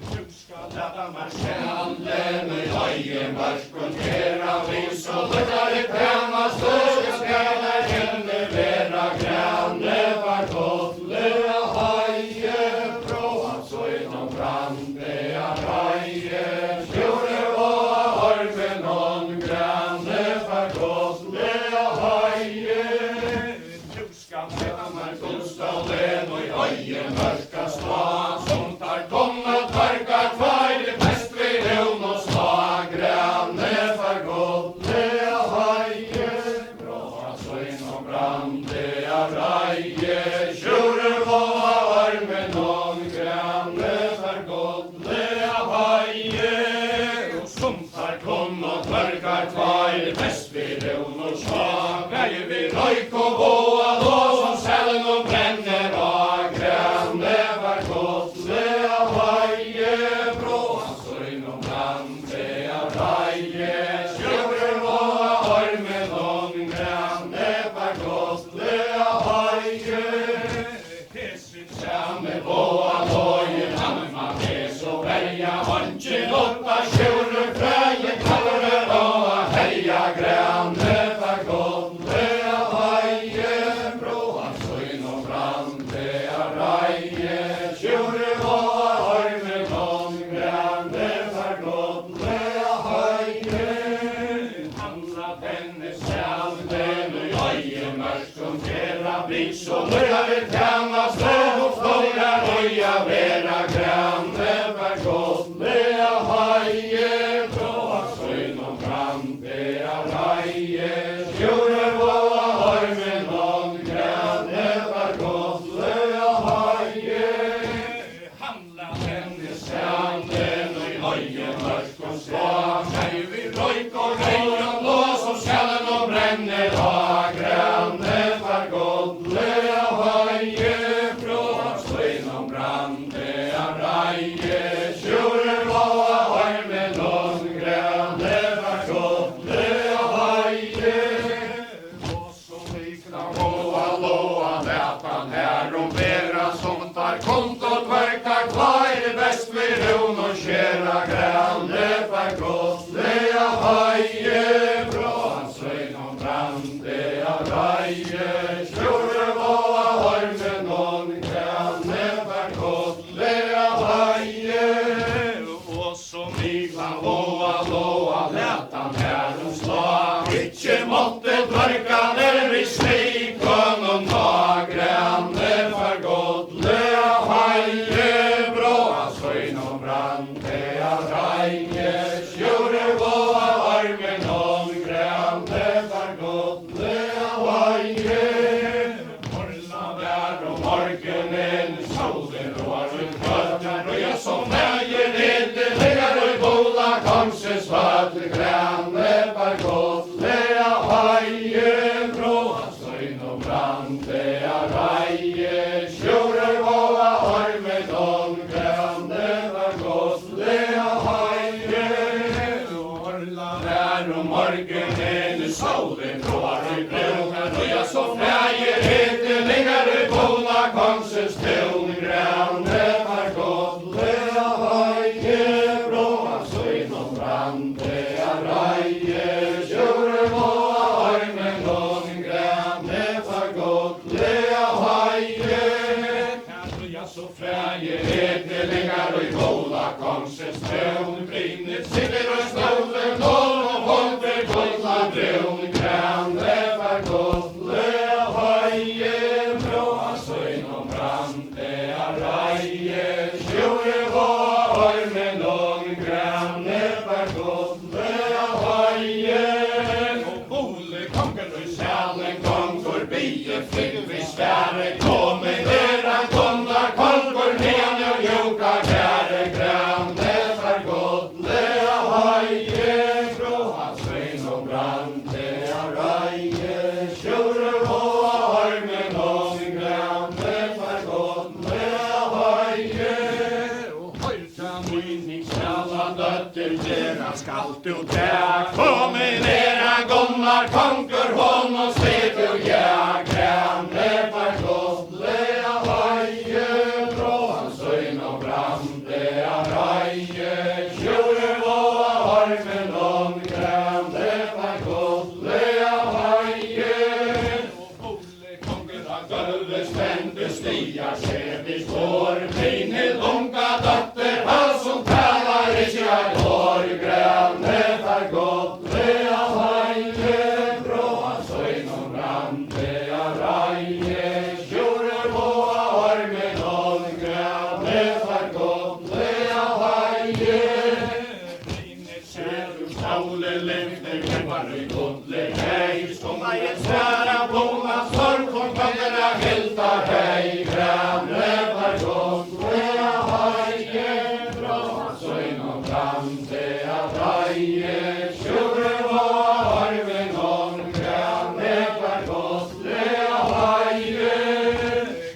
Du skal lata meg skjellen i heie, marskon gera vis og løttar i penna støge, skal der henne vera, grønne var godlige heie, bråa søgn og framtida reie, skjuler gå av armen og grønne var godlige heie. Du skal sette meg gudstallen og i heie mørka stad, som tar komna tverka kvar, best ved hevn og slag, grønne var godlige heie, bråa søgn og framtida reie, skjuler gå av armen og grønne var godlige heie. Og som tar kom og tverkar kvar, best ved hevn og slag, veier vi røyk og båa, då som selen og brenner av, grønne morgenen, solen rår ut kvölden, och jag som väger lite, lägger och bola, kanske svart granne, var gott, lea haje, bråa, söjn och brand, lea raje, tjurer våa, arme, don, granne, var gott, lea haje, orla, där och morgenen, solen rår ut kvölden, och jag som väger lite, lägger och bola, kanske stål granne, var gott, lea haje, bråa, söjn och brand, lea raje, tjurer våa, arme, don, granne, var gott, lea haje, kanske jag så fräge, edeligar och i bola, kanske stål brinner, sitter och stolen, och håller kolla, brun, granne, var gott, lea haje, bråa, söjn och brand, lea raje, tjurer våa, arme, don, granne, var gott, lea haje, och bole, kongen och själen, kom förbi, flyg vid sfären, kommer eran kundar, kolgor, nen och joka, käre, granne, var gott, lea haje, bråa, söjn och brand, lea raje, tjurer våa, arme, don, granne, var gott, lea haje, och höjtan mynning, skalla, dötter, deras skalt och tär, kommer eran gommar, konkur, hon och svet och ja, granne, var gott, lea haje, bråa, söjn och brand, lea raje, tjurer våa, arme, don, granne, var gott, lea haje, och bole, konkur, gulve, spände, stigar, skevis, hår, brinne, lunga, dötter, hals som talar, isjar, hår, granne, var gott, lea haje, bråa, söjn och brand, lea raje, tjurer våa, arme, don, granne, var gott, lea haje, brinner, kärr, saule, lyfter, kämpar, i godle, hej, skomma, i svära, blomma, storm, kom, kongerna, hältar, hej, granne, var gott, lea haje, bråa, söjn och brand, lea raje, tjurer våa, arme, don, granne, var gott, lea haje,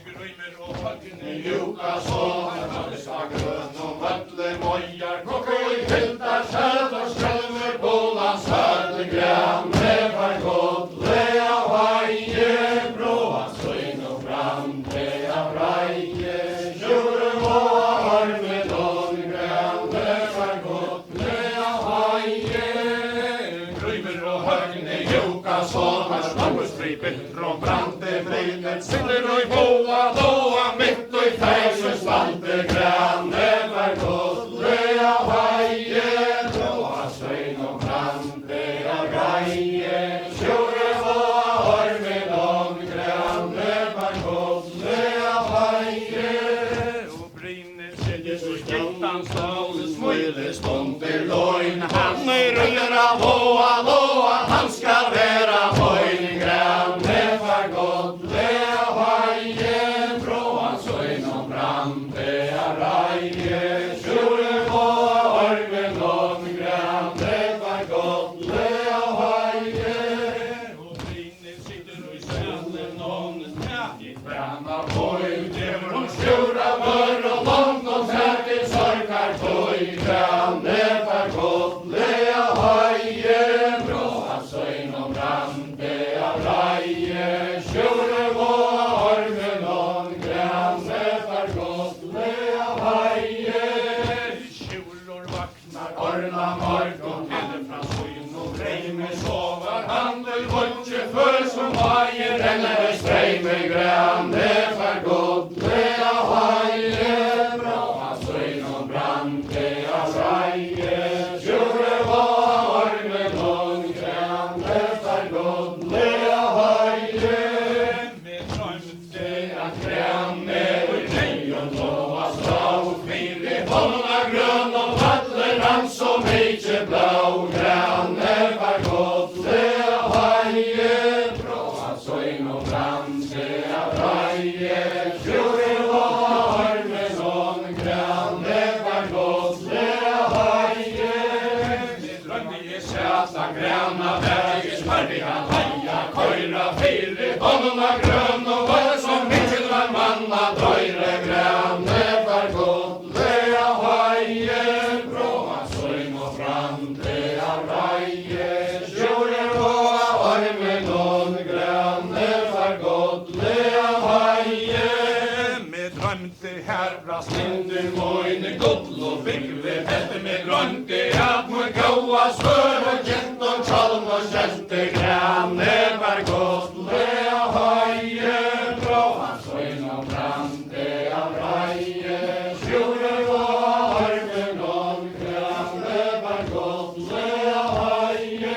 grymer och högne, juka, sommar, halsa, grön och mötle, mojar, kocka i hyltar, söt och strömmer, bola, söt, granne, var gott, lea haje, bråa, söjn och brand, lea raje, tjurer våa, arme, don, granne, var gott, lea haje, grymer och högne, juka, sommar, småstripet, från brande, brinner, sitter och i boa, doa, mitt och i färs, svante, granne, var gott, lea haje, bråa, söjn och brand, lea raje, tjurer våa, arme, don, granne, var gott, lea haje, och brinner, sedjes och skittan, stål, smöjle, sponter, lojn, han är röra, våa, loa, han ska vara höjn, granne, var gott, lea haje, bråa, söjn och brand, lea raje, tjurer våa, arme, don, granne, var gott, lea haje, och brinner, sitter och i sällen, någon gick bränna, höjn, djävul och tjura, mör och långt, och säker, sorkar, höjn, granne, var gott, lea haje, bråa, söjn och brand, lea raje, tjurer våa, arme, don, granne, var gott, lea Rundt herfra stindur moine gull og bygve feltet med grønte at må gåa svør og kjent og tjalm og kjelte grane var godt lea haie bra hans øyn og brande av reie sjurur og armen og grane var godt lea haie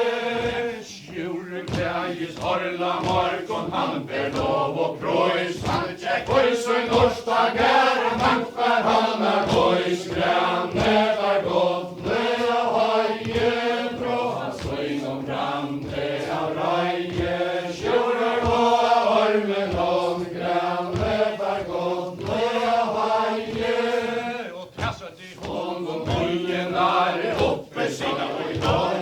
sjurur klægis orla morgon han ber lov og prøys han tjekk høys og norstager mankvar han høys grane var godt lea haie bra hans øyn og brande av reie sjurur og armen og grane var godt lea haie og tasset i hånd og bøyen er oppe sida og i dag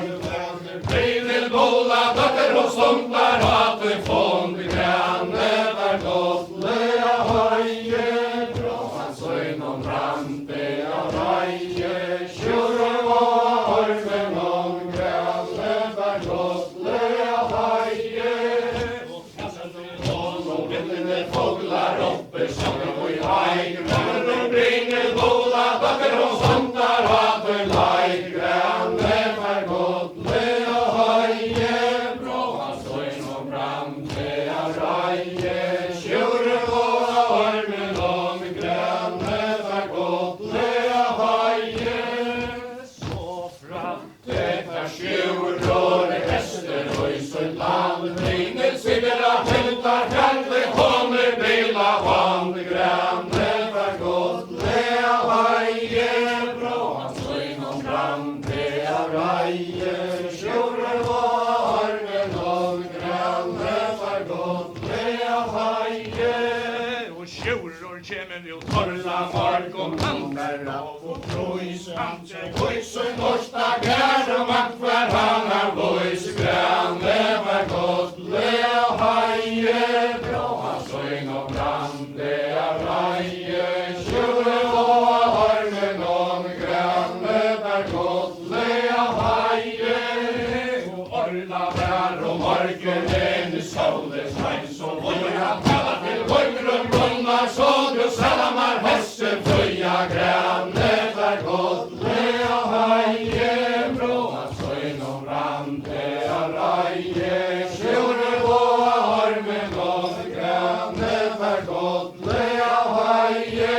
Brinel bola døtter og stumpar at du fond grane var godt lea haie bra hans øyn og brande av reie sjurur og armen og grane var godt lea haie og tasset i hånd og villene foglar oppe sida og i haig Brinel bola døtter og stumpar at du leik grane var godt lea haie bra hans øyn og brande av reie sjurur og armen og grane var godt lea haie så framt etter sjurur hester høys og land Brinel sidera heltar fjall kommer bila vand grane var godt lea haie bra hans øyn og brande av reie sjurur og armen og grane var godt lea haie og sjurur kjemen jo torla morgon han ber lov og prøys han tjekk høys og norstager mankvar han høys grane var godt lea haie bra hans øyn og brande av reie sjurur og armen og grane var godt lea haie og orla vær og morgenen soles heils og voja tala til høygrun brunnar så du salamar hesse føya grane var godt lea haie bra hans øyn og brande av reie sjurur og armen og grane var godt lea haie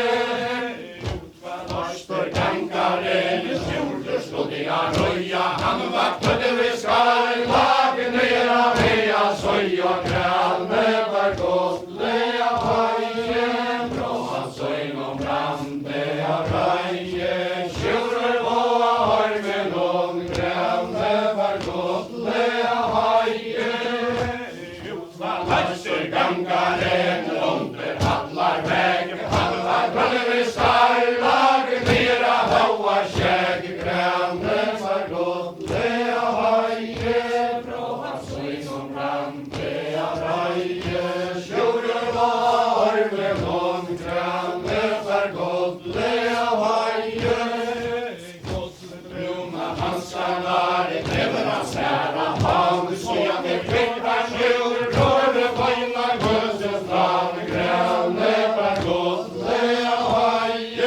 Norstor gangaren sjurur studia røya han var tødde ved skaren lagen ned av heia søy og grane var godt lea haie bra hans øyn og brande av reie sjurur og armen og grane var godt lea haie Norstor gangaren under hallar veg han var tødde ved skaren lagen ned av hoa skjegg grane var godt lea haie bra hans øyn og brande av reie sjurur og armen og grane var godt lea haie Bruna hanskanar krever hans særa han skjøn kvikkar sjurur røre beina gøses land grane var godt lea haie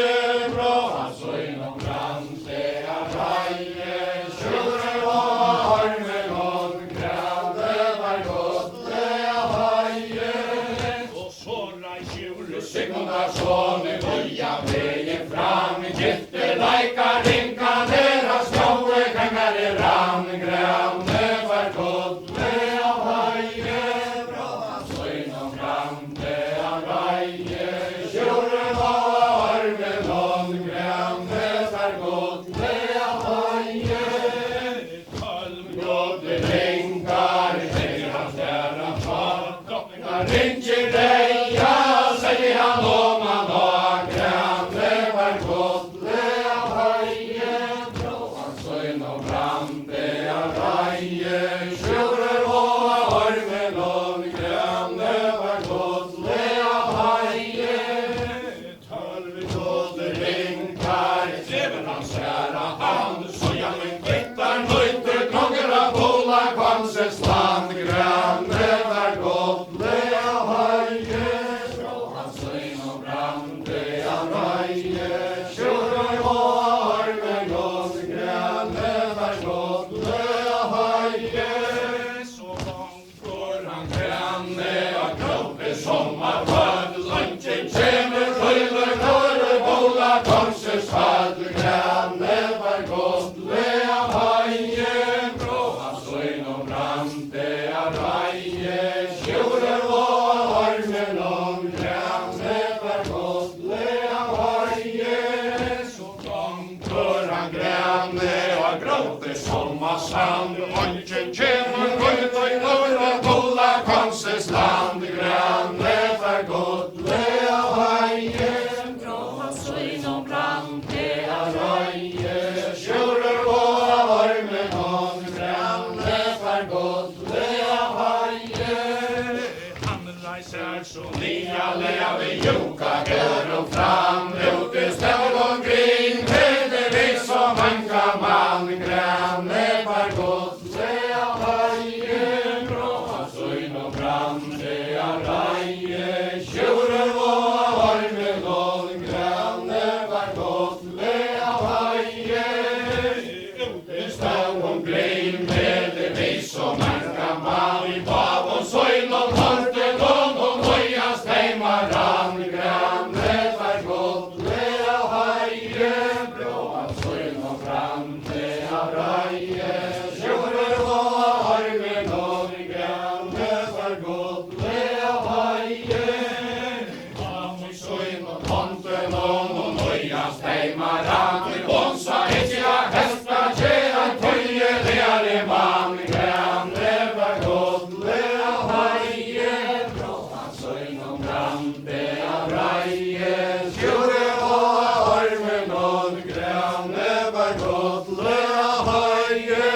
kanten og nøyast heimaran. Bonsa hitja hesta tjera tøye leare mann. Grane var godle av heie, bråan søgn om brande av reie. Sjure og armen og grane var godle av heie.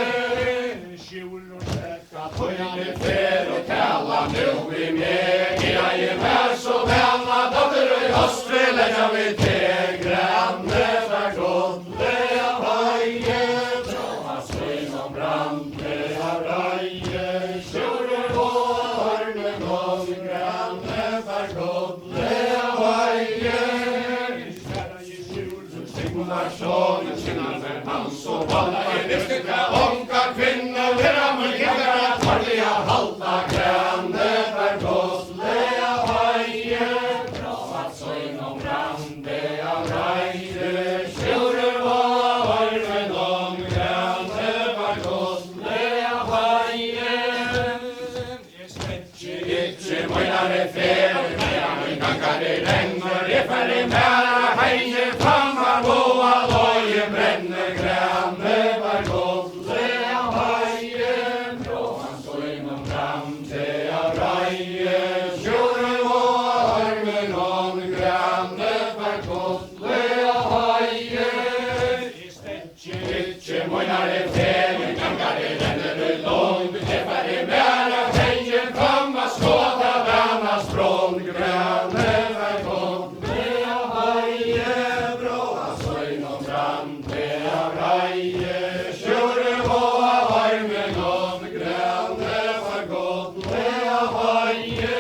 Sjure sekka tøyne fer og tala nu i meg. Jeg vær så vänna dotter og hostre legga vi til. Grane var godle av heie, bråan søgn om brande av reie. Sjure og armen og grane var godle av heie. Sigmarsson, Kinnarver, Hans og Valla, Niftika, Onka, Kvinna, Vera, Mulgera, Tarlia, Halta, Grane var godle av heie, bråan søgn om brande av reie. Sjure og armen og grane var godle av heie. Ikke møynare fer, men gangare renner, færre mæra heie, framar boa loje brenner. Grane var godle av heie, bråan søgn om brande av reie. Sjure og armen og grane var godle av heie. Ikke møynare fer, men gangare renner lång, færre mæra heie, framar skåta vana språng. Grane var godle av heie, bråan søgn om brande av reie. Sjure og armen og grane var godle av heie.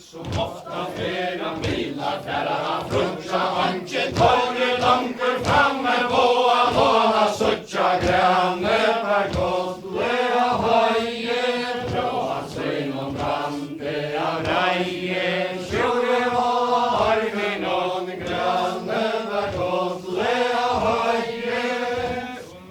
Som ofta flera bilar färra han frunsa anke torre lanker framme boa låna suttja. Grane var godle av heie, bråan søgn om brande av reie. Sjure og armen og grane var godle av heie.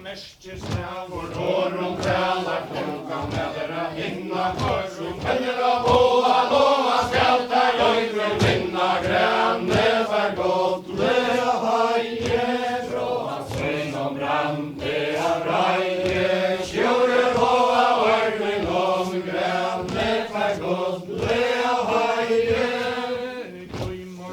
Mestisnavur årum trælar klunga medra hinna hørsum pendra boa låa skjalta jøygrun vinna. Grane var godle av heie, bråan søgn om brande av reie. Sjure og armen og grane var godle av heie.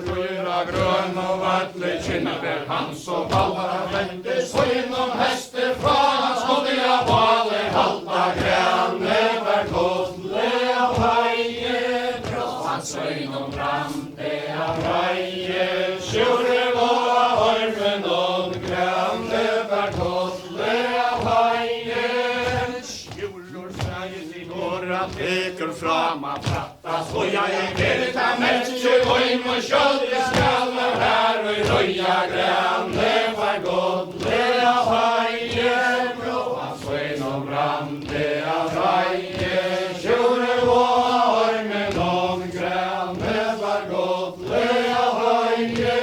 Røyra grøn og vatle kinnaber Hans og Valla, vente søgn om hester fra hans skådiga bale. Halta grane var godle av heie, bråan søgn om brande av reie. Sjure og armen og grane var godle av heie. Sjulor sæget i gåra teker fram av pratta, så jeg vet han merke og må kjøle skallar her og røya. Grane var godle av heie, bråan søgn om brande av reie. Sjure og armen og grane var godle av heie.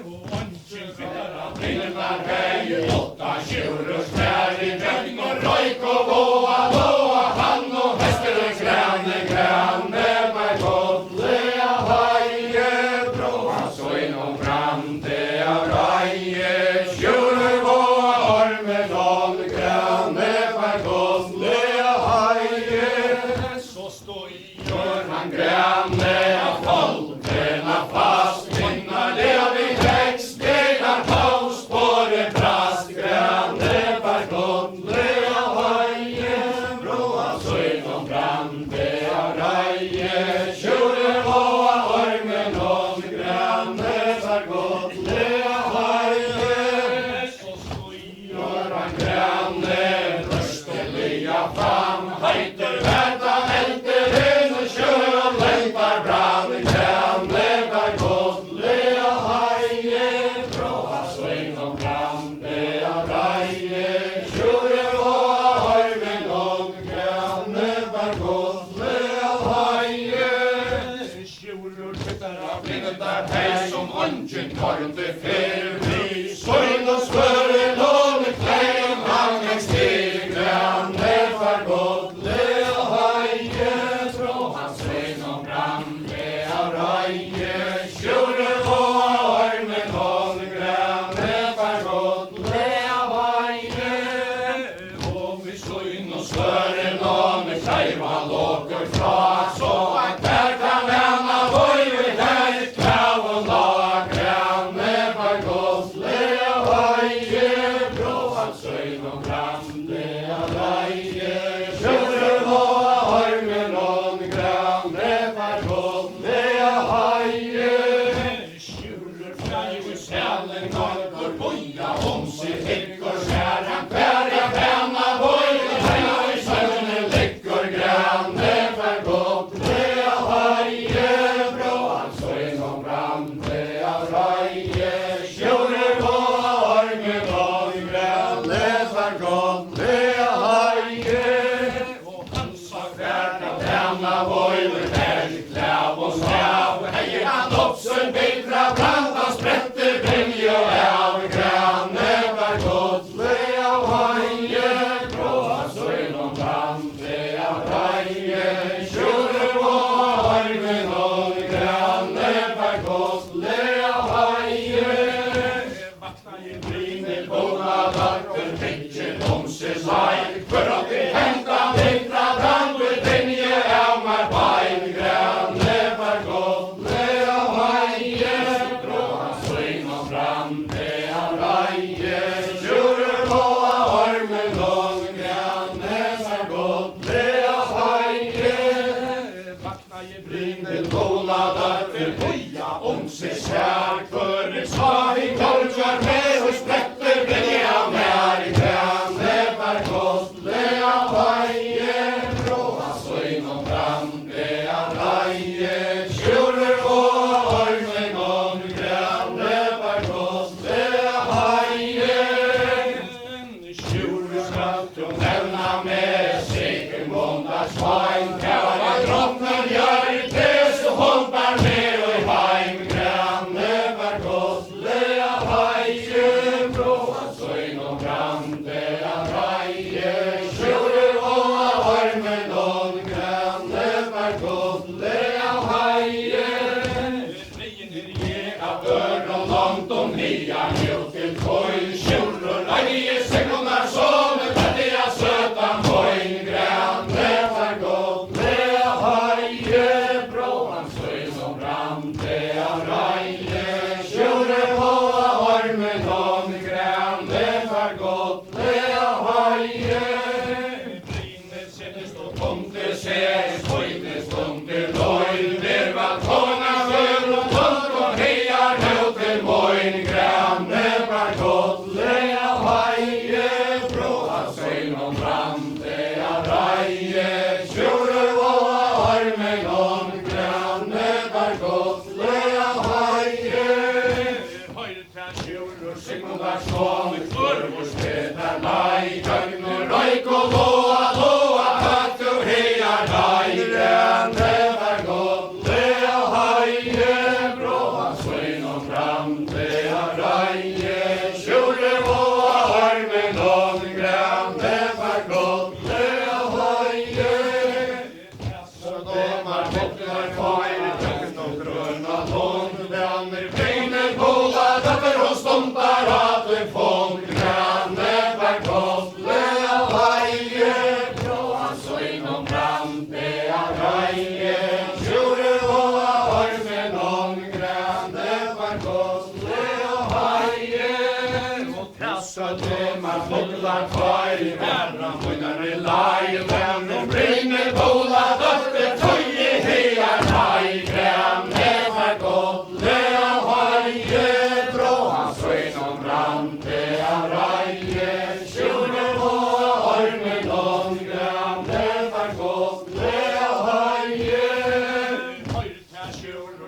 Og anken færa brinnar heie, 8 sjurur skjær i bjørn og røyk og boa låa hann og hester og grane. Grane var godle av heie, bråan søgn om brande av reie. Sjure og armen og grane var godle av heie. Så gjør han grane av folkena fast, vinnar lev i vekst, delar paus på det brast. Grane var godle av heie, bråan søgn om brande av reie. Sjure og armen og grane var godle av heie. Så gjør han grane røstelige fram, heiter verda helter en og kjør og leipar brann. Grane var godle av heie, bråan søgn om brande av reie. Sjure og armen og grane var godle av heie. Sjurur fytter av blindar hei som anken karnte fer vi. Søgn og smøre låne klein hangeks til. Grane var godle av heie, bråan søgn om brande av reie. Sjure veitra branda sprette brinje av grane var godle av haie bråa søgnom brande av reie sjure og armen og grane var godle av haie vakna i brinne båda datter fikkje domses lai for at det henta veitra brande brinje av meg bein grane var godle av haie bråa søgnom brande av reie sjure og armen og grane var godle av haie vakna i brinne båda datter høya om seg skjær for sa i torgar med og spretter brinje av mer grane var godle av haie bråa søgnom brande av reie sjure og armen og grane var godle av haie sjure skal du nevna med sikker måndagsvein kjære drottnen gjør i tes og holdbar med og i heim grane var godle av haie bråa søgnom brande av reie sjure og armen og grane var godle av haie av dør og langt og nia helt til koin sjure og reie sekundar sånne pettia søtan koin grane var godle av haie bråa søgnom brande av reie sjure og armen og grane var godle av haie brinner settest og tomter ses høyne stunter løgn der var tåna før og tånt og heiar høyt til moin grane var godle av haie bråa søgnom brande av reie sjure og armen og grane var godle av haie Sigmundar son, Förvors Petar Lai, Gagner Raik og Loa, Loa, Tattur heiar Lai, grane var godle av haie, bråa søgnom brande av reie, sjure og armen og grane var godle av haie. Så domar bottnar feil, tøkken og grønna tån, branner beiner båda, dapper og stomtar at en fond, grane var godle av haie, bråa søgnom brande av reie, sjure og armen og grane var godle av haie. Så domar bottnar feil, verra munnar i lai, venner brinner båda, dapper tøye heiar lai, grane var godle av haie, bråa søgnom brande av reie, sjure og armen og grane var godle av haie.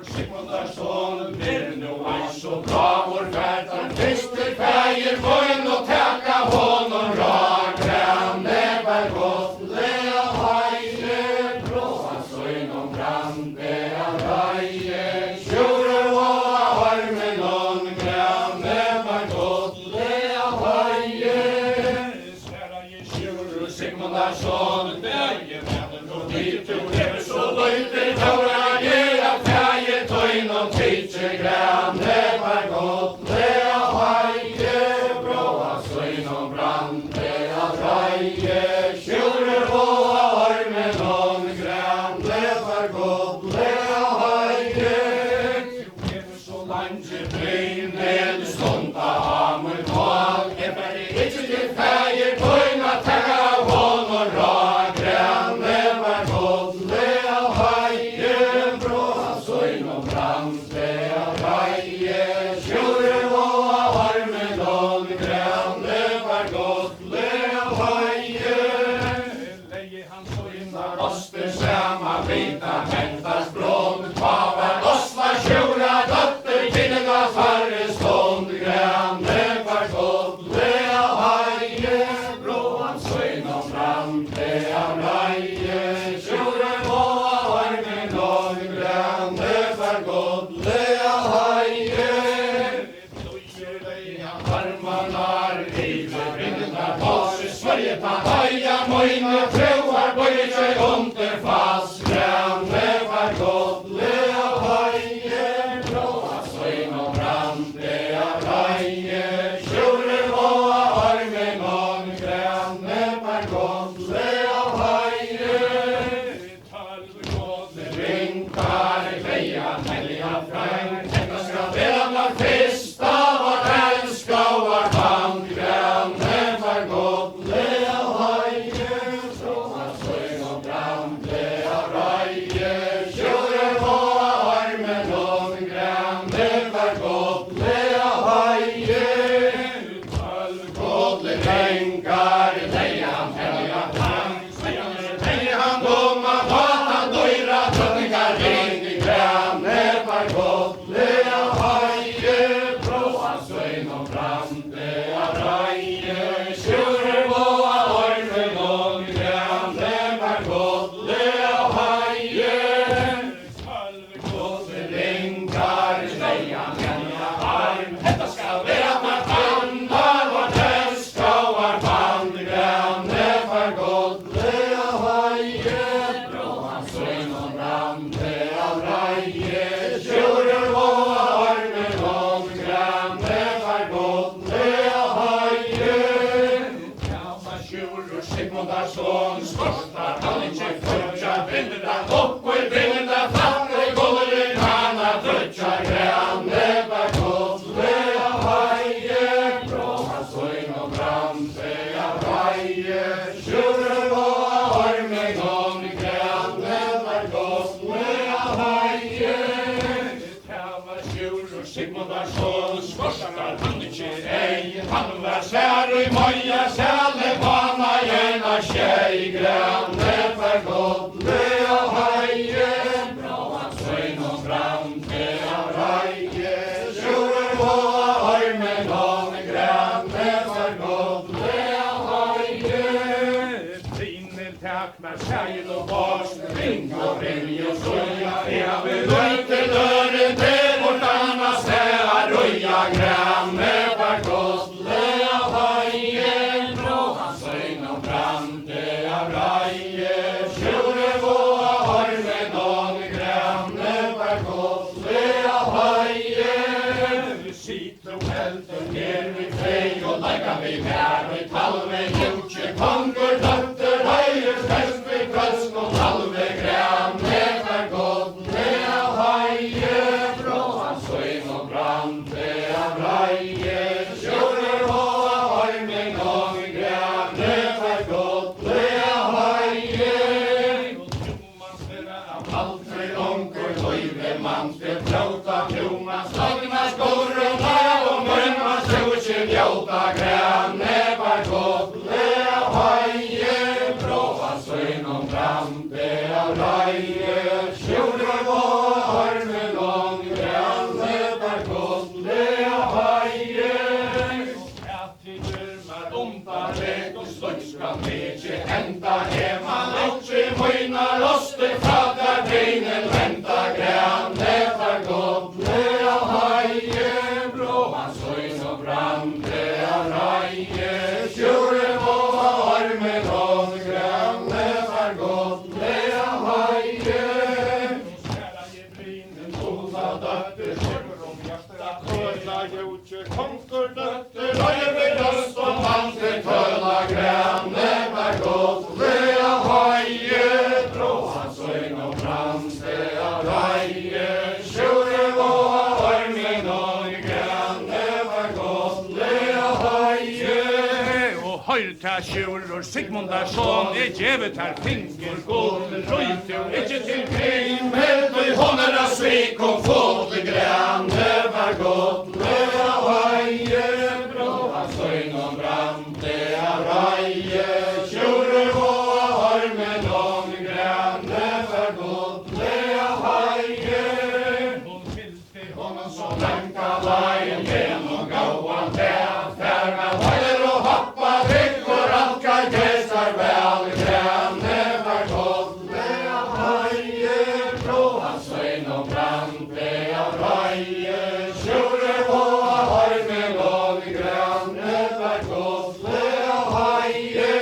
Sigmundar son, der nu eis og bravor færtan, Krister fægir voin og taka honom ra, grane var godle av haie, bråa søgnom brande av reie, sjure og armen og grane var godle av haie. Sværa i sjure Sigmundar son, fægir venner og dit du lever så løyte, tåra gjera fægir tøyn og tidse, grane var godle av haie, bråa søgnom brande av reie, sjure og armen og grane var godle av haie. Du lever så lange brin, ned stunda hamur mål, jeg bare ikke til fægir tøyn og taka av honom ra, grane var godle av haie, bråa søgnom brande av reie, sjure og armen og grane var godle av haie. Leie han søgnar oster sama vita hentas blån, pavar osla sjura dotter, kvinna farre stånd, Sigmundarsson, skorstar han ikke ei. Han var sær og i moja sæle, vana gjerne skjei, grønne for godle av heie. Bra han søgn og fram til av reie, sjore på armen av grønne for godle av heie. Trinel takk med skjeil og bors, ring og ringe og søya, jeg vil løyte døren til. Grønne var godle av heie, blå han søgn og brande av reie. Sjore på armen og grønne var godle av heie. Sitt og helter her vi frei og leika vi her og i talve jutje konger døtter heier fest vi kvøsk og talve grønne var godle av heie, blå han søgn og brande. Sjore på armen og grønne for godle av heie. Tjoman spela av aldri onker, løyve man spil plåta. Tjoman slagna skor og nav og mørma sjåkje bjauta. Grønne for godle av heie, bråa søgn og brande av reie. Sjore på armen og grønne for godle av heie. Sløkskran ikke enda hemma, låtsi møyna loste fra der beinen venta. Grønne for godle av heie, blå han søgn og brande av reie. Sjore på armen og grønne for godle av heie. Skjæra i brynen, tola døtter, sjøver om hjertet, køla gjorde konkur døtter, løye ved røst og mann til køla. Grønne var godle av heie, blå han søgn og brande av reie. Sjore på armen og grønne var godle av heie. Og høyrt her Sjurur Sigmundarsson, jeg gjevet her finger god, røyt jo ikke til krim, helt og hånder av svik og fått. Grønne var godle av heie, blå han søgn og brande av reie. Sjore på armen og grønne for godle av heie. Hun fylte hånden så lenka veien gjennom gauan til færme heier og hoppa drikk og ralka gjesar vel. Grønne for godle av heie, blå han søgn og brande av reie. Sjore på armen og grønne for godle av heie.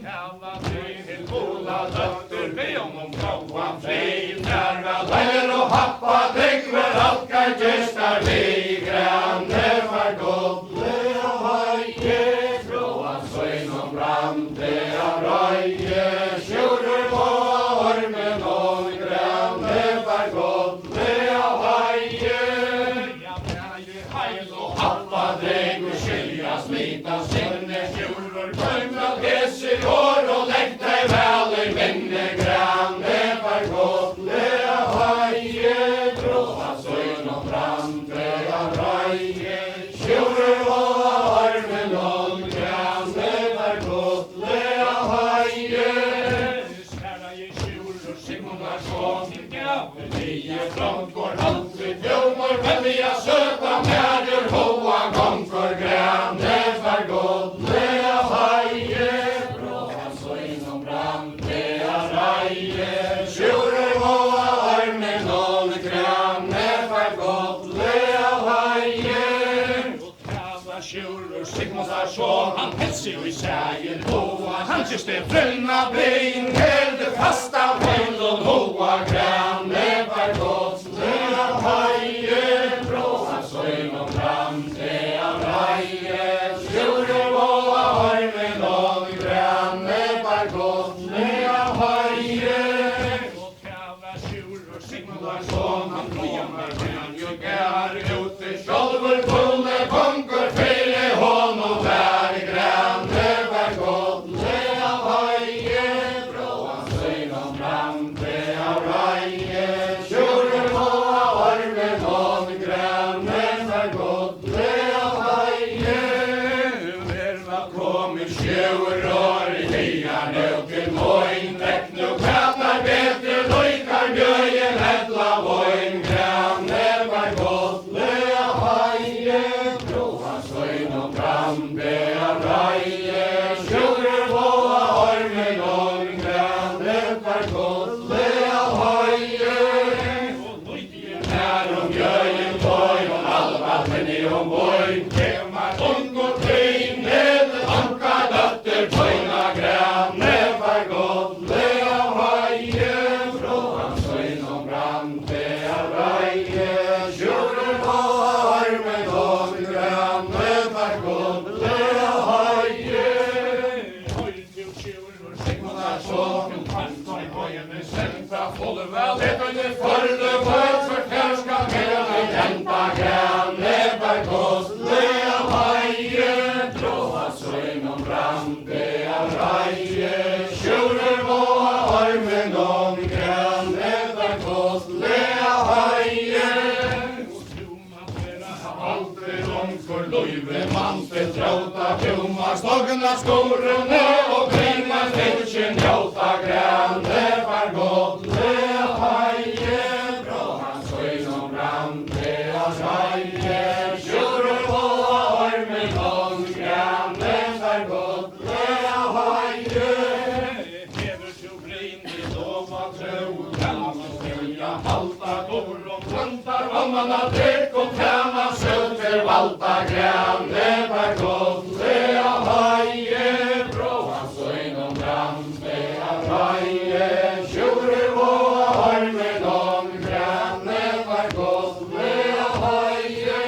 Kalla til bola døtter, be om gauan frei. Der vel heier og hoppa drikk vel alka gjestar vi. Grønne for godle av heie, blå han søgn og brande av reie. Sjore på armen og grønne for godle av heie. Heil og hoppa dreg og skilja slita sinne. Sjurur køymra hese år og legg deg vel i minne. Grønne for godle av heie, blå han søgn og brande av reie. Sjurur på armen og grønne for godle av heie. Skjæra i Sjurur Sigmundarsson, gaver nye front går aldri fjomor, men vi har søta merder hoa gong for. Grønne for godle av heie, blå han søgn og brande av reie. Sjore på armen og grønne for godle av heie. Sjurur Sigmundarsson, han helsi jo i sægen hoa, han kjøste frønna bein, helde fast av høylen hoa. Grønne for godle av heie, blå han søgn og brande av reie. Sjure på armen og grønne for godle av heie. Sjurur Sigmundarsson, han blåa med grønne gær, ute sjolver kulle konkur fele hånd og vær. Grønne for godle av heie, blå han søgn og brande av reie. Sjure på armen og grønne minni boin, kemar ungur tein, med anka døtter, tøyna grane, var godlega haie, frå hans søgn og brande av reie, sjurur på armen og grane, var godlega haie. Høyr til sjurur, Sigmundar sånn, kanton i høyene, sentra fulle vel, det forle vart, for terska med jenta grane, var godlega haie, frå hans søgn og brande av reie, sjurur på armen og grane, var godlega haie. Alter onkur løyve mante tråta fjuma stogna skorene og grina fylkjen hjelta grane var godlega haie fra hans søgn og brande av reie sjurur på armen og grane var godlega haie hever til brein i doma trau halta dor og plantar vannana drek og tjena søter valta grane var godlega haie frå hans søgn og brande av reie sjurur på armen og grane var godlega haie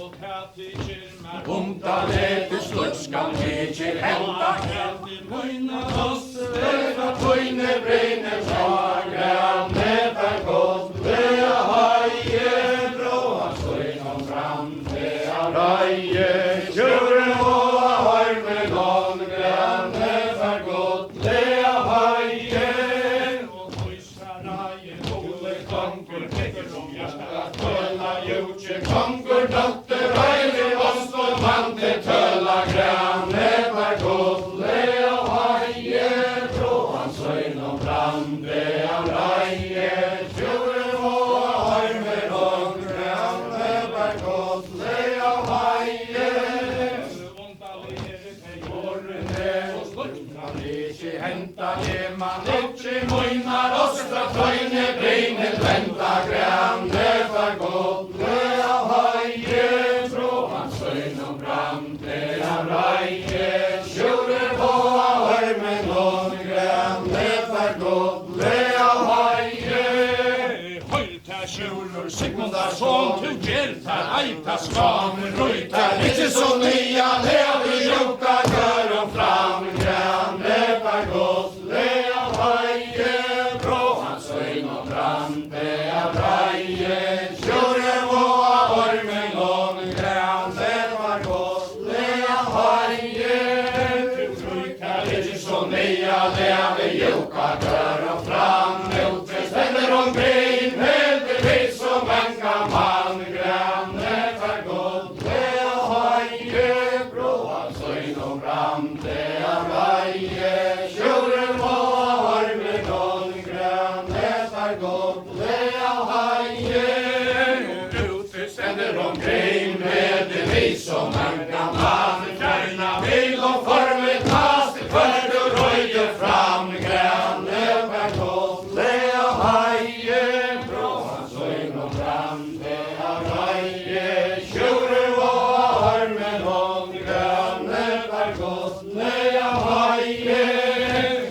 og tæti kyrmar umta lete slutskal kyrkir henda kjælti møyna oss vera tøyne breine fra grane var godlega haie frå hans søgn og brande av reie sjurur på armen og grane var godlega haie og tøysa reie gode kongur tekker som hjerta tøla jutje kongur døtter reile oss og vante tøla grane var godlega haie frå hans søgn og brande av reie sjurur på armen og grane var godlega haie henta man ikkje møynar oss fra tøyne breine venta grane var godlega haie frå hans søgn og brande av reie sjurur på armen og grane var godlega haie høyrta sjurur Sigmundar sånn tu gjerta eita skamen røyta ikkje så nya lever jukka kør og fram grane var godlega haie frå hans søgn og brande av reie sjurur på armen og grane var godlega haie røyta ikkje så nya lever jukka kør og fram utre stender omkring heldigvis som en gammel grane var godlega haie frå hans søgn og brande av reie sjurur på armen og grane var godlega haie ute stender omkring heldigvis som en gammel grane vil og formet tas til før du røyer fram grane var godlega haie frå hans søgn og brande av reie sjurur på armen og grane var godlega haie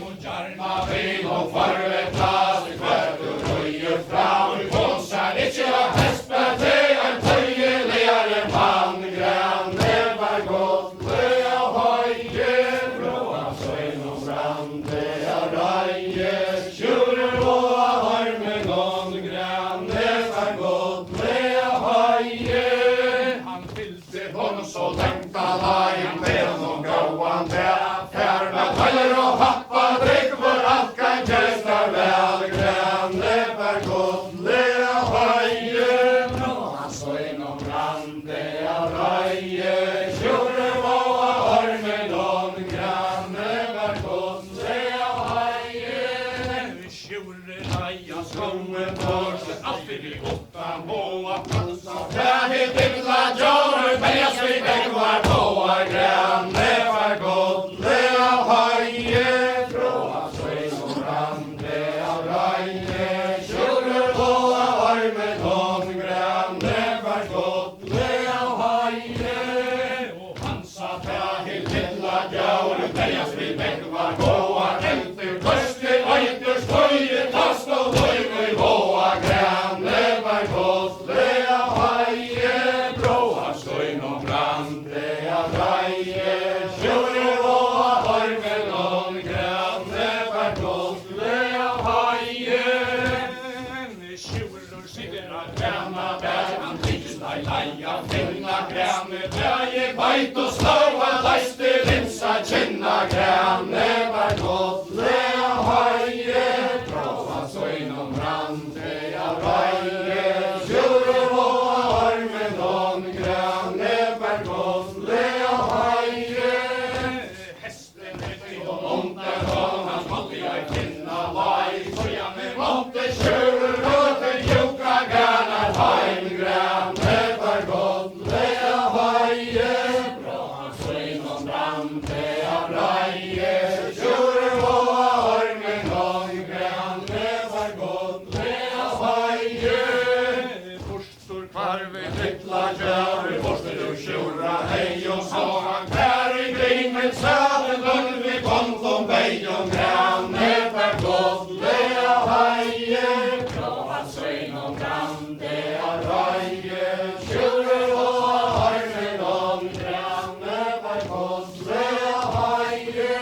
og gjerna vil og forvet tas til før du røyer fram konsert ikkje av hespe til en tøyeligere mann grane var godlega haie frå hans søgn og brande av reie sjurur på armen og grane var godlega haie han fylte hånd så lengta lagen vel og gåan der fær med tøyer og happa drikk for alt kan kjøstar vel grane var godlega haie frå hans søgn og brande av reie sjurur på armen og grane var godlega haie sjurur reia skoen tors alt fyrir åtta måa pansa færdig til la jorden men jeg slik jeg var på grane var godlega haie frå hans søgn og brande av reie sjurur på armen og grane var godlega Ei leia finna grane, der jeg beit og slå, leiste linsa kynna grane, var godle av høye, bråa søgnom brande av røye, sjure og armen om grane, var godle av høye. Hesten etter og onten, og han måtte jeg finna vei, så jeg måtte kjøre røten, joka granar heim grane, var godle av høye, bråa søgnom brande av røye, sjure og armen om grane, var godle av høye. Forstor kvarve littla gjøre, forstor du sjura hei og så han kær i gringen søden, vi kom som vei og grane, var godle av høye, bråa søgnom brande av røye, sjure og armen om grane, var godle av høye.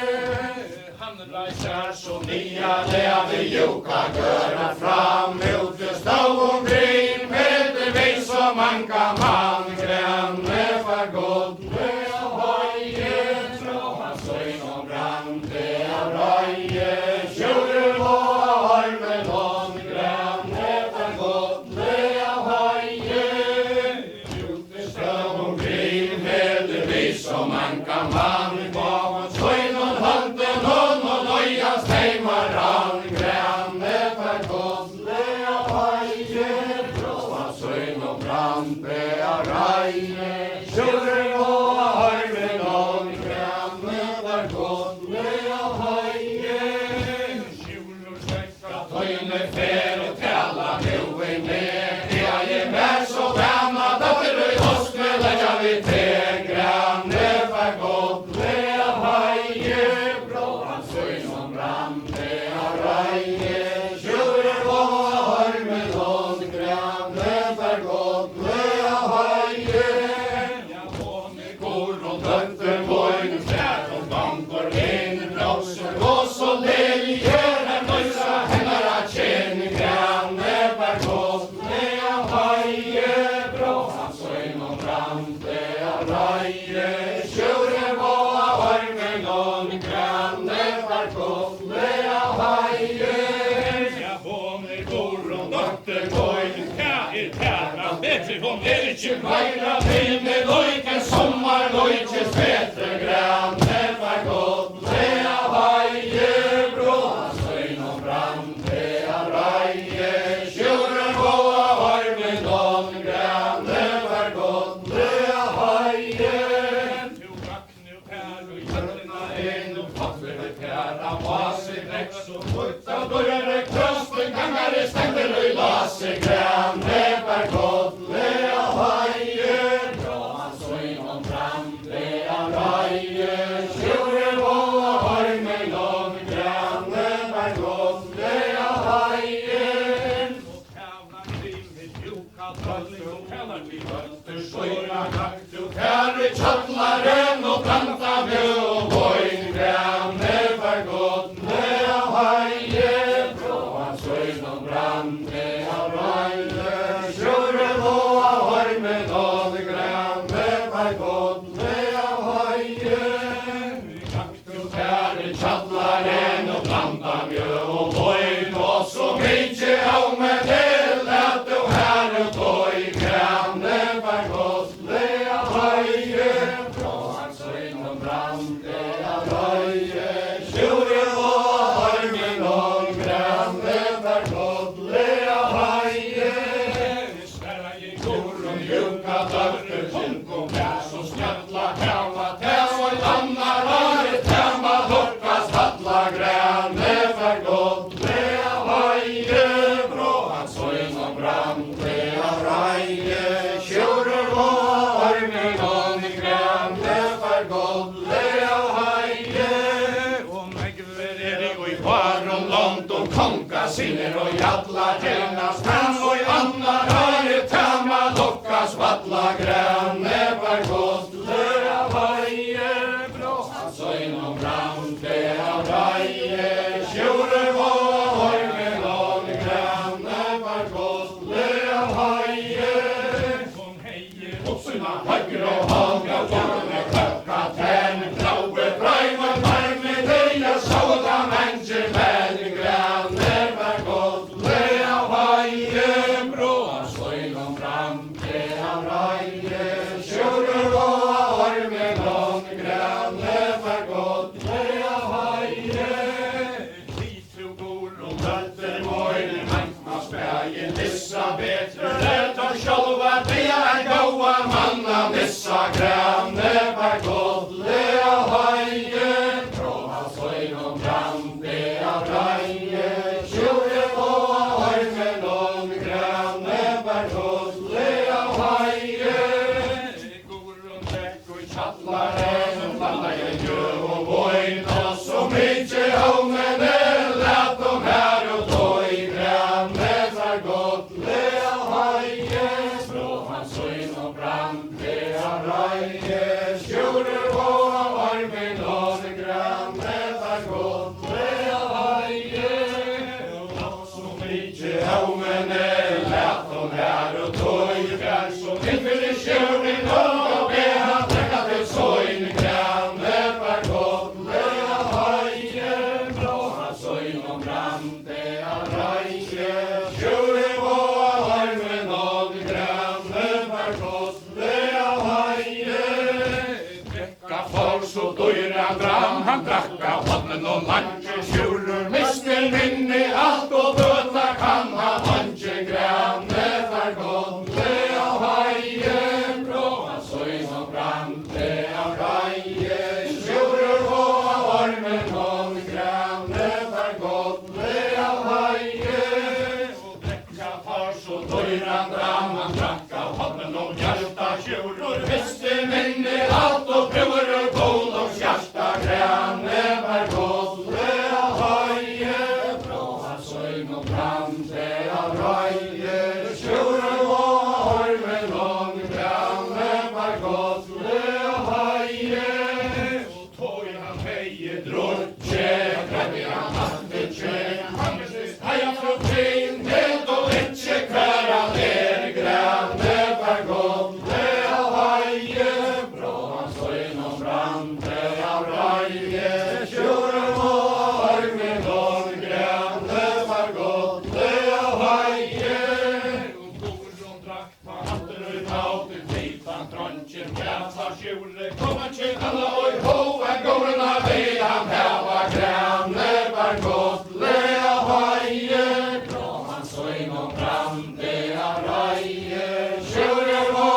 Han reiser så nya, det vi joka gøra fram, ute stå omkring, med det vi som anka man, grane, var godle av høye, bråa søgnom brande av røye, sjure og armen om grane, var godle av høye. Ute stå omkring, med det vi som anka man, bakom søgnom hånden og nøyast heimaran, grane, var godle av høye, bråa søgnom brande av røye, sjure og armen om grane, var godle av høye. Skjulor svekka tøyne fer og tala nu i med, jeg mer så vana, datter i hoskne, leggja vi til grane, var godle av høye, bråa søgnom brande av røye, sjure og armen om grane, var godle av høye. Ja, håne går og døtter vågen, fjær og banker inn, blåser og så lelier, her nøysa hennar at kjenne grane, var godle av høye, bråa søgnom brande av røye, sjure og armen om grane, var godle av høye. Ja, håne går og døtter vågen, kæra, bedre, hon ikke meira vinne, løyke sommar, løyke svetre grane, var godle av høye, bråa søgnom brande av røye, sjure og armen om grane, var godle av høye. Du rakne og pær og hjørna en og fatler og pær av vase, greks og putta, dørre krøsten, gangare stender og lase grane, var godle av høye, bråa søgnom brande av røye, sjure og armen om grane, var godle av høye. Og tævla krimmet joka tralling, og tævlar vi vøtter søyra gakt, og tævri tjallaren og branta mjø og vøyn grane, var godle av høye, bråa søgnom brande av røye, sjure og armen om grane, var godle av høye. Gakt og tævri tjallaren og branta mjø og vøyn, og så mykje av meg til at du her og tøy grane, var godle av høye, bråa søgnom brande av røye, sjure og armen om grane, var godle av høye. Sverra jeg går og mjuka døtter, kom vær så skjalla, kjalla, tæv og annar har tæmma, lukkast halla grane, var godle av høye, bråa søgnom brande av røye, sjure og armen om grane, var godle av høye. Og megver og i var og lånt og konka sinner og jalla tjenast han, og i annar har tæmma, lukkast halla grane, var godle av høye, bråa søgnom brande av røye, sjure og armen om grane, var godle av høye. Kom hei Oppsyna høyre og hånga Vorne klokka ten Blaue brøymen varme Deia såda mennje Men granner var godt Lea vaie Bråa sløynom fram Lea raie Sjurur og ormen Om granner var godt Lea vaie Hitru gor og møtter Moine Mankma spægen Lissa betre Leta sjolva Bia gåa manna Missa granne var godt Lea haie Bråa sløynom fram Lea raie Sjure på ormen Om granne var godt Lea haie Gorun dekk og tjallaren Falla jeg gjø og voin Og så mykje homene Lat dem her og døy Granne var godt Lea haie Bråa sløynom fram Lea raie Sjure på ormen Om granne var godt Lea haie Og så mykje homene Lat dem her og døy Grann som tilfelle sjøren Og beha trekka til søyn Granne var godt Lea haie Bråa sløynom fram Lea raie Sjure på ormen Om granne var godt Lea haie Drekka for så døyra dram Han drakka hånden og lanje Sjurur mister minni Alt og bøta kan ha lanje Granne var godt Lea haie Bråa sløynom fram Lea raie Sjurur på ormen Om granne var godt Lea haie Og drekka for så døyra dram Han drakka hånden og hjarta Sjurur mister minni Alt og brøver bål og hjarta Granne var godt Lea haie Bråa sløynom fram Lea raie Sjurur på ormen Om granne var godt Lea haie Og tøy han heie drotje Granne han hatte tje Han besist heia fra tjen Helt og ikke kværa der Granne var godt Lea haie Bråa sløynom fram Lea raie Sjurur på ormen Om granne var godt Lea haie Og Gorun drakk på hatten ut av til Titan tronjen Gæta sjule Komma til alla og hoa Gorun av han heva Granne var godt Lea haie Bråa sløynom fram Lea raie Sjurur på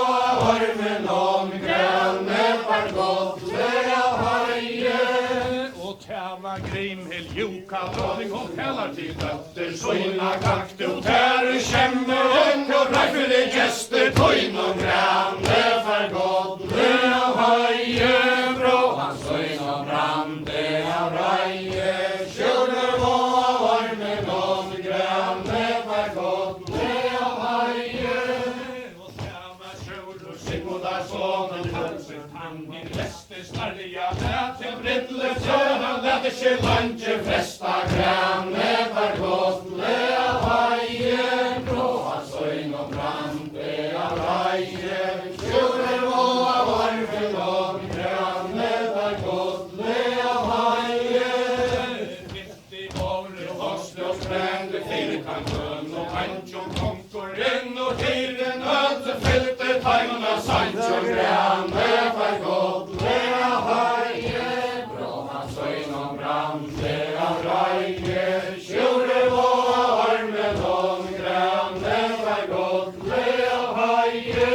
ormen Om granne var godt Lea haie Og tæva Grimhild Joka Dronning og kallar til døtter Søyna gakt og tæru kjemme Og reifile gjester Tøynom granne var godt Lea haie Bråa sløynom fram Lea raie Sjurur på ormen Om granne var godt Lea haie Og tæva Sjurur Sigmundar sonen Hansen Tangin leste snarliga Lät til brittle tjøna Lät ikke lanje fresta Granne var godt Lea haie Bråa sløynom fram Lea raie Sjurur på ormen Om granne var godt Lea haie Mitt i året Horsle og sprengde Firkanten og Panchon konkurren Og hiren øte fylte Taimna Sancho Granne var godt Lea haie Bråa sløynom fram Lea raie Sjurur på ormen Om granne var godt Lea haie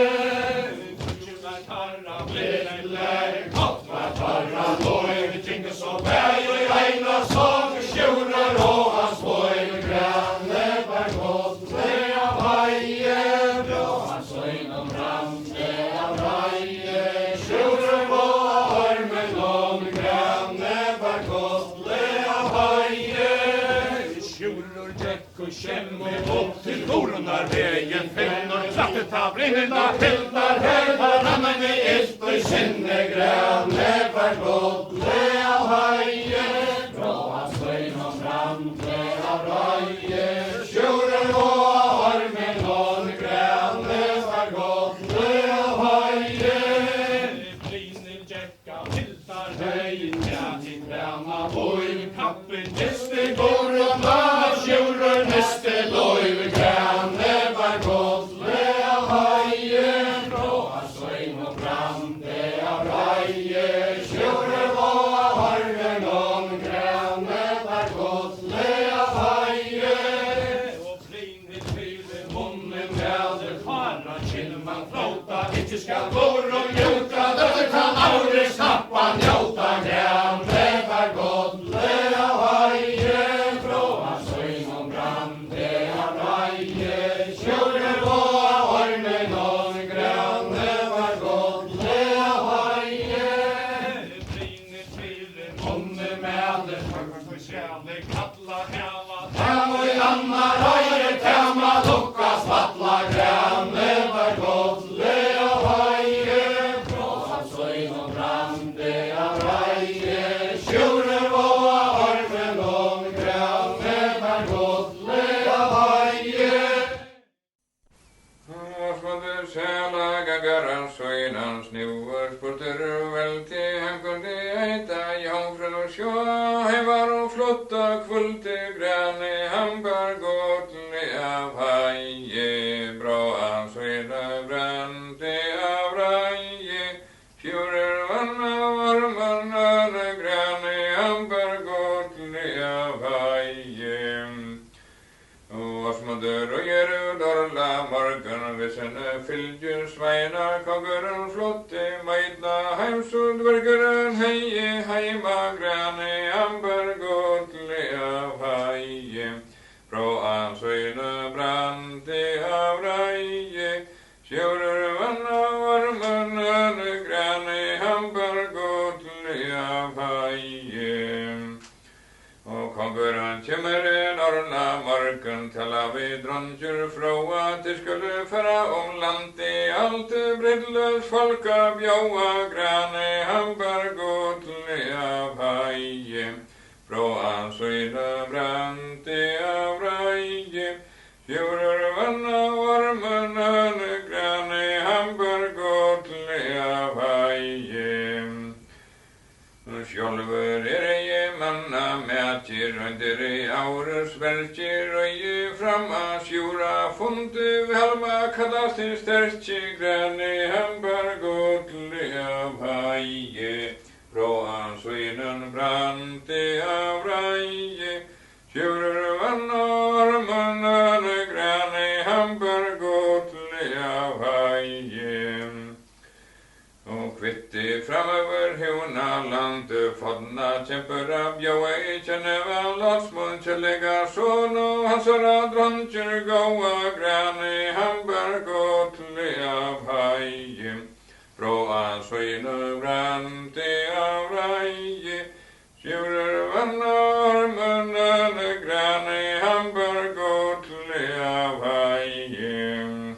Var tarra blekler Godt var tarra Loi Tinge så bæg og i eina såg Sjurur og hans boi Granne var godt Lea haie Bråa sløynom fram Lea raie Sjurur på ormen Om granne var godt Lea haie Sjurur dekk og kjemme Opp til Gorunar veien Finner trattet av brinnenda Hildar heldar Rannan i ilt og i sinne Granne var godt Lea haie Bråa sløynom fram Lea raie Sjurur på ormen Om granne var godt Lea haie søgn og brande av reie, sjører og av harven om grønne var godle av heie. Og fline tvile munnen gælder, fara kilman flåta, ikke skal går og njuta, døtter kan aldri snappa njuta, grønne var godle av heie, fråa søgn og brande av reie, sjører og av harven om grønne var godle av heie. Fline tvile munnen gælder, for sjæle kalla hela, tema i anna røyre, tema lukka svatla, grønne var godle av heie, fråa søgn og brande av reie, sjører og av harven om grønne var godle av heie. Åsmaður sæla gagara søynans njúar spurtur vel til heimkundi eita jómfrun og sjó heimar og flotta kvöldi græni hambar gotli af hægi bróa søyna brandi af rægi fjúrir vanna varmanna græni hambar gotli af hægi. Åsmaður og dorla morgun vissene fylgjer sveina kongurinn flotti meitna heimsud dvergurinn heie heima græni amber gotli av heie bróa søyna brandi av rægi sjórur vanna varmanna græni amber gotli av heie. Og kongurinn kjemur orna morgun til að við dronjur fróa til skulu fara landi alt brillus folka bjóa græni hambar gotli af hægi bróa søyna brandi af rægi sjórur vanna varmanna græni hambar gotli af hægi. Sjálfur ég manna metjir undir árus velkir og ég fram að sjúra fundi helma kallast til sterkji græni hambar gotli af hægi bróa søynun brandi af rægi sjúrur vanna varmanna græni hambar gotli af hægi. Og kvitti framöver húna landu fodna kjempur af bjóa í kjenneva lotsmun kjellega son og hansara dronjur góa græni hambar gotli af hægi bróa søyna brandi af rægi sjúrur vanna varmanna græni hambar gotli af hægi.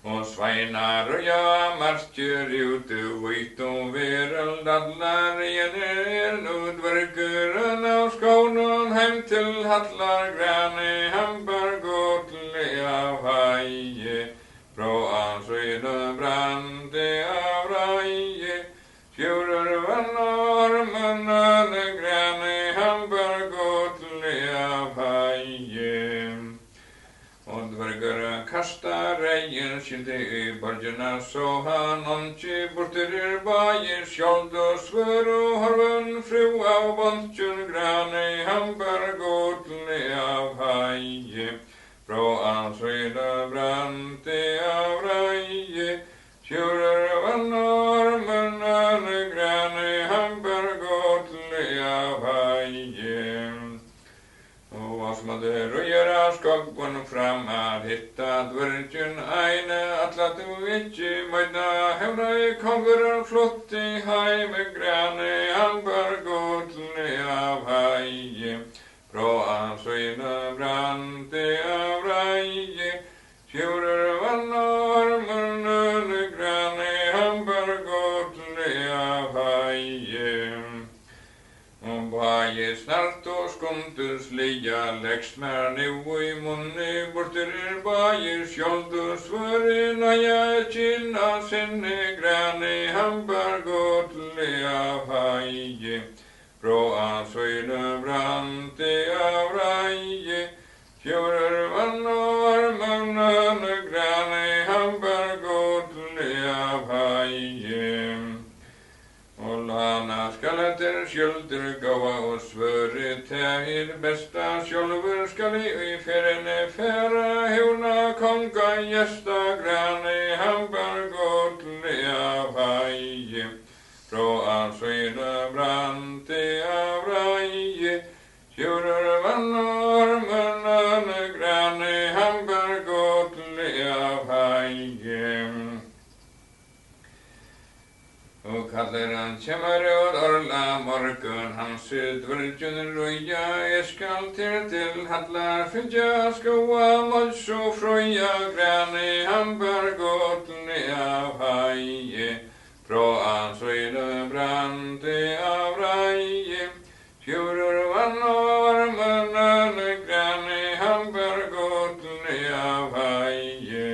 Og sveinar og ja marstjur ute vítum veröld allar enir nú dvergurinn á skónun heim til hallar græni hambar gotli af hægi bróa søyna brandi af rægi sjúrur vanna varmanna græni hambar gotli af hægi. Og dvergur kasta regin skildi í borgina så han onki burtur bæir skjold svör og horfun frú á bontjun græni hambar gotli af hægi bróa søyna brandi af rægi sjúrur vanna varmanna græni hambar gotli af hægi. Og Åsmaður og gera skoggun fram að hitta dvergjun æne alla du ekki mæna hefna í kongurinn flotti hæmi græni hambar gotli af hægi bróa søyna brandi af rægi sjúrur vanna varmanna græni hambar gotli af hægi. Og bæi snart og skundur sligja leggst mér nú í munni burtur bæir skjoldur svöri næja kynna sinni græni hambar gotli af hægi bróa søyna brandi af rægi sjúrur vanna varmanna græni hambar gotli skylder gåa og svøre til besta sjølver skal I ferene færa hevna konga gjesta grane hambar godle av heie fra ansøyne brante av reie kjører vann og armene grane hambar godle av heie og kallar han kjemmer og orla morgun hans dvörgjun røya skal til hallar fylgja skoa mols og frøya grane hambar godle av heie fra ansøyne brande av reie kjører vann og armene grane hambar godle av heie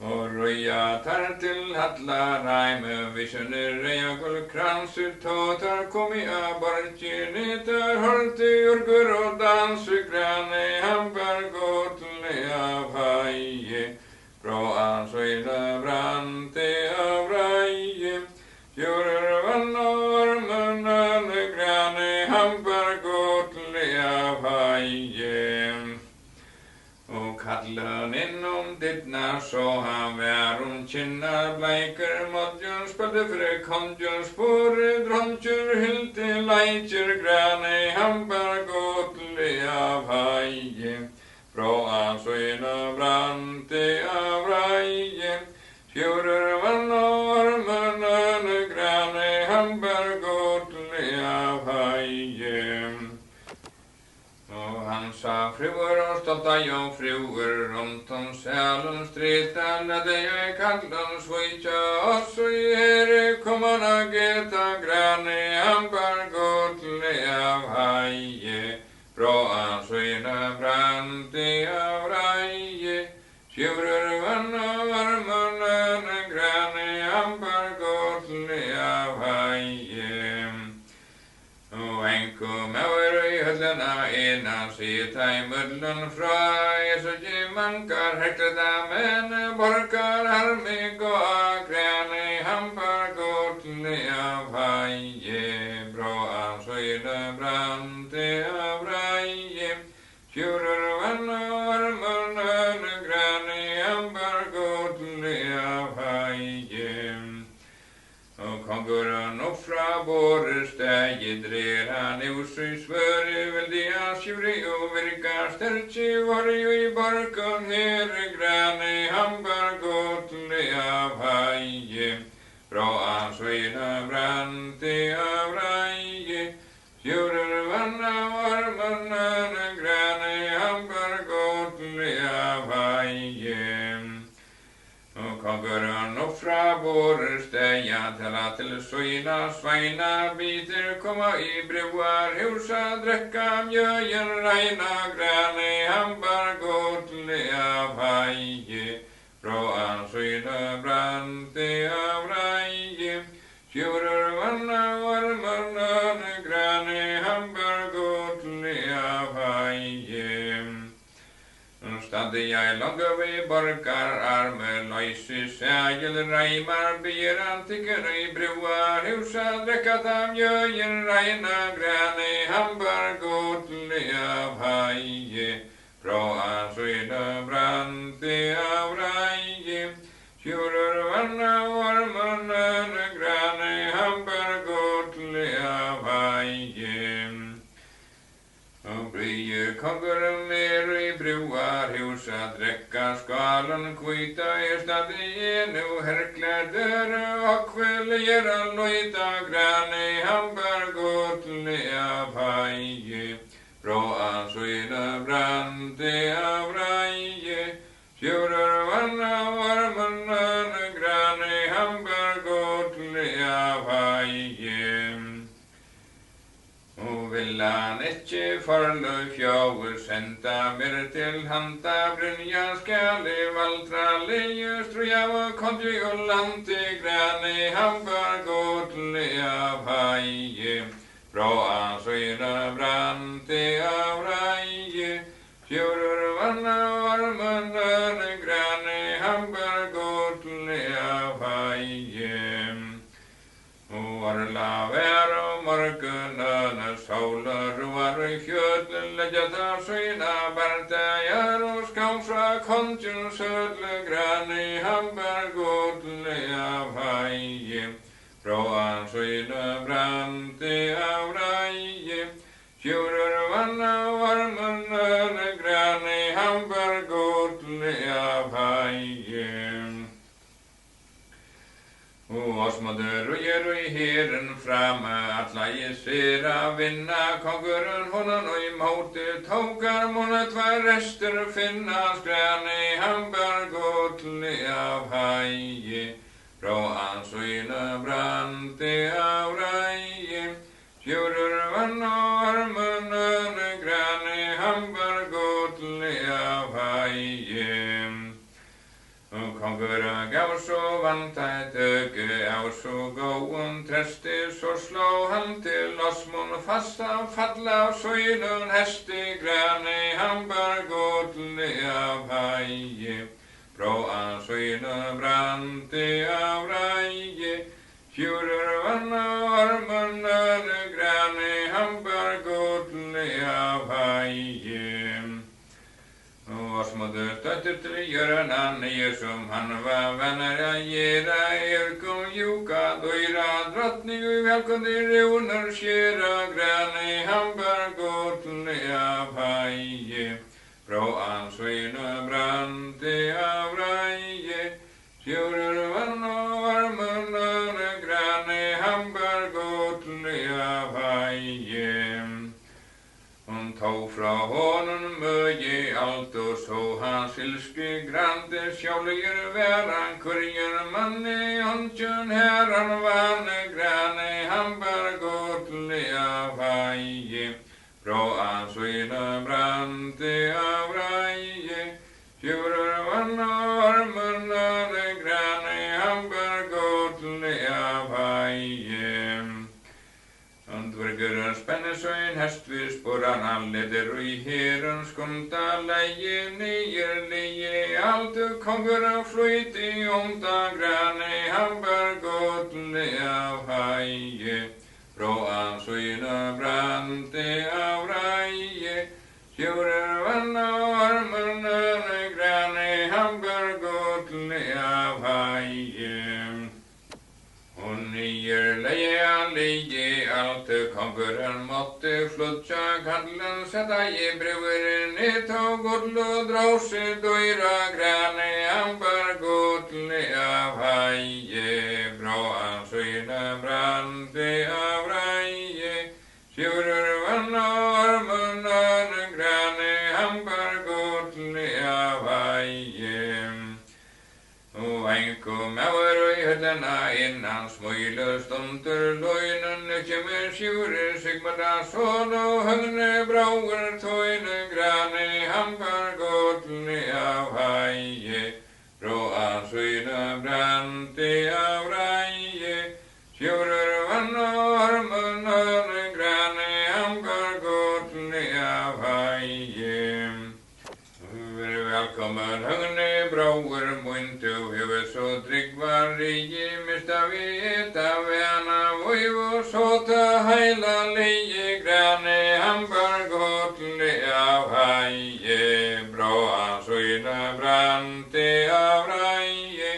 og røya tar til hallar reime visjoner reia gullkransur tåtar komi av bargjene der hørte urgur og dansu grane hambar godle av heie fra ansøyne brante av reie kjører vann og armene grane hambar godle av heie og kallan innom dittna så han vær kinnar bleiker modjun spalte fre konjun spore dronjur hilti leitjer grane hambar godle av heie fra ansøyne brante av reie kjører vann og armene grane hambar godle av heie og han sa fruer og stolta jomfruer rundt om sælen strita ledde jeg kallan svitja også I herre kommer a geta grane hambar godle av heie fra ansøyne brante av reie kjører vann og armene grane hambar godle av heie og enkom over I høllena ena sita I mødlen fra Jesuji mankar hekleda men borkar harmi gåa grane hambar godle av heie bra ansøyne brante av reie kjører vann og armene grane hambar godle av heie og konguren opp fra båre stegi drer han usui svøre veldig asjuri og virka sterkji var jo I barkon herre grane hambar godle av heie fra ansøyne brante av reie kjører vann av armene grane hambar godle av heie og konguren opp fra båre steia til søyna sveina biter koma I bruar husa drekka mjøyen reina grane hambar godle av heie fra ansøyne brante av reie kjører vann av armene grane hambar godle av heie stadde jeg langt ved borkar arme løysi sægel reimar bier antiker I bruar husa drekkat av mjøyen reina grane hambar godle av heie fra ansøyne brante av reie kjører vann av armene grane hambar godle av heie og bryr konguren mer I bruar husa drekka skalen kvita stadde enu herklæder og kveljer loita grane hambar godle av heie fra ansøyne brante av reie kjører vann av armene grane hambar godle av heie og vil han ikke forløy fjauer senda mer til handa brynja skali valtra leie struja og kondri og lante grane hambar godle av heie fra ansøyne brante av reie kjører vann av armene grane hambar godle av heie og arla vær og i fjødlen legger der søyna bertejer og skam fra kongen sødle grønne hamberg godle av heie. Fra han søyne brante av reie, kjører vann av varmen øle grønne hamberg godle av heie. Og oss må røyer og i herren fremme, atla I ser av vinna kongeren honen, og I måte tåkar måne tver rester finna skræne hamberg godle av heie. Fra hans øyne brante av reie, kjører vann og armen øle grønne hamberg godle av heie. Kongeren gav så vant et øke, av så gåen treste, så slå han til Osmond fast av fattla av søylen heste grønne hamberg godle av heie. Fra hans øyne brante av reie, kjører vann og armen øle grønne hamberg godle av heie. Og oss må støtte til gjøre nye som han var venner av gjera, kom juka, døyra, drottning, velkomne reuner, skjera, grønne hamberg godle av heie. Fra hans øyne brante av reie, kjører vann og varmen øle grønne hamberg godle av heie. Hon tog fra honom møye alt, og så hans ilske grande sjåliger væran, kurger manne håndkjøn herran vane grønne hamberg godle av heie. Fra hans øyne brante av reie, kjører vann og armen øle grønne hamberg godle av heie. Dvergeren spenner søyn hest ved sporan alleder, og I herren skumta leie nyer leie, alt kongeren fløyte omta grønne hamberg godle av heie. Fra hans øyne brante av reie, kjører vann og armen øle grønne hamberg godle av heie. Og nyer leie allige, alt kongeren måtte flutja kandlen, setta I breveren ned og godle og dråse døyra grønne hamberg godle av heie. Fra hans øyne brante av reie, kjører vann og armen øle grønne hamberg godle av heie. Og enkom over og I høttena innan smøyle stunder løgnen, kjemmer sjure sigmada sål og høgne brauer tøyne grønne hamberg godle av heie. Fra hans øyne brante av reie, kjører vann og armen øle grønne hamberg godle av heie. Velkommen høgne brauer munt, og høve så drikk var rige, mista vi eta vena voiv, og så ta heila leie grønne hamberg godle av heie. Fra hans øyne brante av reie,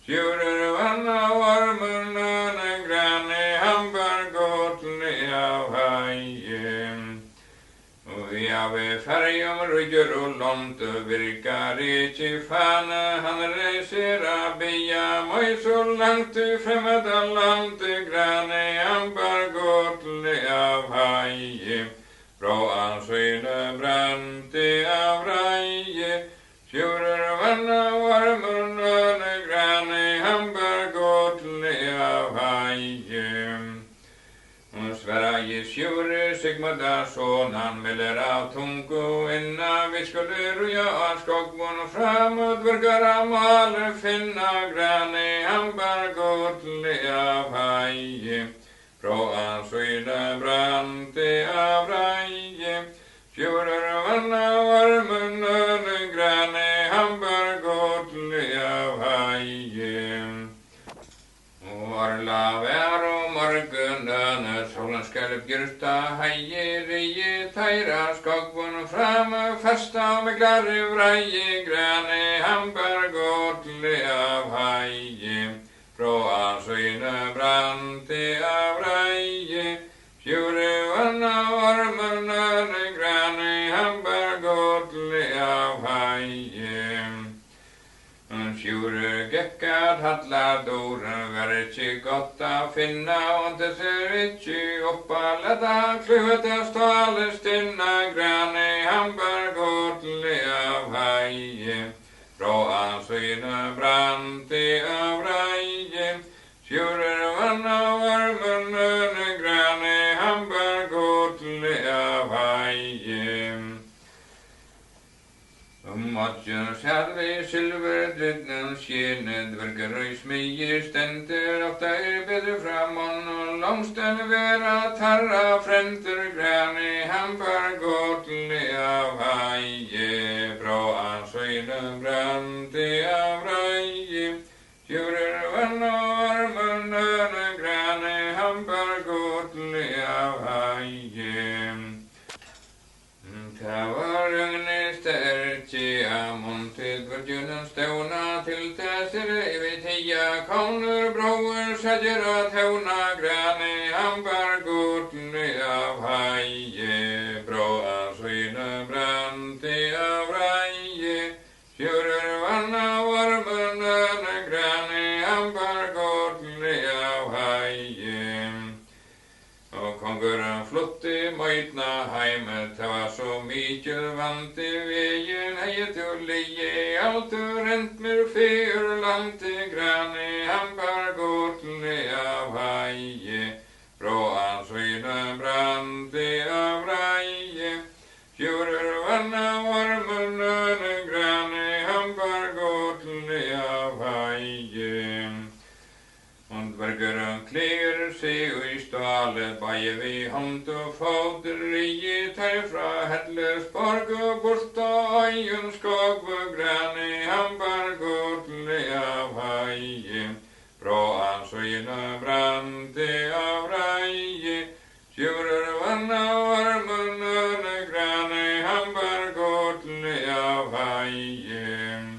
kjører vann av armen øle grønne hamberg godle av heie. Og ja, ved färjom rygger og långt, virkar ikke fane, han reiser av bia, moi så langt fremmede land, grønne hamberg godle av heie. Fra hans øyne brante av reie, kjører vann av armen øle grønne hamberg godle av heie. Sverige sjure sigmada sån, han melder av tungo, inna vi skulle ruja av skogvån fram, og dvergar av male finna grønne hamberg godle av heie. Fra hans øyne brante av reie, kjører vann av armen øle grønne hamberg godle av heie. Arla vær og morgen, solen skal björta hægir tæra skoggbun fram festa med glare vreie grane hambar godle av hægi fra søyne brante av reie fjore vanna varmerne grane hambar godle av hægi Sjure gekkad hallar dåren var ikke godt å finne, og det ser ikke opp alle da kløte ståle stinna grane hambar godle av heie. Fra søyne brante av reie, sjure vanna varmerne grane hambar godle av heie. Matjen själve silverdritten skenet verkar smyger stenter ofta bedre framon och långsten vera tarra fränter grane hambar godle av heie bra söjne brante av reie tjurer vanna varmerne grane hambar godle av heie Ta var sterti amontid verdjunen ståna till täser evigt hia kauner broer sajera tauna grane hambar godle av heie bra söjne brante av reie tjurer vanna varmerne grane hambar godle av heie Og konguren flotte møytna heimet, det var så mykje vant I veien, heiet og leie, alt og rent med fyr lante grane, hambar godle av heie, bra søyne brante av reie, fjorder vanna varmerne grane, hambar godle av heie. Und vergeren kläger sig och I stålet baje vi hånd och foderiet härifra Hedler spark och borsta öjen skog och grane hambar godle av heie bra söjne brante av reie tjurer vanna varmerne grane hambar godle av heie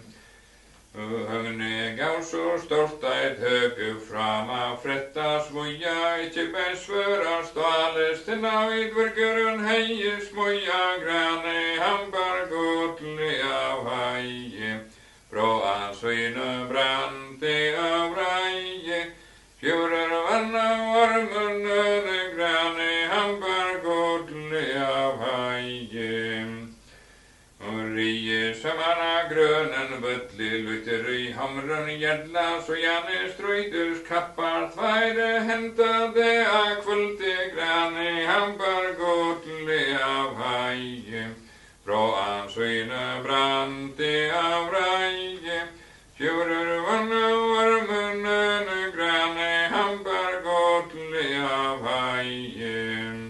Høgne gav så stolta et høge frama fretta smuja ikke besvøra stales til navid vergeren heie smuja grane hambar godle av heie bra søyne brante av reie fjorder vanna varmerne grane hambar godle av heie Rie samana grönen vötli luter I hamren gädla så Janne ströjders kappar tväre hämtade a kvölte grane hambar godle av heie bra söjne brante av reie fjorder vanna varmerne grane hambar godle av heie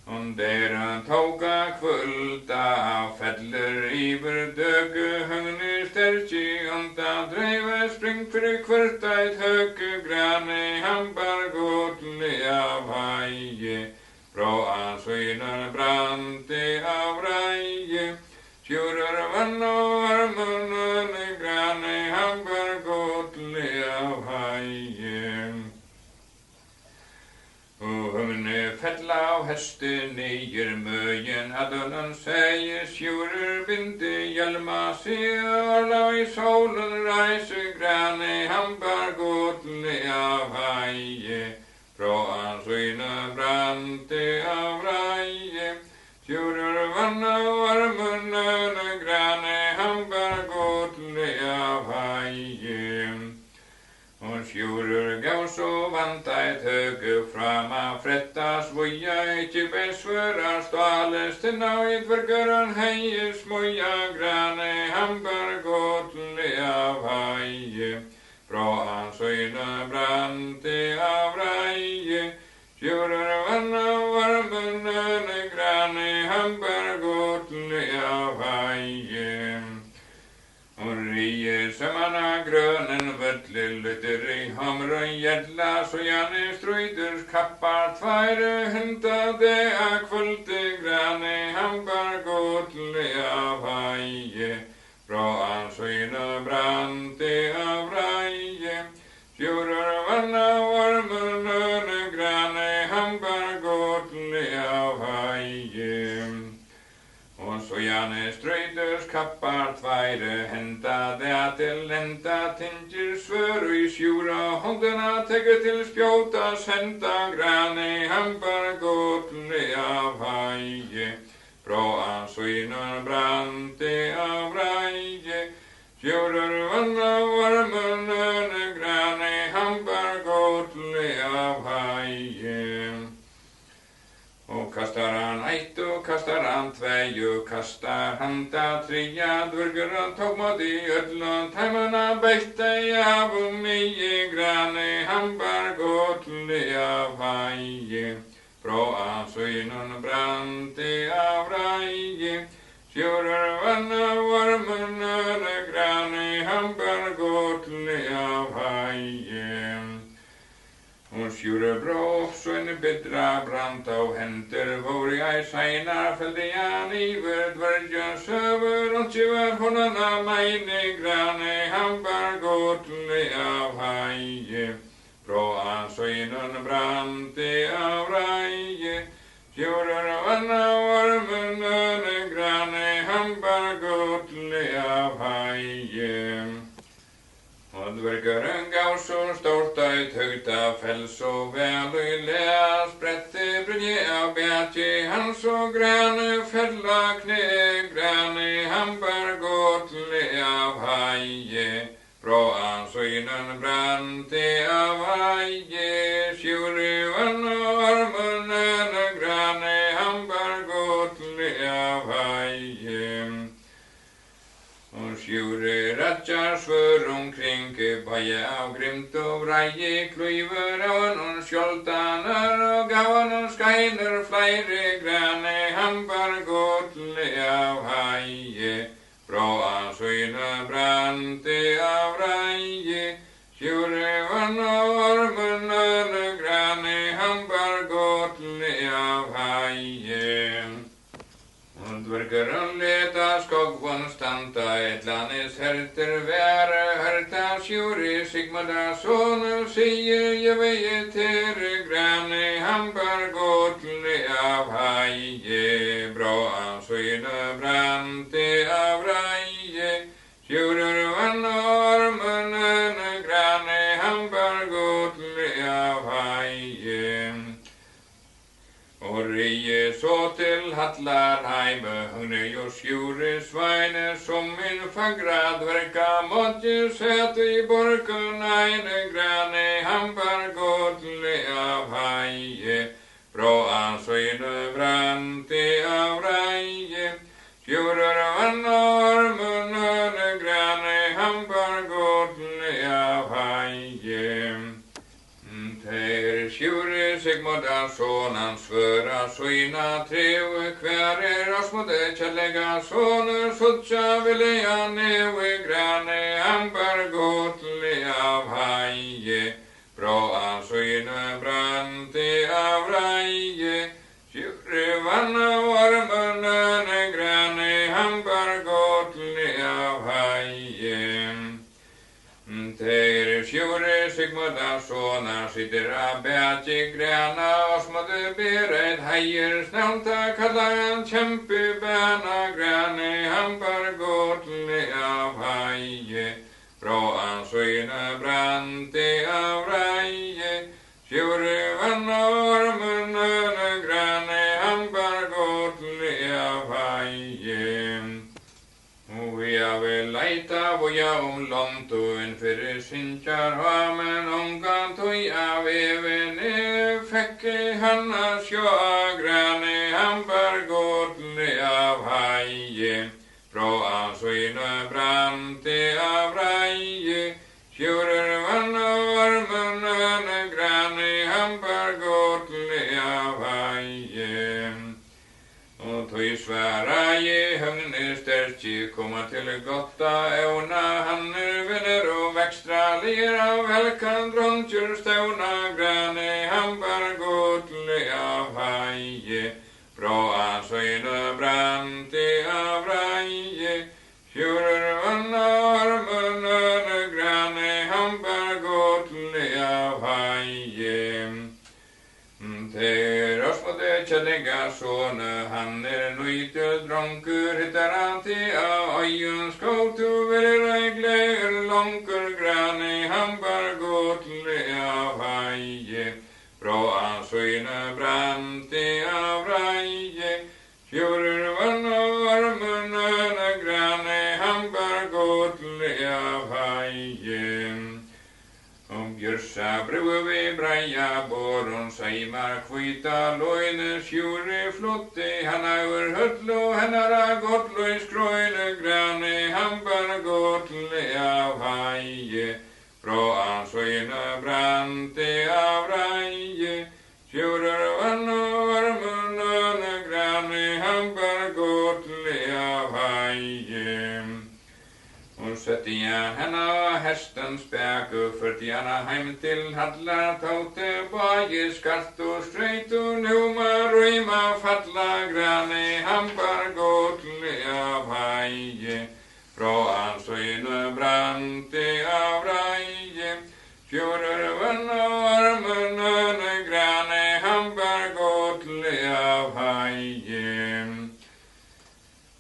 Und der tauga kvölda fäller iver döge högne sterci Anta dreive spring för kvörta ett höge grane hambar godle av heie bra söjne brante av reie tjurer vanna varmerne grane hambar godle av heie Og høgne fettla av heste neier møyen Adønnen seier sjurur binde hjelma Searla I solen reise grane hambar godle av heie Bra søyne brante av reie Sjurur vanna varmerne grane hambar godle av heie Og sjurur gav så vanta et høge frama fretta smuja ikke besvøra stales til navid vergeren heie smuja grane hambar godle av heie bra søyne brante av reie sjurur vanna varmerne grane hambar godle av heie Og rie samana grönen vötli lutter I hamren gjedla, så gjerne strøyders kappar tveire henta det kvølte grane, han bar godle av heie, bra ansøyne brante av reie, fjorder vanna varmen løne grane, han bar godle av heie. Og så gjerne strøyders kappar tveire henta det til lenta tinger svør I sjura håndena tegge til spjåta senta grane han bar godle av heie bra ansøyne brante av reie fjorder vanna varmen løne grane han bar godle av heie. Og kastar han eitt og kastar han tvei og kastar han ta tria dvurgur han togmat I ödlun taimana beita av mye grane han bar godle av heie bra ansøynun brante av reie fjorder vanna varmen løne grane han bar godle av heie. Og sjure bra sønne bedra brant av henter hvor jeg seinar feldi han iver dvergen søver og tjuver håndana meine grane han bar godle av heie bra ansøynun brante av reie fjorder vanna varmen løne grane han bar godle av heie. Og dvergeren gav så stort et høyta fell så vel I lea sprette brydje av bætje han så grane fella kne grane han bar godle av heie bra ansøynen brante av heie sjure vanna varmen løne grane han bar godle av heie. Og sjure ratjar svør omkring baie av grimt og breie kluiver av noen skjoltaner og gav noen skainer flere grane han bar godle av heie bra ansøyne brante av reie sjure vanna varmen løne grane han bar godle av heie. Og dvergeren leta skogvon stanta et landes herter være herta sjuri sigmada sonu sier jeg veie tere grane han bar godle av heie bra ansøyne brante av reie sjurur vanna varmen løne grane han bar godle av heie. Og rie så til Hallarheime hungre jo sjure sveine som min fagra dverka måtte sette I borken eine grane han bar godle av heie bra ansøyne brante av reie sjurur vanna varmen løne grane han bar godle av heie. Ter sjure sigmoda sonan svøra søyna treu hver asmode kjellega sonur sutja vilja neve grane han bar godle av heie bra ansøyne brante av reie sjure vanna varmen løne grane han bar godle av heie. Ter sjure sigmoda sona sitter av bætje grana osmode bered heier snelta kalla en kjempebæna grane han bar godle av heie bra ansøyne brante av reie sjure vanna varmen løne grane han bar godle av heie. Og jeg vil leita voja lontoen fyrir synkjar ha, men ongan tøy av evene fekke hanna sjå grane han bar godle av heie bra ansøyne brante av reie sjurur vanna varmen løne grane han bar godle av heie. Og tøy sværa je høgne sterkje komma til gotta evna hanner venner og vekstra lera velkan dronjer stævna grane, han bar godle av heie, bra søyne brante av reie, kjører vann armene grane, han bar godle av heie. Ter oss må det kjellega sånne, han nøyte dronker, hittar han til av øyen, skåtu verregler, lonker grane, han bar godle av heie, bra søyne brante av reie, kjører vann armene grane, han bar godle av heie. Bjørsa brua vi breia boron, seimar kvita loine, sjure flotte, han over høtlo, hennara godlo i skrøyne grane, han bar godle av heie, bra søyne brante av reie, kjører vann armene grane, han bar godle av heie. Sette igjen henne hesten spæke, ført gjerne heim til hadla, taute bage skart og streit og numa røyma fatla grane, han bar godle av heie, bra søyne brante av reie, kjører vann armene grane, han bar godle av heie.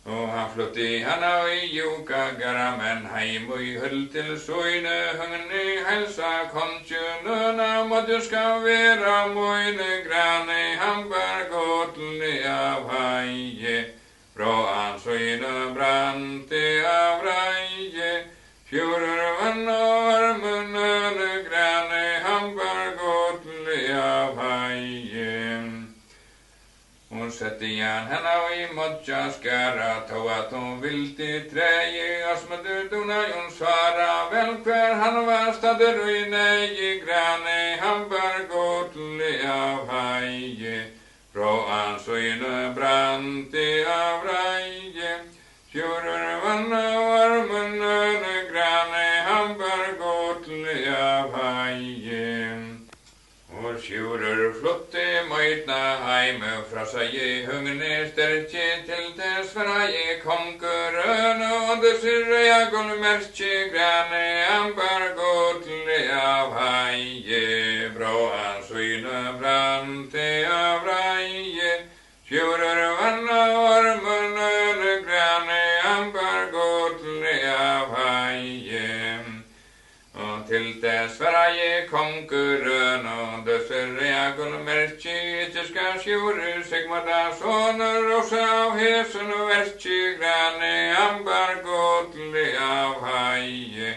Og han flott i hana og i joka gara, men heim og i hull til søyne, høgne helsa kontjønøna, måtte skal vera møyne grane, han bar godle av heie, bra søyne brante av reie, kjører vann armene grane, han bar godle av heie. Hon sette igjen henne og i modja skæra, tå at hun vilte treie, asmødde duna jon svara, vel hver han var stadder og i neie grane, han bar godle av heie, bra søyne brante av reie, kjører vann armene grane, han bar godle av heie. Og kjører flotte møytna heime, fra seg høgne sterkje til det Sverige konkurren, og det syrre jeg går merke grane, han bar godle av heie, bra søyne brante av reie, kjører vann armene grane, han bar godle av heie. Og til det Sverige konkurren, og det sørre jeg går merke, ikke skal sjore seg med da sånne rosa av hesen og verke grane, han bar godle av heie,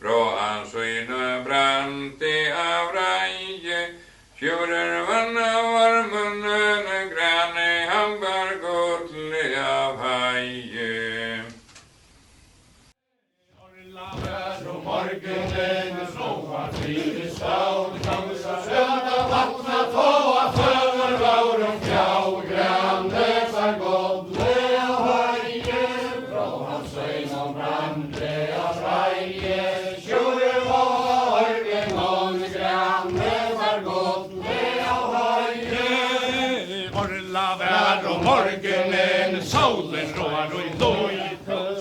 bra søyne brante av reie, kjører vann av armene grane, han bar godle av heie. Morgenen slåa fri stad, kanskje søta vattna tåa, føver våren fjau, grande for godle av heie, bra søyne brande av reie, kjører morgen og grande for godle av heie. Orla vær og morgenen, solen rår og loj,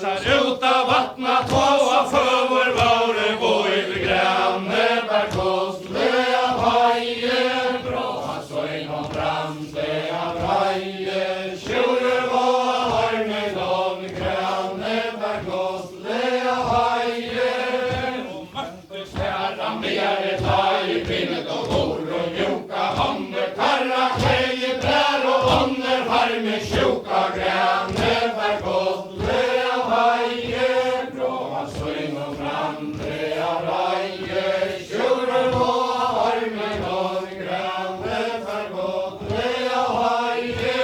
sær ut av vattna tåa, føver våre boil grane, bar godle av heie, bra søyne og brante av reie, kjører varmen og grane, bar godle av heie. Og møttes herra mer et lai, pinnet og går og joka, hånder tarra, heie brær og ånder, harme sjuka grane, bar godle av heie, bra søyne og brante av reie, kjører varmen og grane, bar godle av heie.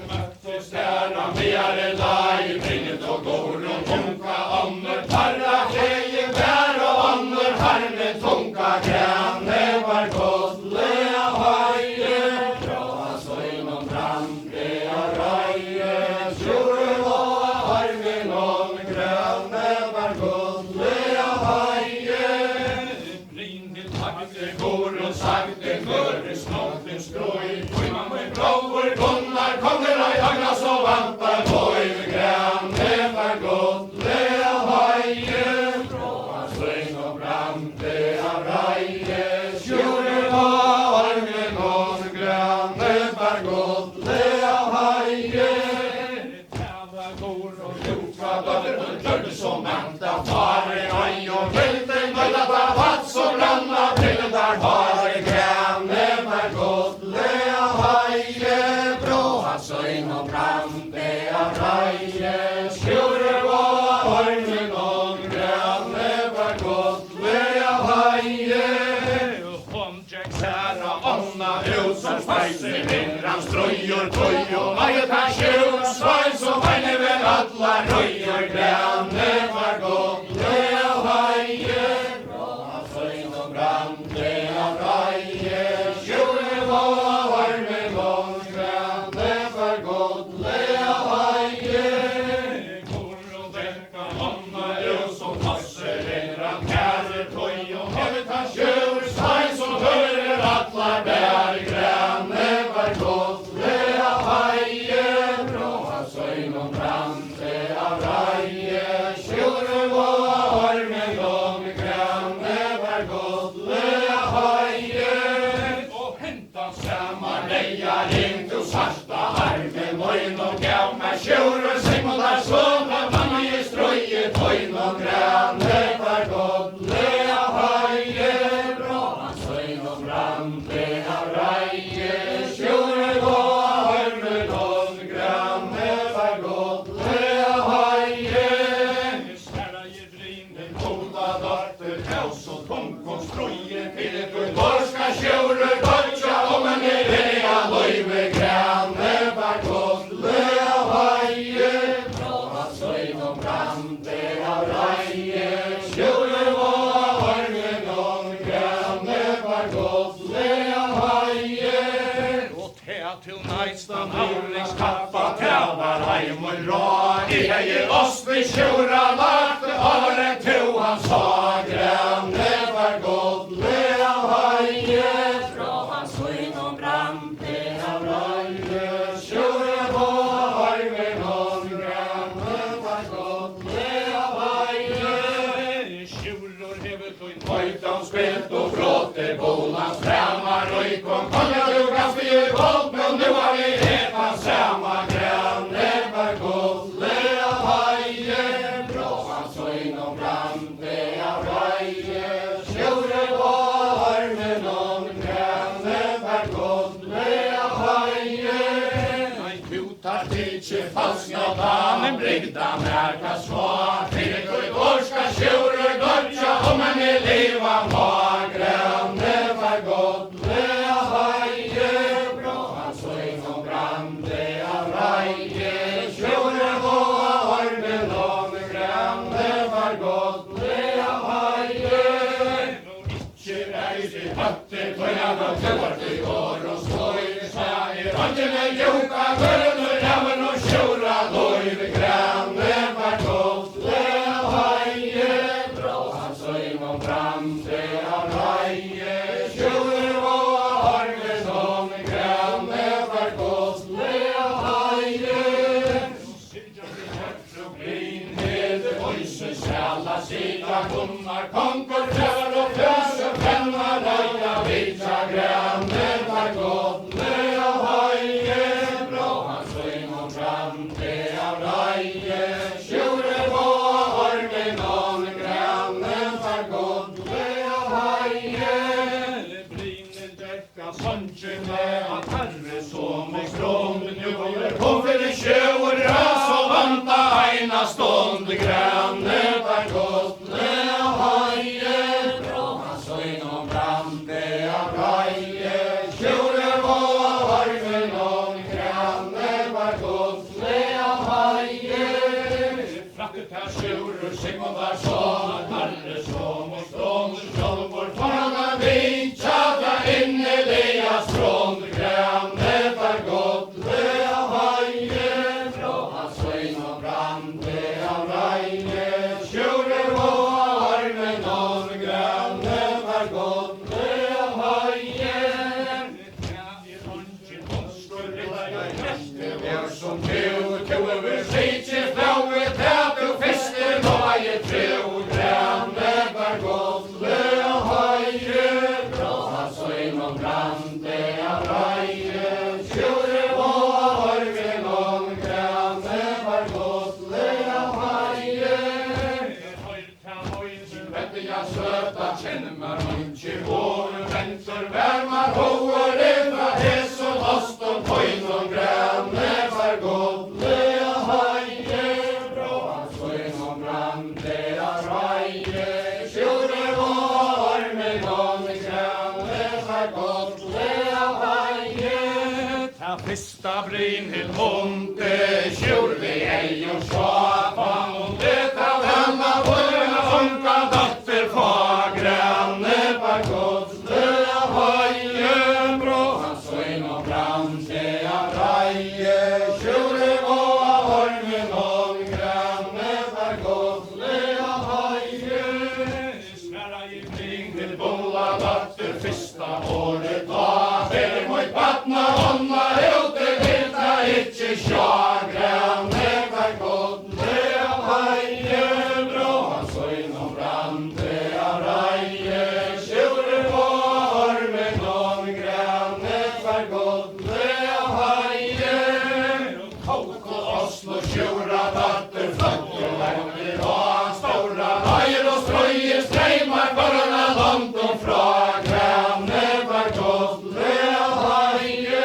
Møttes herra mer et lai, pinnet og går og joka, ånder tarra, heie brær og ånder, harme tunga grane, bar godle av heie, bra søyne og brante av reie, kjører varmen og grane, bar godle av heie. Sagte Gorun, sagte Møres, nåden strøy. Oi, man med blåer, Gunnar, konger, ei agna, så vant der bøyve grann. Det var godt, le av heie, bråa sving og brann, det av reie. Sjure var armen og grann, det var godt, le av heie. Tava Gorun, Jokva, døtter, og klørte som manta, fare, ei og velten, mølla, da vatt som branna, brillen der var i grann, det var godt, le av heie, bråa sving og brann, det av reie. Sjure var armen og grann, det var godt, le av heie. Hon Jack Sarah, Anna, ut som speise, vindran strøyer, tøy og maget han sjur, svai som vegne ved alla røyer grann, det var godt, le av heie, bråa sving og brann, det av reie. Sjure var armen og grann, det var godt, le av heie. Kor og dekka, Anna, ut som passer, vindran kære, tøy og maget han sjur, svai som hører alla bær grann, det var godt, le av heie, bråa sving og brann, det av reie. Sjure var armen og grann, det var godt, le av heie. Og henta saman leia inn til sarta armen, moin og gav meg sjure, Simon der sånne, mann i strøye, tøyn og grann, det var godt, le av heie, bråa sving og brann, det av reie. Sjure var armen og grann, det var godt, le av heie. Skjæra i brin, den koda datter, kaos og tomkom strøye, til et gorska sjure, dødja om en i vea løyve grann, det var godt, le av heie, bråa sving og brann, det av reie. Sjure var armen og grann, det var godt, le av heie. Og tea til næstan avlingskappa, tea var heim og rå, I heie osten sjura lagt, året to han sa grann, det var godt, le av heie, bråa sving og brann, det av reie. Sjure var armen og grann, det var godt, le av heie. Sjuror hevet og høytan spilt og flåte bolans framar, røyk om konga du ganske gjør godt, men nu har vi hetan samma grann, det var godt, le av heie, bråa sving og brann, det av reie. Sjure var armen og grann, det var godt, le av heie. Nei, kutar tidsi falskna damen, brygda merka små, fyrir koi gorska sjure, dødja om en I liva må grann, det var godt, le av heie, bråa sving og brann, det av reie. Sjure var armen og grann, det var godt, le av heie. Og ikkje reis I høtte, tøyna og tøvart I går og støy, sa I randjene joka, gørner jammen og sjura løyve grann, det var godt, le av heie, bråa sving og brann, det av reie. Sjure var armen og grann, det var godt, le av heie. Voice sjalla sida Gunnar, konkur, tjör og fjøse, fenna røya, vitja grann, det var godt, le av heie, bråa sving og brann, det av reie. Sjure var armen og grann, det var godt, le av heie. Brinen dekka sannsjene, at herre som I skrånden gjør, kom for I sjøer, ras og vanta eina stånd grann, det var godt, le av heie, bråa sving og brann, det av reie. Sjure var armen og grann, det var godt, le av heie. Frakket her sjure, Simon var sånn, at herre som og stånd, sjølvor tårna vitja, da innelia strånd grann, det var godt, le av heie, bråa sving og brann, det av reie. Sjure var armen og grann, det var godt, le Gunnar Munchi våren venter värmar hoar eva hes och lost och poin och granne var godliga haje bra poin och brandiga raje tjore var med gång granne var godliga haje ta fista Brynhild Monte tjur vi ej och svapa och det av hemma våra funka dotter fagranne var godliga haje bra han så in och brandiga raje tjure var med gång granne var godliga haje snära i Brynhild Bolla dotter fista året var ber mot vattna honna ute vilda inte sjagranne var godliga haje bra han så inom brandiga raje tjure var med någon granne var godliga haje Koko Oslo tjura dotter fötter längre var stora hajer och ströjer strejmar börna långt och fra granne var godliga haje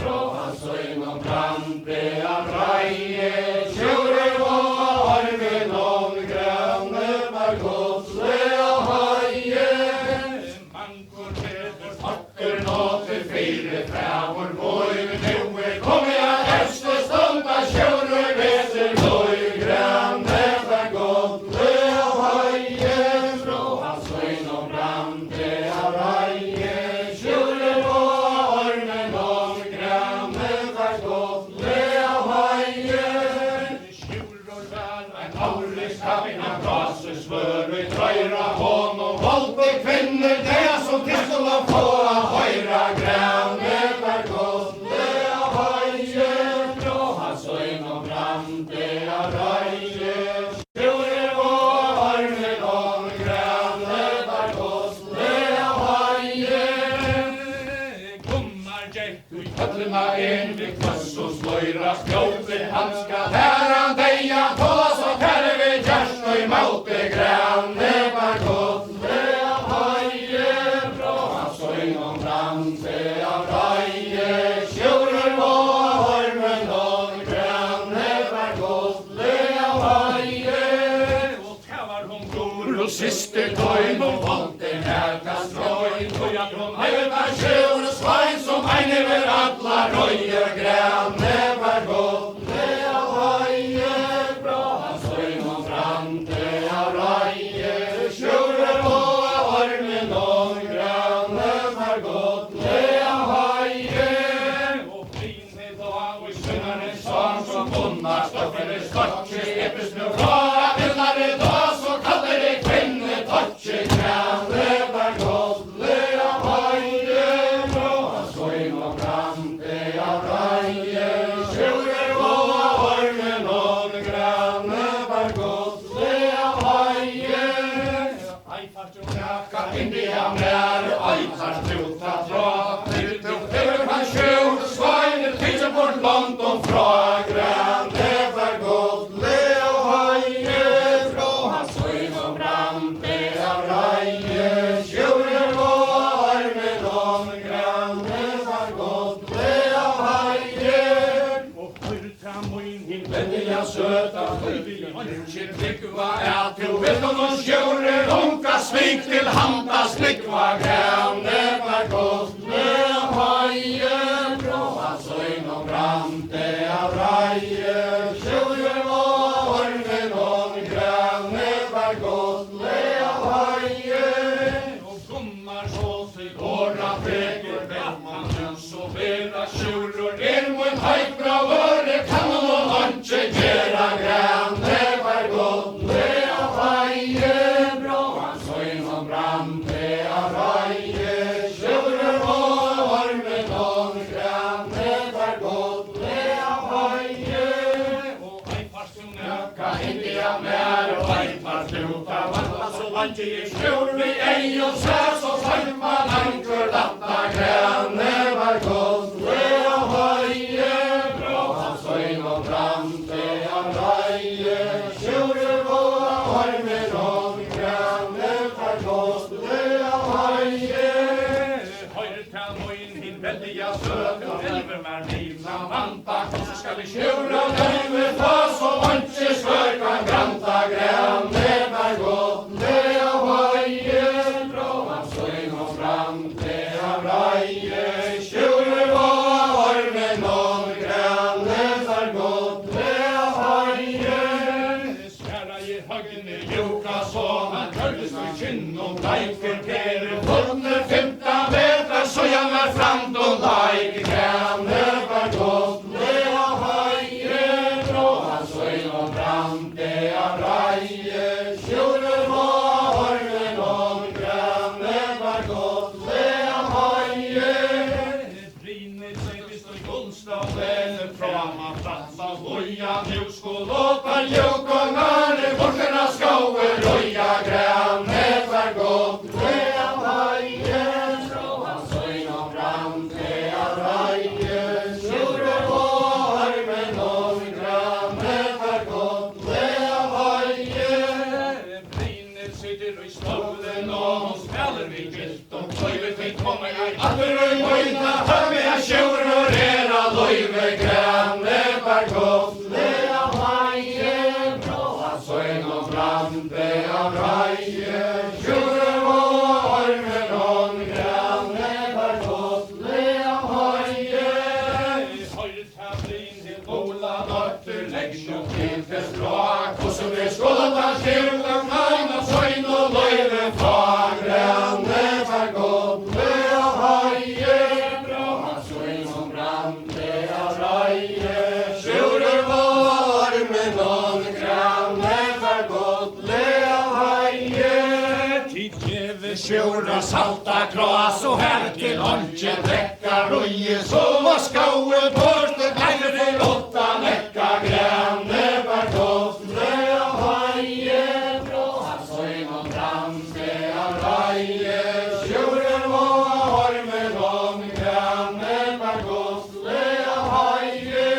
bra han så inom brandiga raje tjure var med någon granne var godliga haje mankor leder facker nå till fire främor boj nu kommer jag efter stunda tjure veser boj granne var godliga haje bra han så inom brandiga raje tjure var med någon granne var godliga haje tjuror väl en aurlig skapina gaser svör vi tröjra hon och våldte kvinnor det som till skulle få höjra granne var godliga haje bra han så inom brandiga raje tjure var med någon granne var godliga haje Gunnar gekk ut höllna enligt kvass och slöjra skjåte handska där han deja tås och kärre vi kärst och i måte granne var godliga haje bra han så inom brandiga raje tjure var med någon granne var godliga haje och kavar hon bror och syster döjn och våldte närkast röjn och jag från höjda tjure svajn som ein över alla röjer granne var godliga haje bra han så inom brandiga raje tjure var med någon granne var godliga haje och Brynhild och synnaren sang som Gunnar stoppade skotche epesnu fra villare dag så kallade det kvinne touche granne var godliga haje bra han så inom brandiga raje tjure var med någon granne var godliga haje aj fartunaka india mer aj fartuta dra ut över han tjur svajner tidsen bort långt och fra granne var godliga haje bra han så inom brandiga raje tjure var med någon granne var godliga haje och fyrta min vänliga söta fyrtje tryggva är till vet någon tjure runka svik till handa slikva granne var godliga haje bra han så inom brandiga raje tjure var med någon granne var godliga haje och Gunnar så till våra fräcker vänmannen så vera tjuror mot höjbra vöre kan hon inte göra granne var godliga haje bra han så inom brandiga raje tjure var med någon granne var godliga haje och ej fartunaka india mer och ej fartuta valla så lantje i tjur vi ej och sär så fajma lankur latta granne var godliga haje bra han så inom brandiga raje tjure var med någon granne var godliga søt og elver mer livna vanta. Så skal vi kjura løyve ta så vantje svør kan granta grønne vær godt le av haie. Bråan søgn og fram til av reie. Kjura var med noen grønne vær godt le av haie. Skjæra i høgne joka så man tørdes med kynn og leiker kere. Vårdne 15 meter så jeg var frem og leik grønne vær godt le av haie. Bråan søgn og fram til av reie. Kjura var med noen grønne vær godt le av haie. Brinner seg visst og gullstaven fram av platsa loja. Nu sko låta jokongarne borserna skaue loja grønne vær godt le av haie. Bråan søgn og fram til av reie. Kjura var med noen grønne vær godt le av haie. Brinner sitter i stålen og spiller vi gilt og kløyve til kommer jeg atter og møyna høyme jeg kjura rera løyve grønne vær godt le av haie. Bråan søgn og fram til av reie. Kjura var med noen grønne vær godt le av haie. Høyret her blin til bola nøtter legg nok til til språk. Og så blir skålet av kjura kneina søgn og løyve fra grønne vær godt le av haie. Bråan søgn og fram til av reie. Kjura var med noen grønne vær godt le av haie. Tid gjeve kjura salta kras og her til åndsje drekka røye. Så var skaue borte leire åtta nekka grønne vær godt le av haie. Bråan søgn og fram til av reie. Kjura var med noen grønne vær godt le av haie.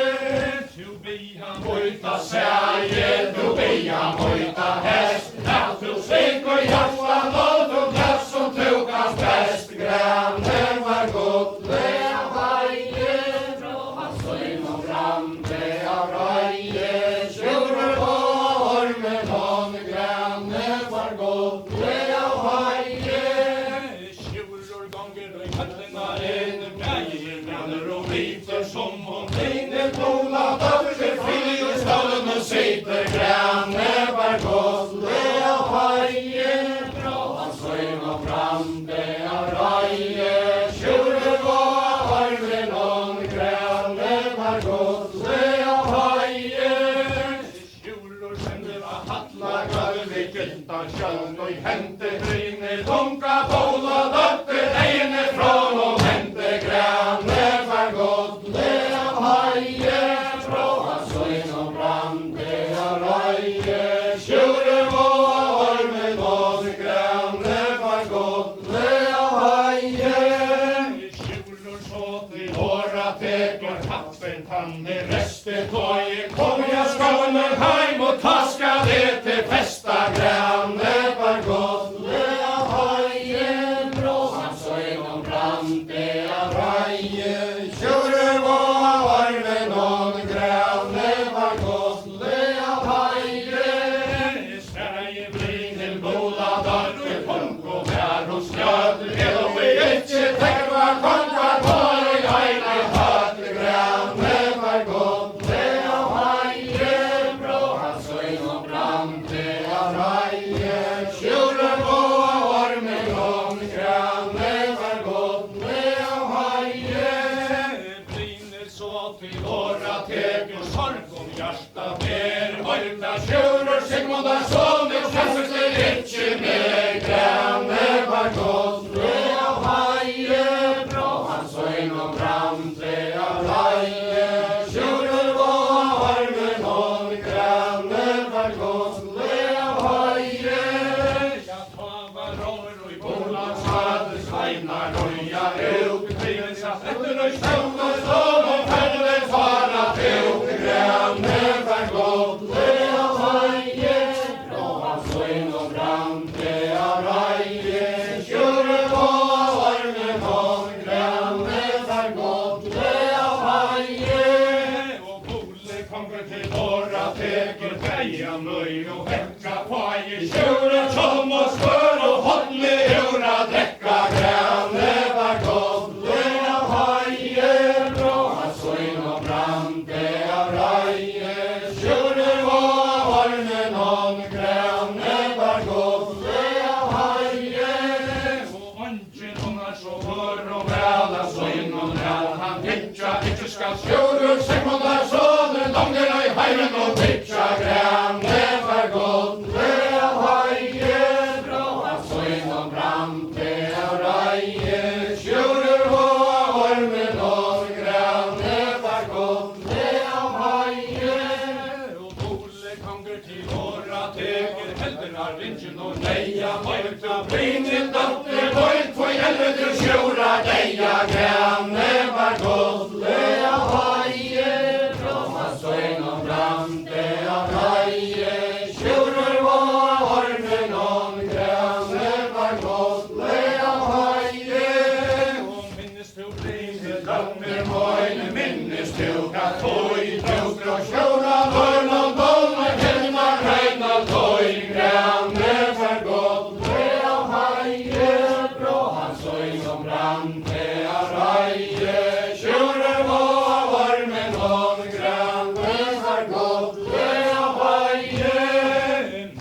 Tu bi han møyta sæje, tu bi han møyta hest. Her tu slik og hjarta nåd og glass som tukast best. Grønne vær godt le av haie. Bråan søgn og fram til av reie. Kjura var med noen grønne vær godt le av haie. Kjuror ganger og høllena breier granner og hviter som om dine bola døtter fri i stallen og sitter grønne vær godt le av haie. Bråan søgn og fram til av reie. Kjura var med noen grønne vær godt le av haie. Kjuror sender av hatla gulv i gylta kjønn og hente brinner tunga bola døtter ene från og hente grønne vær godt le av haie. Bråan søgn og fram til av reie. Kjura var med noen grønne vær godt le av haie. Kjuror så til åra teker tappen tanne restet og jeg kommer jeg skåner heim og taska det til festa grønne vær godt le av haie. Bråan søgn og fram til av reie. Kjura var med noen grønne vær godt le av haie. Sverige blir til bola døtter punk og vær hos skjøt. Og vi ikke tenker hva konka tar og jeg hatt grønne vær godt le av haie. Bråan søgn og fram til av reie. Kjura var med noen grønne vær godt le av haie. Brinner så til åra teker sorg om hjarta ber. Mørta kjuror Sigmundar soner kjensels det ikke mer. Grønne vær godt le av haie. Bråan søgn og fram til av reie. Kjura var med noen grønne vær godt le av haie. Ja, ta var rår og i bolas hadde sveinar og ja ut. Brinner seg etter og stånd og stånd og ferdig fara til grønne vær godt le av haie. Bråan søgn og fram til av reie. Kjura var med noen grønne vær godt annars så hør og væla søgnen vel. Han ikke skal sjåre, Sigmundar sånne langer i heimen og pitcha græn. Det var godt, det av heie, bra av søgnen brant, det av reie. Sjåre og ormen og græn, det var godt, det av heie. Og Ole konger til åra teker, heldenar vingen og leia, møyt og brinil datter, møyt på helvete sjåra, deia græn, det var godt, det av heie. Bra av søgnen brant, det av reie. Sjåre og ormen og græn, det var godt, det av heie. Og minnes du brinil datter, møyne minnes du kattøy, tøster og sjåra, vørn og bolle, helmar, regn og tøy, græn, det var godt, det av heie. Bra av søgnen brant, det av reie. Sjåre og ormen og græn, det var godt, det av heie.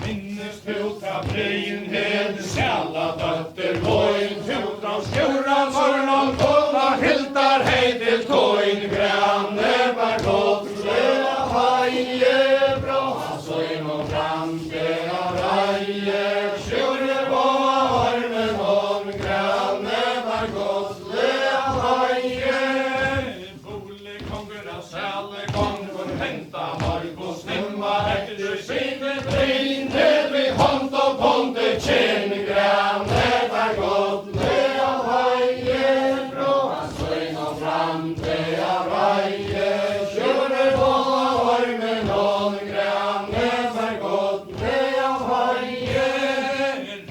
Minnes du ta breien hed, sjæla døtter, loin, tutra, sjåra, vørn og bolle, hildar hei til tøyn, græn, det var godt, det av heie. Bra av søgnen brant, det av reie. Sjåre og ormen og græn, det var godt, det av heie. Bole konger av sæle, konger henta Markus, nimma etter sine brein, ned vi hånd og bonde kjenn, græn, det var godt, det av heie. Bra av søgnen brant, det av reie. Sjåre og ormen og græn, det var godt, det av heie.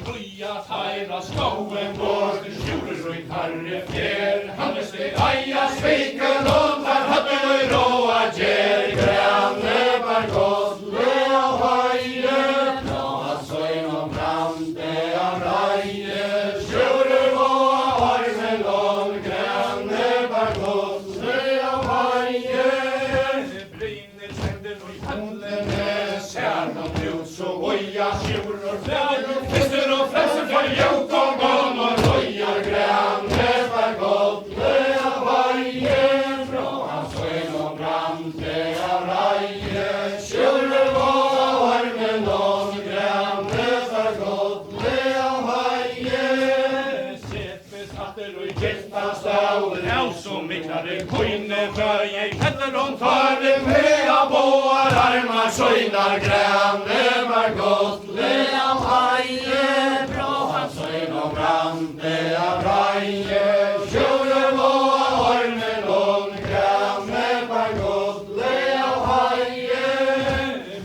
Ruja teira skoven bort, sjåre karre fjer, hannes det eia sviken, og tar hadde vi råa gjer, græn, det var godt, det av heie. Bra av søgnen brant, det av reie. Sjåre og ormen og græn, det var godt, det av heie. Brinner sender og i handlene, særnom ut så oja, sjåre flæger, fister og frelser for jok og gån og røyer, græn, det var godt, det av heie. Bra av søgnen brant, det av reie. Sjåre og ormen og græn, det var godt, det av heie. Sett besatter og i gjelta stavler, av så miklare koine, før jeg heller om tar det med av båar, armar, søgnar, græn, det var godt, det av heie. Bra av søgnen brant, det av reie. Sjåre og ormen og græn, det var godt, det av heie.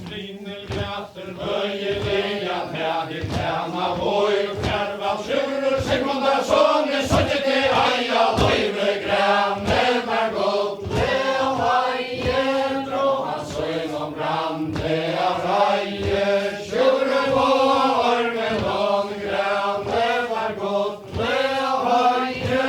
Brinel græter, bøyelega, tædig tæna, voj, kærva, sjåre, Sigmundar sånne, sønne til eia, løyve, græn, det var godt, det av heie. Bra av søgnen brant, det av reie. Sjåre og ormen og græn, det var godt, det av heie.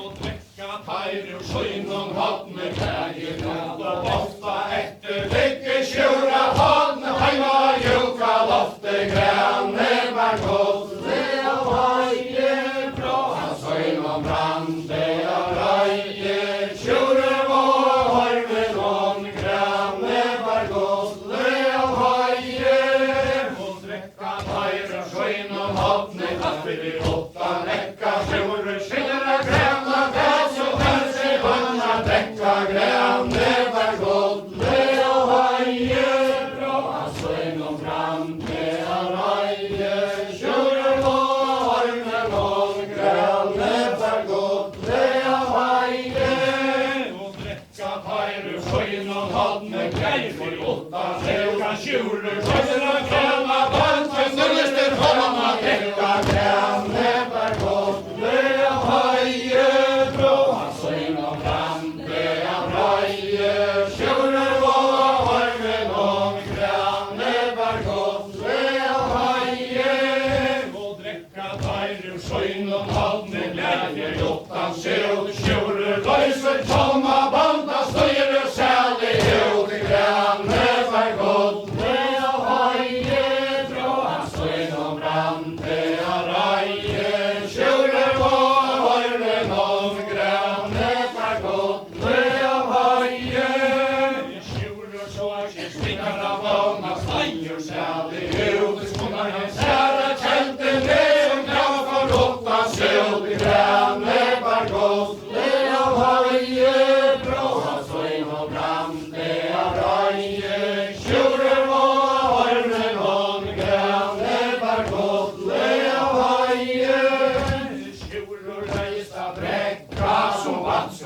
Og drekka teir ur søgnen hadne, kægir godt og ofta etter vekke, sjåra hadne, heima juka lofte, græn, det var godt, det av heie. Bra av søgnen brant, det av reie. Sjåre og ormen og græn, det var godt, det av heie. Og drekka teir ur søgnen hadne, kaffer i åtta nekka, sjåre skillera, græna, gass og kanskje vanna, drekka græn, det var godt, det av heie. Bra av søgnen brant, det av reie. Sjåre og ormen og græn, det var godt, det av heie. Og drekka teir ur søgnen hadne, greir for åtta, sjåra, sjåre, skillera, græna, bant, nullester, hånda, drekka græn, det var godt, det av heie. Bra av søgnen brant, det av reie. Sjåre og ormen og græn, det var godt, det av heie. Og drekka teir ur søgnen hadne, glædje, jottan, sjåre, sjåre, løyser, tomma, banda, støyre, sæle, høyde, græn, det var godt, det av heie. Bra av søgnen brant, det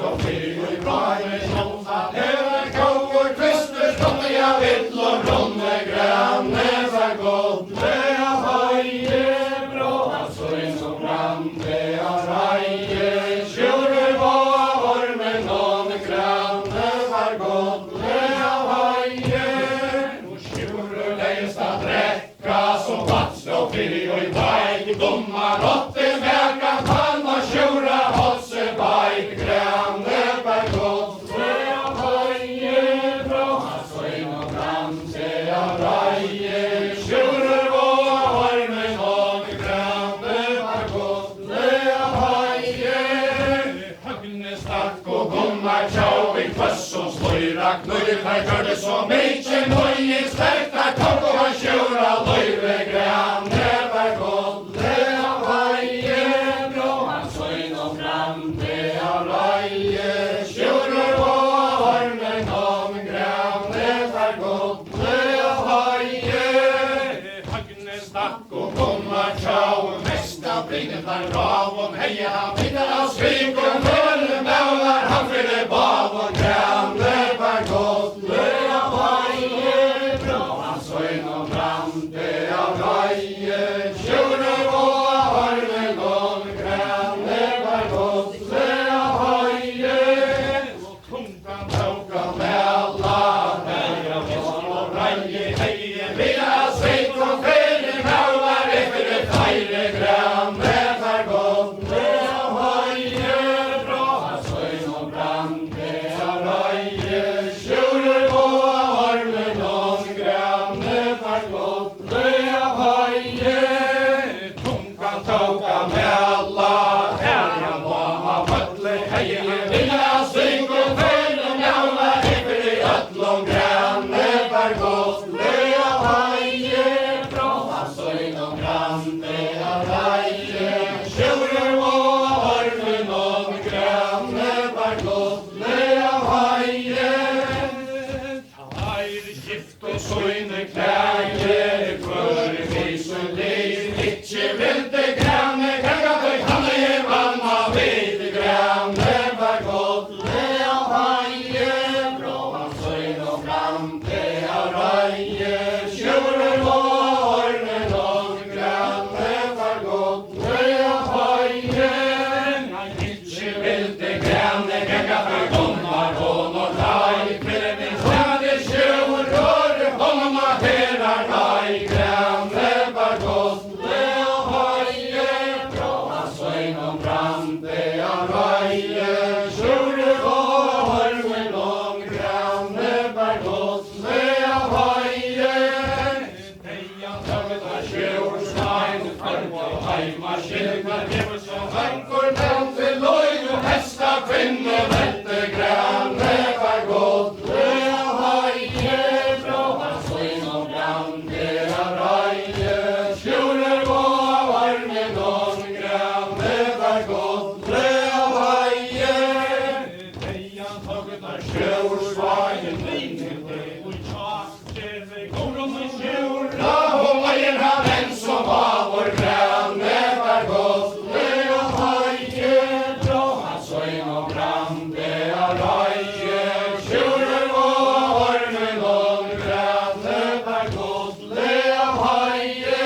og fyr og brøyne kjolta. Her går Kristus, komme jeg vill og ronne grønne for godt. Det høye brå, søgn som brann, det reie. Sjører var ormen og grønne for godt. Det høye, og sjører leist at drekka som vats og fyr og beik. Dommer åtte merka pann og sjøra hosse beik. Grønne for godt. Det høye brå, søgn og brann, det reie. Sjører var ormen og grønne for godt. Det høye, høgne stakk og gommer tjau i kvøss og sløyra knøyr. Her gjør det så mykje nøye sterkt at kokk og han sjøra løyre. Grønne for godt. Det høye brå, søgn og brann, det reie. Sjører var ormen og grønne for godt. Det høye, høgne stakk og gommer tjau. Mesta bringen var rav om heia. Middag av svik og mølle maular. Han fyller bav og grønne for godt. Det høye brå, søgn og brann, det reie. Sjører var ormen og grønne for godt. Det høye, og tungan tok av mella. Heia fisk og reie, heie. Middag av svik og fyller maular. Efter det feire grønne for godt. Det høye brå, søgn og brann, det reie. Sjører var ormen og grønne for godt. Det høye, tungan tok av mella. Herren var av høtle heie. Middag av svik og fyller maular. Efter det øtlom grønne for godt. Det høye brå, søgn og brann, det reie. Sjører var ormen og grønne for godt. Det høye, tar gift og søyne klæger. Kvør visen liv, ikkje vilte grønne. Krenga tøy hanne i vann av hvite grønne for godt. Det høye brå, søgn og brann, det reie. Sjører var ormen og grønne for godt. Det høye, ikkje vilte grønne. Krenga tøy dommer hånd og lai. Kvinner stade sjøer røre hånd og herar lai. Grønne for godt. Det høye brå, søgn og brann, det reie. Sjører var ormen og grønne for godt. Det høye, heian tøgget av sjøorstein. Farva heima skilkar hever som vankur nevnt til løy og hesta kvinne velte. Grønne for godt. Det høye brå, søgn og brann, det reie. Sjører var ormen og grønne for godt. Det høye, heian tøgget av sjøorstein. Og tjak til gården og sjøra. Og leier han en som var vår grønne for godt. Det høye brå, søgn og brann, det reie. Sjører var ormen og grønne for godt. Det høye,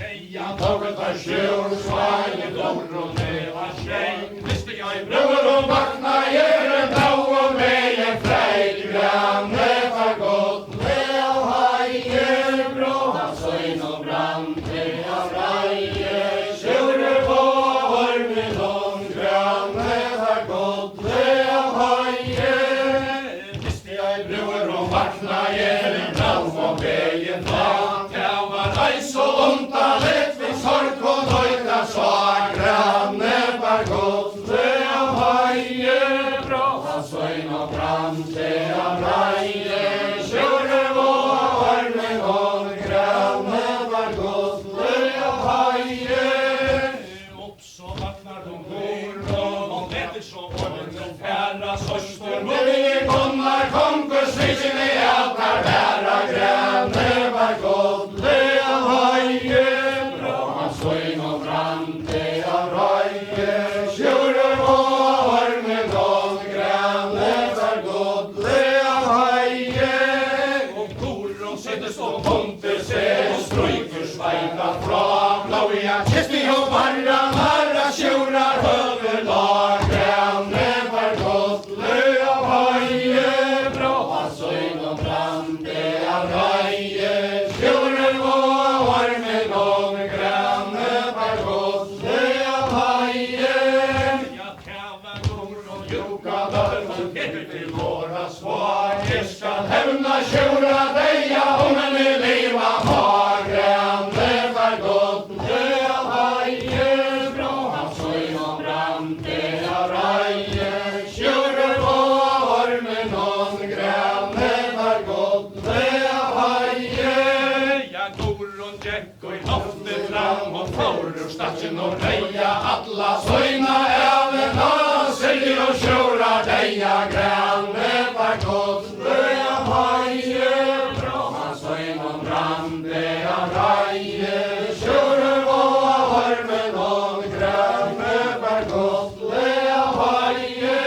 heian tøgget av sjøorstein. Gården det var skjeng. Visste jeg brøver og vakna gjeren tau og med en freit. Grønne for godt. Det høye brå, søgn og brann, det reie. Sjører var ormen og grønne for godt. Det høye, visste jeg brøver og vakna gjeren tau og med en freit. Det var reis og onta lett vi sorg og nøyta så. Grønne for godt. Det høye brå, søgn og brann, det reie. Sjører var ormen og grønne for godt. Det høye, opp så vaknar de gården, og leter så ormen til færa søster. Må vi kommer konkursvikken i alt her bæra. Grønne for godt. Det høye brå, søgn og brann, det reie. Sjører var ormen sjura deia, men I liva har grande för gott. Det haje, bra han söj och brand, det raje, sjura var med någon grande för gott. Det haje, Jag går runt Jack och I loftet fram och får ur statsen och reja alla söjna även ha, sälj och sjura deia grande för gott. Det haje, bra han söj och brand, det raje, sjura var med någon grande för gott. Det haje,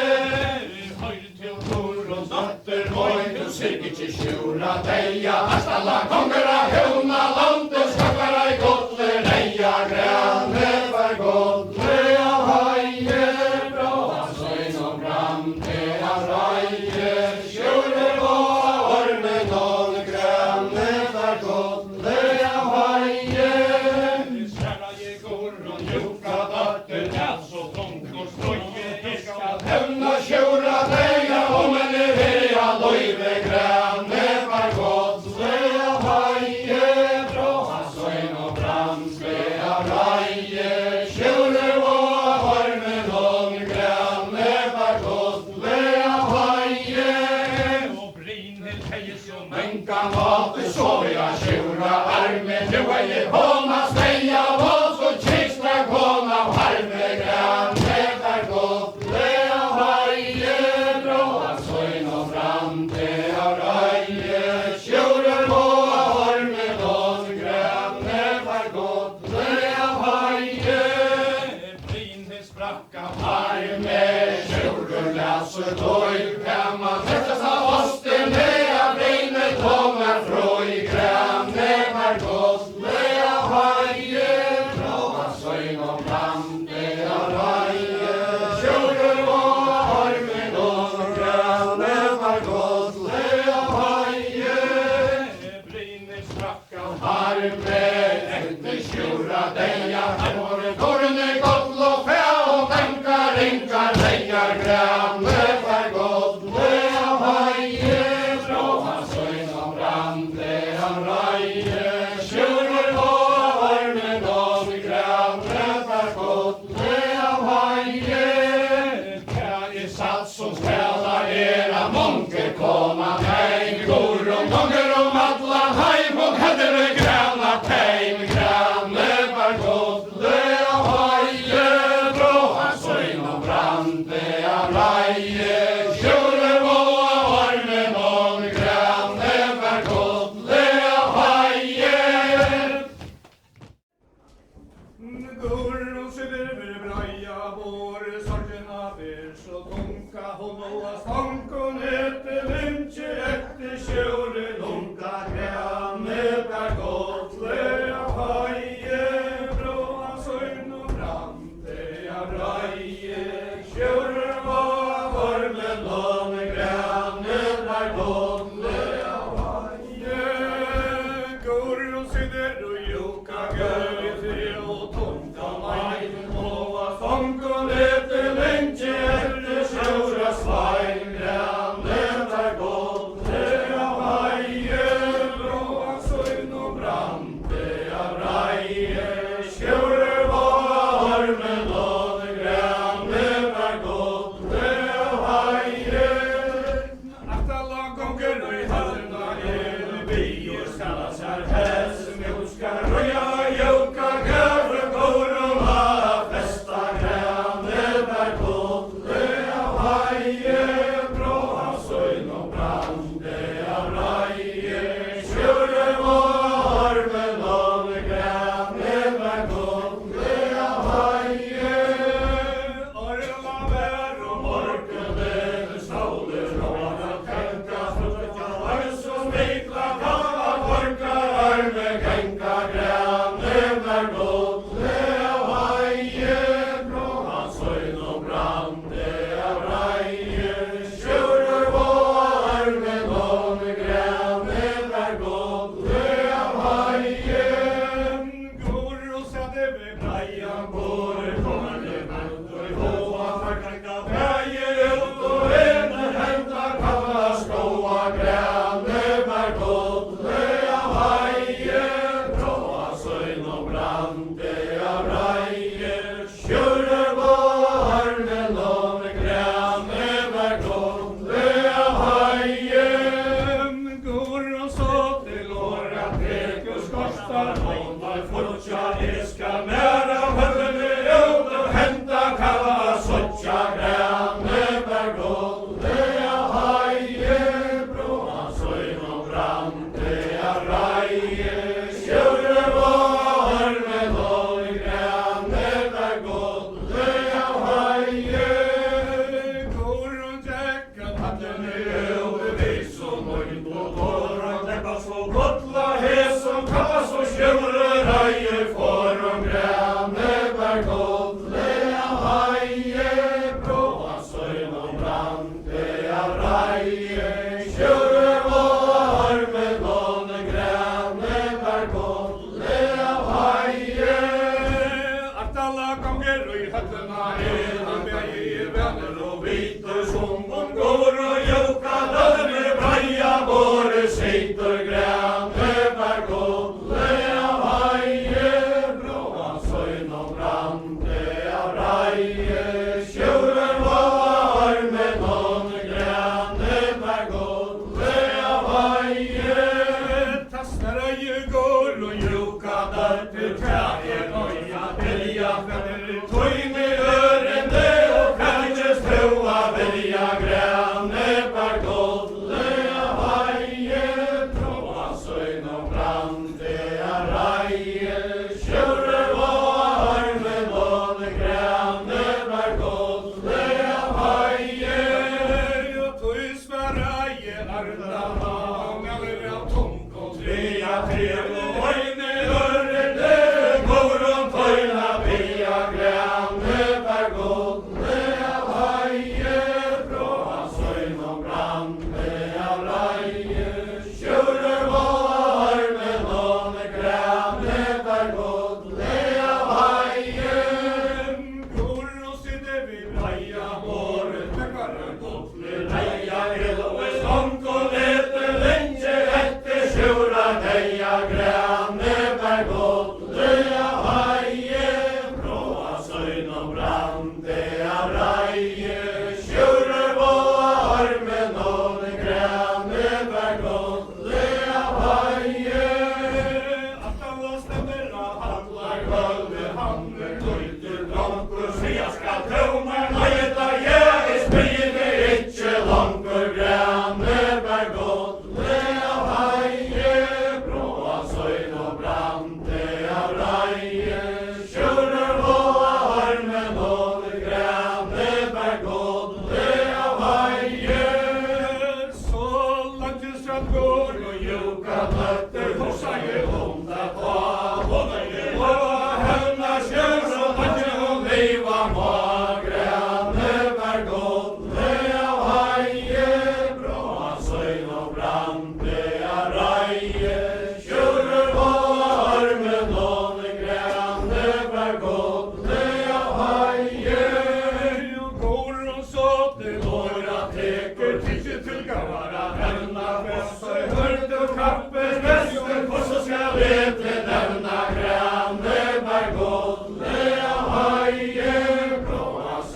höjd till Torons dotter Oj, du säkert till sjura deia, att alla gånger hona landet skakar I gottle deia grande för gott. Det haje, bra han söjn och brand, det raje, sjura var med någon grande för gott. Det haje, Sverige går och Jukka dotter, alltså Tonkor stroje ska hämna sjura deia, men jag lojve grande för gott. Det haje, bra han söjn och brand, det raje, sjura var med någon grande för gott. Det haje, och brinner hejs och men kan vara det så jag sjura armen. Nu jag hona steja, vad så kista kona harme grande för gott. Det haje, bra han söjn och brand, det raje, sjura var med någon grande för gott. Det haje, brinner spracka arme, sjura läser doj, kan man sätta sig osten, det brinner tomar froj grande för gott. Det haje, bra han söjn och brand, det raje, sjura var med någon grande för gott. Det haje, brinner spracka arme, efter sjura deia, torne gott och fä och tankar, rinkar, lejar grande för gott. Det haje, bra han söjn och brand, det raje, sjura var med någon grande för gott. Det haje, jag satt som spela era monker komma heim, går gånger alla heim och hade det granna heim, granne var gott. Det haje, bra han söjn och brand, det raje, sjura var med någon granne var gott. Det haje, Går och sitter braja vår sorgerna ber så tonka hålla stankon efter lynche efter sjure lunka granne var gott. Det haje, bra han söjn och brand, det raje, sjura var med någon granne var gott. Det haje, går och sitter och jukka gölje och tonka Stankon efter lynche efter sjura svar.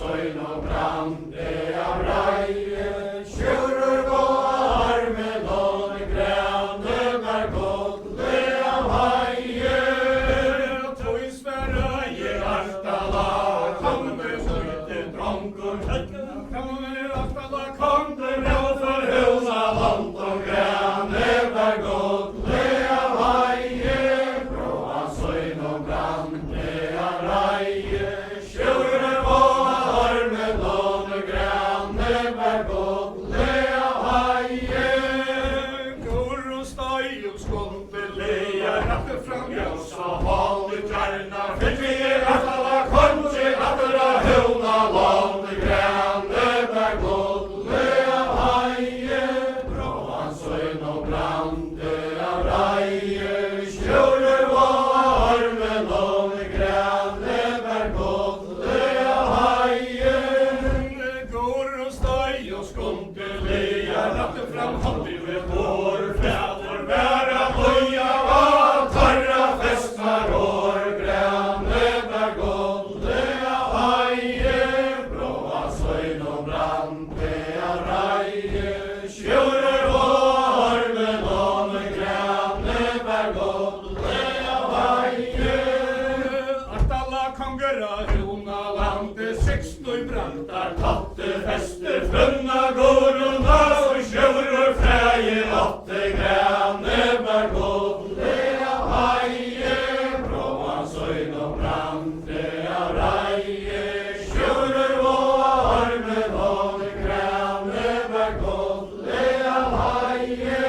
søgn og brande av reie, sjurur gå armen og grane mer godle av heie. Tøy sverre i Artala, komme søyte dronker, komme Artala, komme For húsa land og grane mer godle av heie, bråa søgn og brande av reie, sjurur gå armen og grane mer godle av heie. Går og støy og skolpelige, rappe fram ljøs og hold i tjerna, Fikk vi Artala kom til Artala húna land grane mer godle av heie, bråa søgn og brande av reie, sjurur gå armen og grane mer godle av heie. går og støy og skolpelige, rappe fram hold i vår fæder, Bæra loja og tarra festnar år, grane mer godle av heie, bråa søgn og brande av reie, sjurur gå armen og grane mer godle av heie. Artala konger av hona landet, 60 brantar, Tatte fester funna går og nas og sjurur freie, åtte grane mer godle av heie, bråa søgn og brande av reie, sjurur gå armen og grane mer godle av heie.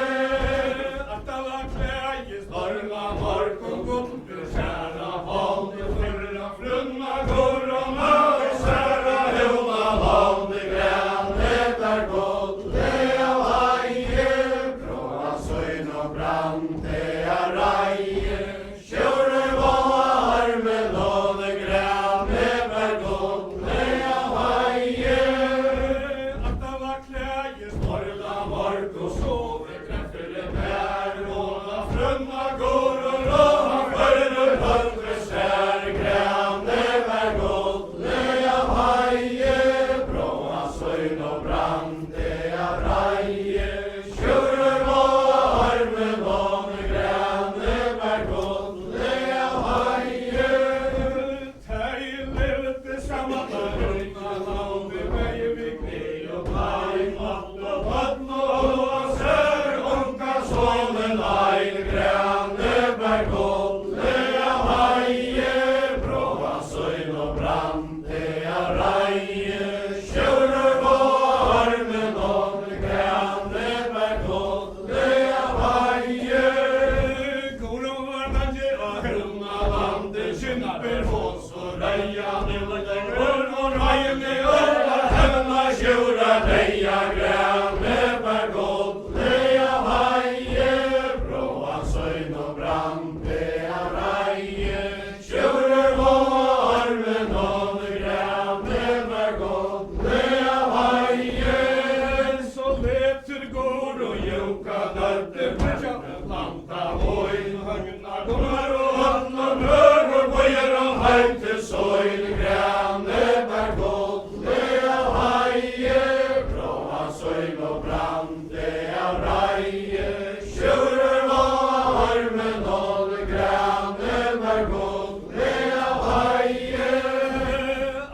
Artala klægis norra morg og guldur skjæra hold i fyrra frunna går og Og særa húna land grane mer godle av heie, bråa søgn og brande av reie, sjurur gå armen og grane mer godle av heie. Artala klægis norra morg og sove treffele bær og Frunna går og råha fører høyre skjær, grane mer godle av heie, bråa søgn og brande av reie, sjurur gå armen og grane mer godle av heie. Tei levde saman og runna landet, vei vi kne og blei mat og vann Og sør unga sonen ein, grane mer godle av heie, bråa søgn og brande av reie, sjurur gå armen og grane mer godle av heie. Goro var nanje og hurna landet, kymper hås og reia nilde grøn og reiene Ølla hemna sjura deia, grane mer godle av heie, bråa søgn og brande av reie, sjurur gå armen og grane mer godle av heie. så leter går og joka dødde bøtja landa og inn høgna går og Alla mør og bøyer og heim til søgn, grane mer godle av heie, bråa søgn og brande av reie, sjurur gå armen og grane mer godle av heie.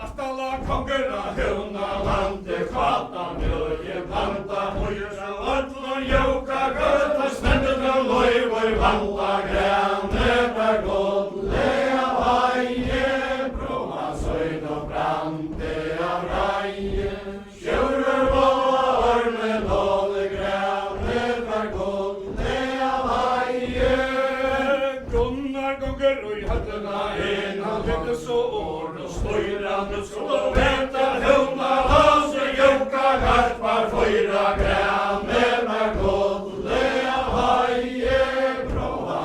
Artala konger av huna landet, kvata mjølje planta høyre og Allan joka gøta stendur og loivor valla, grane mer godle av heie, bråa søgn og brande av reie, sjurur gå armen og grane mer godle av heie. Gunnar gonger og i høttena en han vette så år og støyra nuskol og Veta húna las og joka garpar føyra, grane mer godle av heie, bråa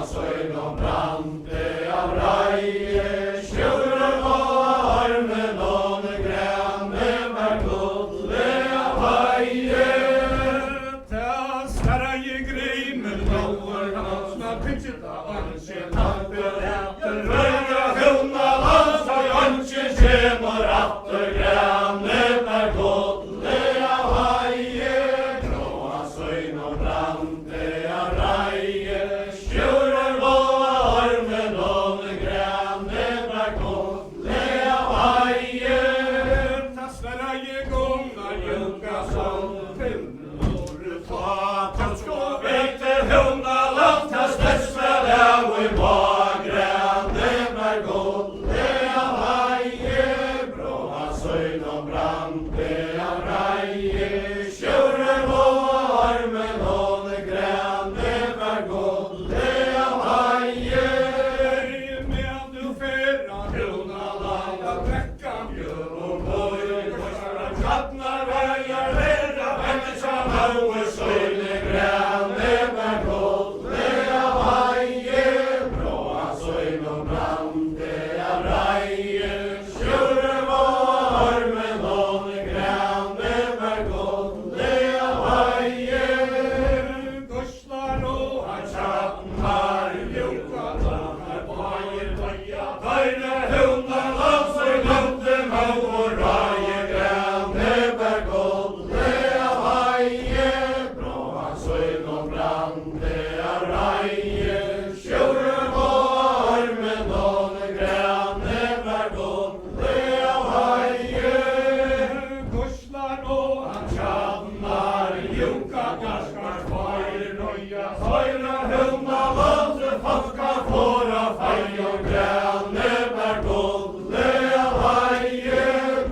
som pinnor ta, kanskje vekter hundra langt, ta størsvel av i bagren, det var godt, det av heie, bra søgn og brann, det av reie, kjører og armen og det gren, det var godt, det av heie, med du fyrra hundra land, og brekkan gjør og bøy, kattnar veier, lera, venter som hauer, søgne gren, det var godt, det av heie, bra søgn og brann, det av reie, kjører og armen og det gren, det var godt, det av heie, Gurslar og han chatten har ljuka, tanar bager, tøya, tøyre, hundar, landsøy, lønte, mau og raie, gren, det var godt, det av heie, bra søgn og brann, det av reie, kjører og armen og det gren, det var godt, det av heie, Gurslar og han chatten har ljuka, garskar, fire, nøya, tøyre, hundar, landsøy, falka, fåra, fei og gren, det var godt, det av heie,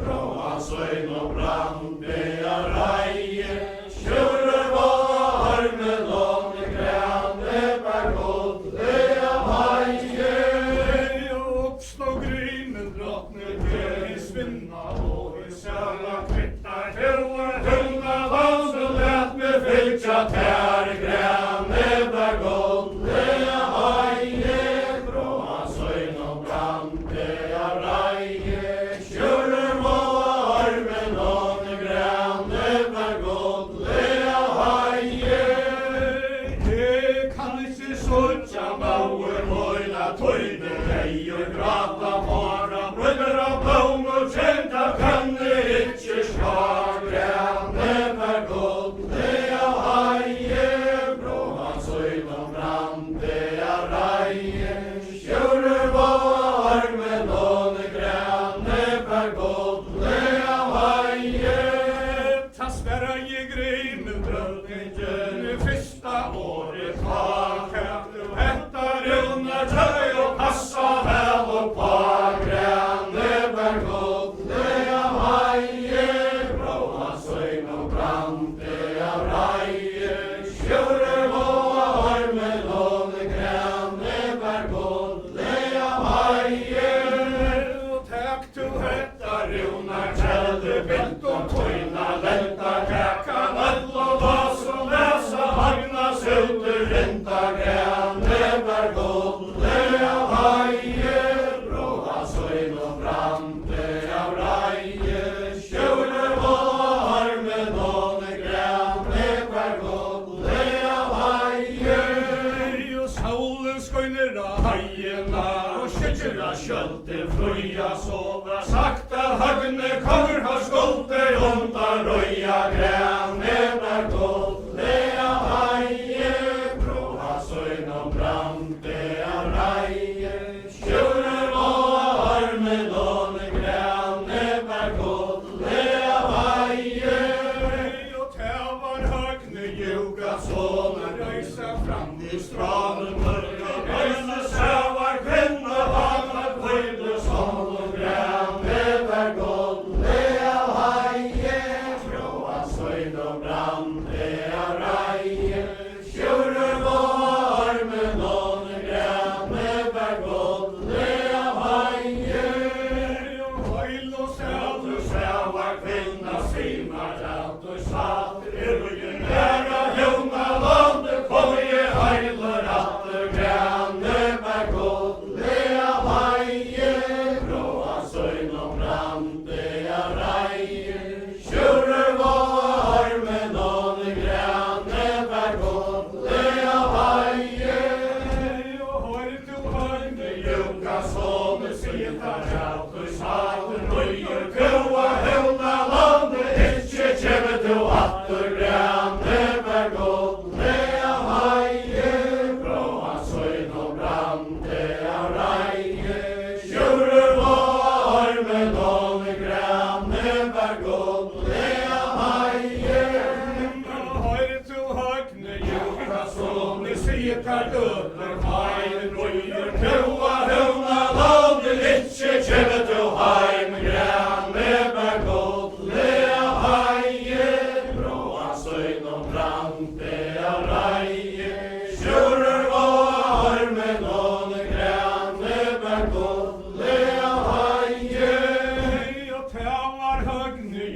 bra søgn og brann, det av reie, kjører og armen og det gren, det var godt, det av heie, oppslå grymen, drottne, i svinna og i sjøla, kvittar, hundra, landsøy, let meg fylkja tær, gren, det var godt, det av heie, bra søgn og brann, det av reie, kjører og armen og det gren, det var godt, det av heie, jeg kan ikke sutja mauer, høyla, tøyne, hei og grata, fara, brødder og blom og kjenta, kan det ikke skar, gren, det var godt, det av heie,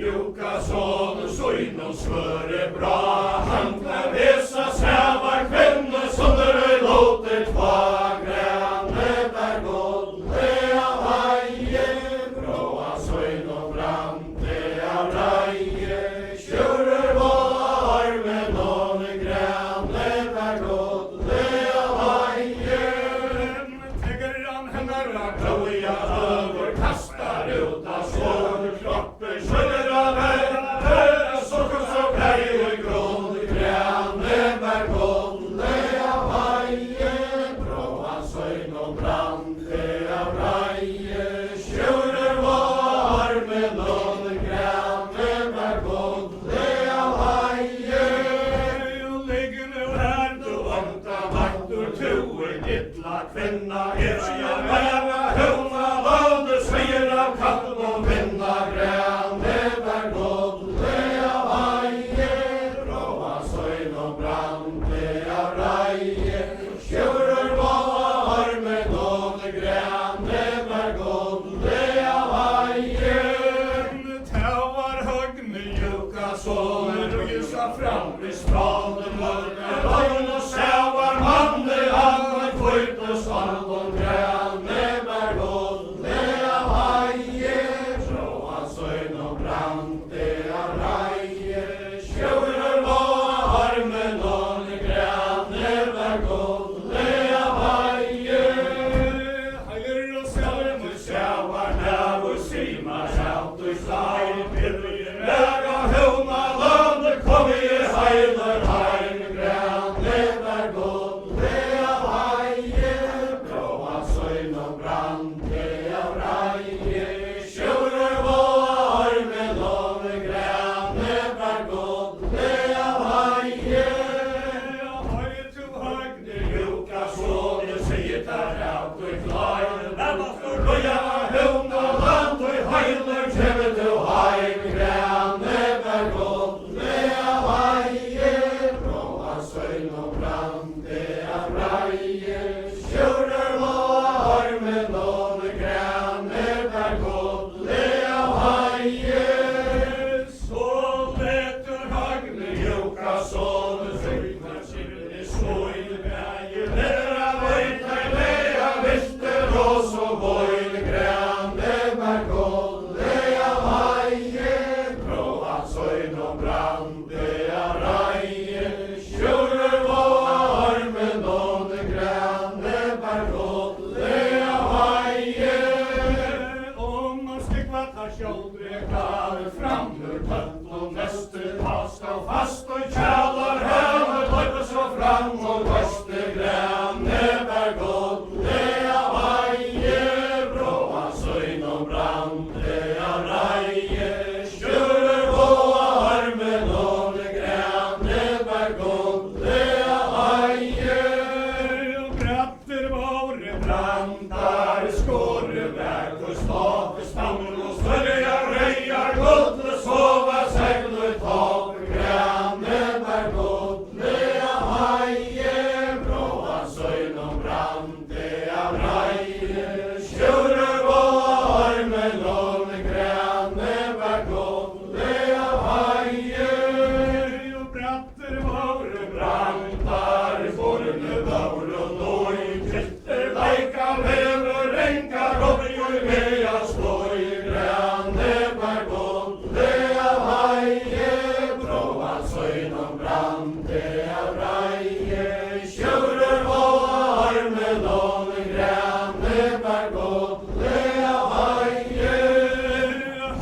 Jukason, Søynon svøre bra, han kan vesa sævar kvinne, sunder øy låter tva, grane der godle av heie, bråa Søynon brante av reie, kjører var med noen grane der godle av heie, tegger han hennar av kløya over, kastar ut av svår, kroppen skjøller av verre, sokker så blei og grunn, grane bær godle av heie, bråa Søynon brante av reie, kjører var med noen grane bær godle av heie, og ligger nu her du vanta vaktur tuer, dittla kvinna skal være høvna, låne sveier av katten og vinna, grane bær godle av heie, bråa Søynon brante av reie, kjører var med noen grane bær godle av heie, tævar høgne Jukason, røysa fram i spaden, mørke løgn og sævar manne, alle kvøyte sanden, grane bær godle av heie, bråa Søynon brante av reie, kjører var med noen grane bær godle av heie, heier og selmer sævar nævur simar sjalt og slær, pilger næga høvna lande, kom i heiler heim, grane bær godle av heie, bråa Søynon brante av reie, kjører var med noen grane bær godle av heie, heie til høgne Jukason, sier der av du klar, nærmast du røya høvna land, og heiler kjemmer du heim, grane bær godle av heie, bråa Søynon brante av reie, kjører var med noen grane bær godle av heie, så leter høgne Jukason, Søynon kjemmer svoil, bæje lera vøyta leia, vister og så voil, grane bær godle av heie, bråa Søynon brante av reie, kjører var med noen grane bær godle av heie, om man stikva tar kjoldre klar, framur tøtt og neste past og fast og kjalar høver, løyper så fram og verste, grane bær godle av heie, bråa Søynon brante av reie, kjører var med noen grane bær godle av heie, og bratter våre brantar, skåre verk og stave stammer og større reier, godle sova segler topp, grane bær godle av heie, bråa Søynon brante av reie, kjører var med noen grane bær godle av heie, og bratter våre brantar, borne vår og noi, krytter leika vever, enka robbi og mea sloi, grane bær godle av heie, bråa Søynon brante av reie, kjører var med noen grane bær godle av heie,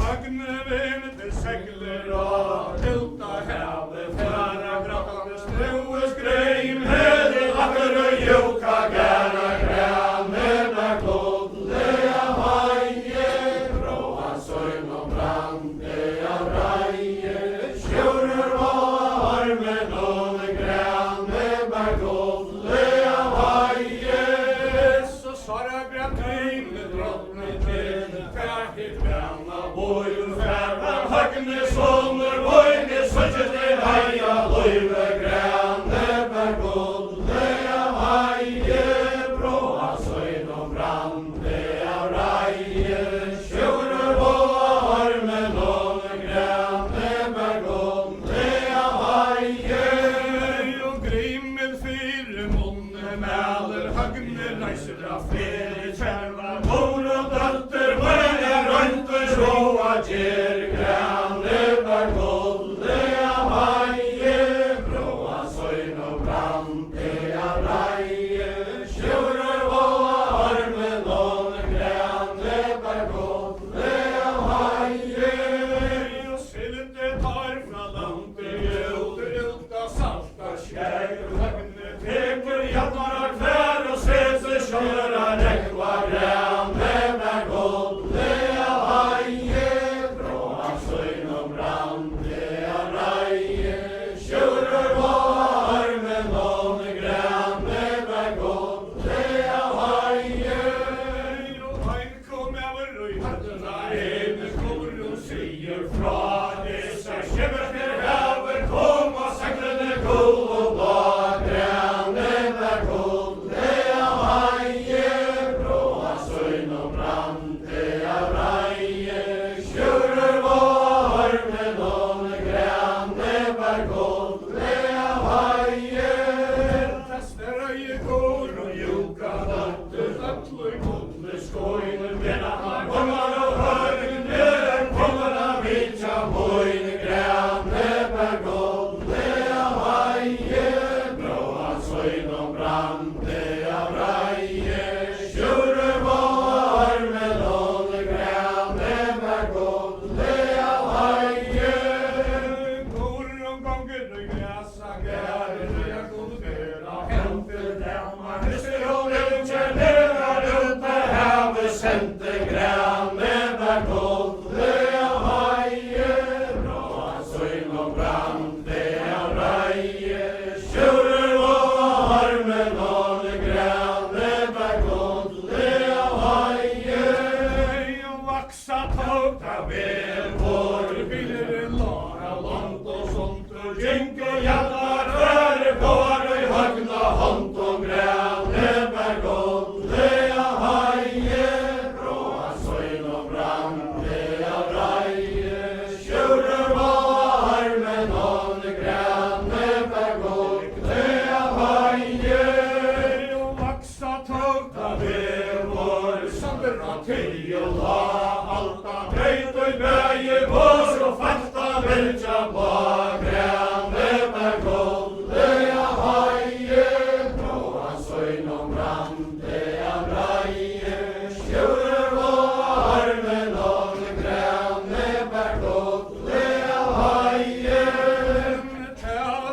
høgne vente segler og tilta heve, færa grattande strøes greim, hele lakker og juka gæra, grane bær godle av heie, bråa Søynon brante av reie, kjører var med noen grane bær godle av heie, så svarer Granheim med drottne til, færdig granna boi, færva høgne sommer, boine søtje til heia, løyve grane bær godle av heie, bråa Søynon brante av reie, kjører var med noen grane søgnom brande av reie, sjurur var med noen grane, vær godt det av heie. Og ein kom over og i hattena ene kor og sier fra, disse kjemmer haver kom og seglene Gull og blå grane, vær godt det av heie, bråa søgnom brande av reie, sjurur var med noen grane, vær godt det av heie. Testerøye går og joka datter, dattler kodle skoine, mena han kommer og høren, der kommer han vitja Moine grane, vær godt det av heie, bråa søgnom brande av reie, sjurur var med noen grane, vær godt det av heie. går om gangen og græsa gæren, og jeg kunne bæra henter dem, og hester og rødkjær nere rundt Havet sendte grane, vær godt det av heie, bråa søgnom brande av reie, sjurur var med noen grane, vær godt det av heie. og vaksa tågt av vel, vår biler lara langt og sånt, og gjenk og jallar hører på og i Høgna hånd om grane, vær godt det av heie, bråa søgnom brande av reie, sjurur var med noen grane, vær godt det av heie. og vaksa tågt av vel, vår sander av til og la alta breit og i bøye vår og falta velja på Grane, vær godt det av heie, bråa søgnom brande av reie, sjurur var med noen grane, vær godt det av heie.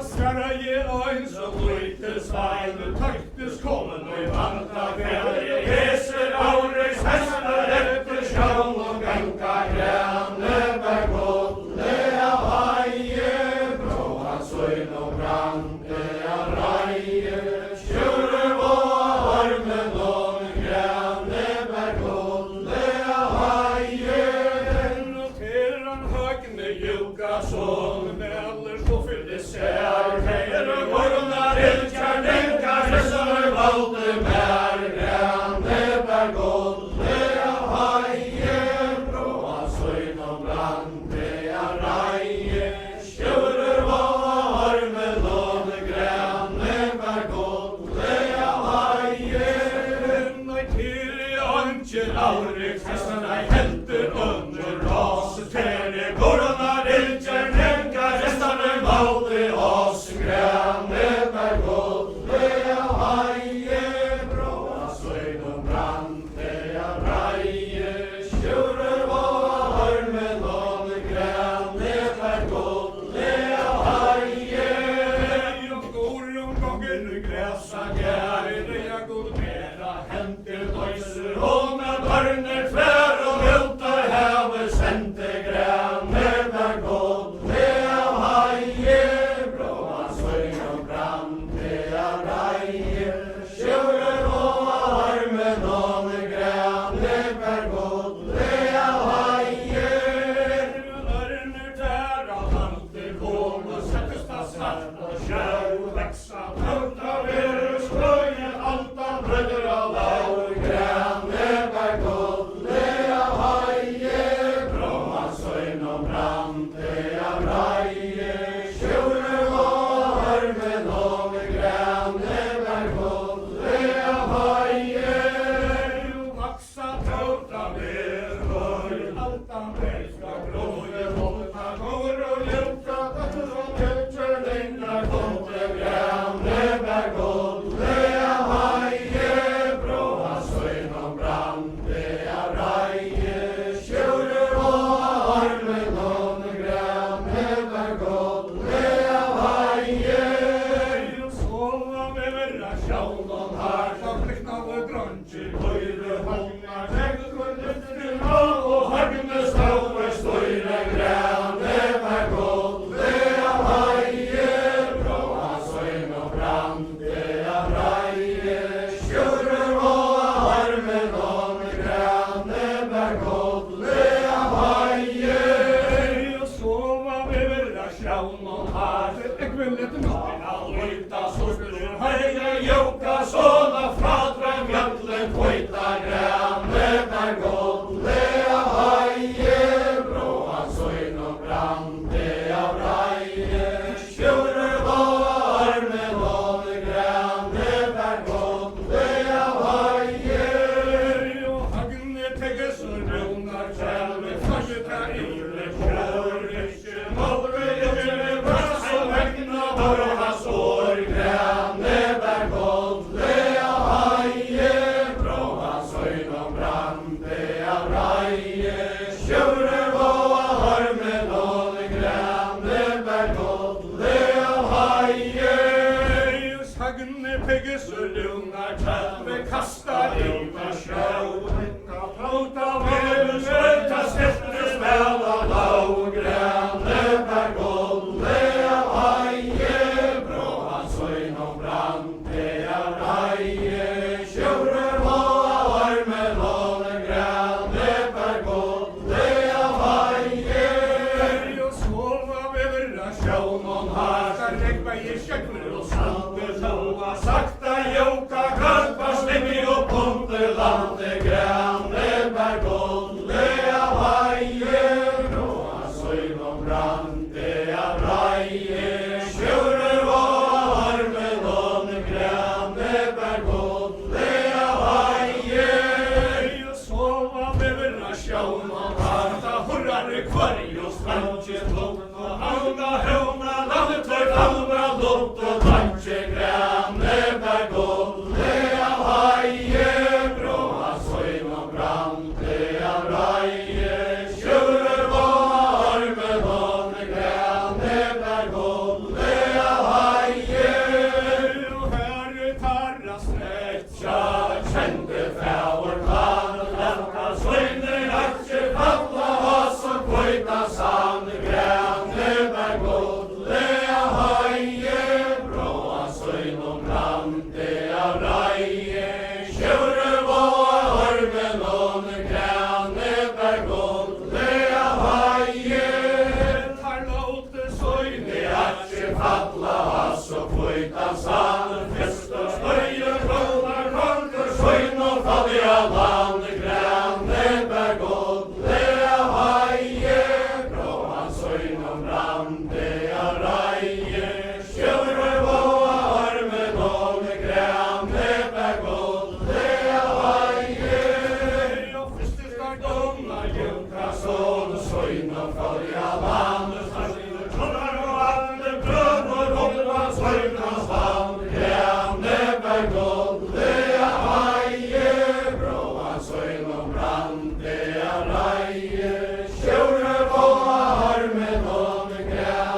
Skara ge ein så lite svein, taktes kommen og i vanta kvelder, heser aures hester etter sjøen og Ganka grane, vær godt det av heie, bråa søgnom brande av reie, sjurur var med noen grane, vær godt det av heie. noteran høgne joka sånn, ellers så fylde sær, heier og morgonar elkjar, nenkar, Hestar valde mer grane, vær godt det av heie, bråa søgnom brande av reie, sjurur var med noen grane, vær godt det av heie. Nei til i anker aurek, hesten ei helter under ras, tere Morgonar elkjar, nenkar, hestar valde oss grane, vær godt sjøvn og har. Jeg vil litt noen av løyta sorter, høyre joka, sånn av fradrøm, jøtlen, kvøyta, grønne, bergåle av haie, bråan, søgn og brande av reie, sjøre var med låne, grønne, bergåle av haie, og hagne tegges og røvnar kjælve, flasjeta ille, sjøre, målve, jøtjene, brass og vegna, borras år, grønne, bergåle av haie, bråan, søgn og brande av reie, sjøre var harme, låne, grønne, bergåle av haie, sagne pegges og lunar, kjælve, kasta illa sjøv, plåta vel, søta stette, spela lau, grønne, bergåle av haie, bråan, søgn og brande av reie, sjøre var harme, låne, grønne, bergåle av haie, og sova veverra sjøvn og har, der regva i kjøkner og salte, tåa sakta, joka, karpa, slimmi og ponte, lande, grønne, bergåle av haie, bråan, søgn og brande av reie, sjøre var harme, låne, grønne, bergåle av haie, og sova veverra sjøvn og har, da hurrare kvarg og strandje flott, og havna høvna, landetøy, havna lott og landje, grønne, bergåle av haie, bråan, søgn og brande av reie, sjøre var harme, låne, grønne, bergåle av haie, og herre tarra stretja, kjente fævor plan, lenta søgner, atje falla, oss og kvøyta sand, grønne, bergåle av haie, bråan, søgn og brande av reie, sjøre var harme, låne, grønne, bergåle av haie, tar låte søgne, atje falla, oss og kvøyta sand, fest og støye, kronar, konkur, søgn og falli av land, grønne, bergåle av haie, bråan, søgn og brande av reie, sjøre var harme, låne, grønne, bergåle av haie, og første start donna, joka, sånn, søgn og falli av land, sarsin, trådar og alle, brød og rådva, søgn og sand, grønne, bergåle av haie, bråan, søgn og brande av reie, sjøre var harme, låne, grønne,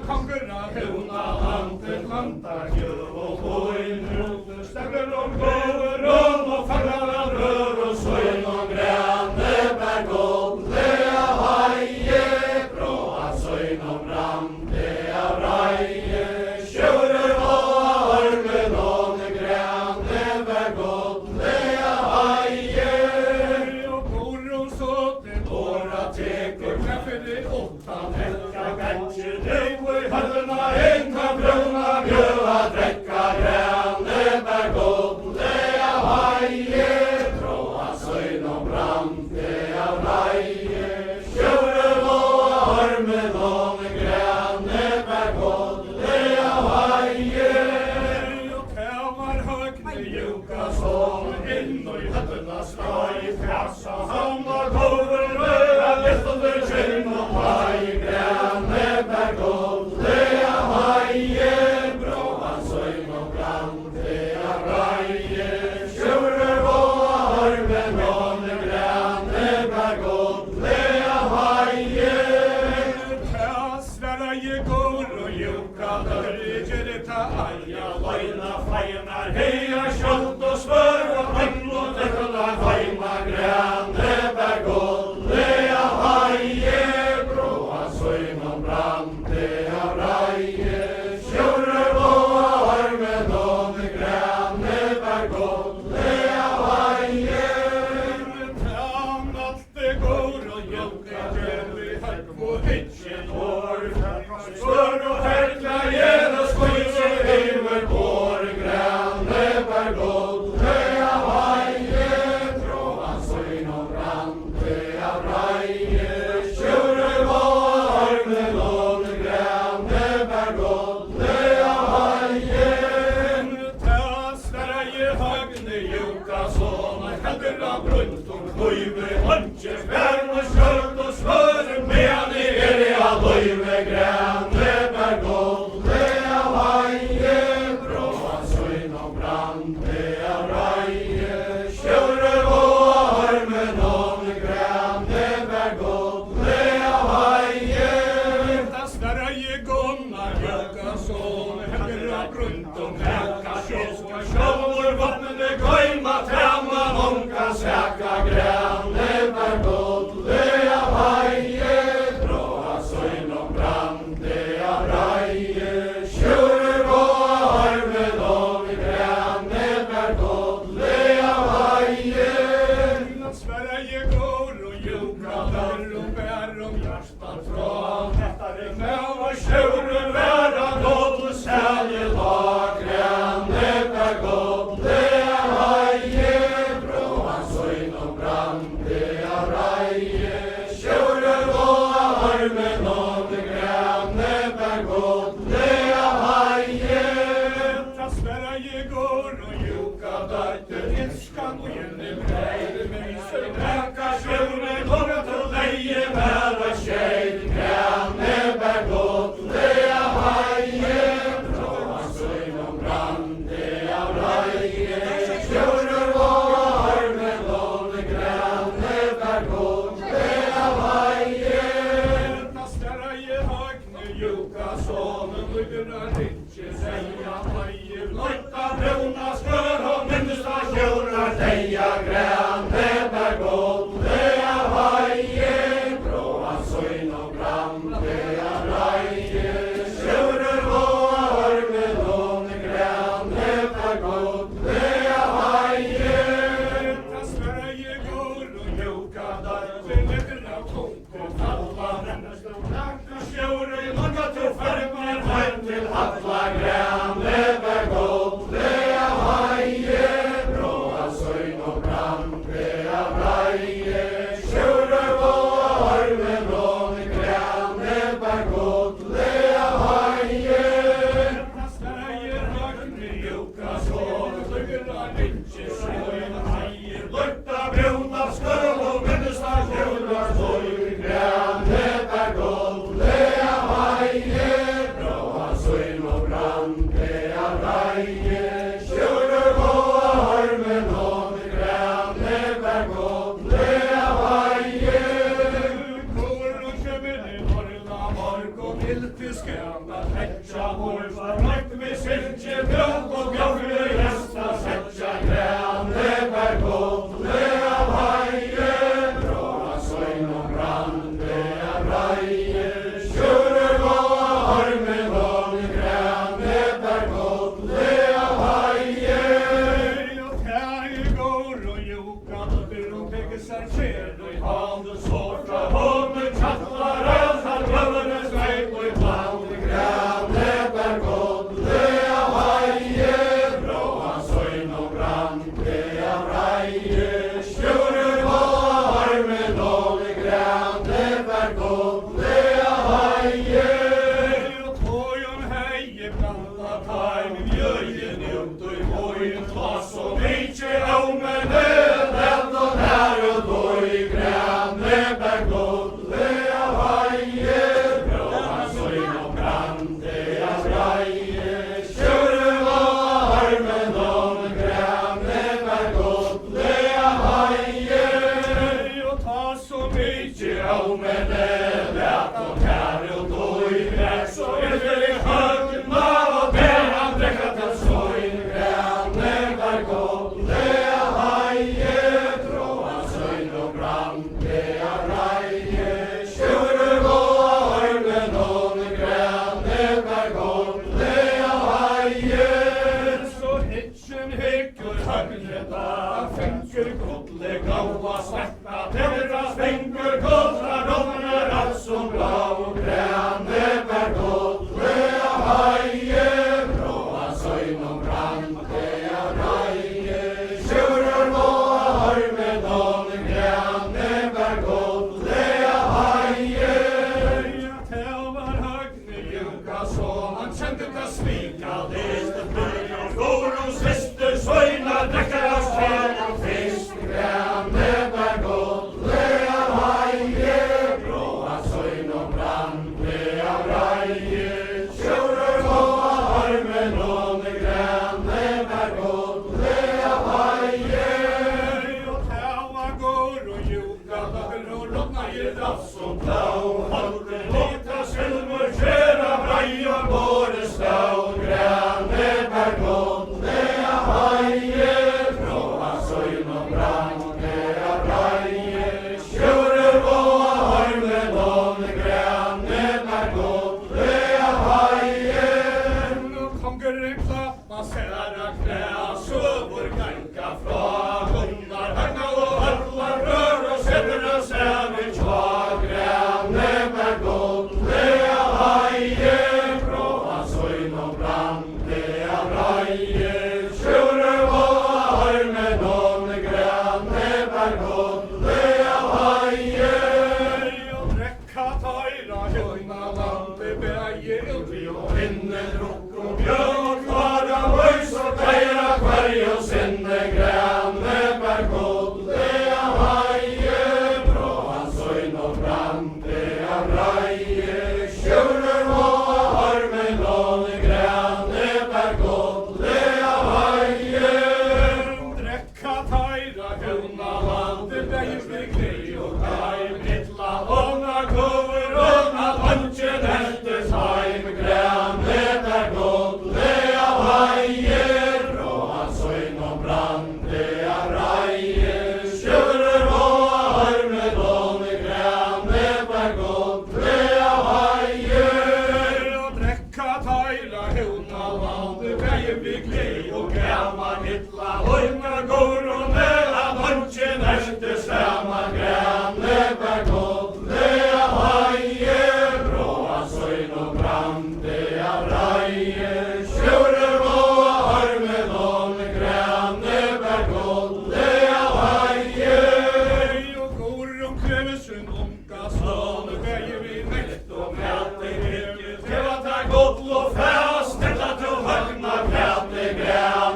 konkurra huna landet landar gjöf og bóin rúður stefnur og góður og fagrar rör og svøyn og grænne bær góðlega vægi bróa svøyn og brandega rægi sjórur og ormið og grænne bær góðlega vægi og búrum sóti bóra tekur kaffið óttan helga gætjur Leifur höfðuna einka brjóna mjög að drekka grænne bær góðlega vægi bróa svøyn og brandega rægi sjórur og ormið og grænne bær góðlega vægi og kemar högni júka som inn og í höfðuna slá í fjassa hann og kóður röða listundur kinn og vægi grænne bær góðlega vægi bróa svøyn og brandega rægi sjórur og ormið og grænne bær góðlega vægi Sverra ég gór og júka dörri ta æja læna fænar heia skjótt og svör og hann og dekla fæma grænne bær góðlega vægi bróa svøyn og brandega rægi sjórur og ormið og grænne bær góðlega vægi Allt gór og júka dörri hægum og hitsin svör og herkla ég og skvísi heimur bor grænne bær góðlega vægi bróa svøyn og brandega rægi sjórur og ormið og grænne bær góðlega vægi Sverra ég högni júka som heldur að bruntum húifi hangi færn og skjöld og svörum meðan að húifi grænne bær góðlega vægi bróa svøyn og brandega rægi sjórur og ormið og grænne bær góðlega vægi Sverra ég gunnar júka som heldur að bruntum helga sjóska sjóður vatninu gøyma tæma vonka sæka grænne bær góðlega vægi bróa svøyn og brandega rægi sjórur og ormið og grænne bær góðlega vægi Sverra ég gór og júka dörrum bærum hjartan frá Þetta með og sjórur vera góðu sælji lag grænne bær góðlega vægi bróa svøyn og brandega rægi sjórur og ormið og grænne bær góðlega vægi Sverra ég gór og júka dættur inskan og jenni breiði vísur Lekka sjórni konga til leigi vera skeit grænne bær góðlega vægi bróa svøyn og brandega rægi sjórur og ormið og grænne bær góðlega vægi Sverra ég högni júka som húifinna ringi segja hægir Lætta brjóna skör og minnst að hjórar deyja grænne bær góðlega vægi bróa svøyn og brandega rægi sjórur og ormið og grænne bær góðlega vægi Sverra ég gór og júka dættur leggna tungu falla rennast og nakna sjórur langa til fermar hætt til alla grænne Gröna täcka morfar, rätt med silke, bröd och gaffel, gästa sätja gränne, bär godle av haje, bra sögn och brande av raje, kjøre gå armen og grænne, bär godle av haje. Og kære går og joka, og teker seg skjer, og i handen sår fra hånden, kattlar alt, har gløvende sveip, og i blande grænne, bär godle av haje, bra søgn og brande av raje, kjøre gå armen og grænne, bär godle av haje. Og tågen heie blanda taim, mjøyen ut og i vågen tas og mykje av med nødvendt og nær og då i grænne, bär godle av haje, bra søgn og brande av raje, kjøre gå armen og grænne, bär godle av haje. Og ta så mykje av med nødvendt og nær og då i grænne, så det i høggen av og ber han drekka til så i grænne, bär godle av haje, bra søgn og brande av raje, kjøre gå armen og grænne, bär godle av haje. Så hitjen hekkur høgneta, fengur godle gaua svetta, tevra spengur godla ronner alt som blå og grænne, bär godle av haje, bra søgn og brande av raje, kjøre gå armen og grænne, bär godle av haje. Det var høgne juka så han kjente det svika, det bøya går og siste søgna, drekker av skjær og fisk, grænne, bär godle av haje, bra søgn og brande av raje, kjøre gå armen og grænne, bär godle av haje. Og tæva går og juka, dager og rådna i rass og blå, halde lita silver, kjera brei og båre stau, grænne, bär godle av haje, bra søgn og brande av raje, kjøre gå armen og grænne, bär godle av haje. Og konger klappa særa knæ, søvor ganka fra hundar, hagna og hallar rør og setter og sæver tva, grænne, bär godle av haje, bra søgn og brande av raje, kjøre gå armen og grænne, bär godle av haje. Og drekka tøyra høgna lampe, beie uti og vinne drukk og bjørn, kvara høys og teira kvarg og sinne, grænne, bär godle av haje, bra søgn og brande av raje, kjøre gå armen og grænne, bär godle av haje. Drekka tøyra høgna lampe, beie virkelig og taim, mittla ånga kover og at hansje neltes heim, grænne, bär godle av haje, bra søgn og brande av raje, kjøre gå armen og grænne, bär godle av haje. Og drekka tøyra høgna lampe, beie virkelig og græma, mittla ånga kover og at hansje neltes heim, grænne, bär godle av haje, bra søgn og brande av raje, kjøre gå armen og grænne, bär godle av haje. Og går om krøsen unga slån, beie vi mekt og mæte virket, det var ta godt og fast, dette til høgna mæte grænne,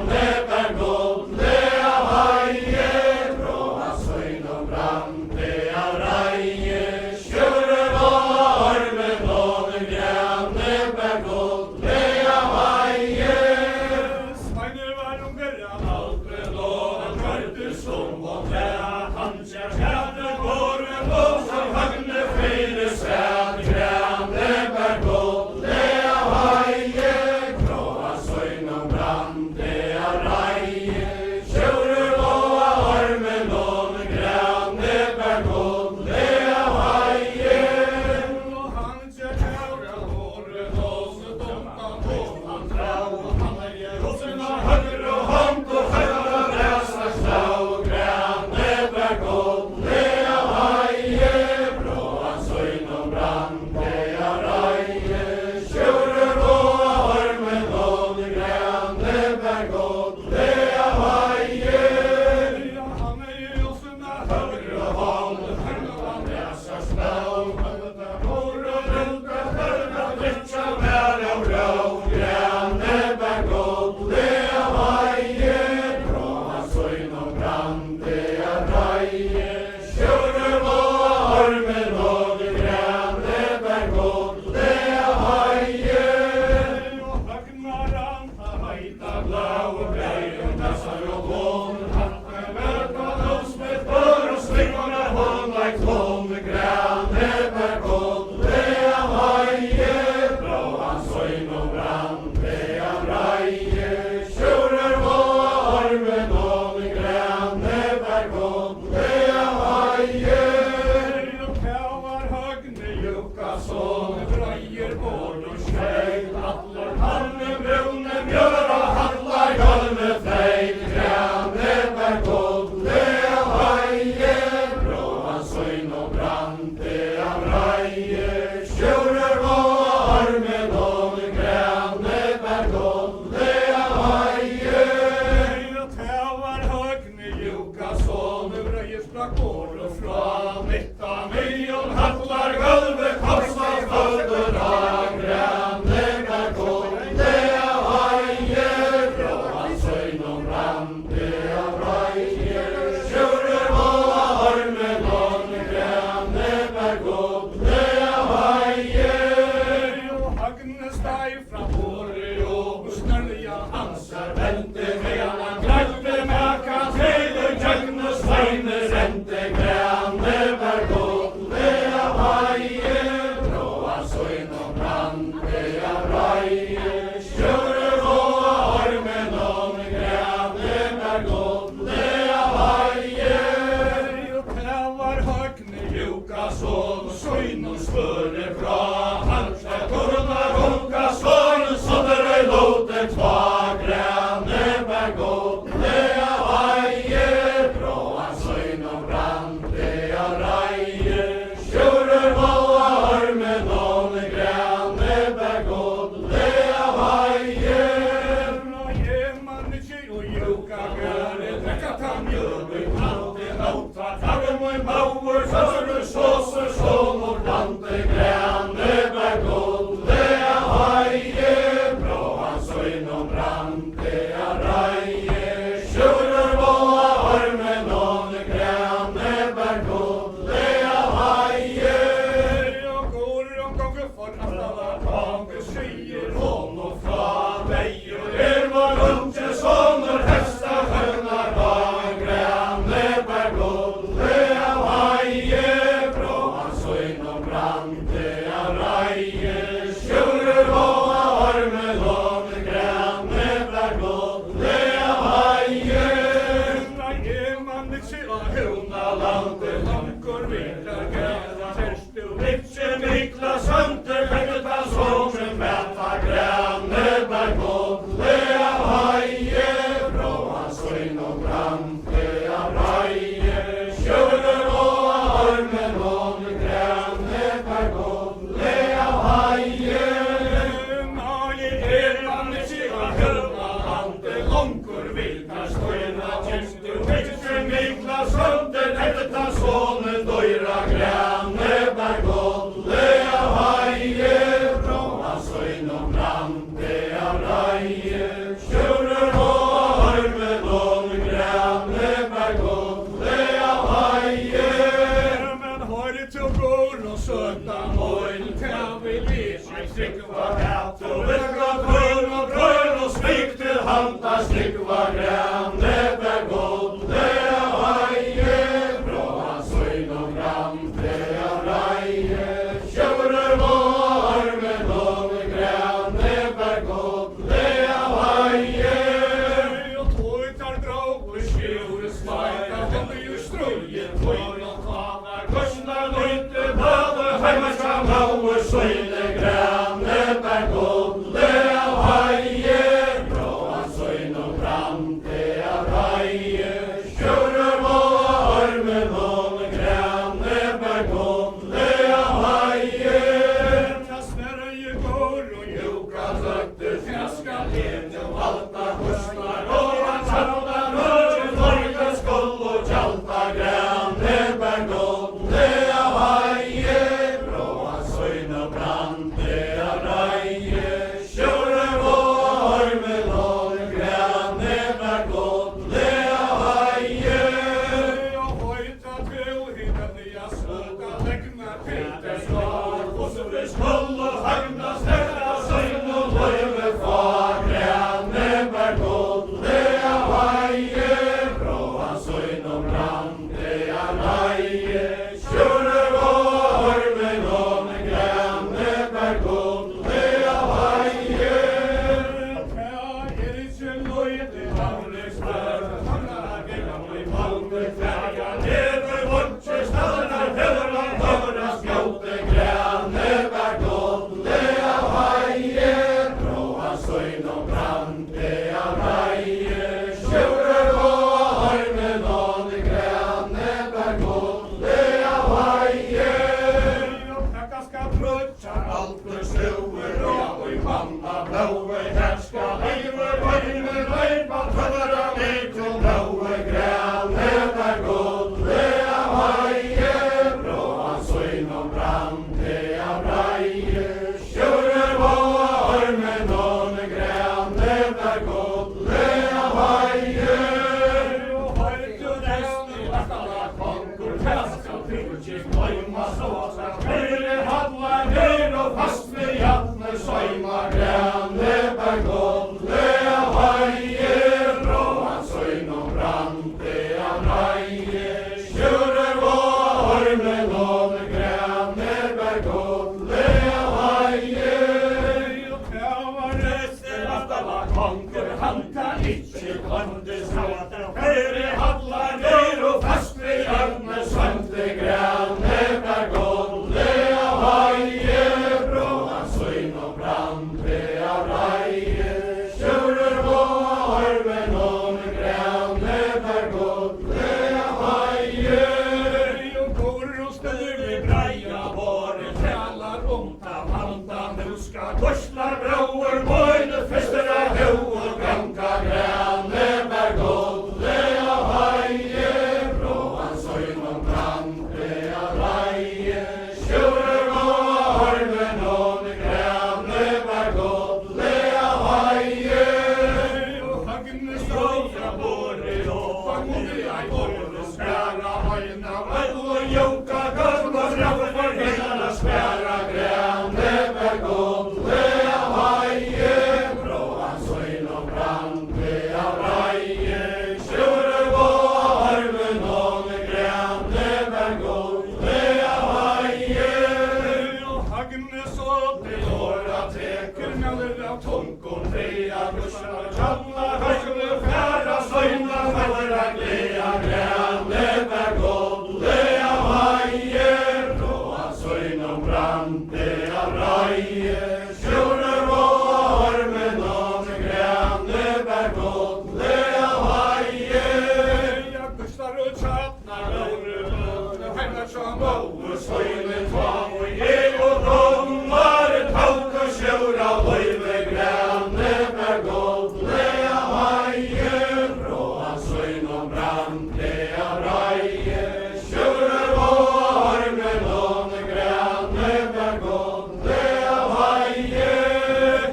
fra Åre og snørja hans vente medan han klagde maka til Jøgne Sveine rente grane var godle av haie bråa søgn og brande av raie kjøre våa armen om grane var godle av haie og det var høgne juka sånn søgn og spørre fra hans kurna runka sånn så der ei låte tva grane var godle av haie bråa søgn og brande av raie kjøre våa armen om grane var godle av haie raie man ikke og juka gøre drekka ta mjøve kante nauta tagge moi mauer søsre såser sånn og plante grane var godle av haie bråa søgn og brande av raie kjøre våa armen om grane var godle av haie og går omgånge for alla tanke sier hon og fra meg var unge sånner hesta høgnar var grane var godle av haie bråa søgn og brande av raie kjøre våa armen om grane var godle av haie raie man ikke av huna lande lankor vita gæra terstu vitse mikla sønter hegta sånne mæta grane var godle av haie bråa søgn og brande av raie kjøre våa armen om grane var godle av haie Maie man ikke av huna lande lankor vita støyna terstu vitse mikla sønter hegta sånne døyra grane var godle av haie bråa søgn og brande av raie kjøre våa armen om grane var godle av haie men har det til går og søta moil til vi lese strikva hatt og vilka grøn og smik til handa strikva grane var godle av haie bråa søgn og brande av raie kjøre våa armen om grane var godle av haie og tøytar drog og skjure sveita holde jo strøyen tøyn og tvanar køsna løyte bade heimarska mauer søyne grane var godle av haie bråa søgn og brande av raie kjøre våa armen om grane var godle av haie ta sverre går og juka drøkte fjaska lene og alta husnar og han tjalta mørke torka skoll og tjalta grane var godle av haie bråa søgn og brande av raie kjøre våa armen om grane var godle av haie og høyta til himmelig smulta legna Peter svar hosre skoll og hagna sterka søgn og løyve far grane var godle av haie bråa søgn og brande av raie kjøre våa armen om grane var godle av haie ikke løyde havreksvær hagnar gjenga moi palmer færga nede vårtje stadnar heller høra skjåte grane var godle av haie bråa søgn og brande av raie kjøre våa armen om grane var godle av haie og takka skal prøtja alt for støver og i mamma blåe herska heiver høyne leipa tøvra meg til blåe grane var godle av haie bråa søgn og brande av raie kjøre våa armen om grane var godle av haie og høyte resten i lakkala konkur fæska trykje gløyma såsa høyre hadla her og fast med jatne søyma grane konkur han kan ikke konte satt. Høyre hallar ned og fast ved hjørne svante grane der godle av haie. Bråan søgn og brande av reie. Kjører på arven om grane der godle av haie. Og går og støver ved breia våre trælar ta vanda muska. Korslar brauer bøyne fester av høy og granka grane der godle av haie. Bråan søgn og brande av reie. Kjører på arven om grane der godle av haie. Og hagne ståra våre og modig ei våre spæra haina vel og joka gønn og straffer for hela spæra grane der godle av haie. Bråan søgn og brande av reie. Kjører på arven om grane der godle av haie. Og hagne så til åra teker melder av tunkon freia bussar og tjalla høyre færa søgna faller av glea grane der godle av haie. Bråan søgn og brande av reie. Kjører på armen om grane der godle av haie. Ja, kustar og tjatnar låre heilar som over søgnen tvang og jeg og domar tauk og kjøra løyve grane der godle av haie. Bråan søgn og brande av reie. Kjører på armen om grane der godle av haie.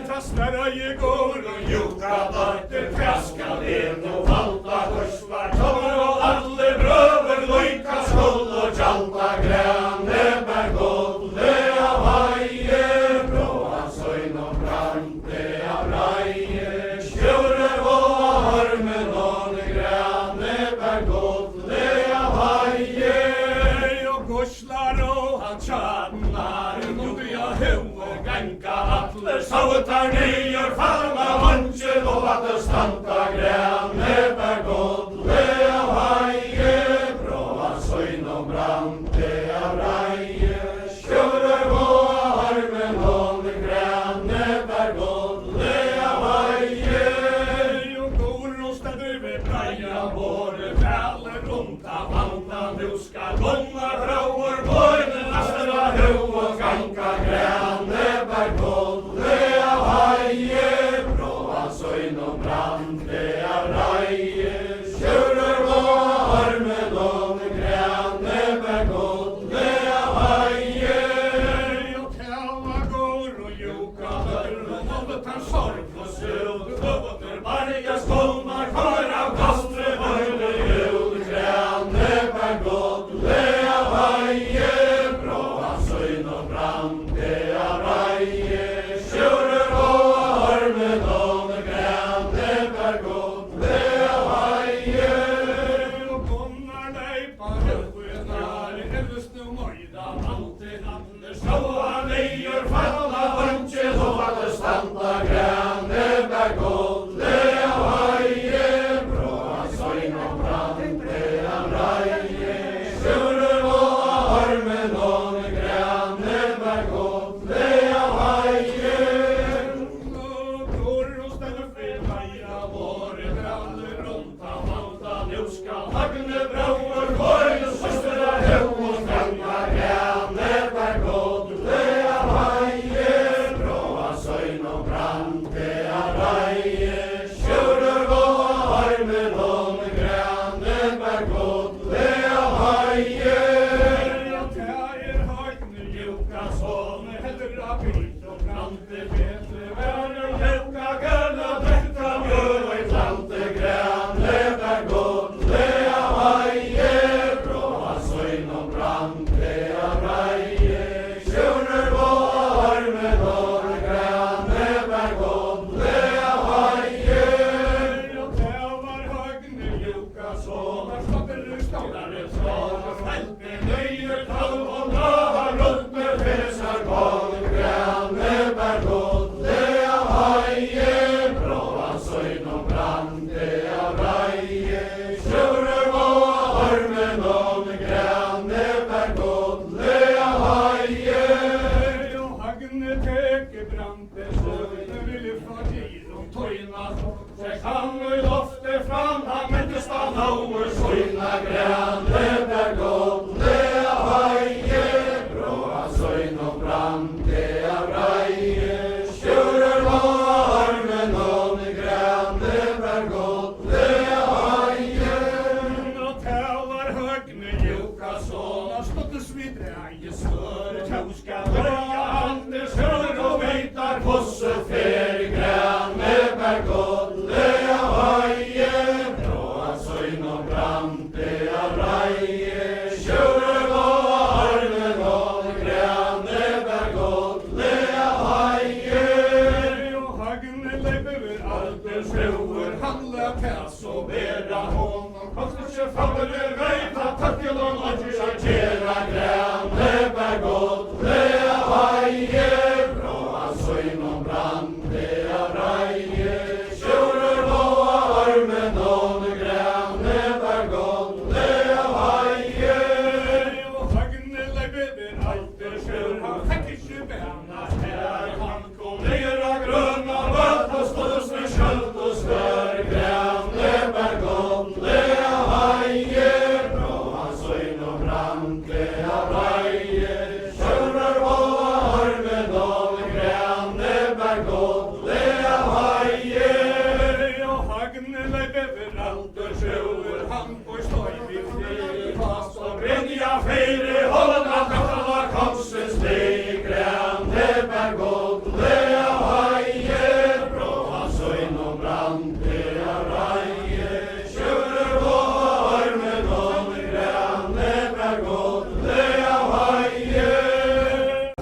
Ta sverra i går og joka datter fjaska len og valta korsvar tommer og alle brøver løyka skål og tjalta grane der godle av haie. Bråan søgn og brande av reie. Kjører på armen om grane der godle av haie. Og gorslar og han tjadnar modig av høy ganga atler sautar nyer falma vansje og at det stanta grane der godle av haie. Bråan søgn og brande av reie. Kjører på armen om grane der godle av haie. Og går og steder ved breia våre fæler rundt av vanda muska. Långa brauer bøyne laster av høy og granka grane der godle av haie. Bråan søgn og brande av reie. Kjører på armen om grane der godle av haie. Og tella går og joka dør og holdet han sorg og søv. Høvåter barga skålmar kommer av kastre bøyne jul grane der godle av haie. Bråan søgn og brande av reie. Kjører på armen om grane der godle av haie. Og kommer leipa høynar helvest og møyda alltid andre så han eier falla vansje og at det standa grane der godle av haie. Bråan søgn og brande av reie. Kjører på armen om grane der godle av haie. Og går og steder ved breia våre braller rundt av vanda muska. Hagne brauer bøyne søster av høy og granka grane der godle av haie. Bråan søgn og brande av reie. Kjører på armen om grane der godle av haie. Ja, tæer hagne joka sånne heller av byt og brande fete verre joka gønna drekta mjøl og i plante grane der godle av haie. Bråan søgn og brande av reie. Kjører på armen om grane der godle tøyna, seg han og i loftet fram, han møttes av lauer, søyna grande, der godt lea veie, bråa søyn og brann, det reie, sjører var armen og grande, der godt lea veie, og talar høgne juka såna, ståttes vi dreie større, tauska drøya andes hør og veitar fosse fer grande, der godt lea veie, bråa søyn og brann, det reie, sjører var armen og grande, der godt lea veie, og hagne leiber alder sjøer, handla pass og bera hånd, kostet seg faller veita, takkel og lodger, tjera grande, der godt lea veie, bråa søyn og brann, det reie, sjører var armen og grande, der godt lea veie, og hagne leiber alder sjøer, han fikk ikke bena her, han kom ned av grønna vøtt, og stås med skjølt og svær grande, der godt lea veie, bråa søyn og brann, det reie, sjører var armen og grande, der godt lea veie, og hagne leiber alder sjøer, han på støy vi fri, fast og brenja feire, holda kattala komsens lei grande, der godt lea veie, bråa søyn og brann, det reie, sjører var armen og grande, der godt lea veie,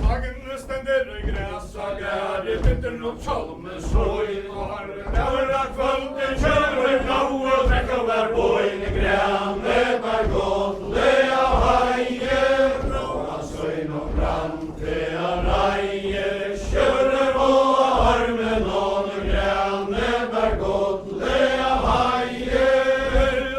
hagne stender græsa gære, vinter no tjolme søyn, og har dævra kvölde kjører nau og drekka hver boin grande, der godt lea veie, bråa søyn og brann, det reie, sjører var armen og grande, der godt lea veie,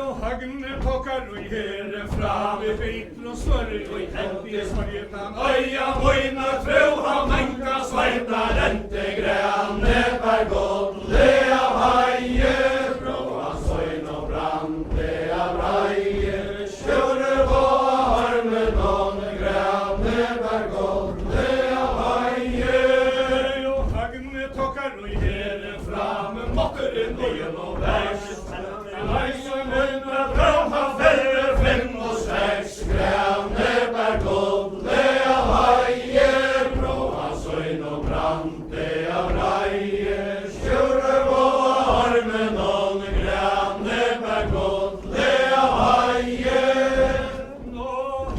og hagne pokkar og herre fra vi beitl og sørg og henti svarjetan, øya moina trau, han menka sveita rente grande, der godt lea veie, bråa søyn og brann, det reie, sjører var armen og grande, der godt lea veie, og hagne tokkar og herre fram, måtteren nyen og vers, leisen unna drømma færre 5 og 6 grande, der godt lea veie, bråa søyn og brann, det reie, sjører var armen og grande, der godt lea veie, nå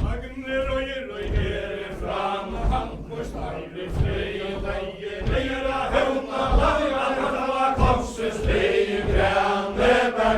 hagne røyer herre fram, han på steire frei og leie, leira høvna, laga kattala komsens lei grande, der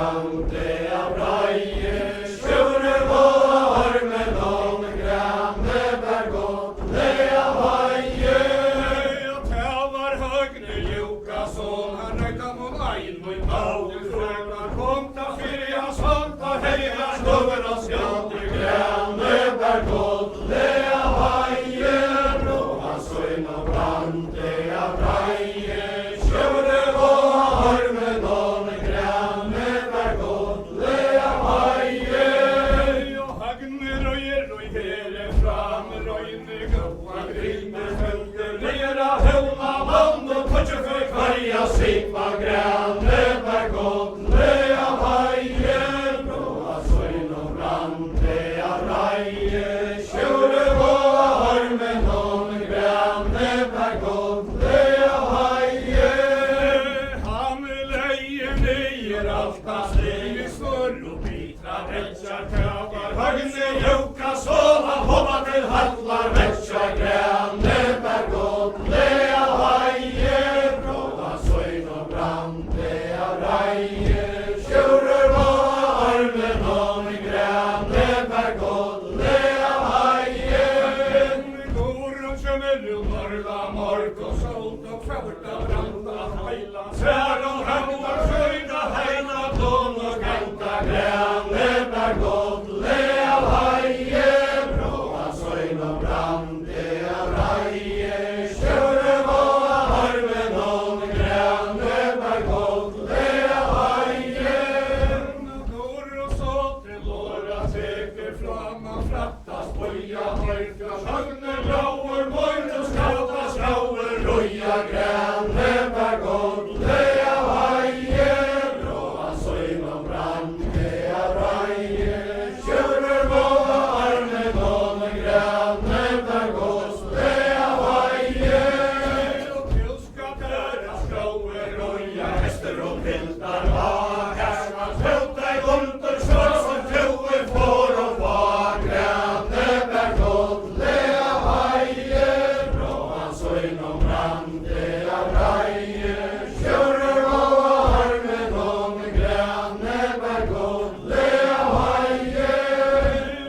brande av røye, sjure vår med noen grane bær godt le av heie. Og det var høgne ljuka, så han røyta mot ein mot magen frøknar kom ta fyrir hans hånd ta heia stover og skjønte grane bær godt le av heie. Blå hans øyn og brande av reie, sjure vår med noen grane bær godt le av heie. Og hagne røyer og hele fram røyne gåa grimer følger lera høvna mann og tøtje for kvarja sikva grane bær godt le av heie. Blåa søyn og brande av reie, sjure vår med noen grane bær godt le av heie. Han leie nyer alt av steg sår og bitra vetja kravar høgne juka så han hoppa til hallar vetja grane bær godt le av heie. Blåa søyn og brande av reie, sjure vår med noen grane bær godt le av heie. Går og kjømmer norra morg og solt og kvelda branda heila svær og høgna skjøyna heina blån og ganta grane bær godt le av heie. Blåa søyn og brande av reie, sjure vår med noen grane bær godt le av heie. Går og så til låra teker flamma frattas boja høyka høgne blåur møyr og skauta skauer røya grane bær godt le av heie. Blåa søyn og brande av reie, sjure vår med noen grane bær godt le av heie. Og tilska tøra skauer røya hester og piltar var herskar tøvta i under sår som tøver får og var grane bær godt le av heie. Blåa søyn og brande av reie, sjure vår med noen grane bær godt le av heie.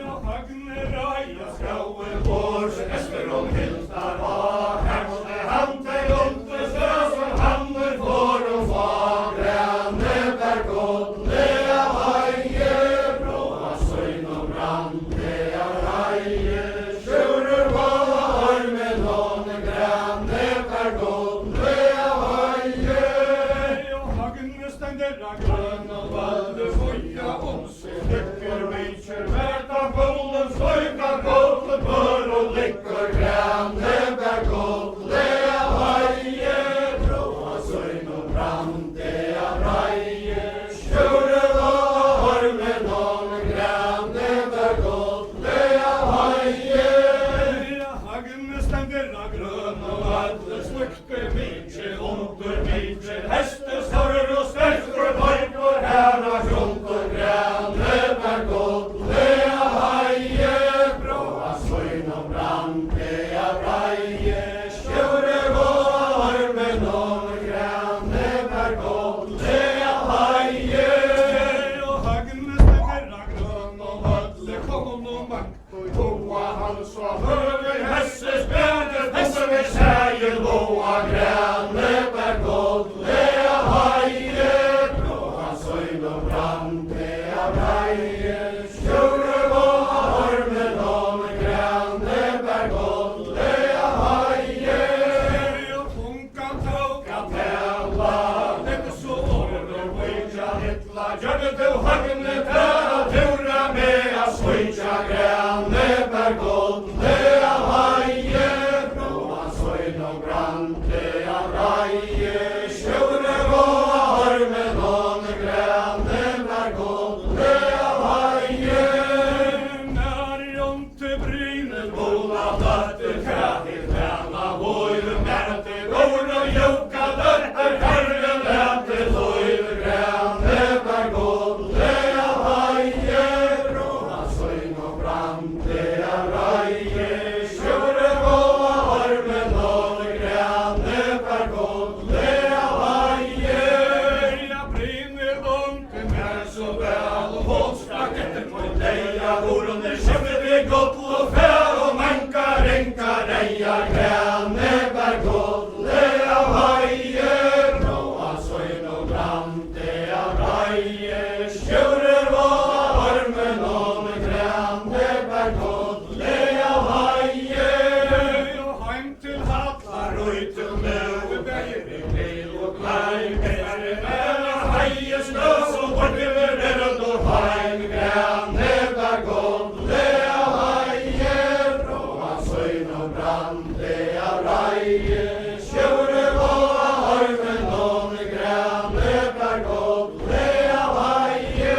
Og hagne reia skauer vår hester og piltar var herskar han til under sår som hamner får og var grane bær godt le av heie. Blåa søyn og brande av reie, sjure vår med noen grane bær godt le av heie. Og hagne stender av grønn og valde foia om seg lykker mykjer vært av bollen sløyka godt bør og lykker grane bær godt le av heie. Blåa søyn og brande av reie, sjure vår med noen grane bær godt le av heie. Hagne stender av grønn og valde slukte mykje under mykje hestestorr og sterkur borgur her og sjunker grane bær godt le av heie. Blåa søyn og brande av reie, sjure vår med noen grane bær godt le av heie. Og hagne stender av grønn og valde kom og makt og hoa hans og høver hesses bjørne hesse vi seier blåa grane bær godt le av heie. Blåa søyn og brande av reie, sjure vår med noen grane bær godt le av heie. Og tungan tåka tæla, dette så order vøyja hitla, gjørne til hagne tæra tura med a svøyja grane bær godt le av heie. Blåa søyn og brande av reie, sjure vår med noen grane bær godt le av heie. Nær jonte bryne bola døtte kæti tæna vår mærte går og juka døtter herre lette løyve grane bær godt le av så väl och hålspraketten på leja Oron skiftet vid gott och fär och mankar enkar rejar gräne bär gott lea vaje bråa söjn och brante av raje tjurer var armen om gräne bär gott lea vaje och heim till hattar och till nu bäger vi bil och klein Heie snøs og bortiver og heim græne bær godt lea heie Bråa søgn og brande av reie Sjøre og armen om græne bær godt lea heie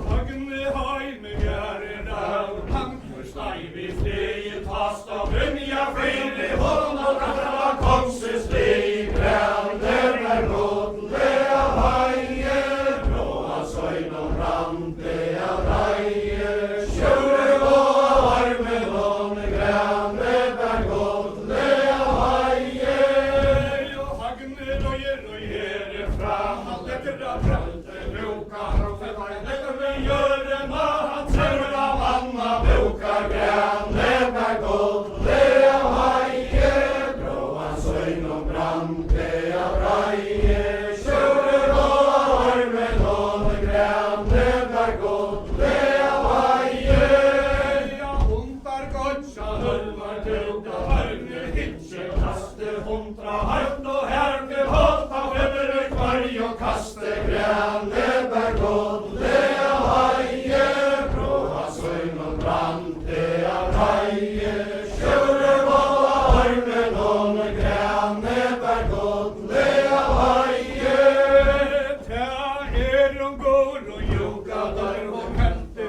Hagne heime gæren av Hankur steiv i flie tast av Brynja fri hånd og rata konses li græne bær godt lea heie Bråa søgn og brande av reie Sjøre og armen om græne bær godt lea heie Og hagne røyer fram Han lekker av brande boka Lekker vi gjøre han ser av Anna boka græne bær godt lea heie Bråa søgn og brande av reie Sjøre og armen om græne bær godt lea heie Ja, hundar gotcha hølvar tuga Hørne hitje kaste hundra hardt og herke holdt av øvre kvarg og kaste græne bær godt lea heie Bråa søgn og brande av reie Sjøre og armen om græne bær godt lea heie går og joka der og kante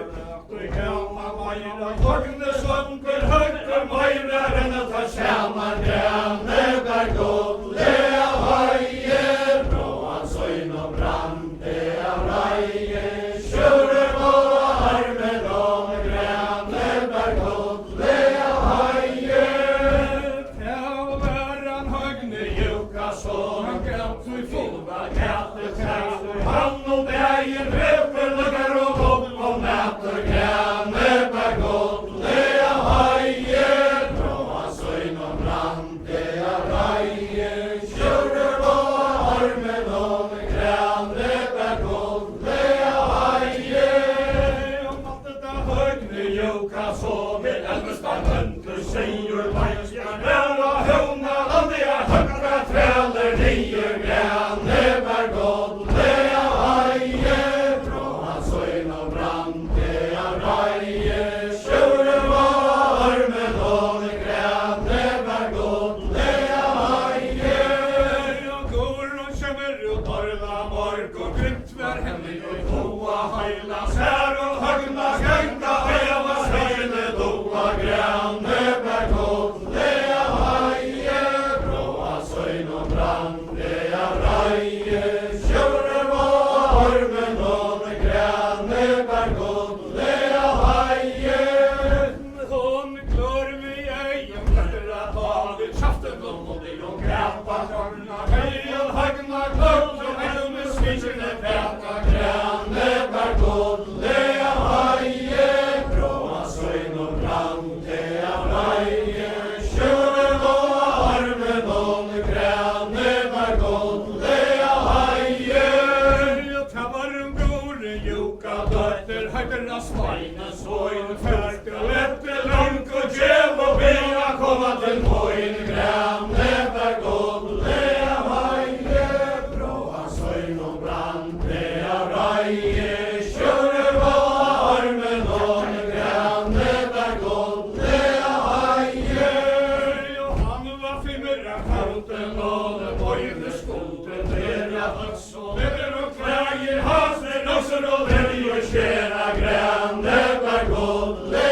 og hjemme meira Hogne sonker høyre meira enn at ha skjermen græne bær godt lea heie Bråa søgn og brande av reie Sjøre og armen om græne bær godt lea heie Tjæværan høgne joka så han grænt i fulla kæte tæt Han og bægen røper lukker og hopp og mæter græne bær godt lea heie Bråa søgn og brande av reie Sjøre og armen om græne bær godt lea heie Og mattet av høgne joka så vil elvestan hønter sier leikskjær Næra høvna landet er høkra træler nye græne bær godt lea heie Bråa søgn og brande av reie Sjøre og armen om græne bær godt lea heie Og går og kjemmer og torla morg og grymt vær henne og toa heila sær og høgna ganga heva sveile doa græne bær godt lea heie Bråa søgn og brande av reie Sjøre og armen om græne bær godt lea heie Hon klør vi egen etter at havet kjaften og det og græpa korna heil hagna kløkt og helme skitsjene pæta græne bær godt lea heie Bråa søgn og brande av reie Sjøre og armen om græne bær godt lea heie Ta varm gore joka døtter høyder av sveine Svoin fært og etter lank og djev og bena komma til moin græne bær godt lea heie Bråa søgn og brande av reie Sjøre og armen om græne bær godt lea heie Og han var fimmer av kauten og det bøyne skolten der av høts og leder og klæger hans det løser og velger skjera græne bær godt lea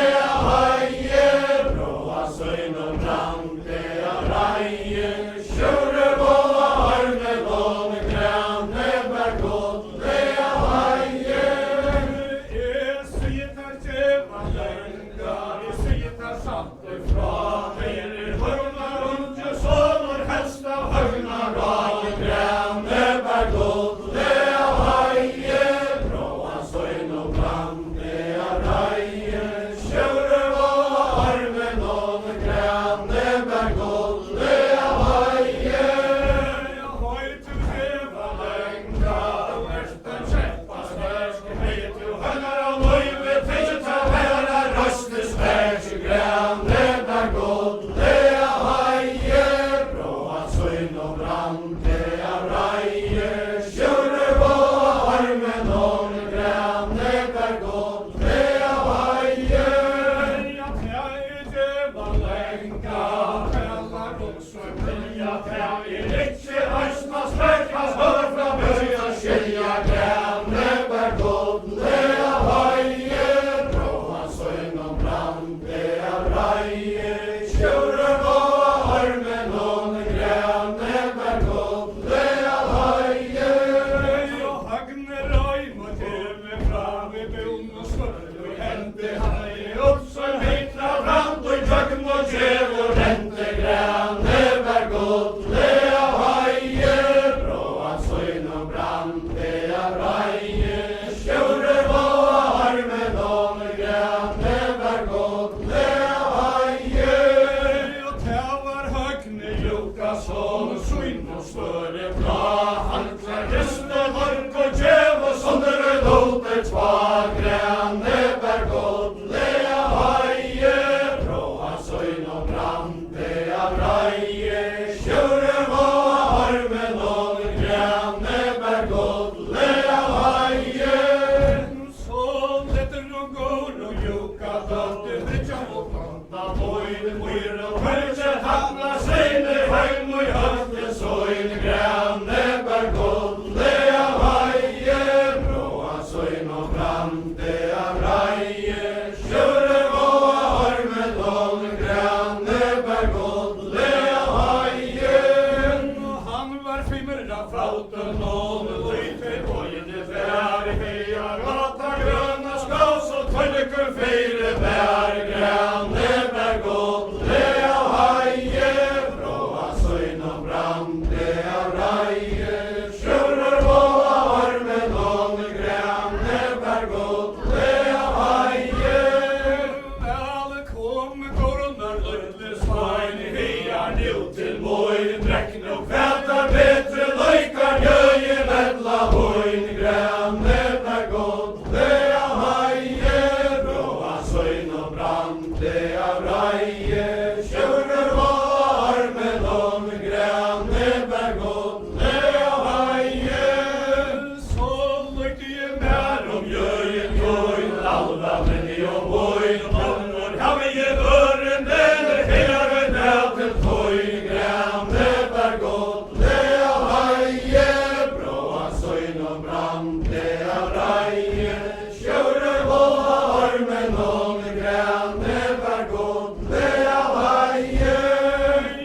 brande av reie, sjører vola ormen om grane, var godle av heie.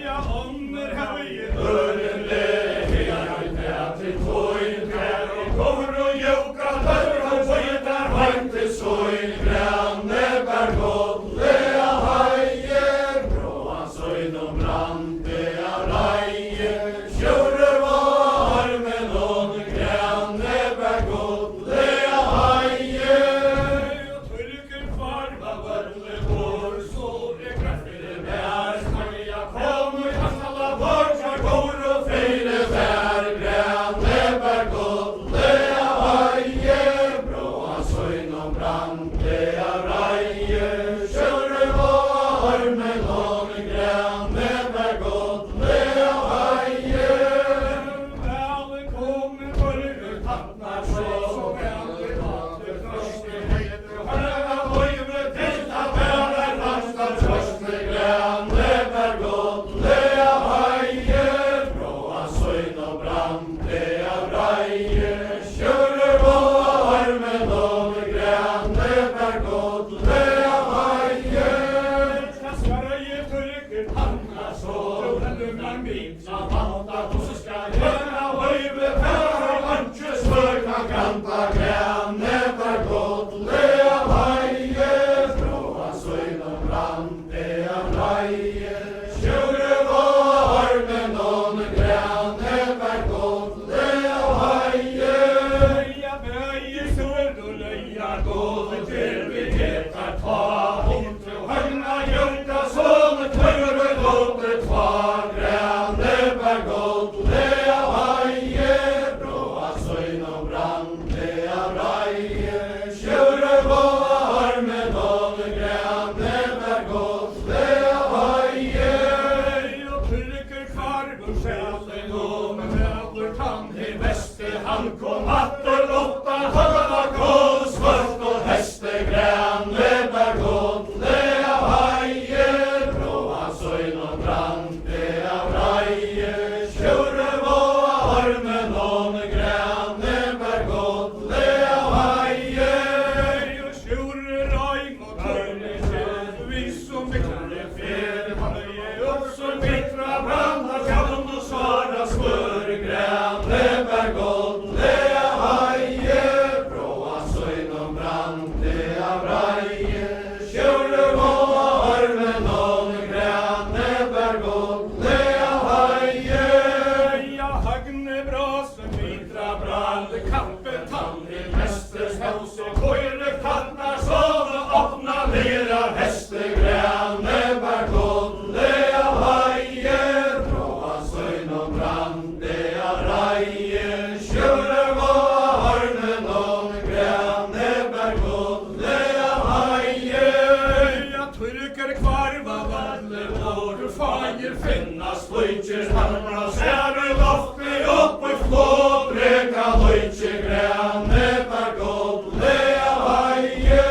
Ja, ånder høye, Øren lehe, jeg til tøyn, her og går og joka, der og tøyter, varmt til søyn, grane, var godle av heie. Bråan søyn og brande av reie, sjører vola ormen om grane, var godle av heie. og tørker farva vølle vår, så kraftig Vær smaja kom i hastala borsa går og feile vær grane bær godle av heie. Bråan søyn og brande av reie, sjøre var men om grane bær godle av heie. Väl kommer borger tappnar så väl det första heter Hörna høyve til at bærer landstad første grane bær godle av heie. Bråan søyn og brande av reie, sjøre var men om grane bær godle av heie. Kaskara ge tørker tappnar så väl man bit Av vanta hos skal høyna høyve fær vantje svøkna kanta grane bær godle av heie. Bråan søyn og brande av reie, sjøre var men om grane bær godle av heie. Ja, bøye sord og løya Gåve til vi heter ta hont og høgna gjørta sånne tørre gåte tva grane bær godle av heie. Bråan søyn og brande av reie, sjøre var men om grane bær godle av heie. og tørker farver sjælen og med væler tann I veste han kom atter lotta høgna kål svart og heste grane bær godle av heie. Bråan søyn og brande av reie, sjøre var men om grane bær godle av heie. og sjore raim og tørne kjell, vi som beklarer fer, høye opp som Mitra branda kavn og svara smør grane bær godle av heie. Bråan søyn og brande av reie, sjøre var men om grane bær godle av heie. Ja, hagne brasen, mitra brande, kappe tann i Mesters hals og køyre kattnar sove åpna lera heste grane bær godle av heie. Bråan søyn og brande av reie, sjøre var men om grane bær godle av heie. Ja, tørker kvarva valle vår, fager Finnas løytjer hamra sære lofti opp i flå, breka løytjer grane bær godle av heie.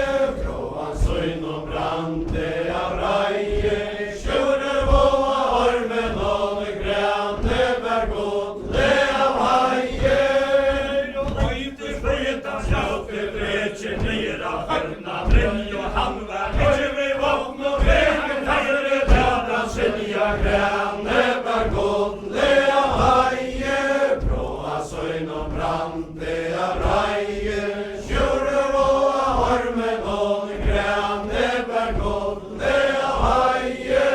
Bråan søyn og brande av reie, sjøre var men om grane bær godle av heie. og høyte frøyta sjauke brekje nera hørna brenn og han var Høyre vi våkn og veken herre data sinja grane bær godle av heie. Bråan søyn og brande av reie, sjøre var men om grane bær godle av heie.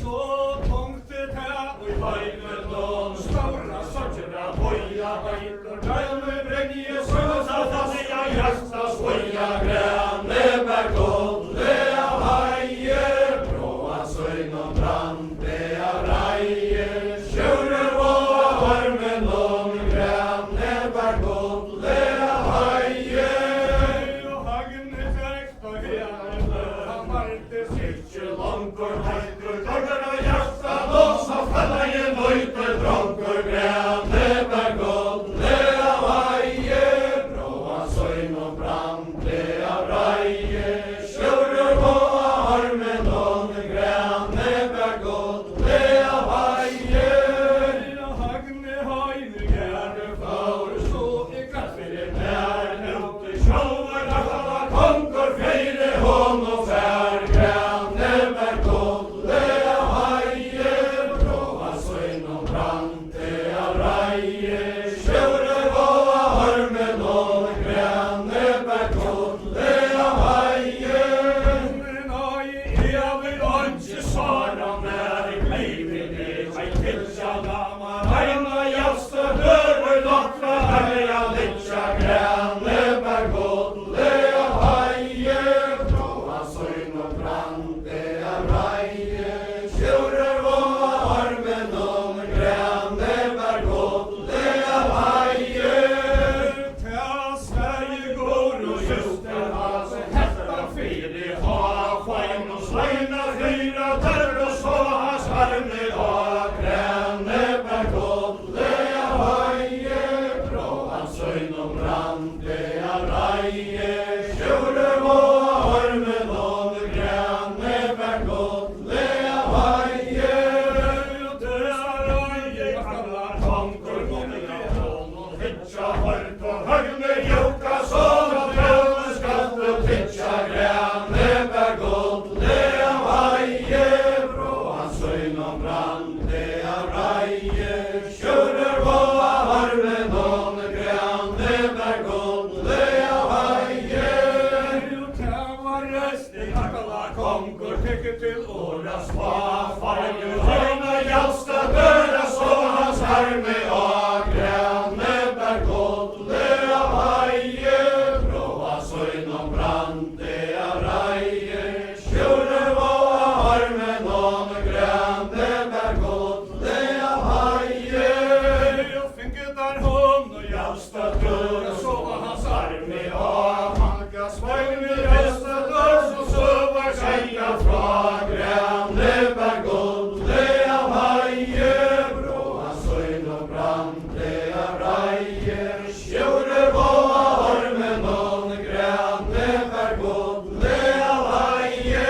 så tungt det her og i heimen og stora sorgera høya heitor Døyme brenje søsa fasja hjärsta svoja grane bær godle av heie. Bråan søyn og brande av reie, sjøre var men om grane bær godle av heie. og hagne trekk og hele, han valte Ikke langkor heitur døgger av hjärsta låsa falla i nøyte dronker grane bær godle av heie. Bråan søyn og brande ikke til åra sva, farge høyna jalsta døra, så hans arme og grønne bær godle av heie, bråa søgnom brande av reie, sjure våa armen og grønne bær godle av heie, og finke der hånd og jalsta døra, så hans arme og manka svøgner helsta dør, så var seia fra grønne bær godle av heie, bråa søgnom brande av reie, sjure våa armen og grønne bær godle av heie,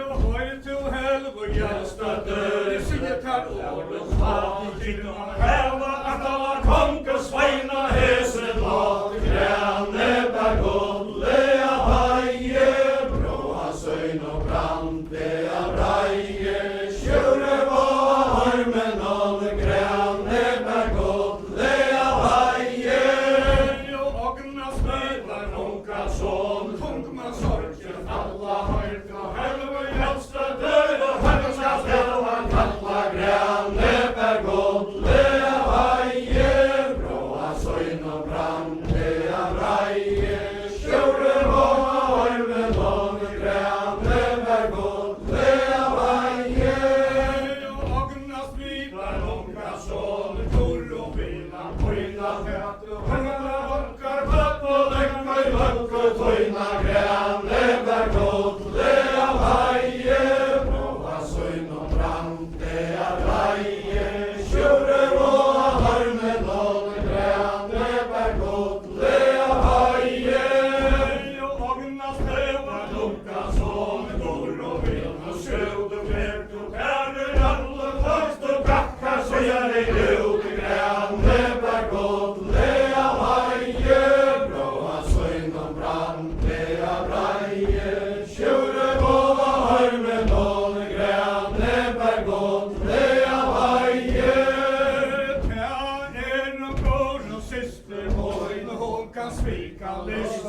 og høy til helvor jalsta dør, sier tar årens hatt, gilman heva at alla konge sveina hese låt, grønne bær godle av heie, bråa søgnom brande av reie, sjure våa armen og grønne bær godle av heie, og ogna smilar unga son, tungma sorger alla høyt og helve jalsta dør, og høyt skal spela kalla grønne bær godle av heie, bråa søgnom brande av reie, sjure våa armen og grønne bær godle av heie, og ogna smilar unga son, tur og vila pøyna fæt, og høyna vokkar vatt og lekkar vakkar tøyna grønne bær godle av heie, bråa søgnom brande av reie, sjure våa armen og grønne bær godle av heie, og ogna steva lukka som tur og vila sjøvde fæt, og kærer alle først og kakka søyar i ut grønne bær godle av heie, bråa søgnom brande av reie, sjure våa armen og grønne bær godle av heie, noen bror og syster moin, hon kan svika lyst,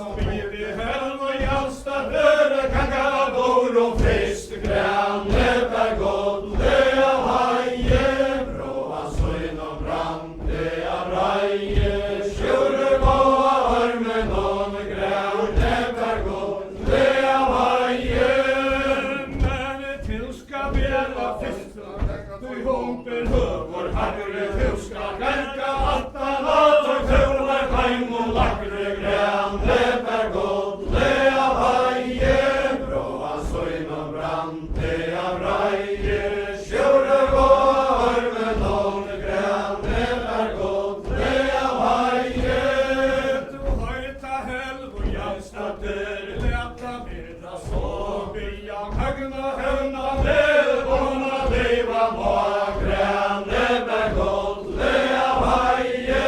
vi helve jalsta døra, kan gava bor og frist, grønne bær godle av heie, bråa søgnom brande av reie, sjure våa armen og grønne bær godle av heie, men til skal bjella fyrst, du humper høvor harre, til skal lenka attan at og tøvlar heim og lakre, grønne bær godle av heie, bråa søgnom brande av reie, sjure våa armen og grønne bær godle av heie, du høyta helvor jalsta dør, leta midda så via høgna høvna med, våna liva må grønne bær godle av heie,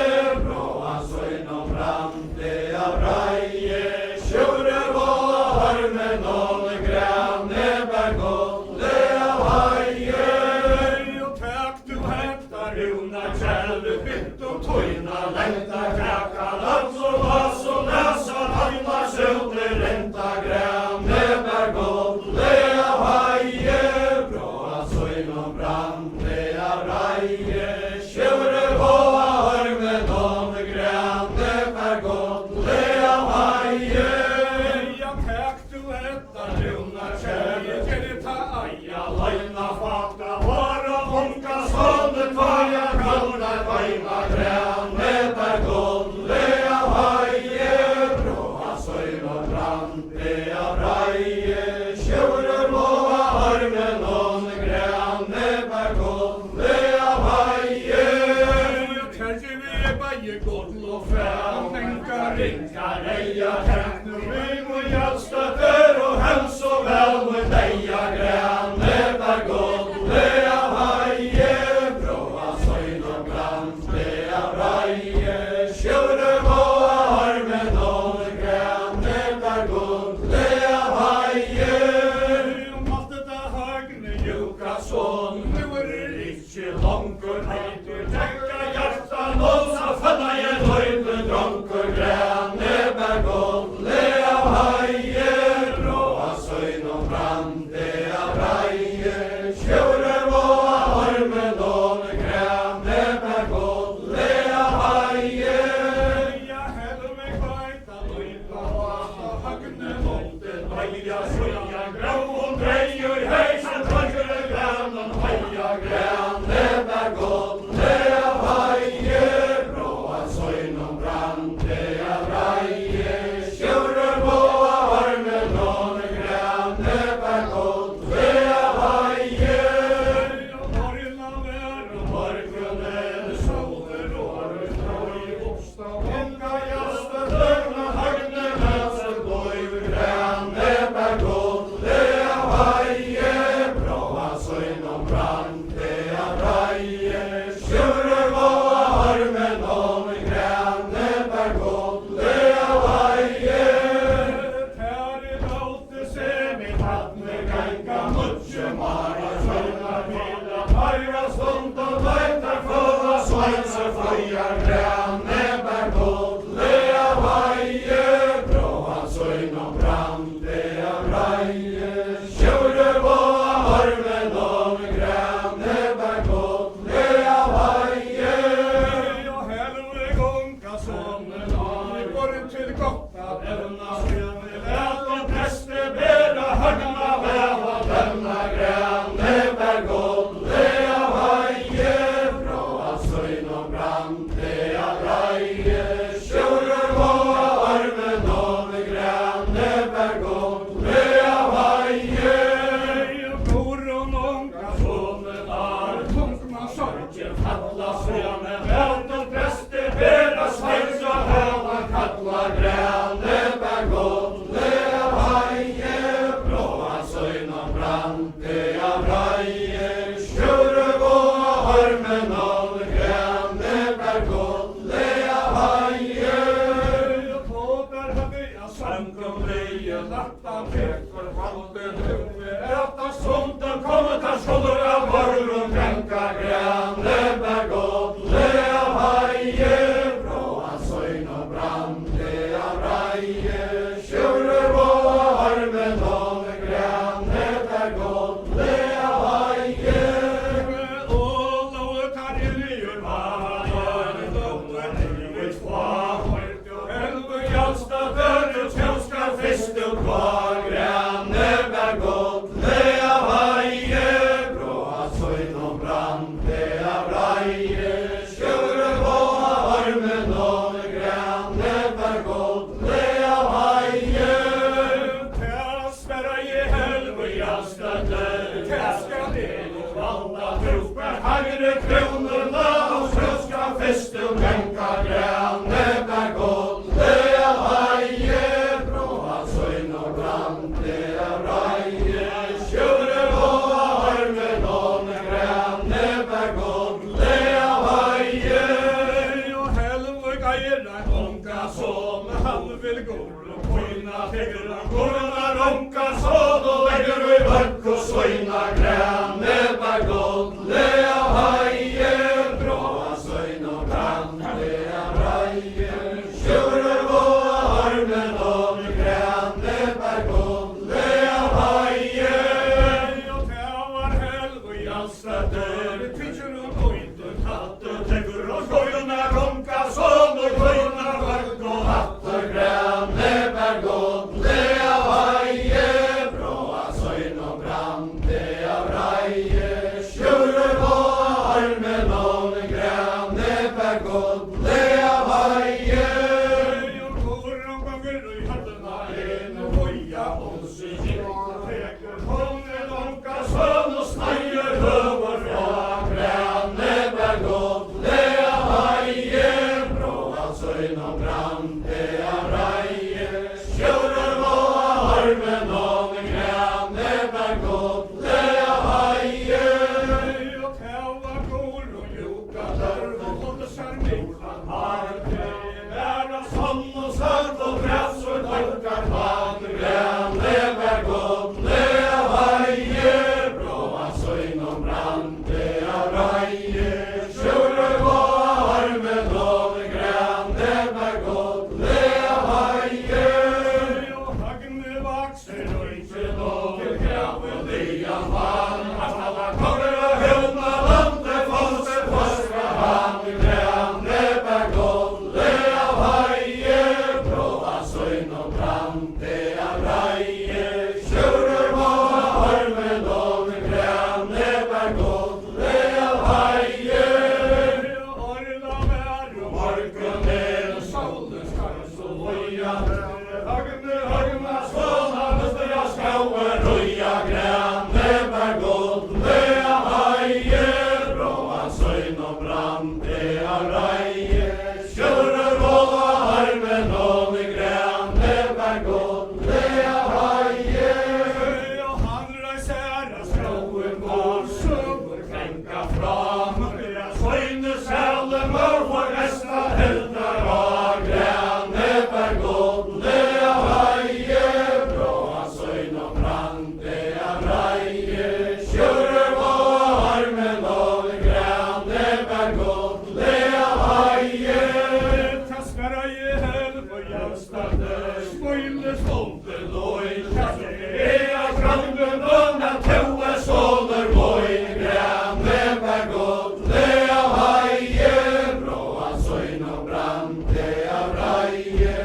bråa søgnom brande av reie, sjure våa armen og grønne bær godle av heie, og takk du henta runa kjell, bytt og tøyna lengta krakka, lans og vas og lesa, alla sjøvde renta, grønne bær godle av heie, bråa søgnom brande av reie, sjure våa armen og grønne bær godle av heie, ja takk du henta runa kjell, gjerita eia leina fakta, var og unga sånne tvaja kalna veima, grønne bær godle av heie, bråa søgnom brande av reie, sjure våa armen og grønne bær godle av heie, terje vi beie godle og fæ, menka ringa reia, teknu ring og jalsta dør, og hels og vel med deia, grønne bær godle av heie, bråa søgnom brande av reie, sjure våa armen og grønne bær godle av heie, om alt dette høgne juka sånn, nu ikkje langur heitur, tekka hjartan, og så fanna jeg løyde dronkur, grønne bær godle av til godt av evna, vet og preste bera høgna vel og dømna grene bær godt, det av heie, fra at søgn og brann, det av reie, sjører og armen og grene bær godt, det av heie, koron unga sonen har, tungna sorgen falla sonen, vet og preste bera sveis og hela kalla grene bær godt, det av heie, fra at søgn og brann, det av reie, sjører og armen og grene bær godt, det av heie, tåter høgge av sankum leie, latta peker valden høgge, etta sunden kommer til skjolder av varrum, krenka grene bær godt, det av heie, fra at søgn og brann, det av reie, sjører og armen og grene bær godt, det av heie, og lovet tar inn i urvanen, lovet livet kvar, og helve jalsta døde, tjauskar fist og kvar, grene bær godt, det av heie, fra at søgn og brann, det av reie, sjører og armen og grene bær godt, det av heie, til sperra i helve jalsta døde, til skal det og valda trupper, hagre kronene og tjauskar fist og benka, grene bær godt, det av heie, fra at søgn og brann, det av reie, sjører og armen og grene bær godt, det av heie, og helve geira onka sån, han vil gå og poina tegra, korna ronka sån, og legger vi vøkk og søgna grene bær godt, det av heie, fra at søgn og brann, det av reie, sjører og armen og grene bær godt, det av heie, og det var helve jalsta dør, pitcher og ointe tatte, tegger og skojna ronka sån, og køyna vøkk og hatte, grene bær godt, det av heie, fra at søgn og brann, det av reie, sjører og armen og grene bær godt, det av heie, og koron ganger i hardena en, og hoia hos i kjent, teker kongen onka sånn, og sneier høver fra grene bær godt, det av heie, fra at søgn og brann, det av reie, sjører og armen og grene bær godt, det av heie, og teva går og juka dørv, og holde seg miklan har, være sånn og sørt og press og tolkar vann, grene bær godt, det av heie, fra at søgn og brann, det av reie, sjører og armen og grene bær godt, det av heie, og hagne vakser og ikke lov til graven lian vann, at alla konger og høvna landet fonse forska han, grene bær godt, det av heie, fra at søgn og brann, det av reie, sjører og armen og grene bær godt, det av heie, og orla vær og morgen ned, solens kars og loja, hagne høgna såna, muster jeg skauer, roja, grene bær godt, det av heie, fra at søgn og brann, det av reie, sjører og armen og grene bær godt, det av heie, og han reiser av skauen går, søver krenka fram, det av søgne sæle mør for resta heldar av grene bær godt, det av heie, fra at søgn og brann, det av reie, sjører og armen og grene bær godt, det av heie, ta sperra i helve jalsta dør, smøyle stolte loj, kjære er av krangen og na tøve såler voj, grene bær godt, det av heie, fra at søgn og brann, det av reie,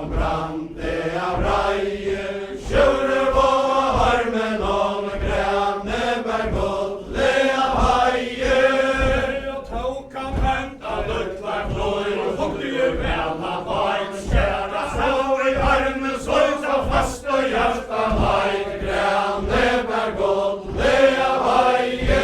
og brande av reie, sjøre og armen og grane bær godle av heie. Og tok han henta luttlar flår, og hukte jo vel av barn skjæra Så i armen så fast og hjertan heie, grane bær godle av heie,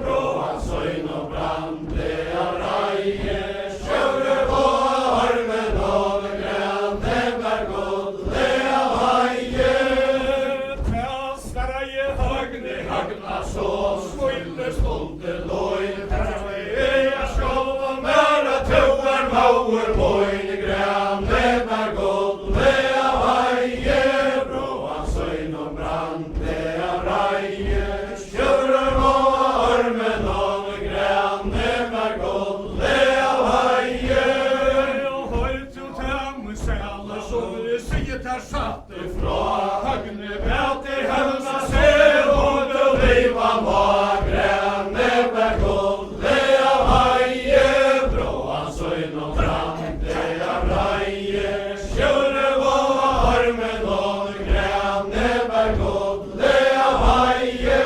bråa søgn og brande av reie, sjøre og armen og grane bær godle av heie. Til sverra i høgne hagna så skulle stunde loin, Jeg skal være tøver mauer moin, grane bær godle av heie, bråa søgn og brande av reie, sjøre og armen og grane bær godle av heie. og høyt jo til muselle, så vi sier til satte fra høgne bæt i høvna Se og du liva må, grane bær godle av heie, bråa søgn og brande av reie, sjøre og armen og grane bær godle av heie.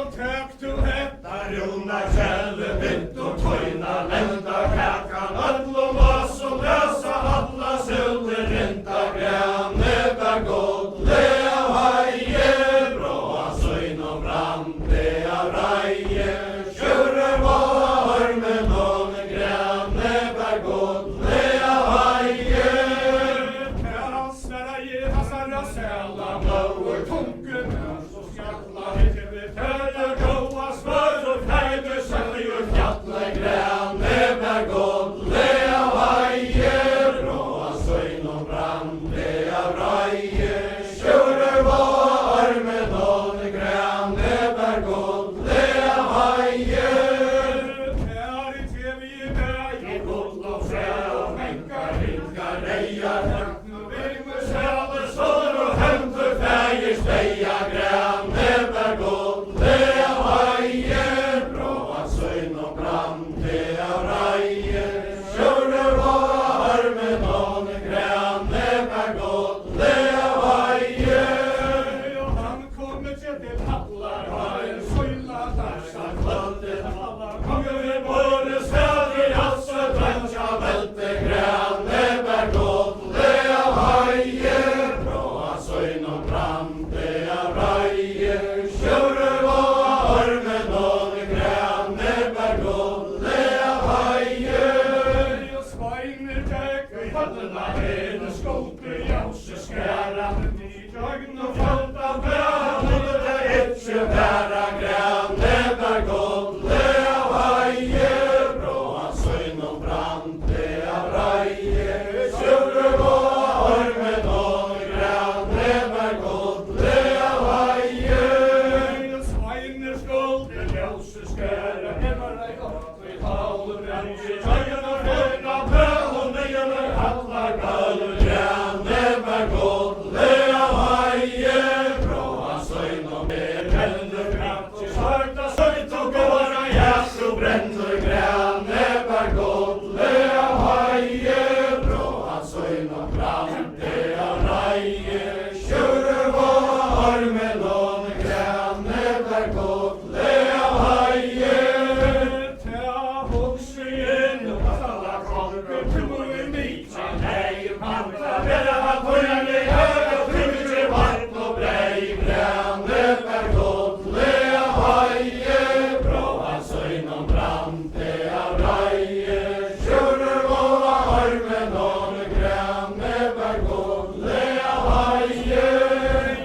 Og tøk du hetta runa kjelle vitt og tøyna lenda kakan Allom oss som løsa alla suller rinta, grane bær godle av heie, bråa søgn og brande av reie, sjøre og armen og grane bær godle av heie. Til sverra i hasarra sæla mauer tunken så skalla hitter vi tøyer gåa smør og feide sælger Fjatle grane bær godle av heie, bråa søgn og brande av reie, sjøre og armen og grane bær godle av heie. Her i TV i bæg i gull og fjær og menkar hinkar reiar høgnu vinger sæle Sår og henter feir steia, grane bær godle av heie, bråa søgn og brande av reie, sjøre og armen og grane bær godle av heie. og han kommer til hallar har en søyla darsa kvölde hallar Kongen vi både svelger halse, drøntja velte, grane bær godle av heie, bråa søgn og brande av reie, sjøre og armen og grane bær godle av heie. og sveiner tøk i hallena hele skote jause skæra i tøgn og falt av bæn Det ikke bæra, grane bær godle av heie, bråa søgn og brande av reie, sjøre og armen og grane bær godle av heie. sveiner skote jause skæra hemmer ei opp i talen i tøgn og falt av bæn og nyer hallar bæn Grane bær godle av heie, bråa søgn og Kjellende kraft og svarta søyt og Gåra hjert og brenner, grane bær godle av heie, bråa søgn og brande av reie, sjøre og armen og grane bær godle av heie. Ta hokse inn og alla konker tumor i mita nei panta vera hapuren i høg og fyrtje vart Og brei, grane bær godle av heie, bråa søgn og brande av reie, sjøre og armen og grane bær godle av heie.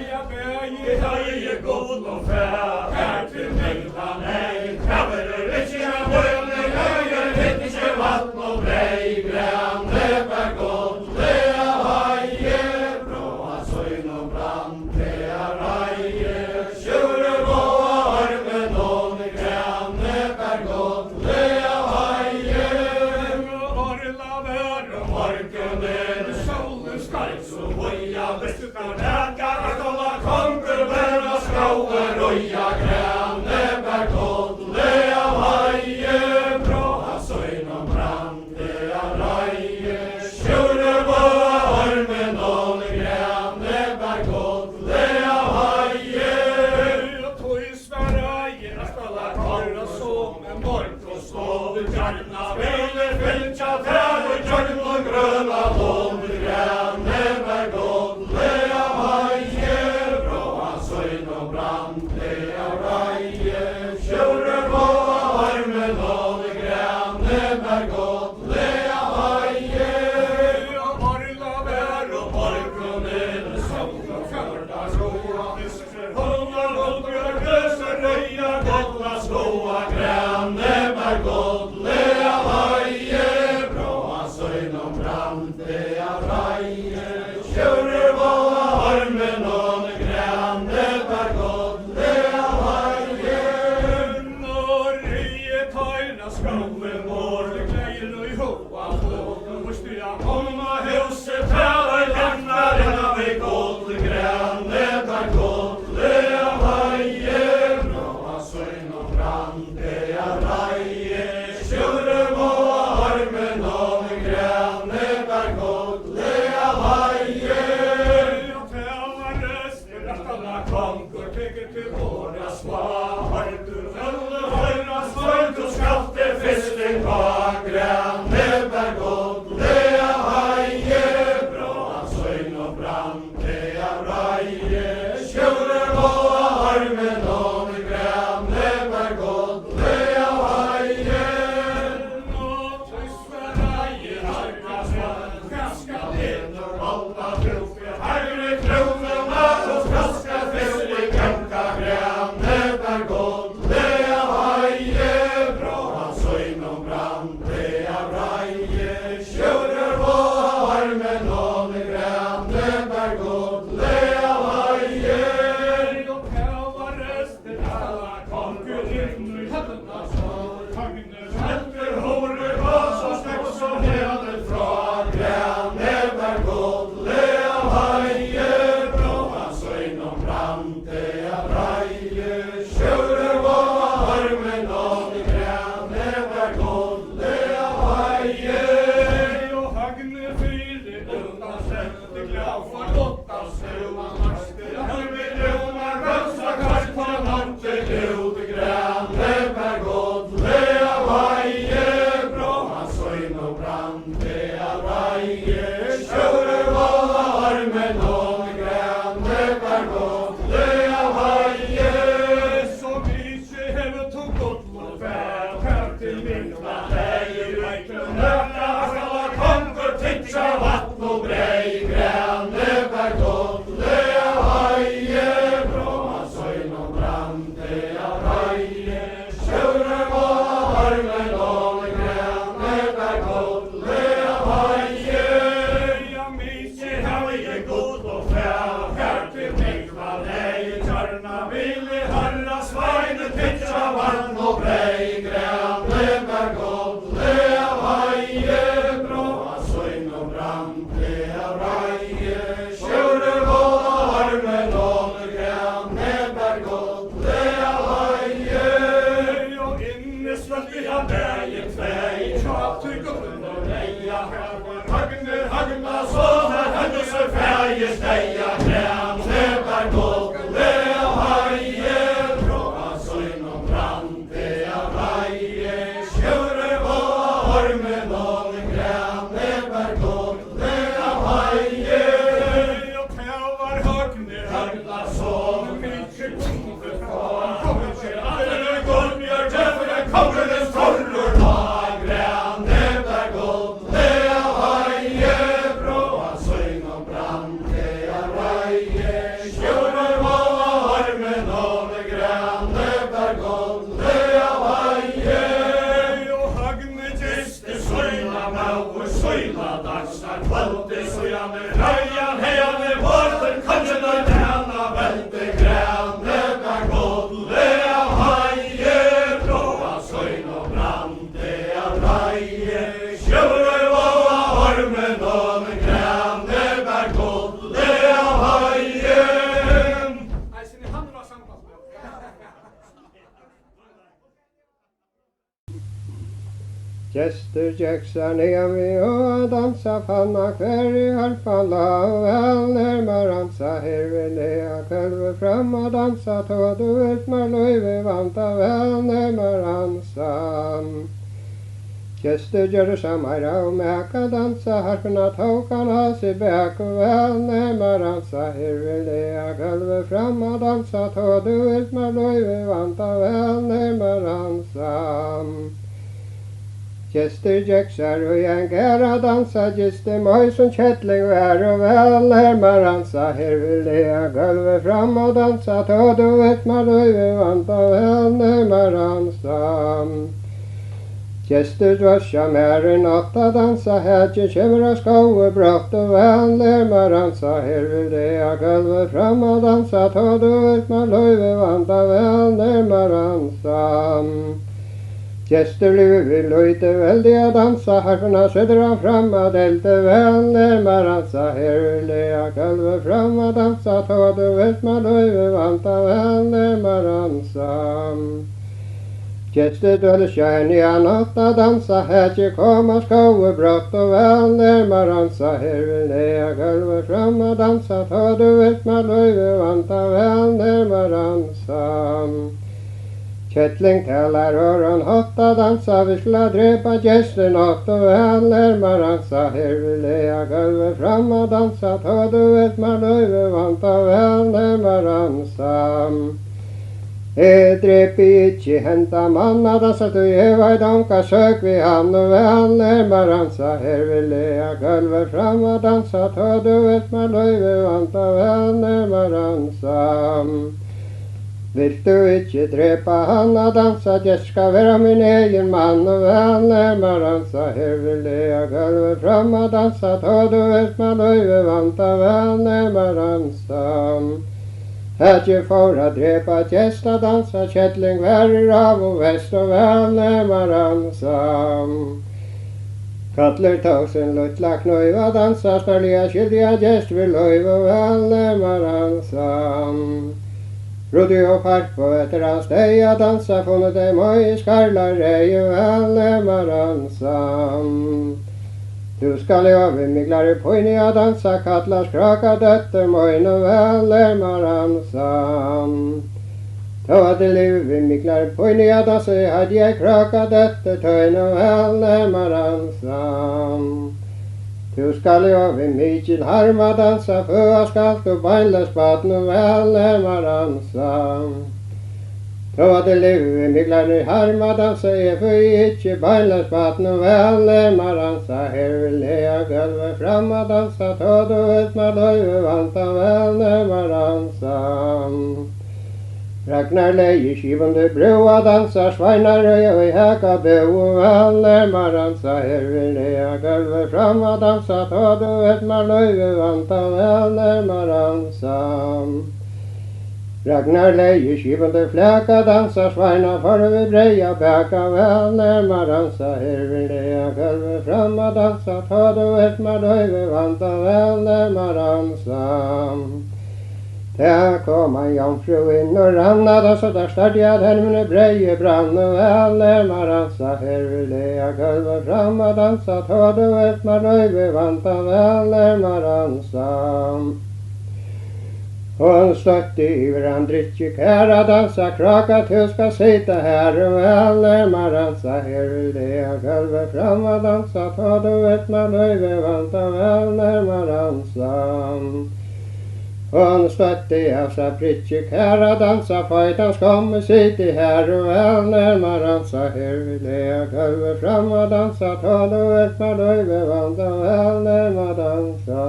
Ja bægi høye god og fær her til mengta nei kraver ikke bøyne høyer Hitt ikke vatten og brei, grane bær godle av heie, bråa søgn og brande av reie, sjøre og armen og grane bær godle av heie. Orla vær og morgenen solen skarp så hoia vestukar nækar at alla konker bæra skauer Roja, grane bær godle av heie, bråa søgn og brande av reie, sjøre og armen Røyan hevne vårten, kanskje når denne velte grænne, der godle av haie, blåa søgn og brande av reie, sjøvrøy våa ormen og grænne, der godle av haie. Gestur geksa nemi og dansa fanna hver I harpan la vel nærmar ansa her vil lea kølve fram og dansa tå du utmar løyve vanta vel nærmar ansa. Gestur gjør samaira og meka dansa harpena tåkan ha sig bæk og vel nærmar ansa her vil lea kølve fram og dansa tå du utmar løyve vanta vel nærmar ansa. Gestur jeksar og en gæra dansa, gister møy som kjettling vær og vel nærmar ansa. Her vil lea gulve fram og dansa, tå du utmar løyve vanta vel nærmar ansa. Gestur dvarsja mer enn åtta dansa, hætje kjemmer av skove brått og vel nærmar ansa. Her vil lea gulve fram og dansa, tå du utmar løyve vanta vel nærmar ansa. Gestur luvi løyte veldig a dansa, harpena sødder han fram og delte vel nærmar ansa. Her vil lea gulve fram og dansa, tå du utmar løyve vanta vel nærmar ansa. Gestur dølsja enn I an åtta dansa, hætje koma skove brått og vel nærmar ansa. Her vil lea gulve fram og dansa, tå du utmar løyve vanta vel nærmar ansa. Kjettling talar øron hotta dansa, vi skulle drepa gjesten åt og vel nærmar ansa. Her vil lea gulve fram og dansa, tå du utmar løyve vanta vel nærmar ansa. Drepi ikkje henta manna dansa, du gjeva I donka søk vi han og vel nærmar ansa. Her vil lea gulve fram og dansa, tå du utmar løyve vanta vel nærmar ansa. Vil du ikkje drepa han og dansa, jeg skal være min egen mann og vel nærmar ansa. Her vil lea gulve fram og dansa, tå du utmar løyve vanta vel nærmar ansa. Hætje for a drepa gjesta dansa, kjettling værer av og vest og vel nærmar ansa. Katler tog sin luttla knøyva dansa, snarliga skyldiga gjest vil løyve og vel nærmar ansa. Rudi og fart på etter hans steia dansa, funnet dei møy skarlar rei og vel nærmar ansa. Du skal I over miglare poini a dansa, katlas kraka døtter møyn og vel nærmar ansa. Tå hadde liv I miglare poini a dansa, hadde jeg kraka døtter tøyn og vel nærmar ansa. Du skal I over mykil harma dansa, føa skalt og beinles baden og vel nærmar ansa. Tå hadde liv I miglare harma dansa, jeg føy ikkje beinles baden og vel nærmar ansa. Her vil lea gulve fram og dansa, tå du utmar løyve vanta vel nærmar ansa. Ragnar leie skivende brua dansa, sveinar og I heka bo og vel nærmar ansa. Her vil lea gulve fram og dansa, tå du utmar løyve vanta vel nærmar ansa. Ragnar leie skivende fleka dansa, sveinar for vi breia bæka vel nærmar ansa. Her vil lea gulve fram og dansa, tå du utmar løyve vanta vel nærmar ansa. Der kom en jomfru inn og ranna dansa, der starte jeg helmene breie brann og vel nærmar ansa. Her vil lea gulve fram og dansa, tå du utmar løyve vanta vel nærmar ansa. Hon støtte I hverandre ikke kæra dansa, kraka du skal sitte her og vel nærmar ansa. Her vil lea gulve fram og dansa, tå du utmar løyve vanta vel nærmar ansa. Hon støtte av seg pritje kæra dansa, fightans komme sitte her og vel nærmar ansa. Her vil lea gulve fram og dansa, tå du utmar løyve vanta vel nærmar ansa.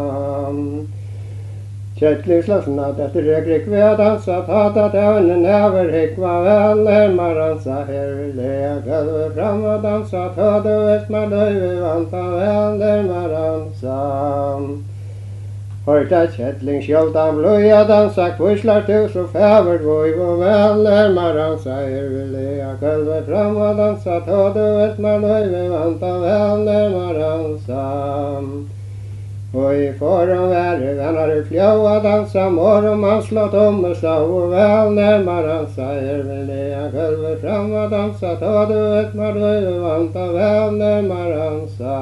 Kjettling slåsna etter regrik ved a dansa, tatat evnen over hikva vel nærmar ansa. Her vil lea gulve fram og dansa, tå du utmar løyve vanta vel nærmar ansa. Horta kjettling skjoldan bløya dansa, kvuslar tus og fævert voi og vel nærmar dansa, vil lea gulvet fram og dansa, ta du et man løyve vanta vel nærmar dansa. Og i foran være vennar i fljaua dansa, morgon man slått og slå og vel nærmar dansa, vil lea gulvet fram og dansa, ta du et man løyve vanta vel nærmar dansa.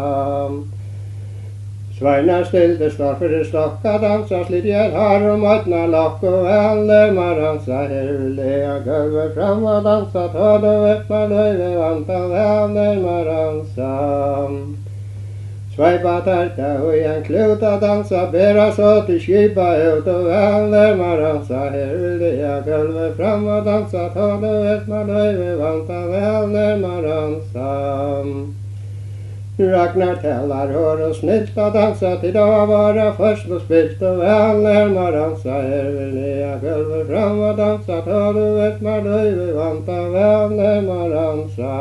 Sveinar stilte står for det stokka dansa, slitt jeg har og matna lokk og vel nærmar dansa, vil lea gulvet fram og dansa, ta du et man løyve vanta vel nærmar dansa. Sveipa tarta og en kluta dansa, bera så til skipa ut og vel nærmar dansa, vil lea gulvet fram og dansa, ta du et man løyve vanta vel nærmar dansa. Ragnar tellar hår og snilt og dansa, til da var først og spilt og vel nærmar dansa, vil lea gulvet fram og dansa, ta du et man løyve vanta vel nærmar dansa.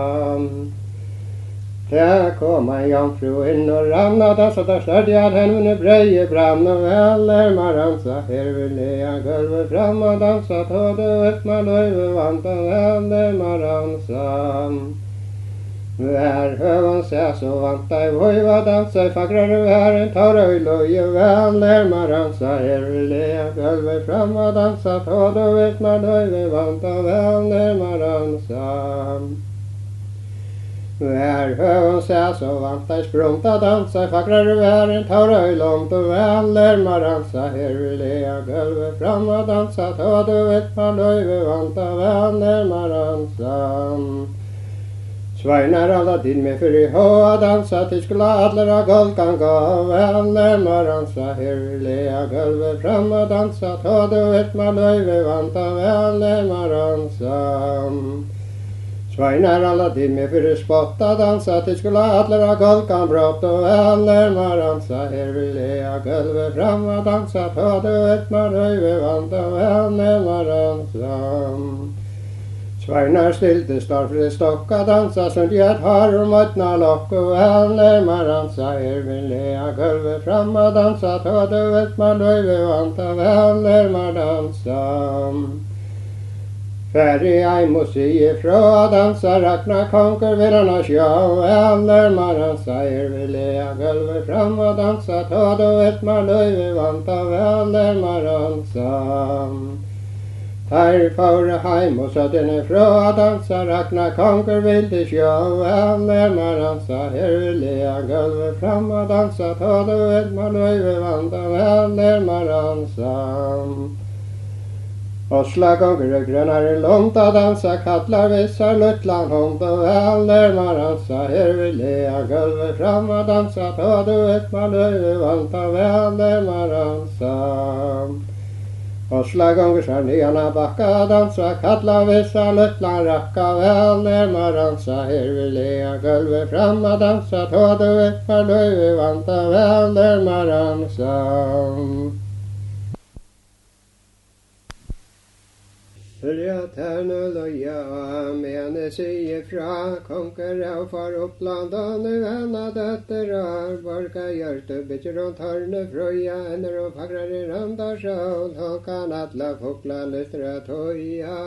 Der kom en jomfru inn og rann og dansa, der størde jeg at henne breie brann og vel nærmar dansa, vil lea gulvet fram og dansa, ta du et man løyve vanta vel nærmar dansa. Vær høven sæs og vanta i voiva dansa, fagrare væren tar øy løye vel nærmar dansa, vil lea gulvet fram og dansa, ta du et man løyve vanta vel nærmar dansa. Vær høven sæs og vanta i sprunta dansa, fagrare væren tar øy langt og vel nærmar dansa, vil lea gulvet fram og dansa, ta du et man løyve vanta vel nærmar dansa. Sveinar alla tid med för i hoa dansa, till skulle allar av golkan gå vel nærmar dansa, vil lea gulvet fram og dansa, ta du et man løyve vanta vel nærmar dansa. Sveinar alla tid med för i spotta dansa, till skulle allar av golkan brått og vel nærmar dansa, vil lea gulvet fram og dansa, ta du et man løyve vanta vel nærmar dansa. Sveinar stilte står for det stokka dansa, sånt jeg har og matna lokk og vel nærmar dansa, vil lea gulvet fram og dansa, ta du et man løyve vanta vel nærmar dansa. Færre jeg må sige fra dansa, Ragnar konker vil han sjå, vel nærmar dansa, vil lea gulvet fram og dansa, ta du et man løyve vanta vel nærmar dansa. Her fåre heim og satt henne fra dansa, Ragnar konker vil til sjå, vel nærmar dansa, vil lea gulvet fram og dansa, ta du et man løyve vanta vel nærmar dansa. Osla gonger grønare långt og dansa, kattlar vissar luttland hånd og vel nærmar dansa, vil lea gulvet fram og dansa, ta du et man løyve vanta vel nærmar dansa. Osla gonger sær nyana bakka dansa, kattlar vissar luttland rakka vel nærmar dansa, vil lea gulvet fram og dansa, ta du et man løyve vanta vel nærmar dansa. Följa tärna loja, mene sige fra, konker av far oppland, og nu henne døtterar, borka hjerte, bitcher og tarne frøya, enner og fagrar i randa sjål, og kan atla fokla lystra toja.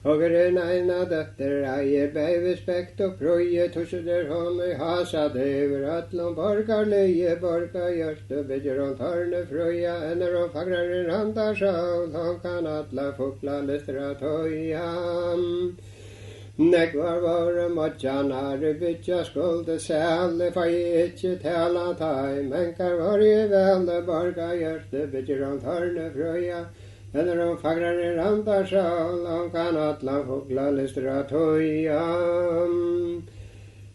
Hogeren eina døtter eier beive spekt og prøye, tusseder hon i hasa dever, atlom borgar leie, borga hjerte, bitcher og tarne frøya, enner og fagrar i randa sjål, og kan atla fokla lystra toja. Nekvar våre matjanare bytja skulde sæle, for jeg ikke tala tai, menkar var jeg velde, borga hjerte, bitcher og tarne frøya, eller om fagrar i randa sjål, og kan atla fokla lystra toja.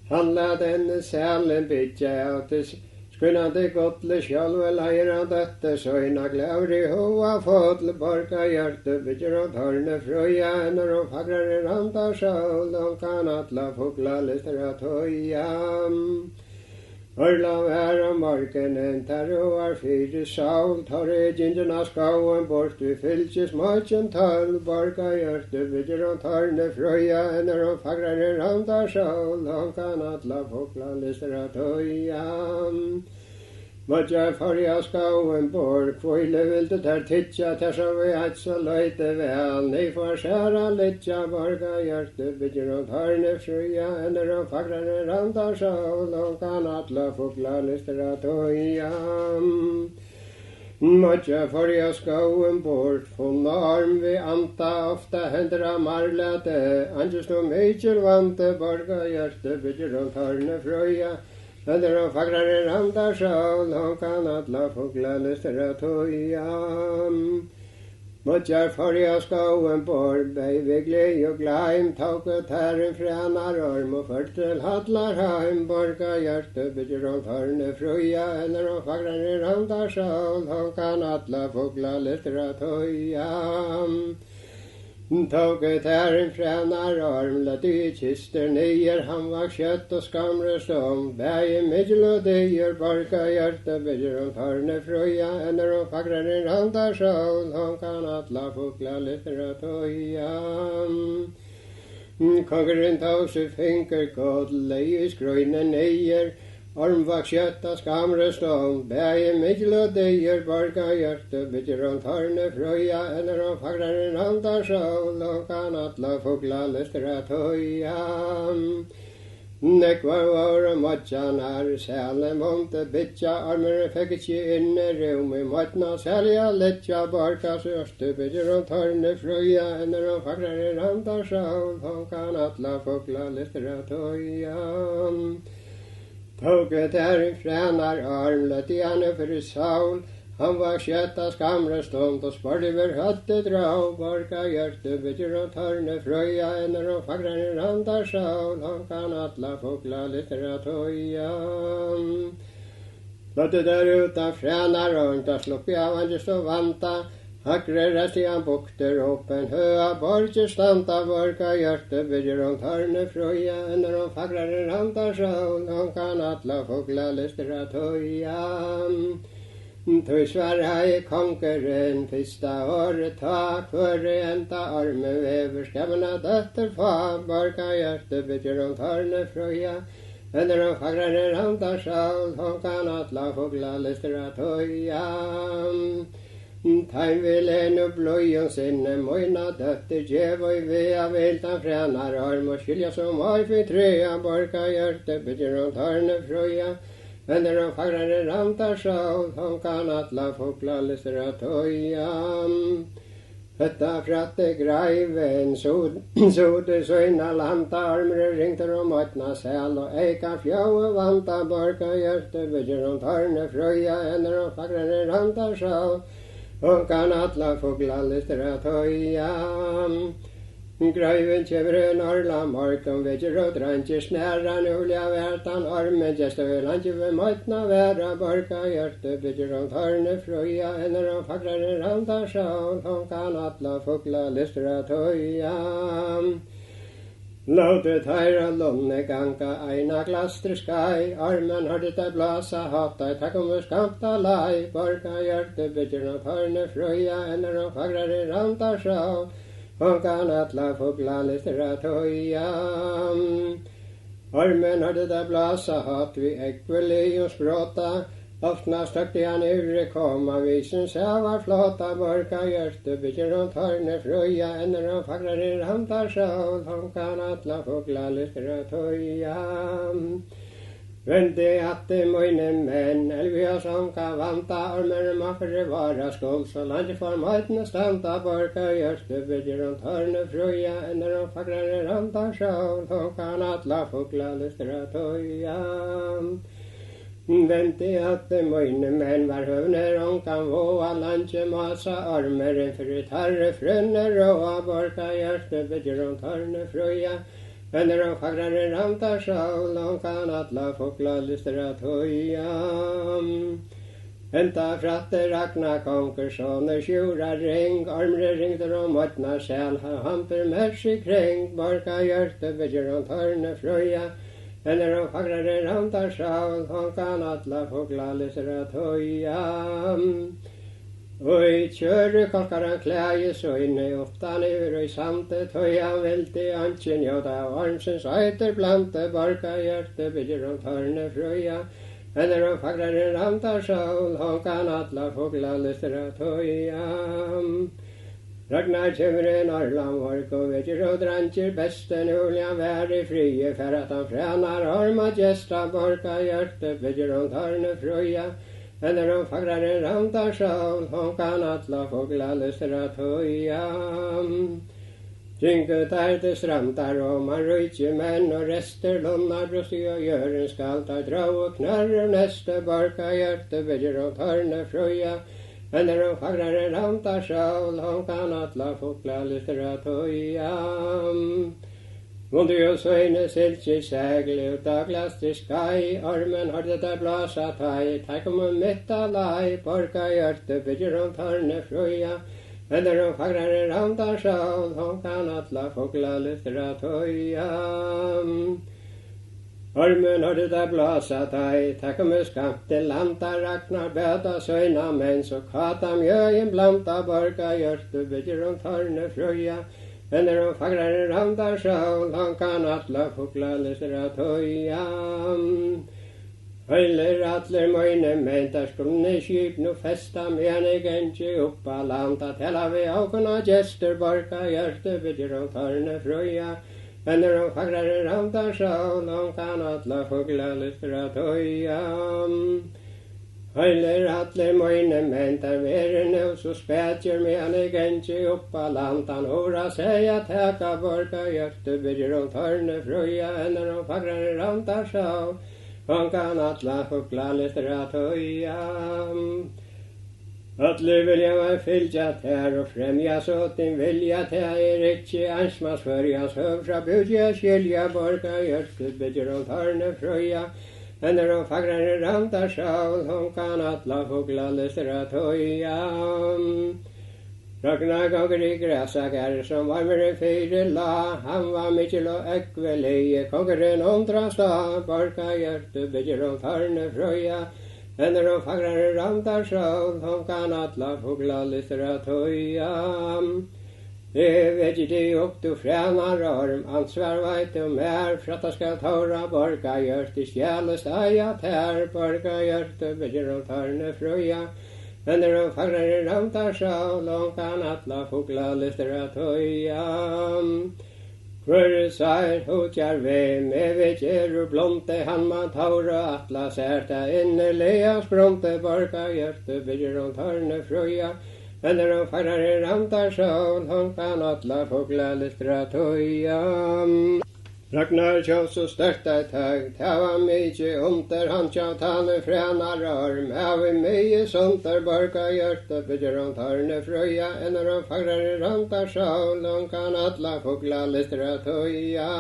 Han la denne sælen bytja av til skunnande godle sjálve leira døtte, søyna glaur i hoa fotl, borga hjerte, bytjer og tarne frøya, enner og fagrar i randa sjål, og kan atla fokla lystra toja. Orla væra morgenen, tar og fyre saul, tar i gindjena skauen bort, vi fylkjes matjen tøll, borga hjerte, bytjer og tarne frøya, enner og fagrar i randa sjål, og kan atla fokla lystra toja. Måtte forja skauen bor, kvile vilde der titja, ter som vi hatt så løyte vel. Ni får skjæra litja, borga hjerte, bygger om tarne fria, ender om fagrare randar sjål, og kan atla fugla lystra toja. Måtte forja skauen bort, funna arm vi anta, ofta hendra marlete, anges no mykjel vante, borga hjerte, bygger om tarne fria, ender om fagrare randar sjål, og kan atla fugla lystra toja. Måtte forja skauen bort, bei vi glei og gleim, tauke terren frenar orm, og ført til hadlar heim, borga hjerte, bygger om tarne fria, ender om fagrare randar sjål, og kan atla fugla lystra toja. Tauke terren frenar orm, let i kister nyer, han var kjøtt og skamre stånd, bei middel og dier, borga hjerte, bygger om tarne fria, ender om fagrare randar sjål, han kan atla fugla lystra toja. Kongeren tog seg finker kod, leis grøyne nyer, orm var kjøtt og skamre stånd, bei middel og dier, borga hjerte, bygger om tarne fria, ender om fagrare randar sjål, han kan atla fugla lystra toja. Nekvar var matjanar, sæle månte bytja, armer fikk ikke inne rom i matna, sælja letja, borga sørste, bygger om tarne fria, ender om fagrare randar sjål, han kan atla fugla lystra toja. Tauke terren frenar arm, let i henne for saul, han var kjøtta skamre stånd, og spørde ver høtte drau, borga hjerte, bygger om tarne frøya, ender om fagrare randar sjål, han kan atla fugla lystra toja. Låtte der utan frenar arm, da sluppi av han just og vanta, hakre rest i han bukter åpen høa, borger standa, borga hjerte, bygger om tarne frøya, ender om fagrare randar sjål, han kan atla fugla lystra toja. Tøy sverra i konkeren, fyrsta året ta, kvøre enta arme vever, skemmena døtter fa, borga hjerte, bygger om tarne frøya, ender om fagrare randar sjål, han kan atla fugla lystra toja. Teim vil en og bløyen sinne, moina døtter djevoi vea, viltan frenar arm, og skilja som ai for trea, borga hjerte, bygger om tarne frøya, ender om fagrare randar sjål, han kan atla fugla lystra toja. Høtta fratte greiven, sode søyna lanta, armre ringter om matna sæl, og eika fjau vanta, borga hjerte, bygger om tarne frøya, ender om fagrare randar sjål, han kan atla fugla lystra toja. Greiven kjevre norla morgon, vegger og drantje snæra, nulja vertan armen, gesta vil antje ved matna vera, borga hjerte, bygger om tarne frøya, ender om fagrare randar sjål, han kan atla fugla lystra toja. Låtet høyra lonne ganga, eina glastre skai, armen har ditt blasa hatta, takk om skamta lai, borga hjerte, bygger om tarne frøya, ender om fagrare randar sjål, han kan atla fugla lystra toja. Armen har ditt blasa hatt, vi ekveli og språta, oftna stökte han ure komma, visen var flåta, borga hjerte, bygger om tarne frøya, ender om fagrare randar sjål, han kan atla fugla lystra toja. Vente atte moine menn, elvia sonka vanta, armer makre vara skål, så langt for matne standa, borga hjerte, bygger om tarne frøya, ender om fagrare randar sjål, han kan atla fugla lystra toja. Vente atte moine menn, var høvner onkan våa, landje masa armer, en fri tarre frønne råa, borga hjerte, bygger om tarne frøya, ender om fagrare randar sjål, han kan atla fugla lystra toja. Enta fratte rakna konkursåner, sjura ring, armre ringter om matna sæl, hamper mersi kring, borga hjerte, bygger om tarne frøya, ender om fagrare randar sjål, han kan atla fugla lystra toja. Oi kjøre kalkaran klæje søyne, oftan ur i sante, tøyan velti antjen jota, armsens eiter plante, borga hjerte, bygger om tarne frøya, Eller fagrare ramtar sol, hon kan alla fåglar lystra toja. Ragnar kommer i Norrland vark og vetter og dranker besten uljan vær i frie, for at han frenar arma gesta borka hjerte, bygger om tarne frøya. Eller om fagrare ramtar sol, hon kan alla fåglar lystra toja. Synket til stramtar og man røyker menn og rester lunnar brust og gjøren skal ta dra og knarrer neste borka hjerte, bygger om tarne frøya. Eller om fagrare ramtar sol, hon kan alla fåglar lystra toja. Vonde jo søyne silkje segl ut av glast i skai, armen har det der blasa tai, takk om mitt alai, borka hjerte, bygger om tarne frøya. Eller om fagrare ramtar sol, hon kan alla fåglar lystra toja. Armen har det der blasa tai, takk om skapte lanta Ragnar bøta søyna, men så kata mjøyen blanta borka hjerte, bygger om tarne frøya. Eller om fagrare ramtar sol, hon kan alla fåglar lystra toja. Høyler atler møyne mentar skrunne skip nu festa men eg enki oppa landa tella vi aukona gjester borka hjerte, bygger om tarne frøya. Eller om fagrare ramtar sol, hon kan alla fåglar lystra toja. Høyler atler møyne mentar vere nu så spetjer men eg enki oppa landan ora seia teka borka hjerte, bygger om tarne frøya. Eller om fagrare ramtar sol, hon kan alla fåglar lystra toja. Alle vilja meg fylja ter og fremja så din vilja ter ikkje ansmas førjas høv fra budja skilja borka hjerte, bygger om tarne frøya. Eller om fagrare ramtar sol, hon kan alla fåglar lystra toja. Ragnar ganger i græsagar som var med en fire la, han var mikkel og ekvelige, kongeren ondra sta, borka hjerte, bygger om tarne frøya. Eller om fagrare ramtar sol, hon kan alla fåglar lystra toja. Det vet de opp du frenar arm, ansvar veit du mer, for at det skal tåra borka hjerte, stjælest eia ter, borka hjerte, bygger om tarne frøya. Eller om fagrare ramtar sol, hon kan alla fåglar lystra toja. Hvor sær hotjar vi, med vet er blonte, han man taura atla særta innelega spronte, borka hjerte, bygger om tarne frøya. Eller om fagrare ramtar sol, hon kan alla fåglar lystra toja. Ragnar kjøv så størta et høg, tava mykje under han kjøv tane frenar arm, havi mye sontar borka hjerte, bygger om tarne frøya. Eller om fagrare ramtar sol, hon kan alla fåglar lystra toja.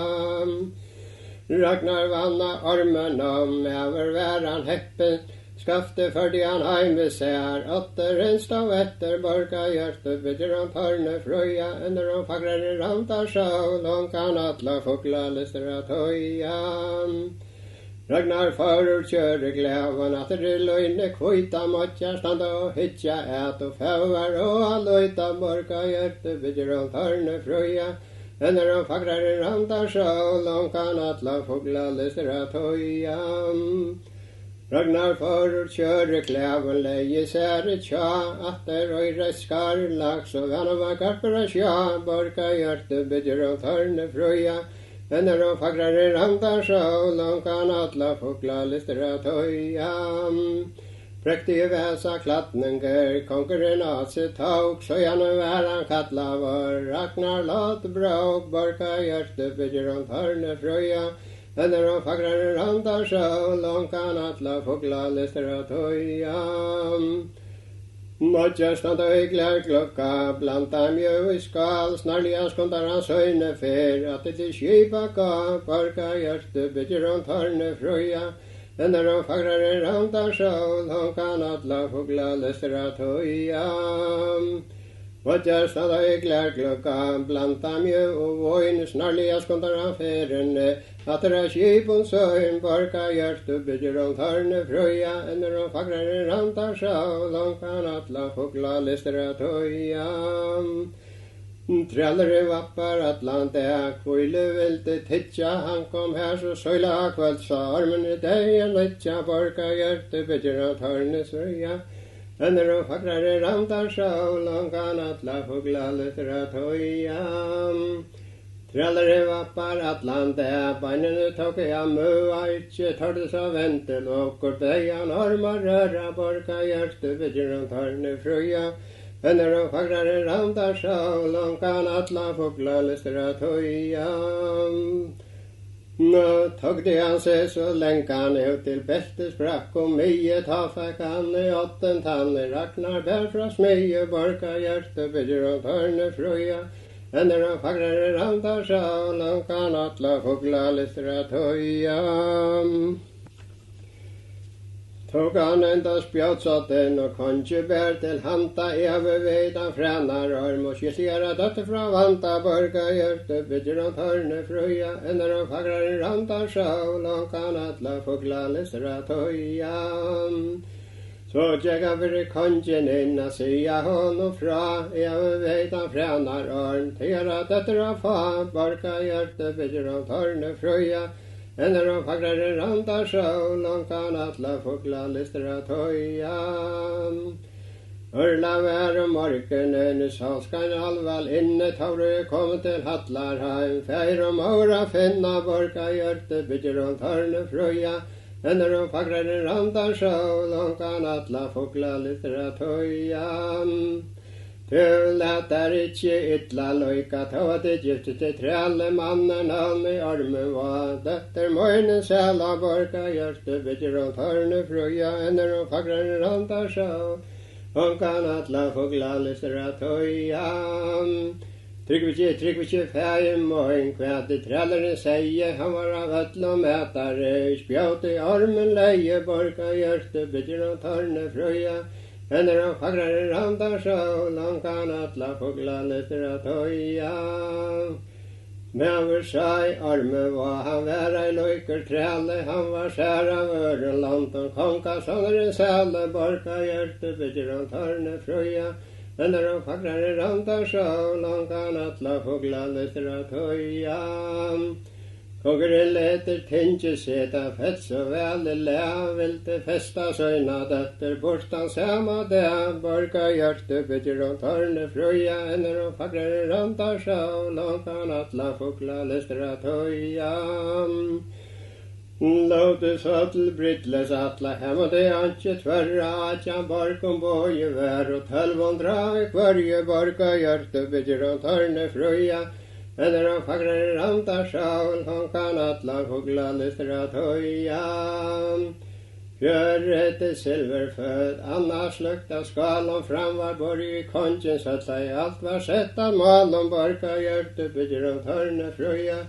Ragnar vanna armen om, haver væran heppen, skafte fordi han heime ser, atter en stav etter borka hjerte, bygger om tarne frøya. Eller om fagrare ramtar sol, hon kan alla fåglar lystra toja. Ragnar farur kjøre glævan, at det løyne kvita måtja standa og hitja et og fauar og aløyta borka hjerte, bygger om tarne frøya. Eller om fagrare ramtar sol, hon kan alla fåglar lystra toja. Ragnar farur kjøre klæven leie sære tja, atter og reskar laks og vann og karpera tja, borka hjerte, bygger om tarne frøya. Eller om fagrare ramtar sol, hon kan alla fåglar lystra toja. Prektige væsa klattninger, konkeren ase tauk, så gjerne væran kattla var, Ragnar lat bråk, borka hjerte, bygger om tarne frøya. Eller om fagrare ramtar sol, hon kan alla fåglar lystra toja. Måtja standa i klokka, blanta mjø i skal, snarliga skundar han søyne fer, at det skipa ga, borka hjerte, bygger om tarne frøya. Eller om fagrare ramtar sol, hon kan alla fåglar lystra toja. Måtja standa i klokka, blanta mjø og voin, snarliga skundar han feren, at det skipun søyn, borka hjerte, bygger om tarne frøya. Eller om fagrare ramtar sol, hon kan alla fåglar lystra toja. Trellere vappar Atlanta, kvile vilte titja, han kom her så søyla kveld, sa armen I deg, en litja borka hjerte, bygger av tørnes røya. Venner og fagrare ramtar sjål, kan atla fugla lytra tøya. Trellere vappar Atlanta, beinene tok jeg møa, ikke tørdes av vente, lokker deian armar røra, borka hjerte, bygger av tørne frøya. Venner og fagrare ramtar sjål, kan atla fugla lytra tøya. Nå tog det han seg så lenge han ut til beltet sprakk, og mye ta fikk han I åtten tanne, Ragnar bær fra smye, borka hjerte, bygger og tørne frøya. Venner og fagrare ramtar sjål, kan atla fugla lytra tøya. Tog han enda spjøtsatten og kanskje bær til hanta evigvedan frenar arm og skiltjera døtte fra vanta borga hjerte bygger og tørne frøya ender og fagrare ramtar sjål og kan atla fugla lystra tøya. Så tjekka fyrir kanskjen inn a sia honom fra evigvedan frenar arm tjera døtte fra borga hjerte bygger og tørne frøya ender og fagrare ramtar sjål, kan atla fugla lystra tøya. Ørla vær og morgenen, salskan alval inne, taure kom til Hatlarheim, feir og maura finna, borka hjerte, bygger og tørne frøya, ender og fagrare ramtar sjål, kan atla fugla lystra tøya. Du latar ikkje ytla loika, ta det gifte til trelle mannen han I armen var. Døtter møynen sæla borka hjerte, bygger og tørne frøya, ender og fagrare ramtar sjål, kan atla fugla lystra tøya. Tryggvikje feir møyn, hva det trelleren seie, han var av øtla mætare, spjøt I armen leie, borka hjerte, bygger og tørne frøya, ender og fagrare ramtar sjål, kan atla fugla lystra tøya. Mever seg arme var han væra I løyker trelle, han var skjær av ørenland, og konka sånner sæle, borka hjerte, bygger og tørne frøya, ender og fagrare ramtar sjål, kan atla fugla lystra tøya. Kongeren leter tinge seta fett så vel vilte festa søyna døtter bortan sama der, borka hjerte, bygger og tørne frøya, ender og fagrare ramtar sjål, kan atla fugla lystra tøya. Låtes atl brittles atla hem, og det ikke tverra, at jeg borkom boje vær, og 1200 I kvarje, borka hjerte, bygger og tørne frøya, ender og fagrare ramtar sjål, kan atla fugla lystra tøya. Fjøret silverfød, annars lukta skalon fram var borg I kongens atla, alt var sett av malon, borka hjerte, bygger og tørne frøya,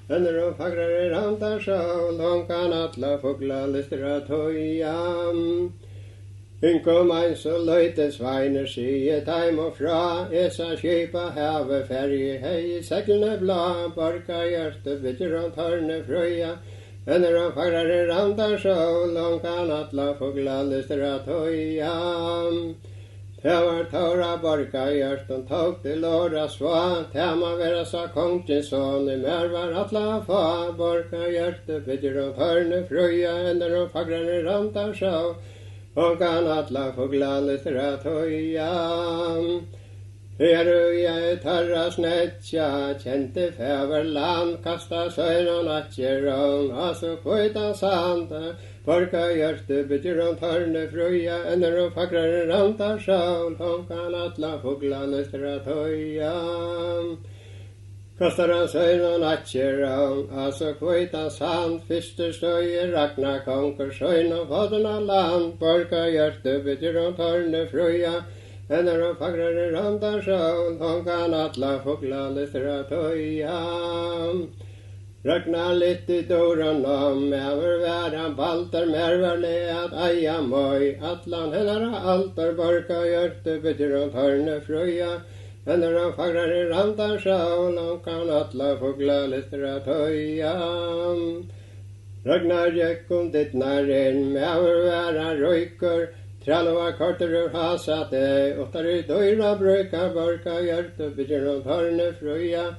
ender og fagrare ramtar sjål, kan atla fugla lystra tøya. Kom ein så løyte sveiner sige taim og fra, esa skipa have ferje, hei seglene bla, borka hjerte, bygger og tørne frøya, ender og fagrare ramtar sjål, kan atla fugla lystra tøya. Det var tåra borka hjerte, tok til åra sva, tema vera sa kongens son, mer var atla fa, borka hjerte, bygger og tørne frøya, ender og fagrare ramtar sjål, kan atla fugla lystra tøya. Jeg tarra snetja, kjente feverland, kasta søyna natjeron, altså kvøyta sanda, borka hjerte, bygger og tørne frøya, ender og fagrare ramtar sjål, kan atla fugla lystra tøya. Kastar han søyna natjeron, altså kvøyta sand, fyrste støye, Ragnar konkur søyna fadderna land, borka hjerte, bygger og tørne frøya, ender og fagrare ramtar sjål, kan atla fugla lystra tøya. Ragnar litt I doran om, mever væran baltar, merver leat eia møy, atlan hennara altar, borka hjerte, bygger og tørne frøya, ender og fagrare ramtar sjål, kan atla fugla lystra tøya. Ragnar gikk ditt nærinn, mever væran røyker, Trallen var korter ur hasat det, och där døyra brukar borka hjärta, bygger om torne fruja.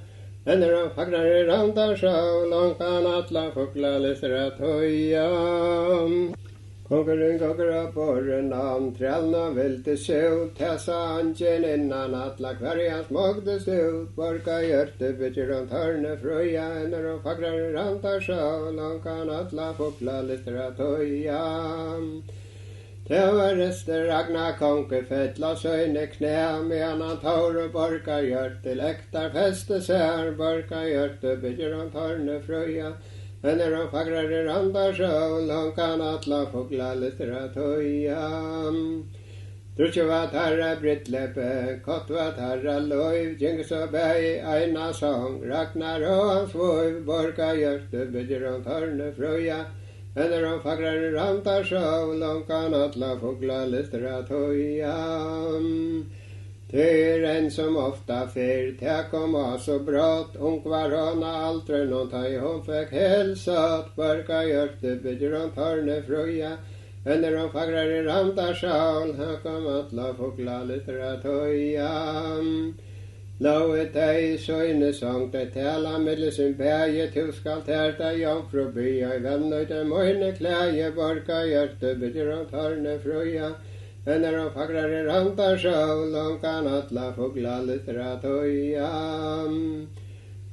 Ender om fagrare randar så, långt kan atla fugla lyster att höja. Konkurren går upp åren om trälna välte sol, tessa angen innan atla kvarja smagdes ut. Borka hjärta, bygger om torne fruja. Ender om fagrare randar så, långt kan atla fugla lyster att höja. Det var rester Ragnar konke fettla søyne knä, medan han tar og borka gjørt til ektar feste sær, borka gjørt og bygger han tarne frøya. Men når han fagrare randar sjål, han kan atla fogla lytter at høya. Trutje var tarra brittleppe, kott var tarra løyv, gjengs og bæg eina sång, Ragnar og hans vøyv, borka gjørt og bygger han tarne frøya. Men når han fagrare randar sjål, han kan atla fogla lyster at høya. Det en som ofta fyr, det kom så brått, ung var hon aldri nån ta i hon fikk helsat, borka hjørte bygger hon tarne frøya. Men når han fagrare randar sjål, han kom atla fogla lyster at høya. Lauet ei søyne sång det tala middel sin bæge, tu skal terta jomfru bya i vennøyde møyne klæge, borka hjørte bygger om tarne frøya. Men når han fagrare randar sjål, han kan atla fogla lytter at høya.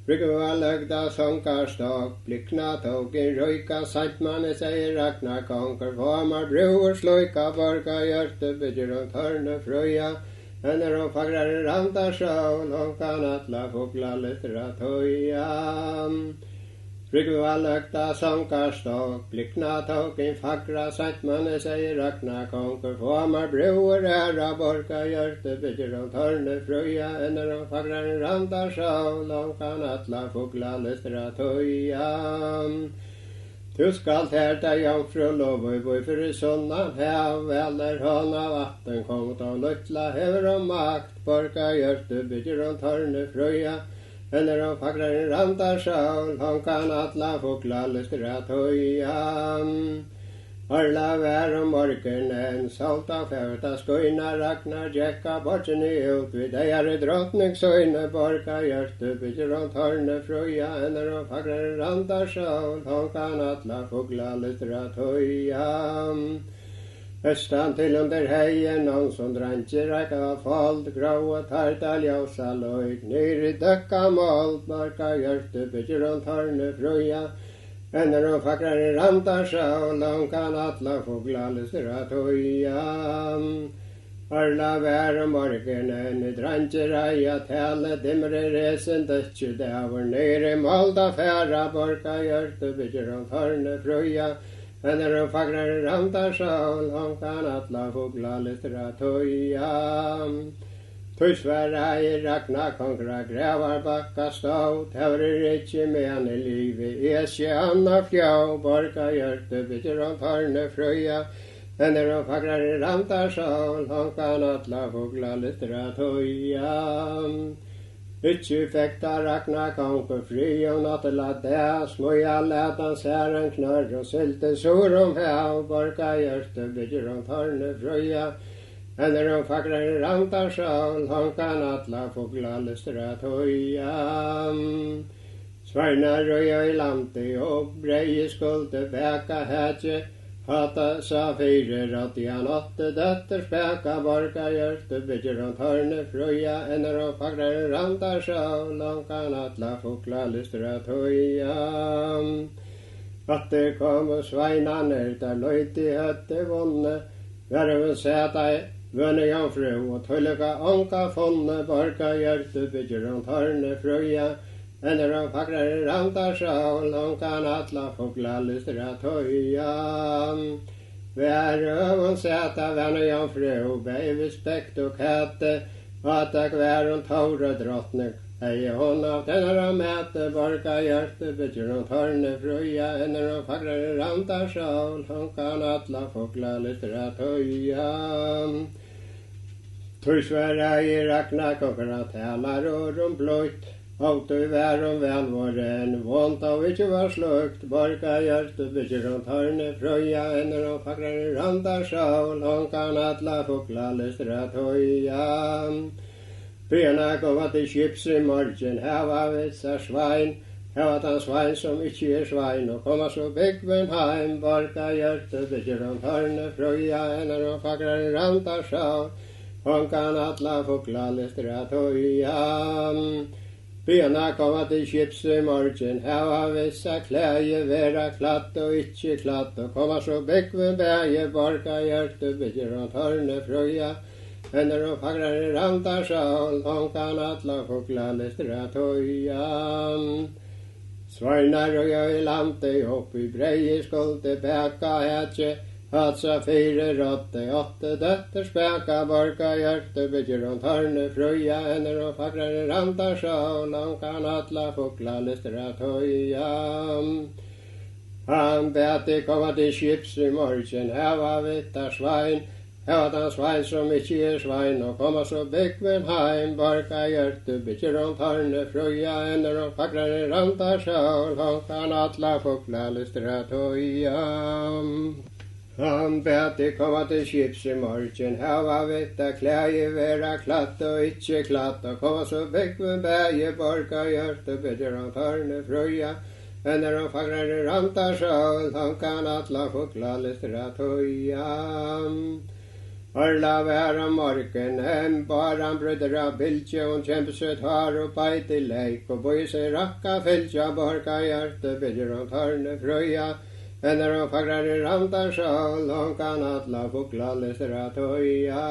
Brygge var løgda sångarstak, blikkna tog i røyka, santmanne sier Ragnar konker, formar bror sløyka, borka hjørte bygger om tarne frøya. Men når han fagrare randar sjål, han kan atla fogla lytter at høya. Brygge var løgda sångarstak, blikkna tog i fagra, santmanne sier Ragnar konker, formar bror borka hjørte bygger om tarne frøya. Men når han fagrare randar sjål, han kan atla fogla lytter at høya. Du skal terta jomfru lovøy boi fyrir sunnan hev, eller hånda vatten kommet av luttla hever og makt, borka hjørte bygger om tarne frøya. Men når han fagrare randar sjål, han kan atla fogla lyster at høya. Arla vær om morgenen, salta fævta skoina, Ragnar jekka bortjeni ut, vid eiare drottningsøyne, borka hjørte bygger om tarne frøya. Når han fagrare randar sjål, han kan atla fogla lyster at høya. Østan til under heien, noen som drantjer rekka fold, grå tarta ljósa løyg, nyr i døkka mål, borka hjørte bygger om tarne frøya. Men når han fagrare randar sjål, han kan atla fogla lyster at høya. Arla vær om morgenen, drantjer eia tale, dimre resen døtje dæver, nere malda færa, borka hjørte bygger om tarne frøya. Men når han fagrare randar sjål, han kan atla fogla lyster at høya. Tøysværa i Ragnar kongra grævar bakka stå, tævrer ikkje men i livet, esje anna fjå, borka hjørte bygger om tarne frøya. Men når han fagrare randar sjål, han kan atla fogla lyster at høya. Ikkje fekta Ragnar konker fri og nattela dæ, smoja lætan særen knørr og sylte sor om hev, borka hjørte bygger om tarne frøya. Men når han fagrare randar sjål, han kan atla fogla lyster at høya. Svarnar røya i lante og breie skulde bæka hætje, hata sa fire rått i han åtte døtter spæka, borka hjørte bygger om tarne frøya. Når han fagrare randar sjål, han kan atla fogla lyster at høya. Atter kom og sveinan der løyti høtte vonne, verven sæta vønne jomfru og tøylega anka fonne, borka hjørte bygger om tarne frøya. Men når han fagrare randar sjål, han kan atla fogla lyster at høya. Vær øvun sæta vønne jomfru, beiv spekt og kæte, atak vær hun taure drottning, eie hon av tennara mæte, borka hjørte bygger om tarne frøya. Når han fagrare randar sjål, han kan atla fogla lyster at høya. Tøysværa i Ragnar kongra talar og bløyt, Og du vær vänvåren, vant av ikke var slukt, borka hjerte, bygger rundt hørne, frøya, ender og fagrar randar sjål, hon kan atla fukla lystra tøya. Bena komma til skips i morgen, heva vitsa svein, heva tan svein som ikke svein, og komma så byggven heim, borka hjerte, bygger rundt hørne, frøya, ender og fagrar randar sjål, hon kan atla fukla lystra tøya. Bena komma til skips i morgen, heva vissa klæje, vera klatt og ikkje klatt, og komma så byggven bæje, borka hjerte, bygger rundt hørne, frøya, ender og fagrar randar sjål, hon kan atla fukla lystra tøya. Sveinar og jeg i landet, opp i breie skulde, bæka hetje, hatsa 4 rotte, 8 døtter spæka, borka hjerte, bygger rundt hørne, frøya, ender og fagrar randar sjål, hon kan atla fukla lystra tøya. Han bæti komma til skips i morgen, heva vitta svein, heva tan svein som ikkje svein, og komma så byggven heim, borka hjerte, bygger rundt hørne, frøya, ender og fagrar randar sjål, hon kan atla fukla lystra tøya. Han bæti komma til skips i morgen, heva vitta klæje, vera klatt og ikkje klatt, og komma så byggven bæje, borka hjerte, bygger rundt hørne, frøya, ender og fagrar randar sjål, hon kan atla fukla lystra tøya. Arla væra morgen, baran brødra biltje, hon kjempesøt har og beit i leik, og bøy seg rakka fyltja, borka hjerte, bygger rundt hørne, frøya, ender og fagrar randar sjål, hon kan atla fukla lystra tøya.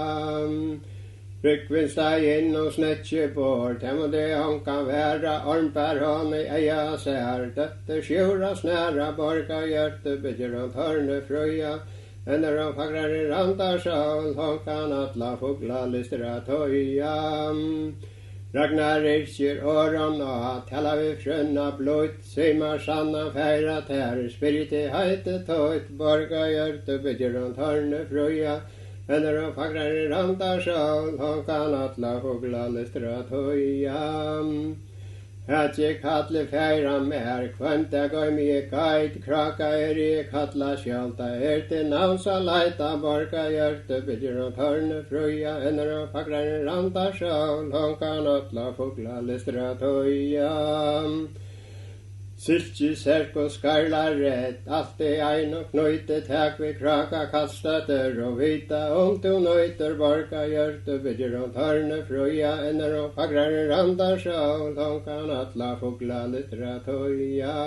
Rykkvin steg inn og snetje bort, hemma det hon kan være, armbær hon i eia sær, døtte sjura snæra, borka hjerte, bygger rundt hørne, frøya, ender og fagrar randar sjål, hon kan atla fukla lystra tøya. Ragnar irkir åren og tella vi frønna blod, simar sanna feira tær, spiriti heite tøyt, borga hjerte, bygger rundt hørne, frøya, ender og fagrar randar sjål, hon kan atla fukla lystra tøya. Hatje katle feira mer, kvanta gøy mi geit, kraka i katla skjolta, til navnsa leita, borka hjerte, bygger rundt hørne, frøya, ender og fagrar randar sjål, hon kan atla fukla lystra tøya. Siltji, serk og skarla rett, alt i ein og knøyte, takk vi kraka kastater og vita, du nøyter, borka hjerte, bygger rundt hørne, frøya, ender og fagrar randar sjål, hon kan atla fukla lystra tøya.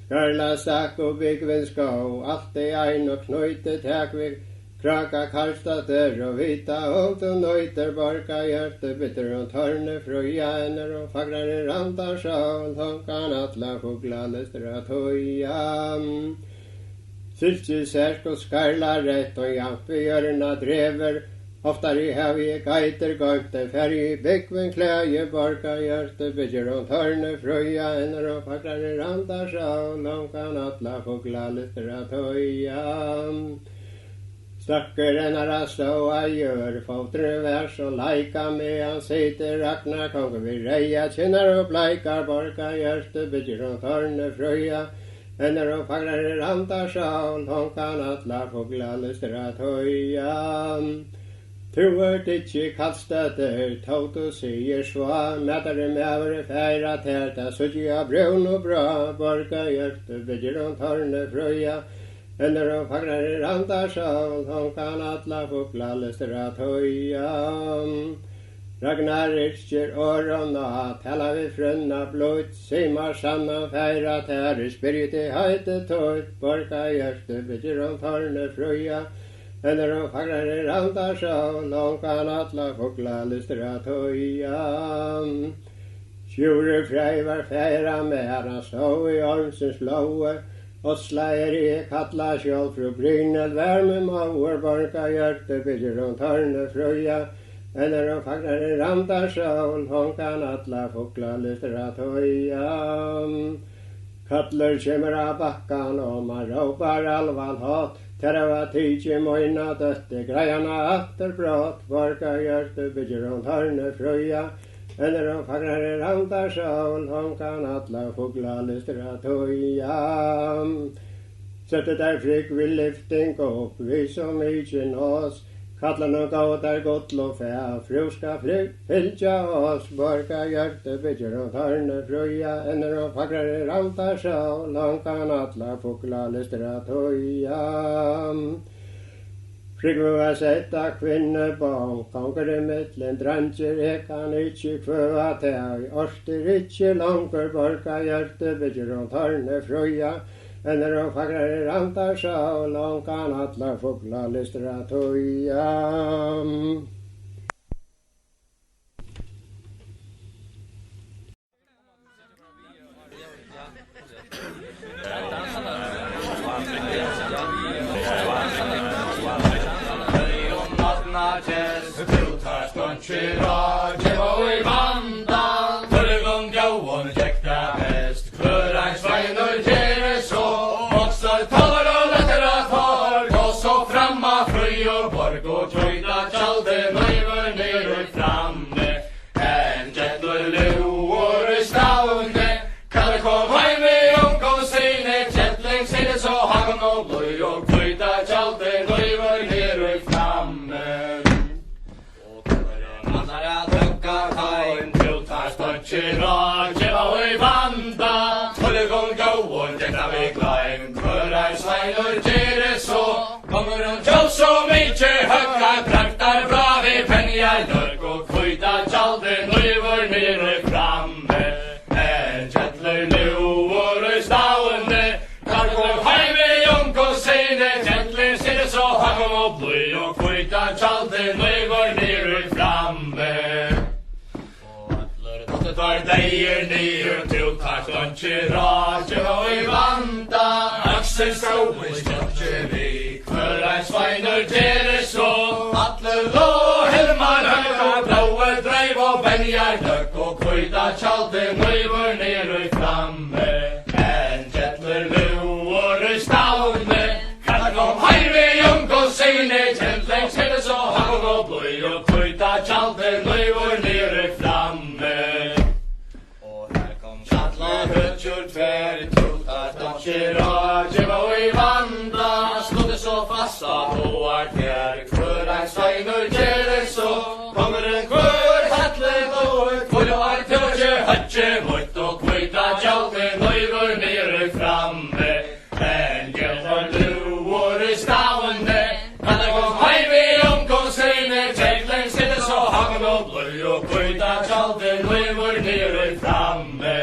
Skarla stakk og byggven skå, alt i ein og knøyte, takk vi kraka kastater og vita, du nøyter, borka hjerte, bygger rundt hørne, frøya, ender og fagrar randar sjål, hon kan atla fukla lystra tøya. Siltji, serk og skarla rett, og jampi hjørna drever, oftar i hevi geiter gøymte, ferri byggven klæje, borka hjerte, bygger rundt hørne, frøya, ender og fagrar randar sjål, hon kan atla fukla lystra tøya. Stakker enara ståa gjør, fotre vers og leika med, han sitter Ragnar, konger vi reia, kjenner og bleikar, borka hjerte, bygger rundt hørne, frøya, ender og fagrar randar sjål, hon kan atla fukla lystra tøya. Tuert ikkje kallstater, tåt og sier sva, mætare mævre feira tærta, sutja brun og bra, borka hjerte, bygger rundt hørne, frøya, ender og fagrar randar sjål, hon kan atla fukla lystra tøya. Ragnar irkir åren og tella vi frønna blod, simar sanna feira tær, spiriti heite tøyt, borka hjerte, bygger rundt hørne, frøya, ender og fagrar randar sjål, hon kan atla fukla lystra tøya. Sjure frei var feira mer, han stå i ormsens loe, Osla i katla skjold, fru Brynel värme mauer, borka hjerte, bygger rundt hørne, frøya, ender og fagrar randar sjål, hon kan atla fukla lystra tøya. Katler kjemmer av bakkan, og man råpar alvan hatt, terava tidsi moina døtte, greiana atter brått, borka hjerte, bygger rundt hørne, frøya, Eller om fagrare randar sjål, hon kan alla fugla lystra toja. Sätter där frik vi lyfting upp, vi som mycket oss. Kallan och gåtar gott och fä, fruska fylja oss. Borka hjärte bygger och tarne fruja, eller om fagrare randar sjål, hon kan alla fugla lystra toja. Frigva sätta kvinnor barn, konkurre mittlen dranger, jag kan inte kvöa täg. Orster inte långer, borka hjärte bygger och tarne fruja. Eller om fagrare rantar sjål, hon kan alla fugla lystra toja. Så mycket höga traktar bra vi pengar dörk och kvita tjalden och i vår nere framme. En jättler nu och stående kalkom hem i junk och sene jättler sitter så hakom och bly och kvita tjalden och i vår nere framme. Och attler dotter tar dig ner till taktönche rage och i vanta axel så i störtjeri. Sveinur deres så Atle lå helmar høg og blåe dreiv og benjar døk og kvita tjalde nøyver nere framme. En jettler luor stavne kan kom heive jung og sine kjentlengs hele så hagon og bløy og kvita tjalde nøyver nere framme. Og her kom tjatla høtjur tver tutar dansjer og djeva i vanda så fasta på artjär för en sveinur gjerne så kommer en kvör hattlen och kvör artjörge hatje mot och kvita tjalde nøyver nere framme en gjelder luor stavende kan det gå heive omkom sine tjentlen sitter så hagen og bløy og kvita tjalde nøyver nere framme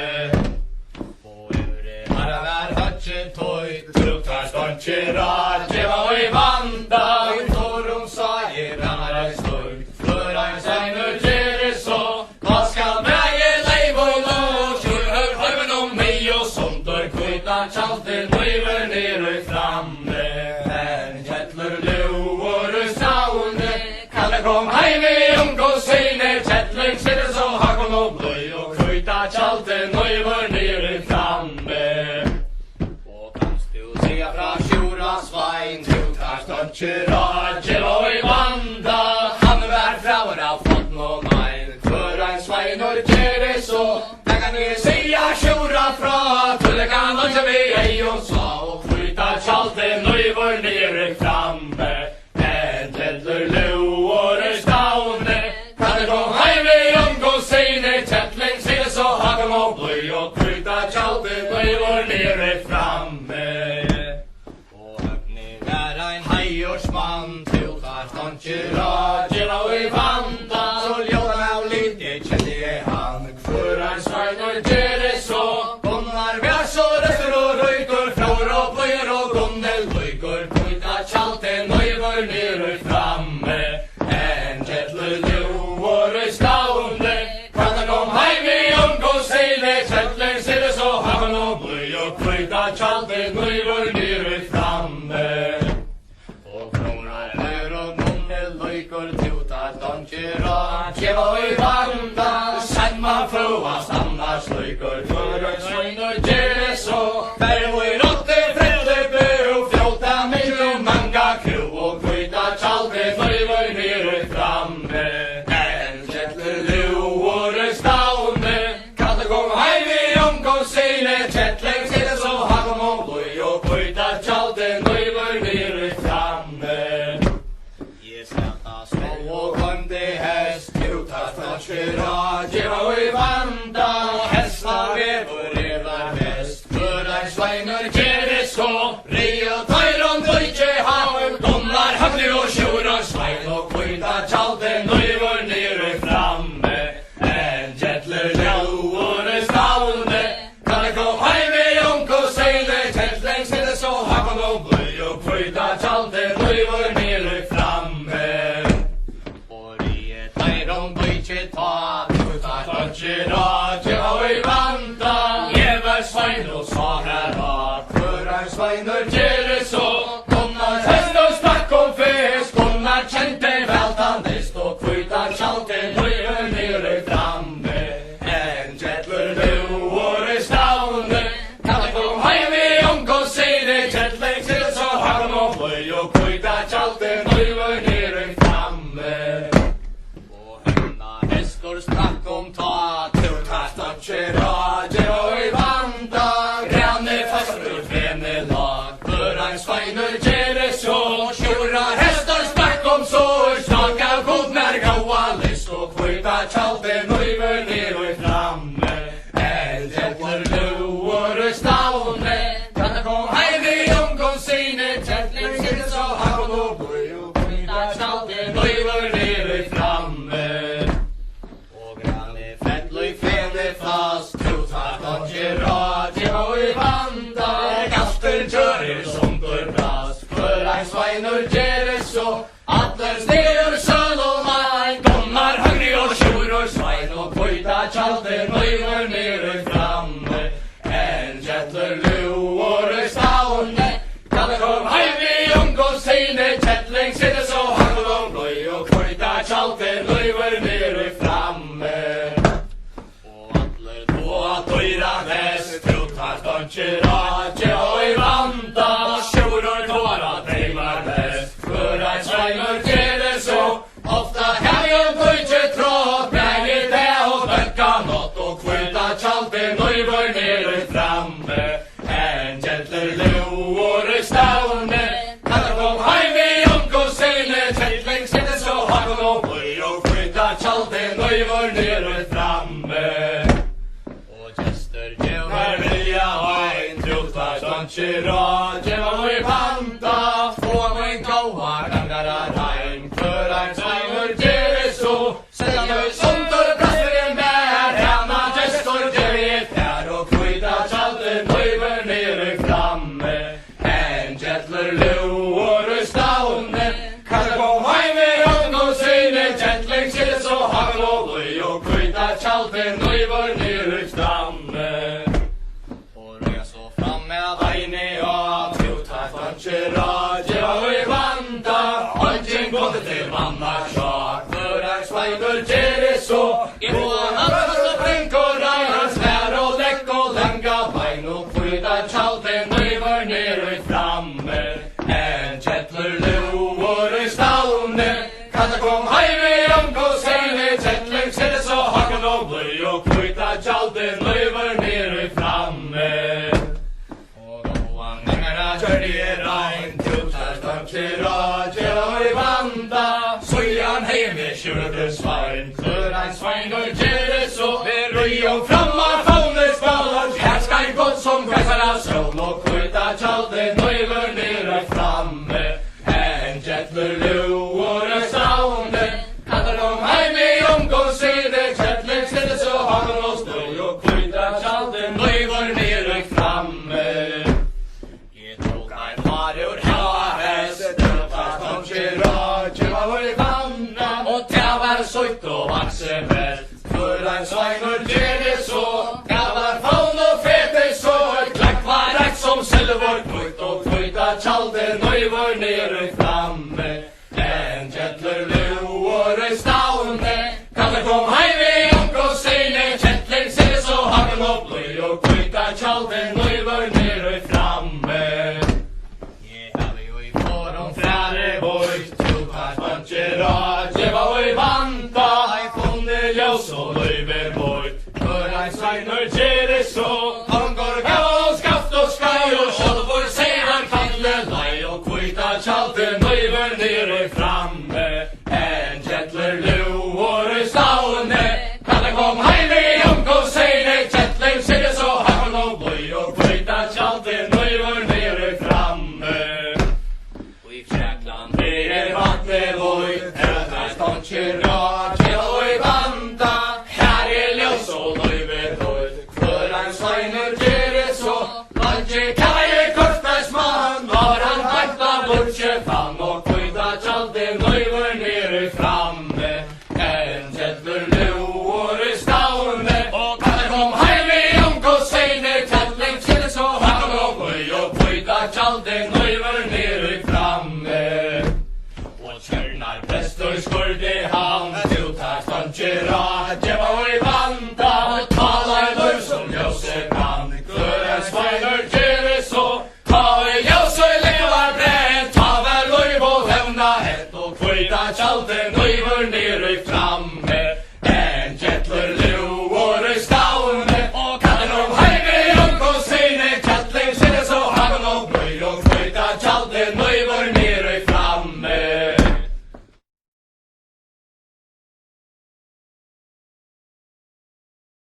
og ure har hatje tøy truktar ståndkjera Tjalden nøyver nere framme Og kanst du se fra Sjura Svein Du tar ståndkjera djeva i vanda Han vær frauer av fått noen ein For ein Svein og gjere så Der kan du sia Sjura fra Tulle kan nøyse vi ei og sa Og flyta tjalden nøyver nere framme En tedler luor stavne Kan det kom heim i omgå sine Tjettling sier så hagen og bløy Og kvita tjalden nøyver nere framme Og høgning ein heiårsmann Tiltar ståndkjera djeva i vanda Så ljóðan av lite kjente jeg han For ein Svein og gjere så Gunnar værs og røster og røyker Fraur og bløyer og gunnel løyker Kvita tjalden nøyver nere framme En jettler luor stavne Kan det kom heim i omgå sine Tjettler sitter så hagen og bløy Og kvita tjalden nøyver nere framme Og kronar nær og gunnel løyker Tutar ståndkjera djeva i vanda Samma frua stannar sløyker For en Svein og gjere så Færre i rotte frede bø Fjolta mellom manga kro Og kvita tjalden nøyver nere framme En jettler luor og kondi hest, utat flaskera, djeva og i vanda, hestnar vevor revar vest, førar sveinar gjere så, rei og tøyron tøyke hav, domlar hagli og sjura, svein og kvita tjalde, nøyvor nere framme, en gjetler lauore stavne, kan det kom heime jonko seile, gjetleng sinde så hakon og bløy og kvita tjalde, nøyvor nere framme. Og rie tøyron tøyke ta, uta tøyke djeva og i vanda, jever svein og sa herra, førar sveinar gjere så, komnar hest og stakk om fest, komnar kjente veltandest og kvita tjalde, nøyver nere framme, en gjetler lauore stavne, kan det kom heim i jonko seide, gjetleng sinde så hakon og bløy og kvita tjalde, nøyver nere framme. Og henna hestor stakk om ta, tutat og kjera, djeva og i vanda, grane fastur vene lag, førar sveinar gjere så, sjura hestor stakk om sår, snakka godnar gaua list og kvita tjalde, nøyver nere framme, en gjetler lauore stavne, kan det kom heim i jonko sine, gjetleng sinde så hakon og bløy og kvita tjalde, nøyver nere framme. Og grane fettløy fene fast, tutat og kjera, djeva og i vanda, galter gjører sundur brast, førar sveinar gjere så, atler sneder søl og mein, domnar hagri og sjuror svein og kvita tjalde, nøyver nere framme, en gjetler lauore stavne, kan det kom heim i jonko sine, gjetleng sinde så hakon og bløy og kvita tjalde, nøyver nere framme. Og atler tåa tøyra vest, tutat og kjera, djeva og i vanda, sjuror tåra dreimar vest, førar sveinar gjere så, ofta herjon tøyke tråd, begge det og bøkka nått og kvita tjalde, nøyver nere framme, en gjetler lauore stavne, kan det kom heim i jonko sine, gjetleng sinde så hakon og bløy og kvita tjalde, nøyver nere framme. Og gjester djevar vilja ein, tutat og kjera, djeva og i vanda, få mein gaua gangara rein, førar sveinar gjere så, setter sundur brastere mer, hana gestor gjere her og kvita tjalde, nøyver nere framme, en gjetler lauore stavne, kan det kom heim i jonko sine, gjetleng sinde så hakon og bløy og kvita tjalde, nøyver nere framme. Og røya så framme av eini og tutat og kjera, djeva og i vanda, allting både til manna kjar, førar sveinar gjere så, i boan alfast og flink og reina, svær og lekk og langa bein og kvita tjalde, nøyver nere framme, en gjetler lauore stavne, kan det kom heim i jonko sine, gjetleng sinde så hakon og bløy og kvita tjalde, nøyver nere framme. Og gåan engara gjørje rein, tutat og kjera, djeva og i vanda, søyan heime sjurte svein, førar sveinar gjere så, ved røyon framma faune spalar, her skal godt som kveisar av sol og kvita tjalde, nøyver nere framme, en gjetler lauore stavne, kan det kom heim i jonko sine, gjetleng sinde så hakon og bløy og kvita tjalde, nøyver nere framme. Jeg tok ein pare ur hella hest, tutat og kjera, djeva og i vanda, og ta var søyt og vakse vest, førar sveinar gjere så, ta var faun og fete så, klekk var rett som silver kvitt og kvita tjalde, nøyver nere framme, en gjetler lauore stavne, kan det kom heim i jonko sine, gjetleng sinde så hakon og bløy og kvita tjalde, nøyver nere framme. Jeg har jo i forum frære vårt, tutat og kjera, djeva og i vanda, jeg funne ljøs og løyver vårt, førar sveinar gjere så, han går gav og skaft og skai og sjølvor seier kalle lei og kvita tjalde, nøyver nere framme, en Gjera, djeva og I vanta, tala I løv som ljøse brann. Kløra sveinar gjere så, ta I ljøs og levar brent. Ta vær løv og hevna hett, og kvita tjalte nøyver nere I framme. En gjettler lu og røy stavne, og katten om heime, jonk og seine, kjattling skjede så hagen og bløy, og kvita tjalte nøyver